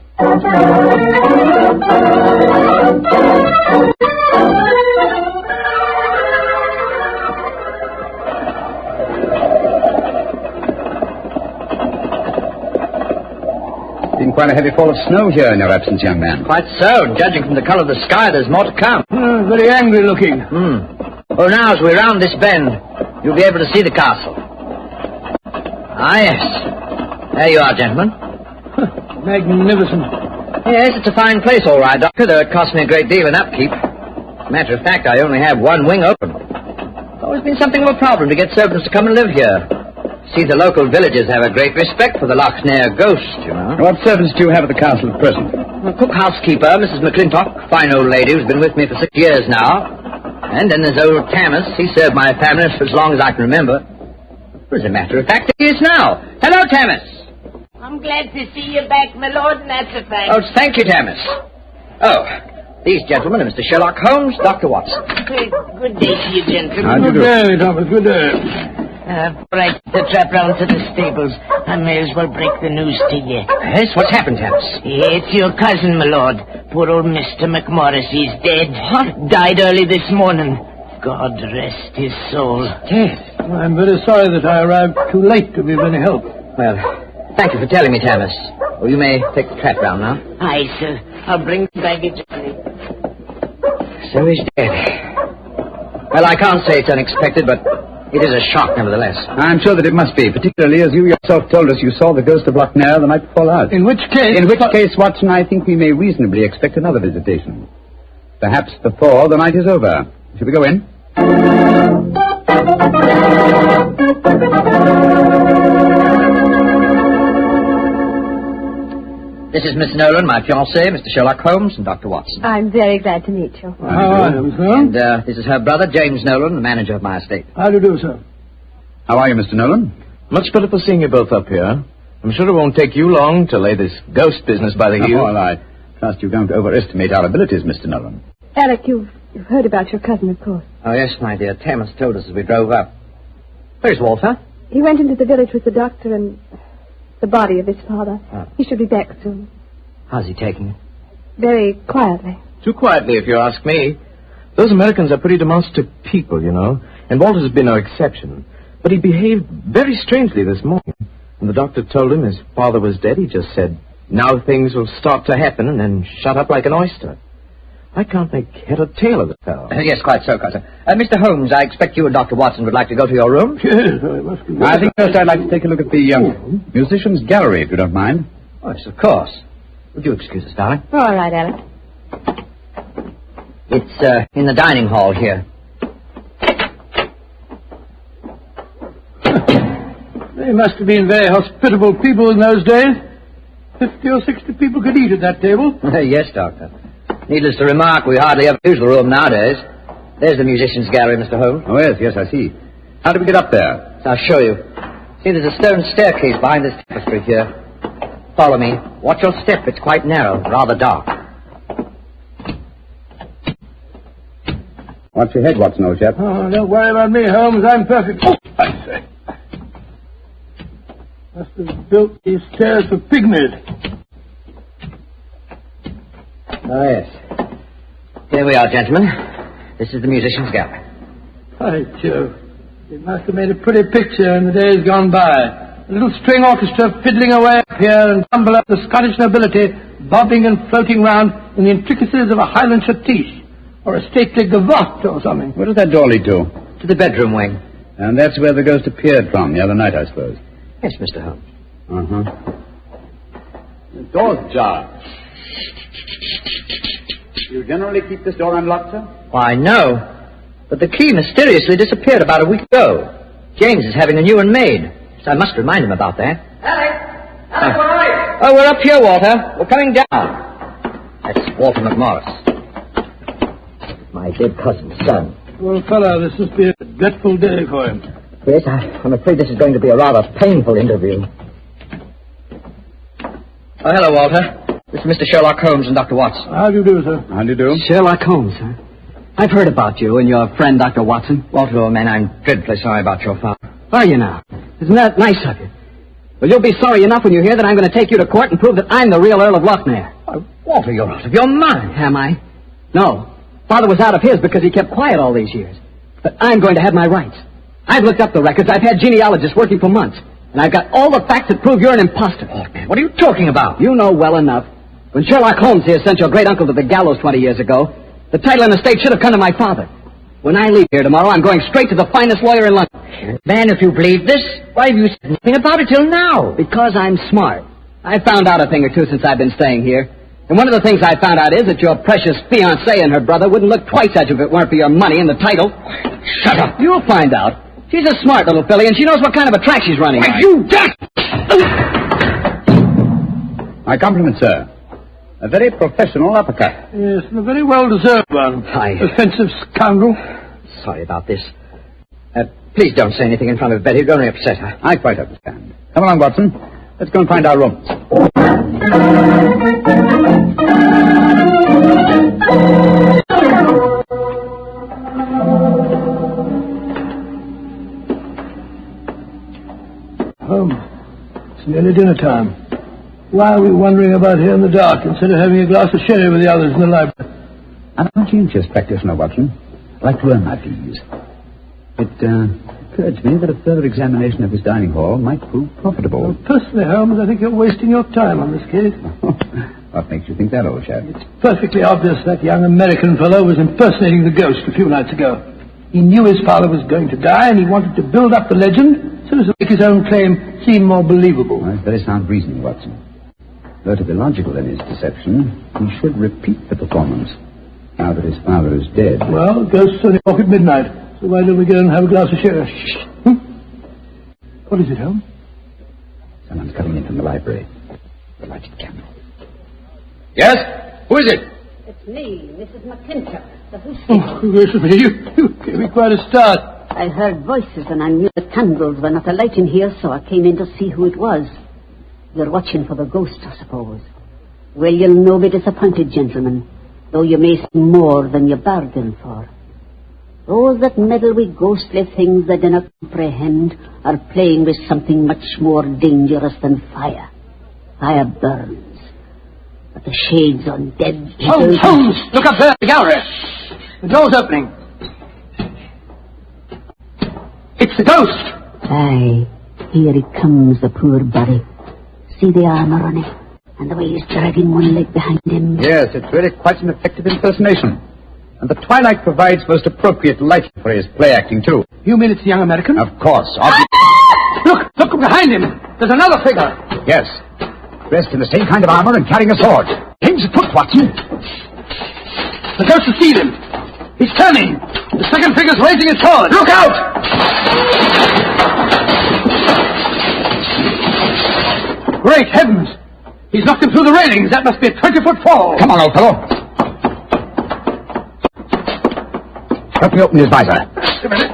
Speaker 10: Been quite a heavy fall of snow here in your absence, young man.
Speaker 19: Quite so. Judging from the colour of the sky, there's more to come.
Speaker 17: Very angry looking.
Speaker 19: Well, now, as we round this bend, you'll be able to see the castle. Ah, yes. There you are, gentlemen.
Speaker 17: Magnificent.
Speaker 19: Yes, it's a fine place, all right, Doctor, though it cost me a great deal in upkeep. Matter of fact, I only have one wing open. It's always been something of a problem to get servants to come and live here. See, the local villagers have a great respect for the Lochner ghost, you know.
Speaker 10: What servants do you have at the castle at present?
Speaker 19: The cook housekeeper, Mrs. McClintock, fine old lady who's been with me for 6 years now. And then there's old Tammas. He served my family for as long as I can remember. As a matter of fact, he is now. Hello, Tammas.
Speaker 2: I'm glad to see you back, my lord, and that's a fact.
Speaker 19: Oh, thank you, Tammas. Oh, these gentlemen are Mr. Sherlock Holmes, Dr. Watson.
Speaker 2: Good day to you, gentlemen.
Speaker 10: How do you do?
Speaker 17: Good day, Thomas. Good day.
Speaker 2: Before I get the trap round to the stables, I may as well break the news to you.
Speaker 19: Yes? What's happened, Tammas?
Speaker 2: It's your cousin, my lord. Poor old Mr. McMorris. He's dead.
Speaker 19: What?
Speaker 2: Died early this morning. God rest his soul.
Speaker 19: Dead?
Speaker 17: I'm very sorry that I arrived too late to be of any help.
Speaker 19: Well, thank you for telling me, Tammas. Well, you may take the trap round now.
Speaker 2: Aye, sir. I'll bring the baggage.
Speaker 19: So he's dead. Well, I can't say it's unexpected, but it is a shock, nevertheless.
Speaker 10: I'm sure that it must be, particularly as you yourself told us you saw the ghost of Lochner the night before last.
Speaker 17: In which case...
Speaker 10: Watson, I think we may reasonably expect another visitation. Perhaps before the night is over. Shall we go in?
Speaker 19: This is Miss Nolan, my fiancée, Mr. Sherlock Holmes, and Dr. Watson.
Speaker 12: I'm very glad to meet you.
Speaker 17: How are you, sir?
Speaker 19: And this is her brother, James Nolan, the manager of my estate.
Speaker 17: How do you do, sir?
Speaker 10: How are you, Mr. Nolan?
Speaker 9: Much better for seeing you both up here. I'm sure it won't take you long to lay this ghost business by the heel.
Speaker 10: Oh, well, I trust you don't overestimate our abilities, Mr. Nolan.
Speaker 12: Alec, you've heard about your cousin, of course.
Speaker 19: Oh, yes, my dear. Tammas told us as we drove up. Where's Walter?
Speaker 12: He went into the village with the doctor and the body of his father.
Speaker 19: Oh.
Speaker 12: He should be back soon.
Speaker 19: How's he taking it?
Speaker 12: Very quietly.
Speaker 9: Too quietly, if you ask me. Those Americans are pretty demonstrative people, you know, and Walter's been no exception. But he behaved very strangely this morning. When the doctor told him his father was dead, he just said, now things will start to happen, and then shut up like an oyster. I can't make head or tail of the fellow.
Speaker 19: Yes, quite so, cousin. Mr. Holmes, I expect you and Dr. Watson would like to go to your room.
Speaker 17: Yes, I must be.
Speaker 10: I think first I'd like to take a look at the musicians' gallery, if you don't mind.
Speaker 19: Oh, yes, of course. Would you excuse us, darling?
Speaker 12: All right, Alec.
Speaker 19: It's in the dining hall here.
Speaker 17: They must have been very hospitable people in those days. 50 or 60 people could eat at that table.
Speaker 19: Yes, Doctor. Needless to remark, we hardly ever use the room nowadays. There's the musicians' gallery, Mr. Holmes.
Speaker 10: Oh, yes, I see. How do we get up there?
Speaker 19: I'll show you. See, there's a stone staircase behind this tapestry here. Follow me. Watch your step. It's quite narrow, rather dark.
Speaker 10: Watch your head, Watson, old chap.
Speaker 17: Oh, don't worry about me, Holmes. I'm perfect. Oh, I say. Must have built these stairs for pygmies.
Speaker 19: Oh, yes. Here we are, gentlemen. This is the musicians' gallery.
Speaker 17: By Jove. It must have made a pretty picture in the days gone by. A little string orchestra fiddling away up here and tumble up the Scottish nobility, bobbing and floating round in the intricacies of a Highland schottische, or a stately gavotte or something.
Speaker 10: Where does that door lead to?
Speaker 19: To the bedroom wing.
Speaker 10: And that's where the ghost appeared from the other night, I suppose.
Speaker 19: Yes, Mr. Holmes.
Speaker 10: The door's ajar. You generally keep this door unlocked, sir?
Speaker 19: Why, no. But the key mysteriously disappeared about a week ago. James is having a new one made, so I must remind him about that.
Speaker 2: Alec, where are you?
Speaker 19: Oh, we're up here, Walter. We're coming down. That's Walter McMorris. My dead cousin's son.
Speaker 17: Well, fellow, this must be a dreadful day for him.
Speaker 19: Yes, I'm afraid this is going to be a rather painful interview. Oh, hello, Walter. This is Mr. Sherlock Holmes and Dr. Watson.
Speaker 17: How do you do, sir?
Speaker 10: How do you do?
Speaker 9: Sherlock Holmes, sir.
Speaker 21: I've heard about you and your friend, Dr. Watson.
Speaker 19: Walter, old man, I'm dreadfully sorry about your father.
Speaker 21: Are you now? Isn't that nice of you? Well, you'll be sorry enough when you hear that I'm going to take you to court and prove that I'm the real Earl of Lochnair.
Speaker 19: Walter, you're out of your mind.
Speaker 21: Am I? No. Father was out of his because he kept quiet all these years. But I'm going to have my rights. I've looked up the records. I've had genealogists working for months. And I've got all the facts that prove you're an imposter.
Speaker 19: Oh, man, what are you talking about?
Speaker 21: You know well enough. When Sherlock Holmes here sent your great-uncle to the gallows 20 years ago, the title and estate should have come to my father. When I leave here tomorrow, I'm going straight to the finest lawyer in London.
Speaker 19: Man, if you believe this, why have you said nothing about it till now?
Speaker 21: Because I'm smart. I found out a thing or two since I've been staying here. And one of the things I found out is that your precious fiancée and her brother wouldn't look twice at you if it weren't for your money and the title.
Speaker 19: Shut up.
Speaker 21: You'll find out. She's a smart little filly, and she knows what kind of a track she's running.
Speaker 19: Why, you got...
Speaker 10: My compliments, sir. A very professional uppercut.
Speaker 17: Yes, and a very well-deserved one. Offensive scoundrel.
Speaker 19: Sorry about this. Please don't say anything in front of Betty. You're going to upset her.
Speaker 10: I quite understand. Come along, Watson. Let's go and find our rooms.
Speaker 17: It's nearly dinner time. Why are we wandering about here in the dark instead of having a glass of sherry with the others in the library?
Speaker 10: I'm a conscientious practitioner, Watson. I like to earn my fees. It occurred to me that a further examination of his dining hall might prove profitable.
Speaker 17: Well, personally, Holmes, I think you're wasting your time on this case.
Speaker 10: What makes you think that, old chap?
Speaker 17: It's perfectly obvious that young American fellow was impersonating the ghost a few nights ago. He knew his father was going to die, and he wanted to build up the legend so as to make his own claim seem more believable.
Speaker 10: Well, that's very sound reasoning, Watson. Though to be logical in his deception, he should repeat the performance now that his father is dead.
Speaker 17: Well, ghosts only walk at midnight, so why don't we go and have a glass of sherry? What is it, Holmes?
Speaker 10: Someone's coming in from the library. The lighted candle.
Speaker 19: Yes? Who is it?
Speaker 22: It's me, Mrs. McClintock, the hostess.
Speaker 17: Oh, gracious me, you gave me quite a start.
Speaker 22: I heard voices and I knew the candles were not alight in here, so I came in to see who it was. You're watching for the ghost, I suppose. Well, you'll no be disappointed, gentlemen, though you may see more than you bargained for. Those that meddle with ghostly things they do not comprehend are playing with something much more dangerous than fire. Fire burns, but the shades on dead people...
Speaker 17: Holmes! Look up there in the gallery. The door's opening. It's the ghost!
Speaker 22: Aye, here he comes, the poor body. See the armor on him, and the way he's dragging one leg behind him.
Speaker 10: Yes, it's really quite an effective impersonation. And the twilight provides most appropriate lighting for his play acting, too.
Speaker 17: You mean it's the young American?
Speaker 10: Of course.
Speaker 17: Look behind him. There's another figure.
Speaker 10: Yes. Dressed in the same kind of armor and carrying a sword. Change the foot, Watson.
Speaker 17: The ghost has seen him. He's turning. The second figure's raising his sword.
Speaker 10: Look out!
Speaker 17: Great heavens! He's knocked him through the railings. That must be a 20-foot fall.
Speaker 10: Come on, old fellow. Help me open his visor.
Speaker 17: Just a minute.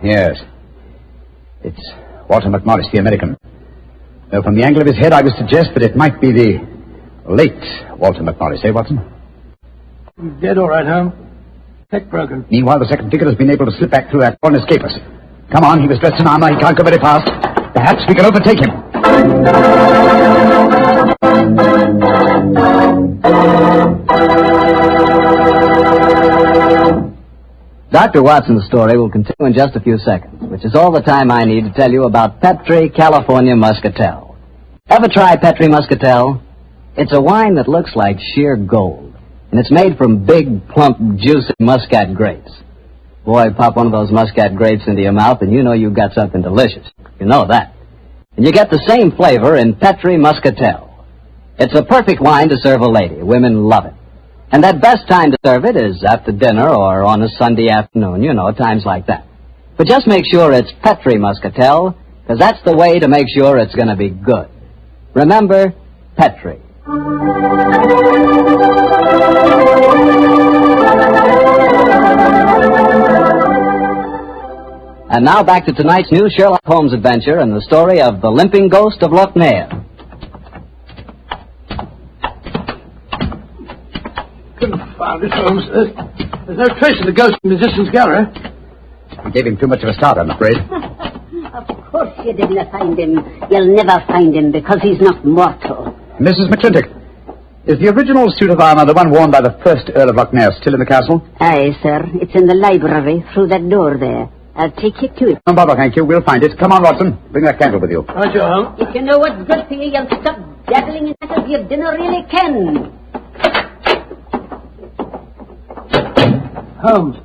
Speaker 10: Yes. It's Walter McMorris, the American. Though from the angle of his head, I would suggest that it might be the late Walter McMorris, eh, Watson?
Speaker 17: He's dead, all right, Holmes. Neck broken.
Speaker 10: Meanwhile, the second figure has been able to slip back through that door and escape us. Come on, he was dressed in armor. He can't go very fast. Perhaps we can overtake him.
Speaker 21: Dr. Watson's story will continue in just a few seconds, which is all the time I need to tell you about Petri California Muscatel. Ever try Petri Muscatel? It's a wine that looks like sheer gold, and it's made from big, plump, juicy muscat grapes. Boy, pop one of those muscat grapes into your mouth, and you know you've got something delicious. You know that. And you get the same flavor in Petri Muscatel. It's a perfect wine to serve a lady. Women love it. And that best time to serve it is after dinner or on a Sunday afternoon, you know, times like that. But just make sure it's Petri Muscatel, because that's the way to make sure it's going to be good. Remember, Petri. And now back to tonight's new Sherlock Holmes adventure and the story of the limping ghost of Lochnair.
Speaker 17: found it, Holmes. There's no trace of the ghost in the musician's gallery.
Speaker 10: We gave him too much of a start, I'm afraid.
Speaker 22: Of course you didn't find him. You'll never find him because he's not mortal.
Speaker 10: Mrs. McClintock, is the original suit of armor, the one worn by the first Earl of Lochnair, still in the castle?
Speaker 22: Aye, sir. It's in the library through that door there. I'll take you to it.
Speaker 10: No bother, thank you. We'll find it. Come on, Watson. Bring that candle with you.
Speaker 17: Right, Holmes.
Speaker 22: If you know what's good for you, you'll stop dabbling in that as your dinner really can.
Speaker 17: Holmes,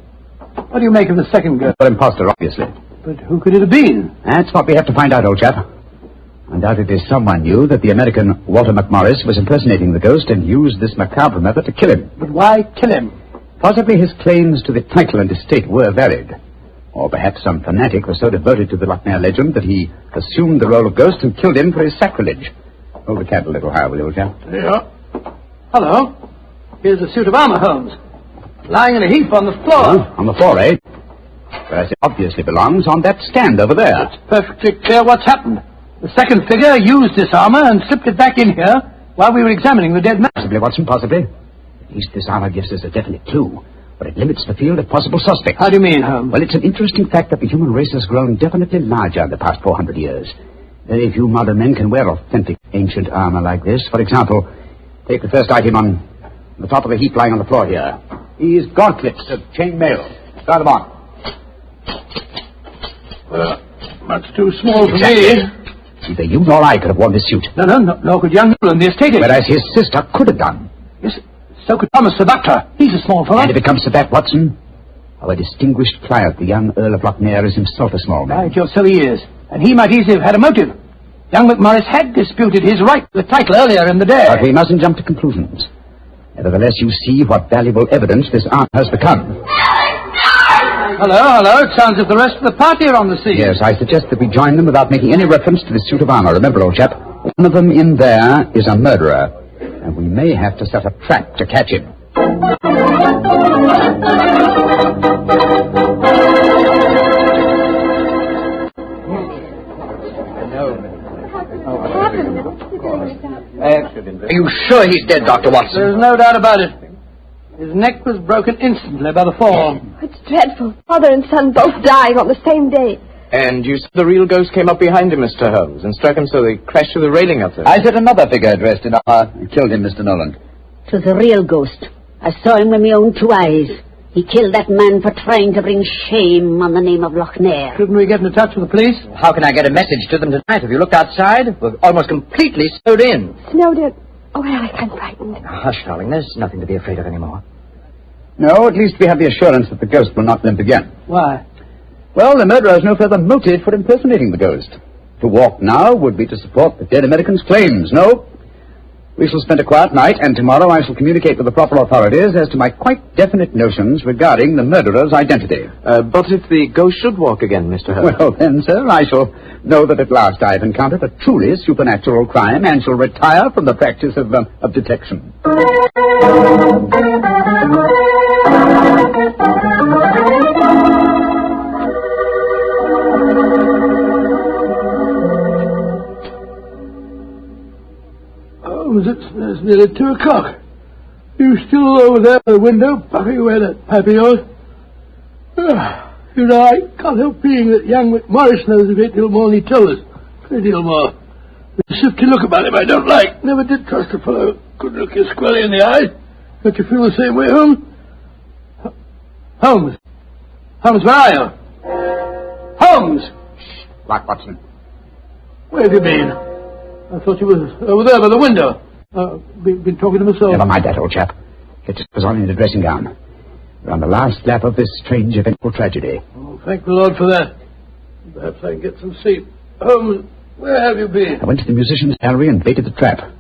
Speaker 17: what do you make of the second girl?
Speaker 10: An imposter, obviously.
Speaker 17: But who could it have been?
Speaker 10: That's what we have to find out, old chap. Undoubtedly someone knew that the American Walter McMorris was impersonating the ghost and used this macabre method to kill him.
Speaker 17: But why kill him?
Speaker 10: Possibly his claims to the title and estate were valid. Or perhaps some fanatic was so devoted to the Lochnair legend that he assumed the role of ghost and killed him for his sacrilege. Hold the candle a little higher, will you, old chap?
Speaker 17: Yeah. Hello. Here's a suit of armor, Holmes. Lying in a heap on the floor.
Speaker 10: On the floor, eh? Whereas it obviously belongs on that stand over there.
Speaker 17: It's perfectly clear what's happened. The second figure used this armor and slipped it back in here while we were examining the dead man.
Speaker 10: Possibly, Watson, possibly. At least this armor gives us a definite clue. But it limits the field of possible suspects.
Speaker 17: How do you mean, Holmes?
Speaker 10: Well, it's an interesting fact that the human race has grown definitely larger in the past 400 years. Very few modern men can wear authentic ancient armor like this. For example, take the first item on the top of the heap lying on the floor here. These gauntlets of chain mail. Try them on.
Speaker 17: Much too small for
Speaker 10: Exactly.
Speaker 17: me.
Speaker 10: Neither you nor I could have worn this suit.
Speaker 17: No, could young Hamill, the estate agent.
Speaker 10: Whereas his sister could have done.
Speaker 17: Yes, so could Thomas, the butler. He's a small fellow.
Speaker 10: And if it comes to that, Watson, our distinguished client, the young Earl of Lochnair, is himself a small man.
Speaker 17: Right, so he is. And he might easily have had a motive. Young McMorris had disputed his right to the title earlier in the day.
Speaker 10: But we mustn't jump to conclusions. Nevertheless, you see what valuable evidence this armor has become.
Speaker 17: Hello. It sounds as if the rest of the party are on the scene.
Speaker 10: Yes, I suggest that we join them without making any reference to this suit of armor. Remember, old chap, one of them in there is a murderer, and we may have to set a trap to catch him.
Speaker 19: Are you sure he's dead, Dr. Watson?
Speaker 17: There's no doubt about it. His neck was broken instantly by the fall.
Speaker 7: It's dreadful. Father and son both dying on the same day.
Speaker 9: And you said the real ghost came up behind him, Mr. Holmes, and struck him so they crashed through the railing up there.
Speaker 10: I said another figure dressed in armor killed him, Mr. Nolan.
Speaker 22: It was a real ghost. I saw him with my own two eyes. He killed that man for trying to bring shame on the name of Lochnair.
Speaker 17: Couldn't we get in touch with the police?
Speaker 19: How can I get a message to them tonight? Have you looked outside? We're almost completely snowed in.
Speaker 7: Snowed in. Oh, Alec, I'm frightened.
Speaker 19: Hush, darling. There's nothing to be afraid of anymore.
Speaker 10: No, at least we have the assurance that the ghost will not limp again.
Speaker 17: Why?
Speaker 10: Well, the murderer has no further motive for impersonating the ghost. To walk now would be to support the dead American's claims. No. We shall spend a quiet night, and tomorrow I shall communicate with the proper authorities as to my quite definite notions regarding the murderer's identity.
Speaker 9: But if the ghost should walk again, Mr. Holmes?
Speaker 10: Well, then, sir, I shall know that at last I have encountered a truly supernatural crime and shall retire from the practice of detection.
Speaker 17: It's nearly 2 o'clock. You still over there by the window, puffing away that pipe of yours? You know, I can't help feeling that young McMorris knows a great deal more than he told us. A great deal more. The shifty look about him I don't like. Never did trust a fellow who couldn't look you squarely in the eye. Don't you feel the same way, Holmes? Holmes, where are you? Holmes!
Speaker 10: Shh, Black Watson.
Speaker 17: Where have you been? I thought you were over there by the window. Been talking to myself.
Speaker 10: Never mind that, old chap. Get us on in the dressing gown. We're on the last lap of this strange, eventful tragedy.
Speaker 17: Oh, thank the Lord for that. Perhaps I can get some sleep. Holmes, where have you been?
Speaker 10: I went to the musician's gallery and baited the trap.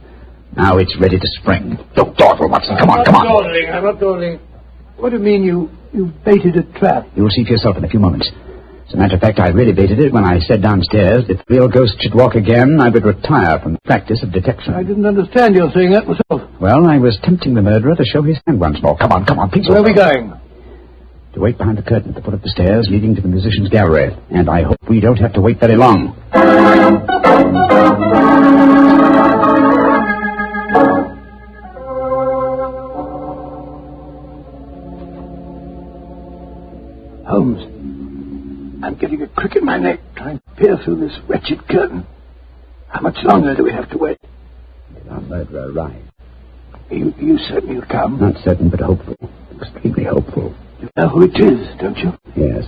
Speaker 10: Now it's ready to spring. Don't dawdle, Watson. Come on.
Speaker 17: I'm not dawdling. What do you mean you baited a trap?
Speaker 10: You'll see for yourself in a few moments. As a matter of fact, I really baited it when I said downstairs that if the real ghost should walk again, I would retire from the practice of detection.
Speaker 17: I didn't understand your saying that myself.
Speaker 10: Well, I was tempting the murderer to show his hand once more. Come on, please.
Speaker 17: Where are we going?
Speaker 10: To wait behind the curtain at the foot of the stairs leading to the musician's gallery. And I hope we don't have to wait very long.
Speaker 17: peer through this wretched curtain. How much longer do we have to wait?
Speaker 6: Till our murderer arrives.
Speaker 17: You certain he'll come?
Speaker 6: Not certain, but hopeful. Extremely hopeful.
Speaker 17: You know who it is, don't you?
Speaker 6: Yes.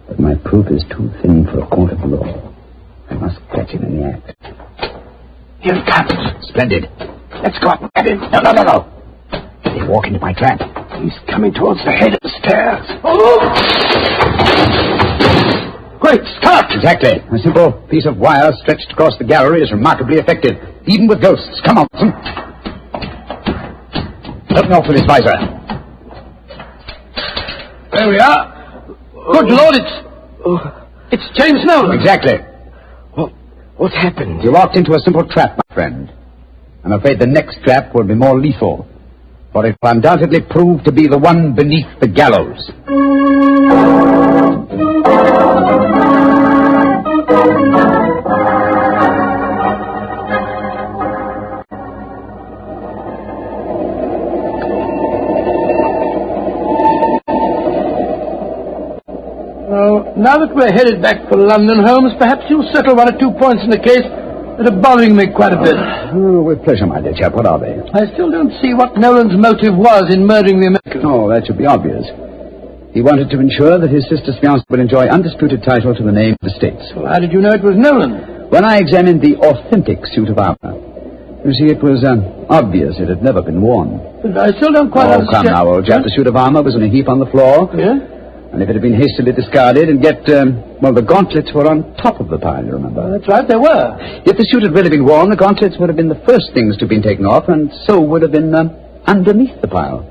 Speaker 6: But my proof is too thin for a court of law. I must catch him in the act.
Speaker 17: Here he comes.
Speaker 6: Splendid.
Speaker 17: Let's go up and get him.
Speaker 6: No. Did he walk into my trap?
Speaker 17: He's coming towards the head of the stairs. Oh! Great Scott!
Speaker 6: Exactly. A simple piece of wire stretched across the gallery is remarkably effective, even with ghosts. Come on, Watson. Help me off with his visor.
Speaker 17: There we are. Good Lord, it's James Nolan.
Speaker 6: Exactly.
Speaker 9: What's happened?
Speaker 6: You walked into a simple trap, my friend. I'm afraid the next trap will be more lethal, for it will undoubtedly prove to be the one beneath the gallows.
Speaker 17: Now that we're headed back for London, Holmes, perhaps you'll settle one or two points in the case that are bothering me quite a bit.
Speaker 6: Oh, with pleasure, my dear chap. What are they?
Speaker 17: I still don't see what Nolan's motive was in murdering the American.
Speaker 6: Oh, that should be obvious. He wanted to ensure that his sister's fiancé would enjoy undisputed title to the name of the States.
Speaker 17: Well, how did you know it was Nolan?
Speaker 6: When I examined the authentic suit of armor, you see, it was obvious it had never been worn.
Speaker 17: But I still don't quite understand.
Speaker 6: Oh, come now, old chap. The suit of armor was in a heap on the floor.
Speaker 17: Yeah?
Speaker 6: And if it had been hastily discarded, and yet, the gauntlets were on top of the pile, you remember?
Speaker 17: That's right, they were.
Speaker 6: If the suit had really been worn, the gauntlets would have been the first things to have been taken off, and so would have been underneath the pile.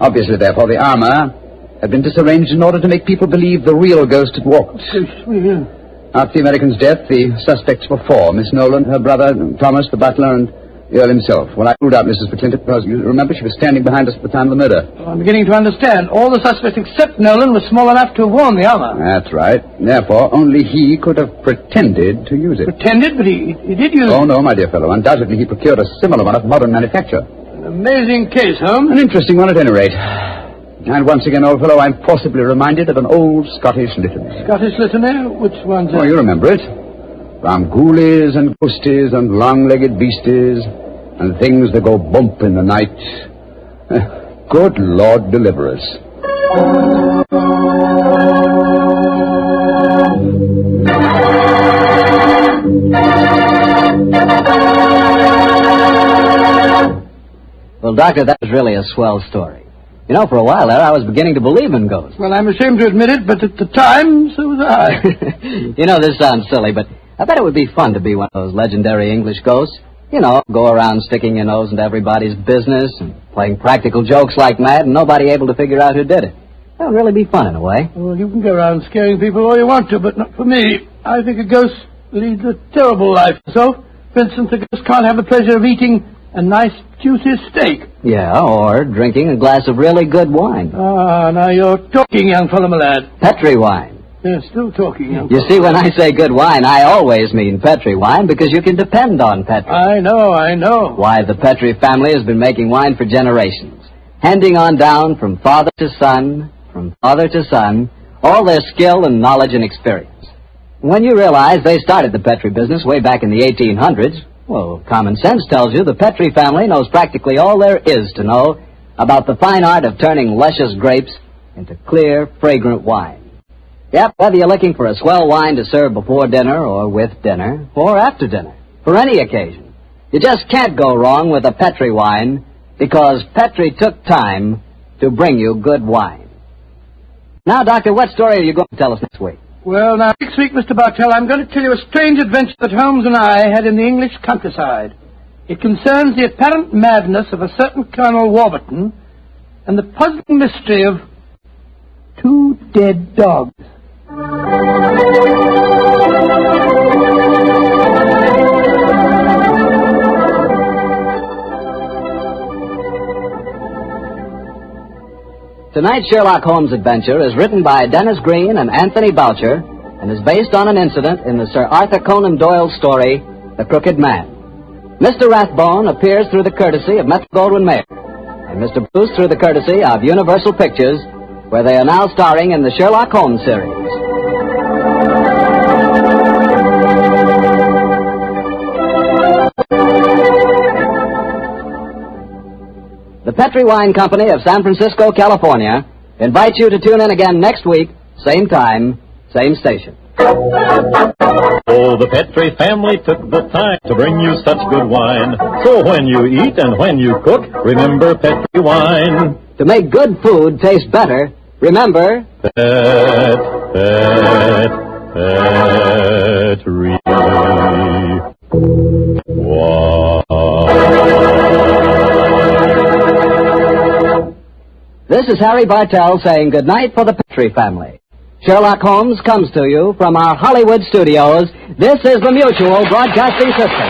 Speaker 6: Obviously, therefore, the armor had been disarranged in order to make people believe the real ghost had walked. After the American's death, the suspects were four: Miss Nolan, her brother, Thomas, the butler, and the Earl himself. Well, I ruled out Mrs. McClintock because, you remember, she was standing behind us at the time of the murder.
Speaker 17: Well, I'm beginning to understand. All the suspects except Nolan were small enough to have worn the armor.
Speaker 6: That's right. Therefore, only he could have pretended to use it.
Speaker 17: Pretended? But he did use it.
Speaker 6: Oh, no, my dear fellow. Undoubtedly, he procured a similar one of modern manufacture.
Speaker 17: An amazing case, Holmes.
Speaker 6: An interesting one, at any rate. And once again, old fellow, I'm forcibly reminded of an old Scottish litany.
Speaker 17: Scottish litany? Which one's that?
Speaker 6: Oh, you remember it. From ghoulies and ghosties and long-legged beasties and things that go bump in the night. Good Lord deliver us.
Speaker 21: Well, Doctor, that was really a swell story. You know, for a while there, I was beginning to believe in ghosts.
Speaker 17: Well, I'm ashamed to admit it, but at the time, so was I.
Speaker 21: You know, this sounds silly, but I bet it would be fun to be one of those legendary English ghosts. You know, go around sticking your nose into everybody's business and playing practical jokes like mad and nobody able to figure out who did it. That would really be fun in a way.
Speaker 17: Well, you can go around scaring people all you want to, but not for me. I think a ghost leads a terrible life. So, for instance, a ghost can't have the pleasure of eating a nice, juicy steak.
Speaker 21: Yeah, or drinking a glass of really good wine.
Speaker 17: Ah, now you're talking, young fellow, my lad.
Speaker 21: Petri wine.
Speaker 17: Yeah, still talking, young
Speaker 21: You see, when I say good wine, I always mean Petri wine because you can depend on Petri.
Speaker 17: I know.
Speaker 21: Why, the Petri family has been making wine for generations, handing on down from father to son, all their skill and knowledge and experience. When you realize they started the Petri business way back in the 1800s, well, common sense tells you the Petri family knows practically all there is to know about the fine art of turning luscious grapes into clear, fragrant wine. Yep, whether you're looking for a swell wine to serve before dinner or with dinner or after dinner, for any occasion, you just can't go wrong with a Petri wine because Petri took time to bring you good wine. Now, Doctor, what story are you going to tell us next week?
Speaker 17: Well, now, next week, Mr. Bartell, I'm going to tell you a strange adventure that Holmes and I had in the English countryside. It concerns the apparent madness of a certain Colonel Warburton and the puzzling mystery of two dead dogs.
Speaker 21: Tonight's Sherlock Holmes adventure is written by Dennis Green and Anthony Boucher and is based on an incident in the Sir Arthur Conan Doyle story, The Crooked Man. Mr. Rathbone appears through the courtesy of Metro-Goldwyn-Mayer, and Mr. Bruce through the courtesy of Universal Pictures, where they are now starring in the Sherlock Holmes series. The Petri Wine Company of San Francisco, California, invites you to tune in again next week, same time, same station.
Speaker 3: Oh, the Petri family took the time to bring you such good wine. So when you eat and when you cook, remember Petri wine.
Speaker 21: To make good food taste better, remember...
Speaker 3: Petri wine.
Speaker 21: This is Harry Bartell saying goodnight for the Petri family. Sherlock Holmes comes to you from our Hollywood studios. This is the Mutual Broadcasting System.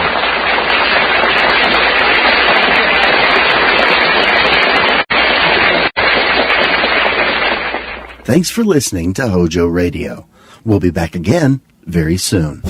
Speaker 1: Thanks for listening to Hojo Radio. We'll be back again very soon.